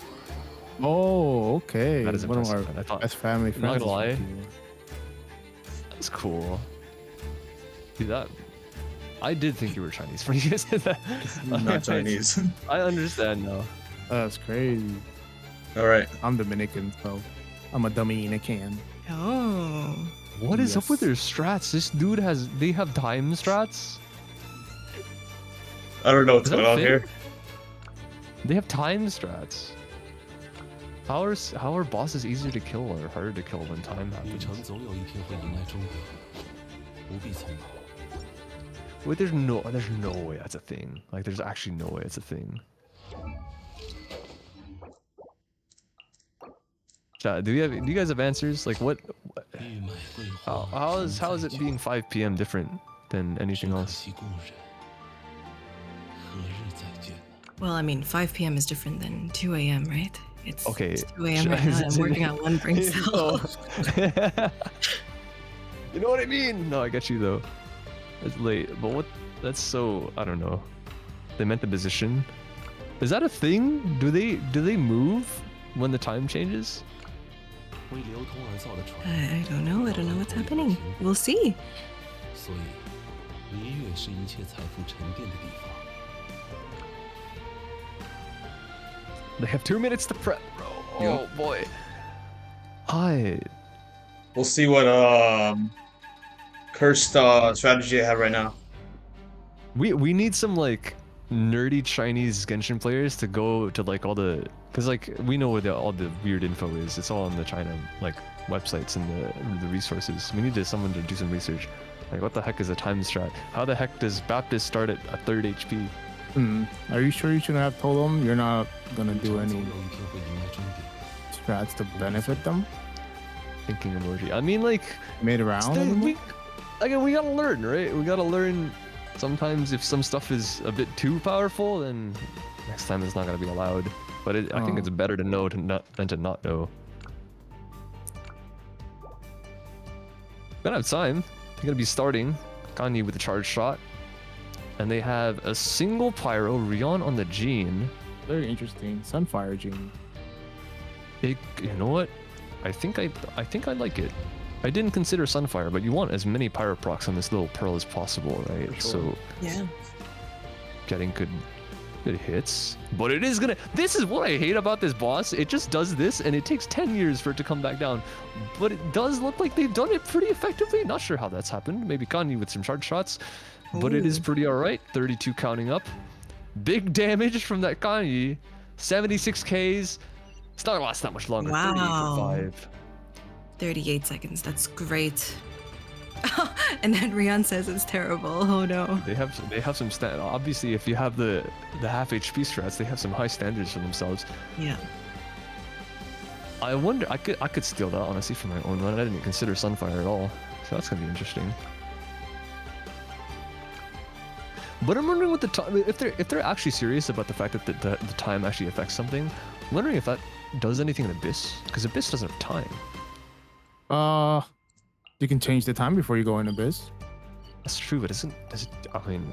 Oh, okay. That is One of our impressive. I thought best family I'm not friends. gonna is lie. from Cuba. that's cool. See that? I did think you were Chinese when you said that. Not Chinese. I understand now. That's crazy. All right. I'm Dominican, so I'm a dummy in a can. Oh. What is up with Yes. their strats? This dude they have time strats? I don't know what's Is that going on fair? here. They have time strats. How are bosses easier to kill or harder to kill when time 旅 happens? 程总有一天会迎来终点，不必匆忙。 Wait, there's no way that's a thing. Like, there's actually no way it's a thing. Chat, do you guys have answers? Like, what? 玉麦桂花， How is it being 5 p.m. different than 只 anything 可 else? 惜故人，何日再见？ Well, I mean, 5 p.m. is different than 2 a.m., right? It's Okay. 2 a.m. right now. and I'm working on one brain cell. You know what I mean? No, I get you though. It's late, but what? That's so, I don't know. They meant the position. Is that a thing? Do they move when the time changes? 为流通而造的船， I don't know. I don't know what's happening. We'll see. 所以离月是一切财富沉淀的地方。 They have 2 minutes to prep, bro. Oh Yep. boy. Hi. We'll see what cursed strategy I have right now. We need some like nerdy Chinese Genshin players to go to like all the, cause like we know where all the weird info is. It's all on the China like websites and the resources. We need someone to do some research. Like what the heck is a time strat? How the heck does Baptist start at a 3rd HP? Are you sure you shouldn't have told them you're not gonna do 总 any 有一天会迎来终点。 strats to benefit them Thinking emoji. I mean like mid round? we gotta learn, right? We gotta learn. Sometimes if some stuff is a bit too powerful, then next time it's not gonna be allowed. But I think it's better to know than to not know. Gonna have time. They're gonna be starting Kanye with a charge shot, and they have a single pyro Rion on the Gene. Very interesting. Sunfire Gene. You know what? I think I like it. I didn't consider Sunfire, but you want as many pyro procs on this little pearl as possible, right? For sure. So Yeah. getting good hits. But it is gonna, this is what I hate about this boss. It just does this and it takes 10 years for it to come back down. But it does look like they've done it pretty effectively. Not sure how that's happened. Maybe Kanye with some charge shots. But it is pretty alright. 32 counting up. Big damage from that Kanye. 76 Ks. It's not gonna last that much longer. Wow. 38 for 5. 38 seconds. That's great. And then Rion says it's terrible. Oh no. They have some stat. Obviously, if you have the half HP strats, they have some high standards for themselves. Yeah. I wonder. I could steal that honestly for my own run. I didn't consider Sunfire at all, so that's gonna be interesting. But I'm wondering what the time, if they're actually serious about the fact that the time actually affects something. I'm wondering if that does anything in Abyss, because Abyss doesn't have time. You can change the time before you go in Abyss. That's true, but does it? I mean,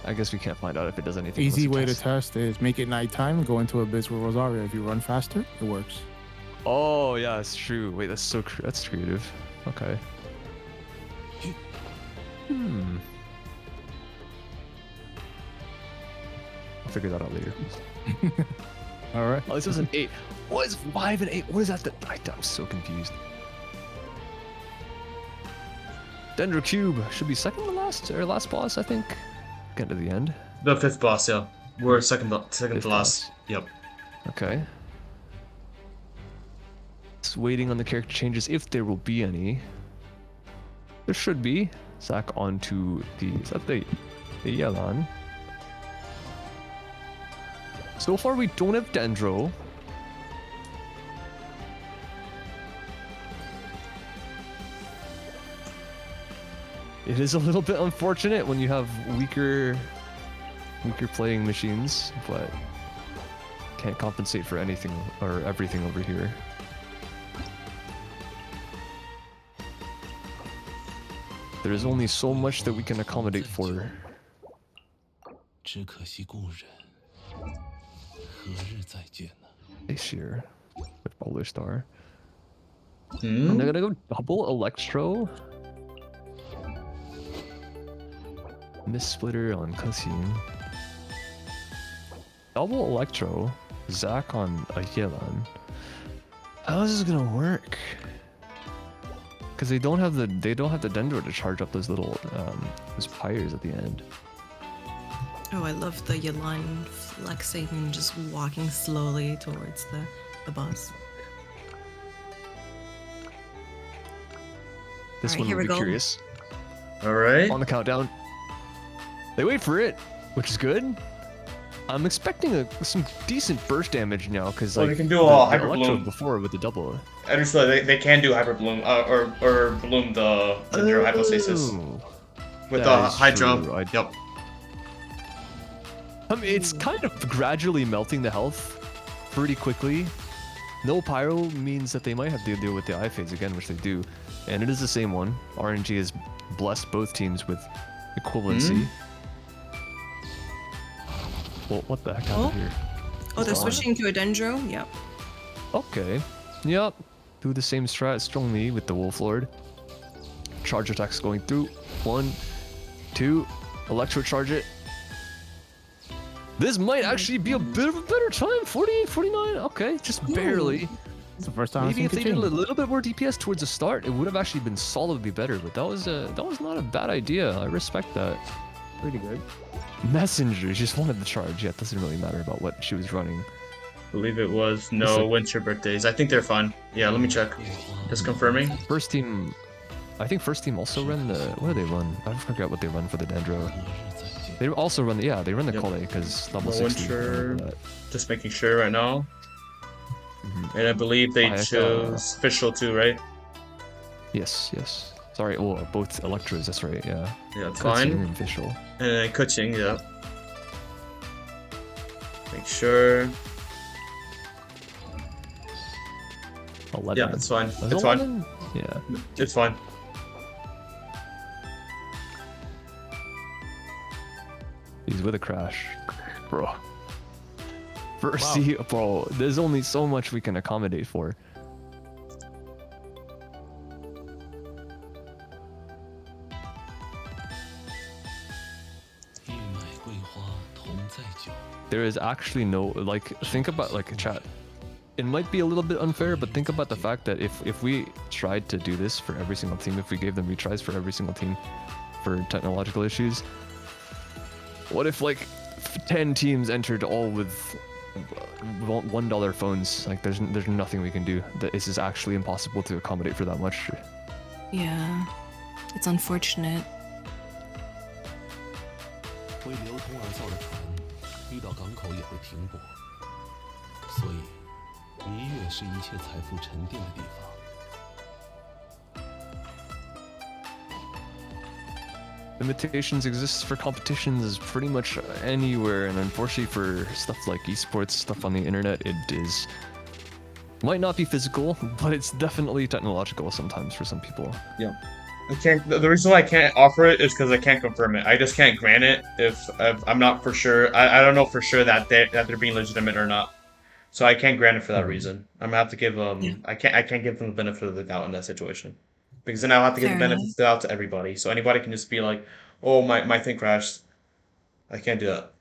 I guess we can't find out if it does anything. Easy way to test. test is make it nighttime, go into Abyss with Rosaria. If you run faster, it works. Oh yeah, that's true. Wait, that's creative. Okay. I'll figure that out later. All right. Oh, this was an 8. What is 5 and 8? What is that? I'm so confused. Dendro Cube should be second to last, or last boss, I think. Get to the end. The 5th boss, yeah. We're second to Fifth last. boss. Yep. Okay. Just waiting on the character changes, if there will be any. There should be. Zack onto the, is that the Yelan? So far we don't have Dendro. It is a little bit unfortunate when you have weaker playing machines, but can't compensate for anything or everything over here. There is only so much that we can accommodate for. 只可惜故人，何日再见呢？ This year with Polar Star. Hmm? And they're gonna go double Electro. Miss Splitter on Kasim. Double Electro. Zack on a Yelan. How is this gonna work? Because they don't have the Dendro to charge up those little those pyres at the end. Oh, I love the Yelan flexing and just walking slowly towards the boss. This Alright, one here will we be go. curious. Alright. On the countdown. They wait for it, which is good. I'm expecting some decent burst damage now because Well, like they can do the Hyper Electro Bloom. before with the double. I just realized they can do Hyper Bloom, or Bloom the Zero Hypostasis. Oh, With that the is Hydra. true. Yep. I mean, it's kind of gradually melting the health pretty quickly, No pyro means that they might have to deal with the eye phase again, which they do. And it is the same one. RNG has blessed both teams with equivalency. Well, what the heck happened here? Oh, they're switching to a Dendro? Yep. Okay. Yep. Do the same strat strongly with the Wolf Lord. Charge attacks going through. 1, 2. Electro charge it. This might actually be a bit of a better time. 48, 49. Okay, just barely. It's the first time Maybe I've if seen they did a Kaching. little bit more DPS towards the start, it would have actually been solidly better. But that was not a bad idea. I respect that. Pretty good. Messenger just wanted the charge. Yeah, it doesn't really matter about what she was running. I believe it was no winter birthdays. I think they're fine. Yeah, let me check. Just confirming. First team, I think first team also run the. What do they run? I forgot what they run for the Dendro. They also run the they run the Kole because level No 60. winter. Just making sure right now. And I believe they chose Fischl too, right? Yes, yes. Sorry, both Electros, that's right, yeah. Yeah, it's Kutzing fine. and Fischl. And then Kaching, yeah. Make sure. 11. Yeah, it's fine. Was It's 11? fine. Yeah. It's fine. He's with a crash. Bro. First, bro, there's only so much we can accommodate for. There is actually no, like, think about, like, chat. It might be a little bit unfair, but think about the fact that if we tried to do this for every single team, if we gave them retries for every single team for technological issues, what if, like, 10 teams entered all with $1 phones? Like, there's nothing we can do. This is actually impossible to accommodate for that much. Yeah. It's unfortunate. 为流通而造的船，遇到港口也会停泊，所以璃月是一切财富沉淀的地方。 Limitations exist for competitions pretty much anywhere, and unfortunately for stuff like esports, stuff on the internet, it is might not be physical, but it's definitely technological sometimes for some people. Yeah. I can't. The reason why I can't offer it is because I can't confirm it. I just can't grant it if I'm not for sure. I don't know for sure that they're being legitimate or not. So I can't grant it for that reason. I'm gonna have to give I can't give them the benefit of the doubt in that situation, because then I'll have to give the benefit of the doubt to everybody. So anybody can just be like, "Oh, my thing crashed." I can't do that.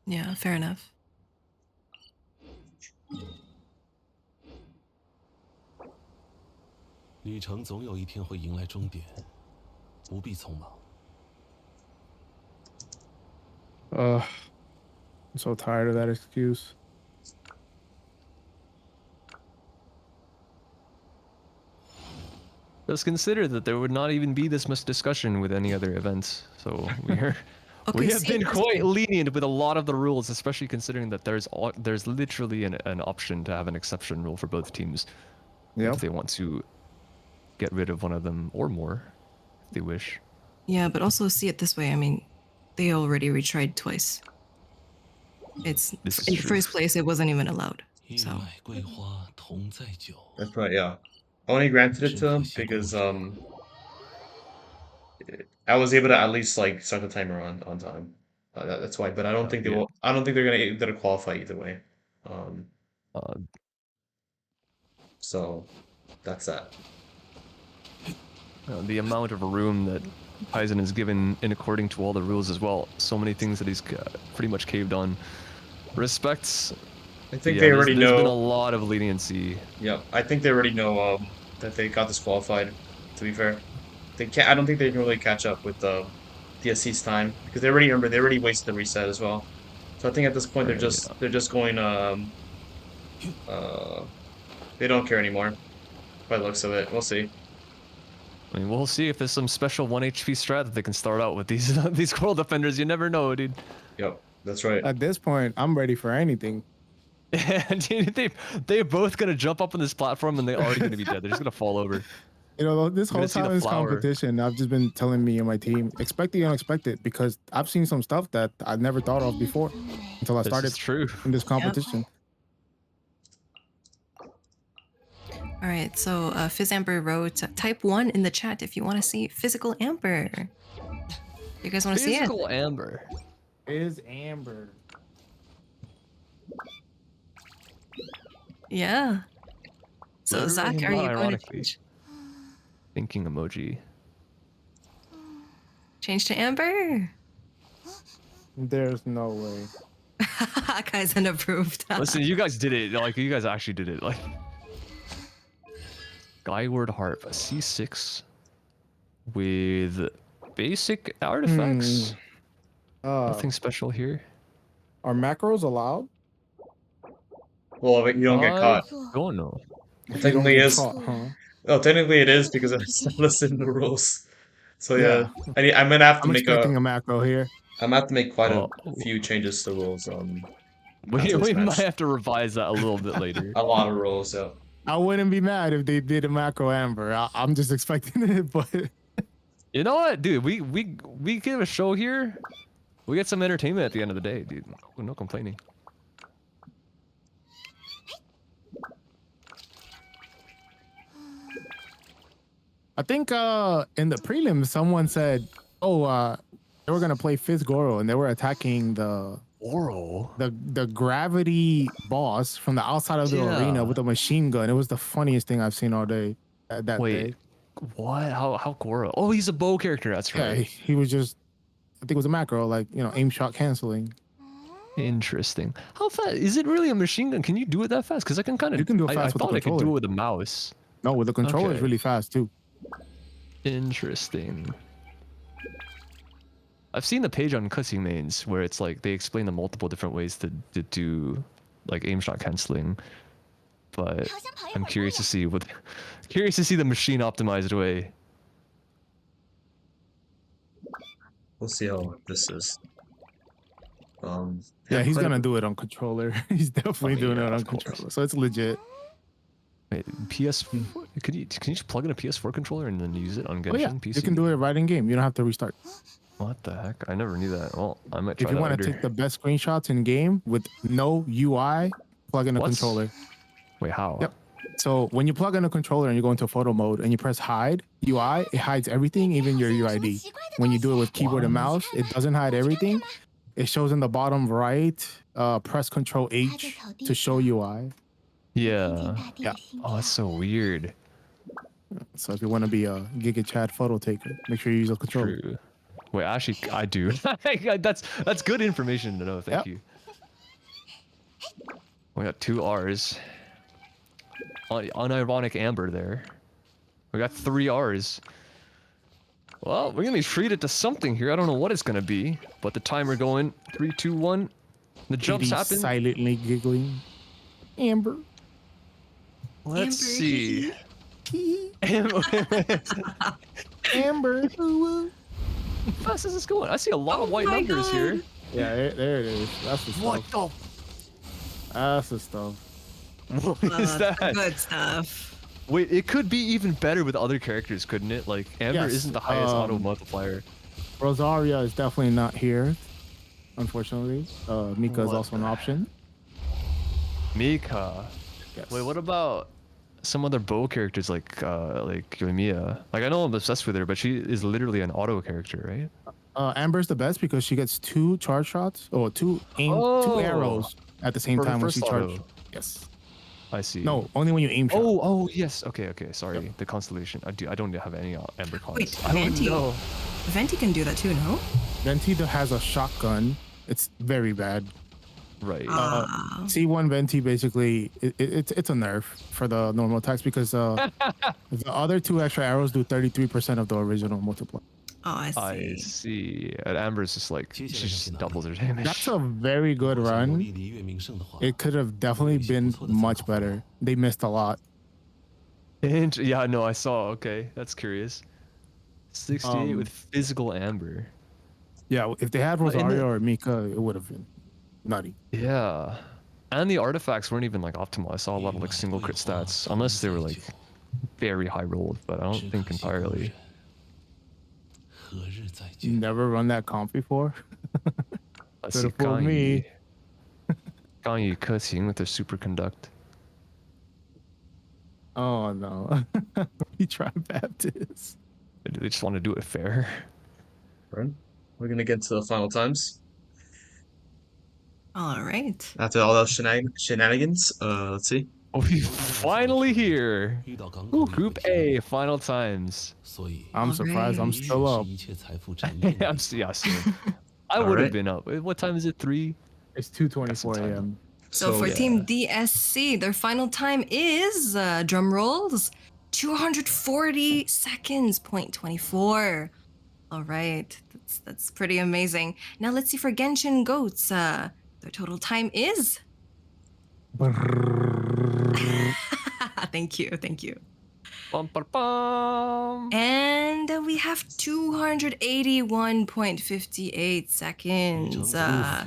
Yeah, fair enough. 旅程总有一天会迎来终点，不必匆忙。I'm so tired of that excuse. Just consider that there would not even be this much discussion with any other events. So we have been quite lenient with a lot of the rules, especially considering that there's literally an option to have an exception rule for both teams if they want to get rid of one of them or more, if they wish. Yeah, but also see it this way. I mean, they already retried twice. It's in first place, it wasn't even allowed. So that's right. Yeah, I only granted it to them because I was able to at least like start the timer on time. That's why. But I don't think they will. I don't think they're gonna qualify either way. So that's that. The amount of room that Aizen is given in according to all the rules as well. So many things that he's pretty much caved on. Respects. I think they already know. There's been a lot of leniency. Yeah, I think they already know that they got disqualified. To be fair, they can't. I don't think they can really catch up with the DSC's time because they already wasted the reset as well. So I think at this point they're just going they don't care anymore. By the looks of it, we'll see. I mean, we'll see if there's some special 1 HP strat that they can start out with these coral defenders. You never know, dude. Yep, that's right. At this point, I'm ready for anything. Dude, they're both gonna jump up on this platform and they're already gonna be dead. They're just gonna fall over. You know, this whole time in this competition, I've just been telling me and my team, expect the unexpected, because I've seen some stuff that I never thought of before until I started in this competition. All right, so Fizz Amber wrote type 1 in the chat if you want to see physical Amber. You guys want to see it? Physical Amber. Is Amber. Yeah. So Literally, Zach, are not you going to ironically. Thinking emoji. change to Amber? There's no way. Kaizen approved. Listen, you guys did it. Like, you guys actually did it. Like, Skyward Harp, a C6 with basic artifacts. Nothing special here. Are macros allowed? Well, but you don't get caught. Don't know. If you don't Technically, get is. caught, huh? Oh, technically it is because it's listed in the rules. So Yeah. I'm gonna have to I'm make expecting a macro here. I'm gonna have to make quite a Oh. few changes to rules. We after this might match. have to revise that a little bit later. A lot of rules. Yeah. I wouldn't be mad if they did a macro Amber. I'm just expecting it, but You know what, dude? We give a show here. We get some entertainment at the end of the day, dude. No complaining. I think in the prelims someone said, "Oh, they were gonna play Fizz Goro and they were attacking the gravity boss from the outside of the arena with a machine gun." It was the funniest thing I've seen all day. That Wait, day. what? How Goro? Oh, he's a bow character. That's Yeah, right. he was just. I think it was a macro, like aim shot canceling. Interesting. How fast is it? Really a machine gun? Can you do it that fast? Because I can kind of. You can do it fast I with the thought I could controller. do it with a mouse. No, with the controller, it's Okay. really fast too. Interesting. I've seen the page on cutscene mains where it's like they explain the multiple different ways to do like aim shot canceling, but I'm curious to see the machine optimized way. We'll see how this is. Yeah, he's quite a gonna bit- do it on controller. He's definitely doing yeah, it on of course. controller, so it's legit. Wait, can you just plug in a PS4 controller and then use it on Genshin Oh yeah, PC? you can do it right in game. You don't have to restart. What the heck? I never knew that. Well, I might try If you that want to later. take the best screenshots in game with no UI, plug in a What? controller. Wait, how? Yep. So when you plug in a controller and you go into photo mode and you press hide UI, it hides everything, even your UID. When you do it with keyboard and mouse, it doesn't hide everything. It shows in the bottom right. Press Control H to show UI. Yeah. Yeah. Oh, that's so weird. So if you want to be a Giga Chad photo taker, make sure you use a controller. True. Wait, actually, I do. That's good information to know. Thank you. We got 2 R's. Unironic Amber there. We got 3 R's. Well, we're gonna be treated to something here. I don't know what it's gonna be, but the timer going 3, 2, 1. The jumps Kitty happen. silently giggling. Amber. Let's Amber, see. Amber. How fast is this going? I see a lot of white my numbers God. here. Yeah, there it is. That's the What stuff. the? That's the stuff. What is that? Good stuff. Wait, it could be even better with other characters, couldn't it? Like, Amber Yes, isn't the highest auto multiplier. Rosaria is definitely not here, unfortunately. Mika is What also an option. Mika. Yes. Wait, what about some other bow characters like Yoimiya? Like, I know I'm obsessed with her, but she is literally an auto character, right? Amber's the best because she gets 2 charge shots or 2 Oh. arrows at the same For her time when first she charges. auto. Yes. I see. No, only when you aim shot. Oh, yes. Okay. Sorry. The constellation. I don't have any Amber cons. Wait, I don't Venti. know. Venti can do that too, no? Venti has a shotgun. It's very bad. Right. C1 Venti basically it's a nerf for the normal attacks because the other 2 extra arrows do 33% of the original multiplier. Oh, I see. I see. And Amber's just like, she just doubles her damage. That's a very good run. It could have definitely been much better. They missed a lot. Yeah, no, I saw. Okay, that's curious. 68 with physical Amber. Yeah, if they had in the- Rosario or Mika, it would have been nutty. Yeah. And the artifacts weren't even like optimal. I saw a lot of like single crit stats, unless they were like very high rolled, but I don't think entirely. Never run that comp before. Let's Coulda see, fooled me. Ganyu Kuxing with their superconduct. Oh no. We try Baptist. They just want to do it fair. Right. We're gonna get to the final times. All right. After all those shenanigans, let's see. We finally here. 遇到港口也会 Group 停 A 泊， final times. 所以 I'm surprised I'm 明 still 月是 up. 一切财富沉淀的 I'm 地 yeah, same. I All would have right. been up. What time is it? 3? It's Got some 2:24 time. a.m. So for yeah. Team DSC, their final time is drum rolls 240 seconds, 0.24. All right, that's pretty amazing. Now let's see for Genshin Goats. Their total time is. Thank you. Bum, ba, bum. And we have 281.58 seconds. 一定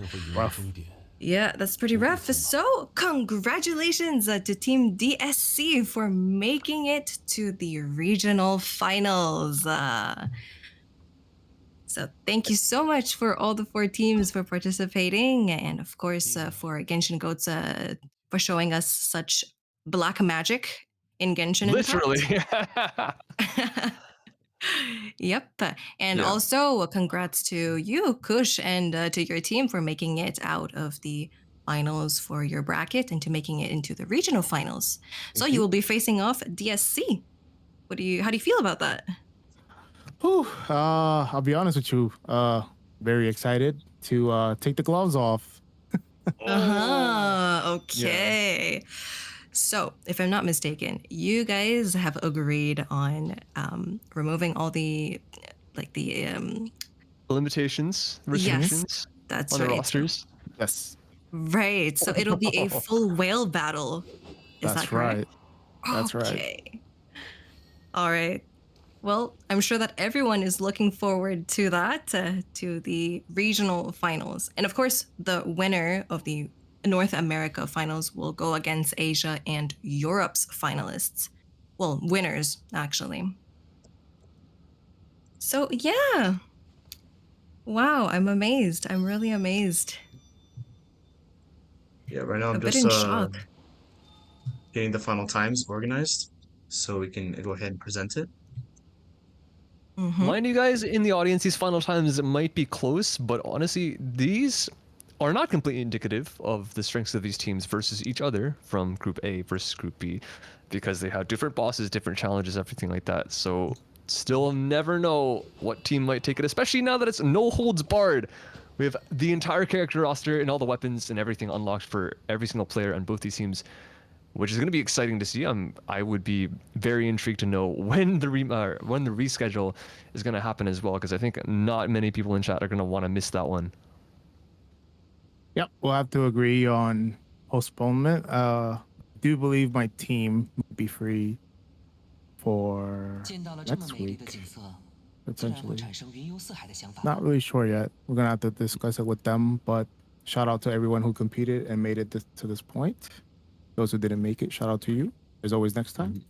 会赢到终点。 Yeah, that's pretty rough. So, congratulations to Team DSC for making it to the regional finals. So, thank you so much for all the 4 teams for participating, and of course for Genshin Goats for showing us such black magic in Genshin Literally. Impact. Yep. And Yeah. also, congrats to you, Kush, and to your team for making it out of the finals for your bracket and to making it into the regional finals. So you will be facing off DSC. How do you feel about that? Whew, I'll be honest with you. Very excited to take the gloves off. Okay. So, if I'm not mistaken, you guys have agreed on removing all the Limitations, restrictions Yes, that's on the right. rosters. Yes, Right. So it'll be a full whale battle. Is that's that correct? right. That's right. Okay. All right. Well, I'm sure that everyone is looking forward to that, to the regional finals. And of course, the winner of the North America finals will go against Asia and Europe's finalists. Well, winners, actually. So, yeah. Wow, I'm amazed. I'm really amazed. Yeah, right now A I'm bit just in shock. getting the final times organized so we can go ahead and present it. Mhm. Mind you guys in the audience, these final times might be close, but honestly, these are not completely indicative of the strengths of these teams versus each other from Group A versus Group B, because they have different bosses, different challenges, everything like that. So still never know what team might take it, especially now that it's no holds barred. We have the entire character roster and all the weapons and everything unlocked for every single player on both these teams, which is going to be exciting to see. I would be very intrigued to know when the reschedule is going to happen as well, because I think not many people in chat are going to want to miss that one. Yep, we'll have to agree on postponement. Do believe my team will be free for 见到了这么 next 美丽的 week, 景色，自然会 potentially. 产生云游四海的想法。 Not really sure yet. We're gonna have to discuss it with them. But shout out to everyone who competed and made it to this point. Those who didn't make it, shout out to you. There's always next time.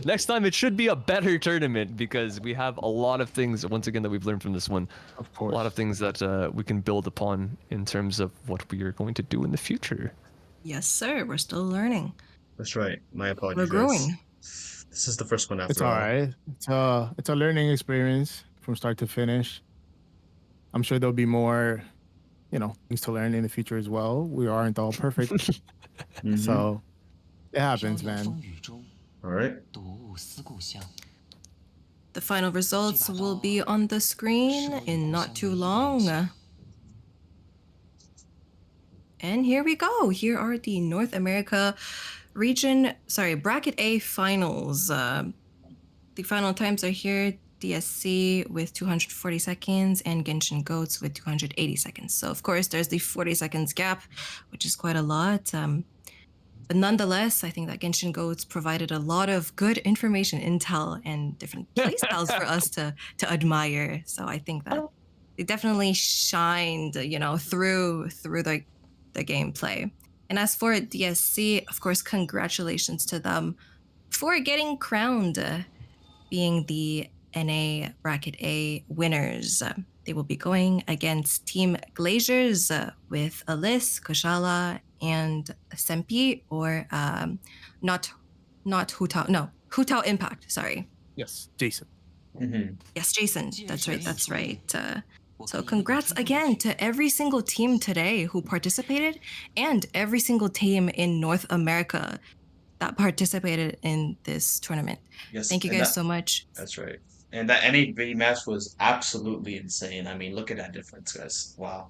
Next time it should be a better tournament, because we have a lot of things, once again, that we've learned from this one. Of A course. lot of things that we can build upon in terms of what we are going to do in the future. Yes, sir. We're still learning. That's right. My apologies. We're guys. growing. This is the first one after It's all right. It's a learning experience from start to finish. I'm sure there'll be more, things to learn in the future as well. We aren't all perfect, Mhm. so it 飘 happens, 摇 man. 风雨中， All right. 睹物思故乡。 The final results will be on the screen in not too long. And here we go. Here are the North America bracket A finals. The final times are here. DSC with 240 seconds and Genshin Goats with 280 seconds. So of course there's the 40 seconds gap, which is quite a lot. But nonetheless, I think that Genshin Goats provided a lot of good information, intel, and different playstyles for us to admire. So I think that they definitely shined, through the gameplay. And as for DSC, of course, congratulations to them for getting crowned, being the NA Bracket A winners. They will be going against Team Glaciers with Alyss, Koshala, and Sempi, or not Hutao, no, Hutao Impact, sorry. Yes, Jason. Mm-hmm. Yes, Jason, that's right, that's right. So 我可以为你 congrats 听过 again 去 to every single team today who participated, and every single team in North America that participated in this tournament. Yes, Thank you and guys so much. that's right. And that NA match was absolutely insane. I mean, look at that difference, guys. Wow.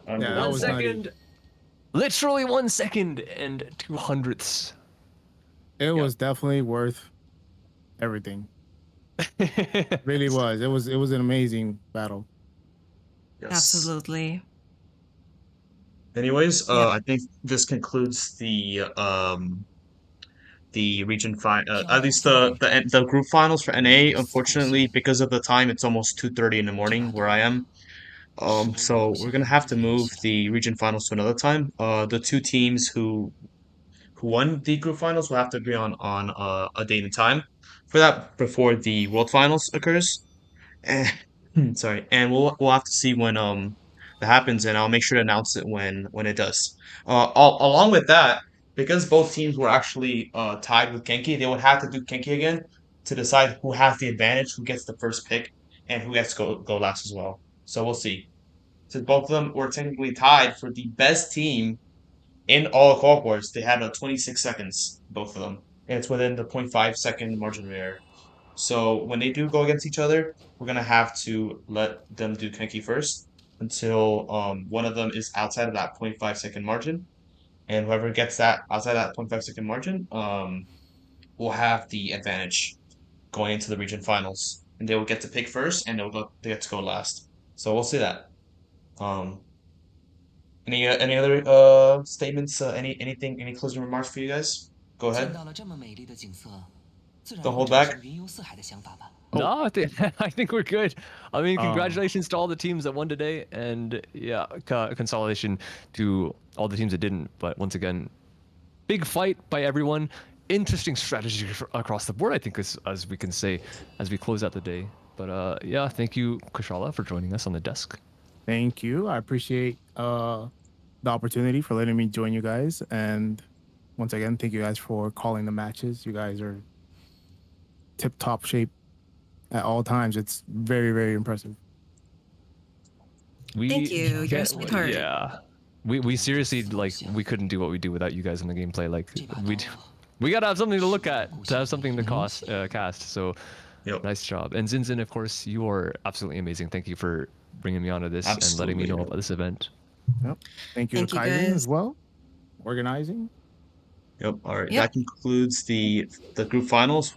Yeah, that One was nutty. second. Literally 1 second and 200ths. It was definitely worth everything. Really was. It was an amazing battle. Yes. Absolutely. Anyways, Yep. I think this concludes the region at least the group finals for NA. Unfortunately, because of the time, it's almost 2:30 in the morning where I am. So we're gonna have to move the region finals to another time. The two teams who won the group finals will have to agree on a date and time for that before the world finals occurs. And sorry, and we'll have to see when that happens, and I'll make sure to announce it when it does. Along with that, because both teams were actually tied with Genki, they would have to do Genki again to decide who has the advantage, who gets the first pick, and who gets to go last as well. So we'll see. Since both of them were technically tied for the best team in all the cohorts, they had a 26 seconds, both of them, and it's within the 0.5 second margin of error. So when they do go against each other, we're gonna have to let them do Kenki first until one of them is outside of that 0.5 second margin, and whoever gets that outside that 0.5 second margin will have the advantage going into the region finals, and they will get to pick first, and they get to go last. So we'll see that. Um, any other statements? Any closing remarks for you guys? Go 见 ahead. 到了这么美丽的景色，自然 Don't 会 hold 产 back. 生云游四海的想法吧。 No, I think we're good. I mean, Um, congratulations to all the teams that won today, and yeah, consolidation to all the teams that didn't. But once again, big fight by everyone. Interesting strategy across the board, I think, as we can say, as we close out the day. But yeah, thank you, Kushala, for joining us on the desk. Thank you. I appreciate the opportunity for letting me join you guys. And once again, thank you guys for calling the matches. You guys are tip top shape at all times. It's very, very impressive. Thank you. You're a sweetheart. Yeah, we seriously we couldn't do what we do without you guys in the gameplay. Like 这把 we 刀 we gotta have something to look 是我 at, 故 to 乡 have something to 的 cast. So Yep. nice job. And Zinzin, of course, you are absolutely amazing. Thank you for bringing me onto this and letting me Absolutely. know about this event. Yep. Thank you Thank to you, Kaizen guys. as well, organizing. Yep. All right. Yep. That concludes the group finals.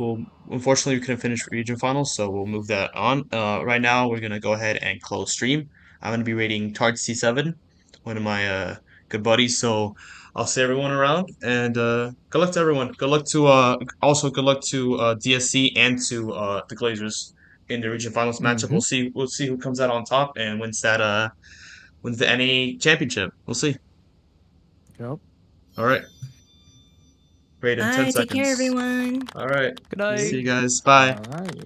Unfortunately we couldn't finish region finals, so we'll move that on. Right now we're gonna go ahead and close stream. I'm gonna be rating Tard C7, one of my good buddies. So I'll see everyone around, and good luck to everyone. Good luck to also good luck to DSC and to the Glazers in the region finals matchup. Mhm. We'll see who comes out on top and wins the NA championship. We'll see. Yep. All right. Great in 10 Bye. Take care, seconds. everyone. All right. Good night. See you guys. Bye. All right.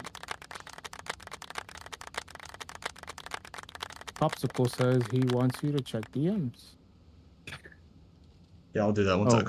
Popsicle says he wants you to check DMs. Yeah, I'll do that one Oh, sec.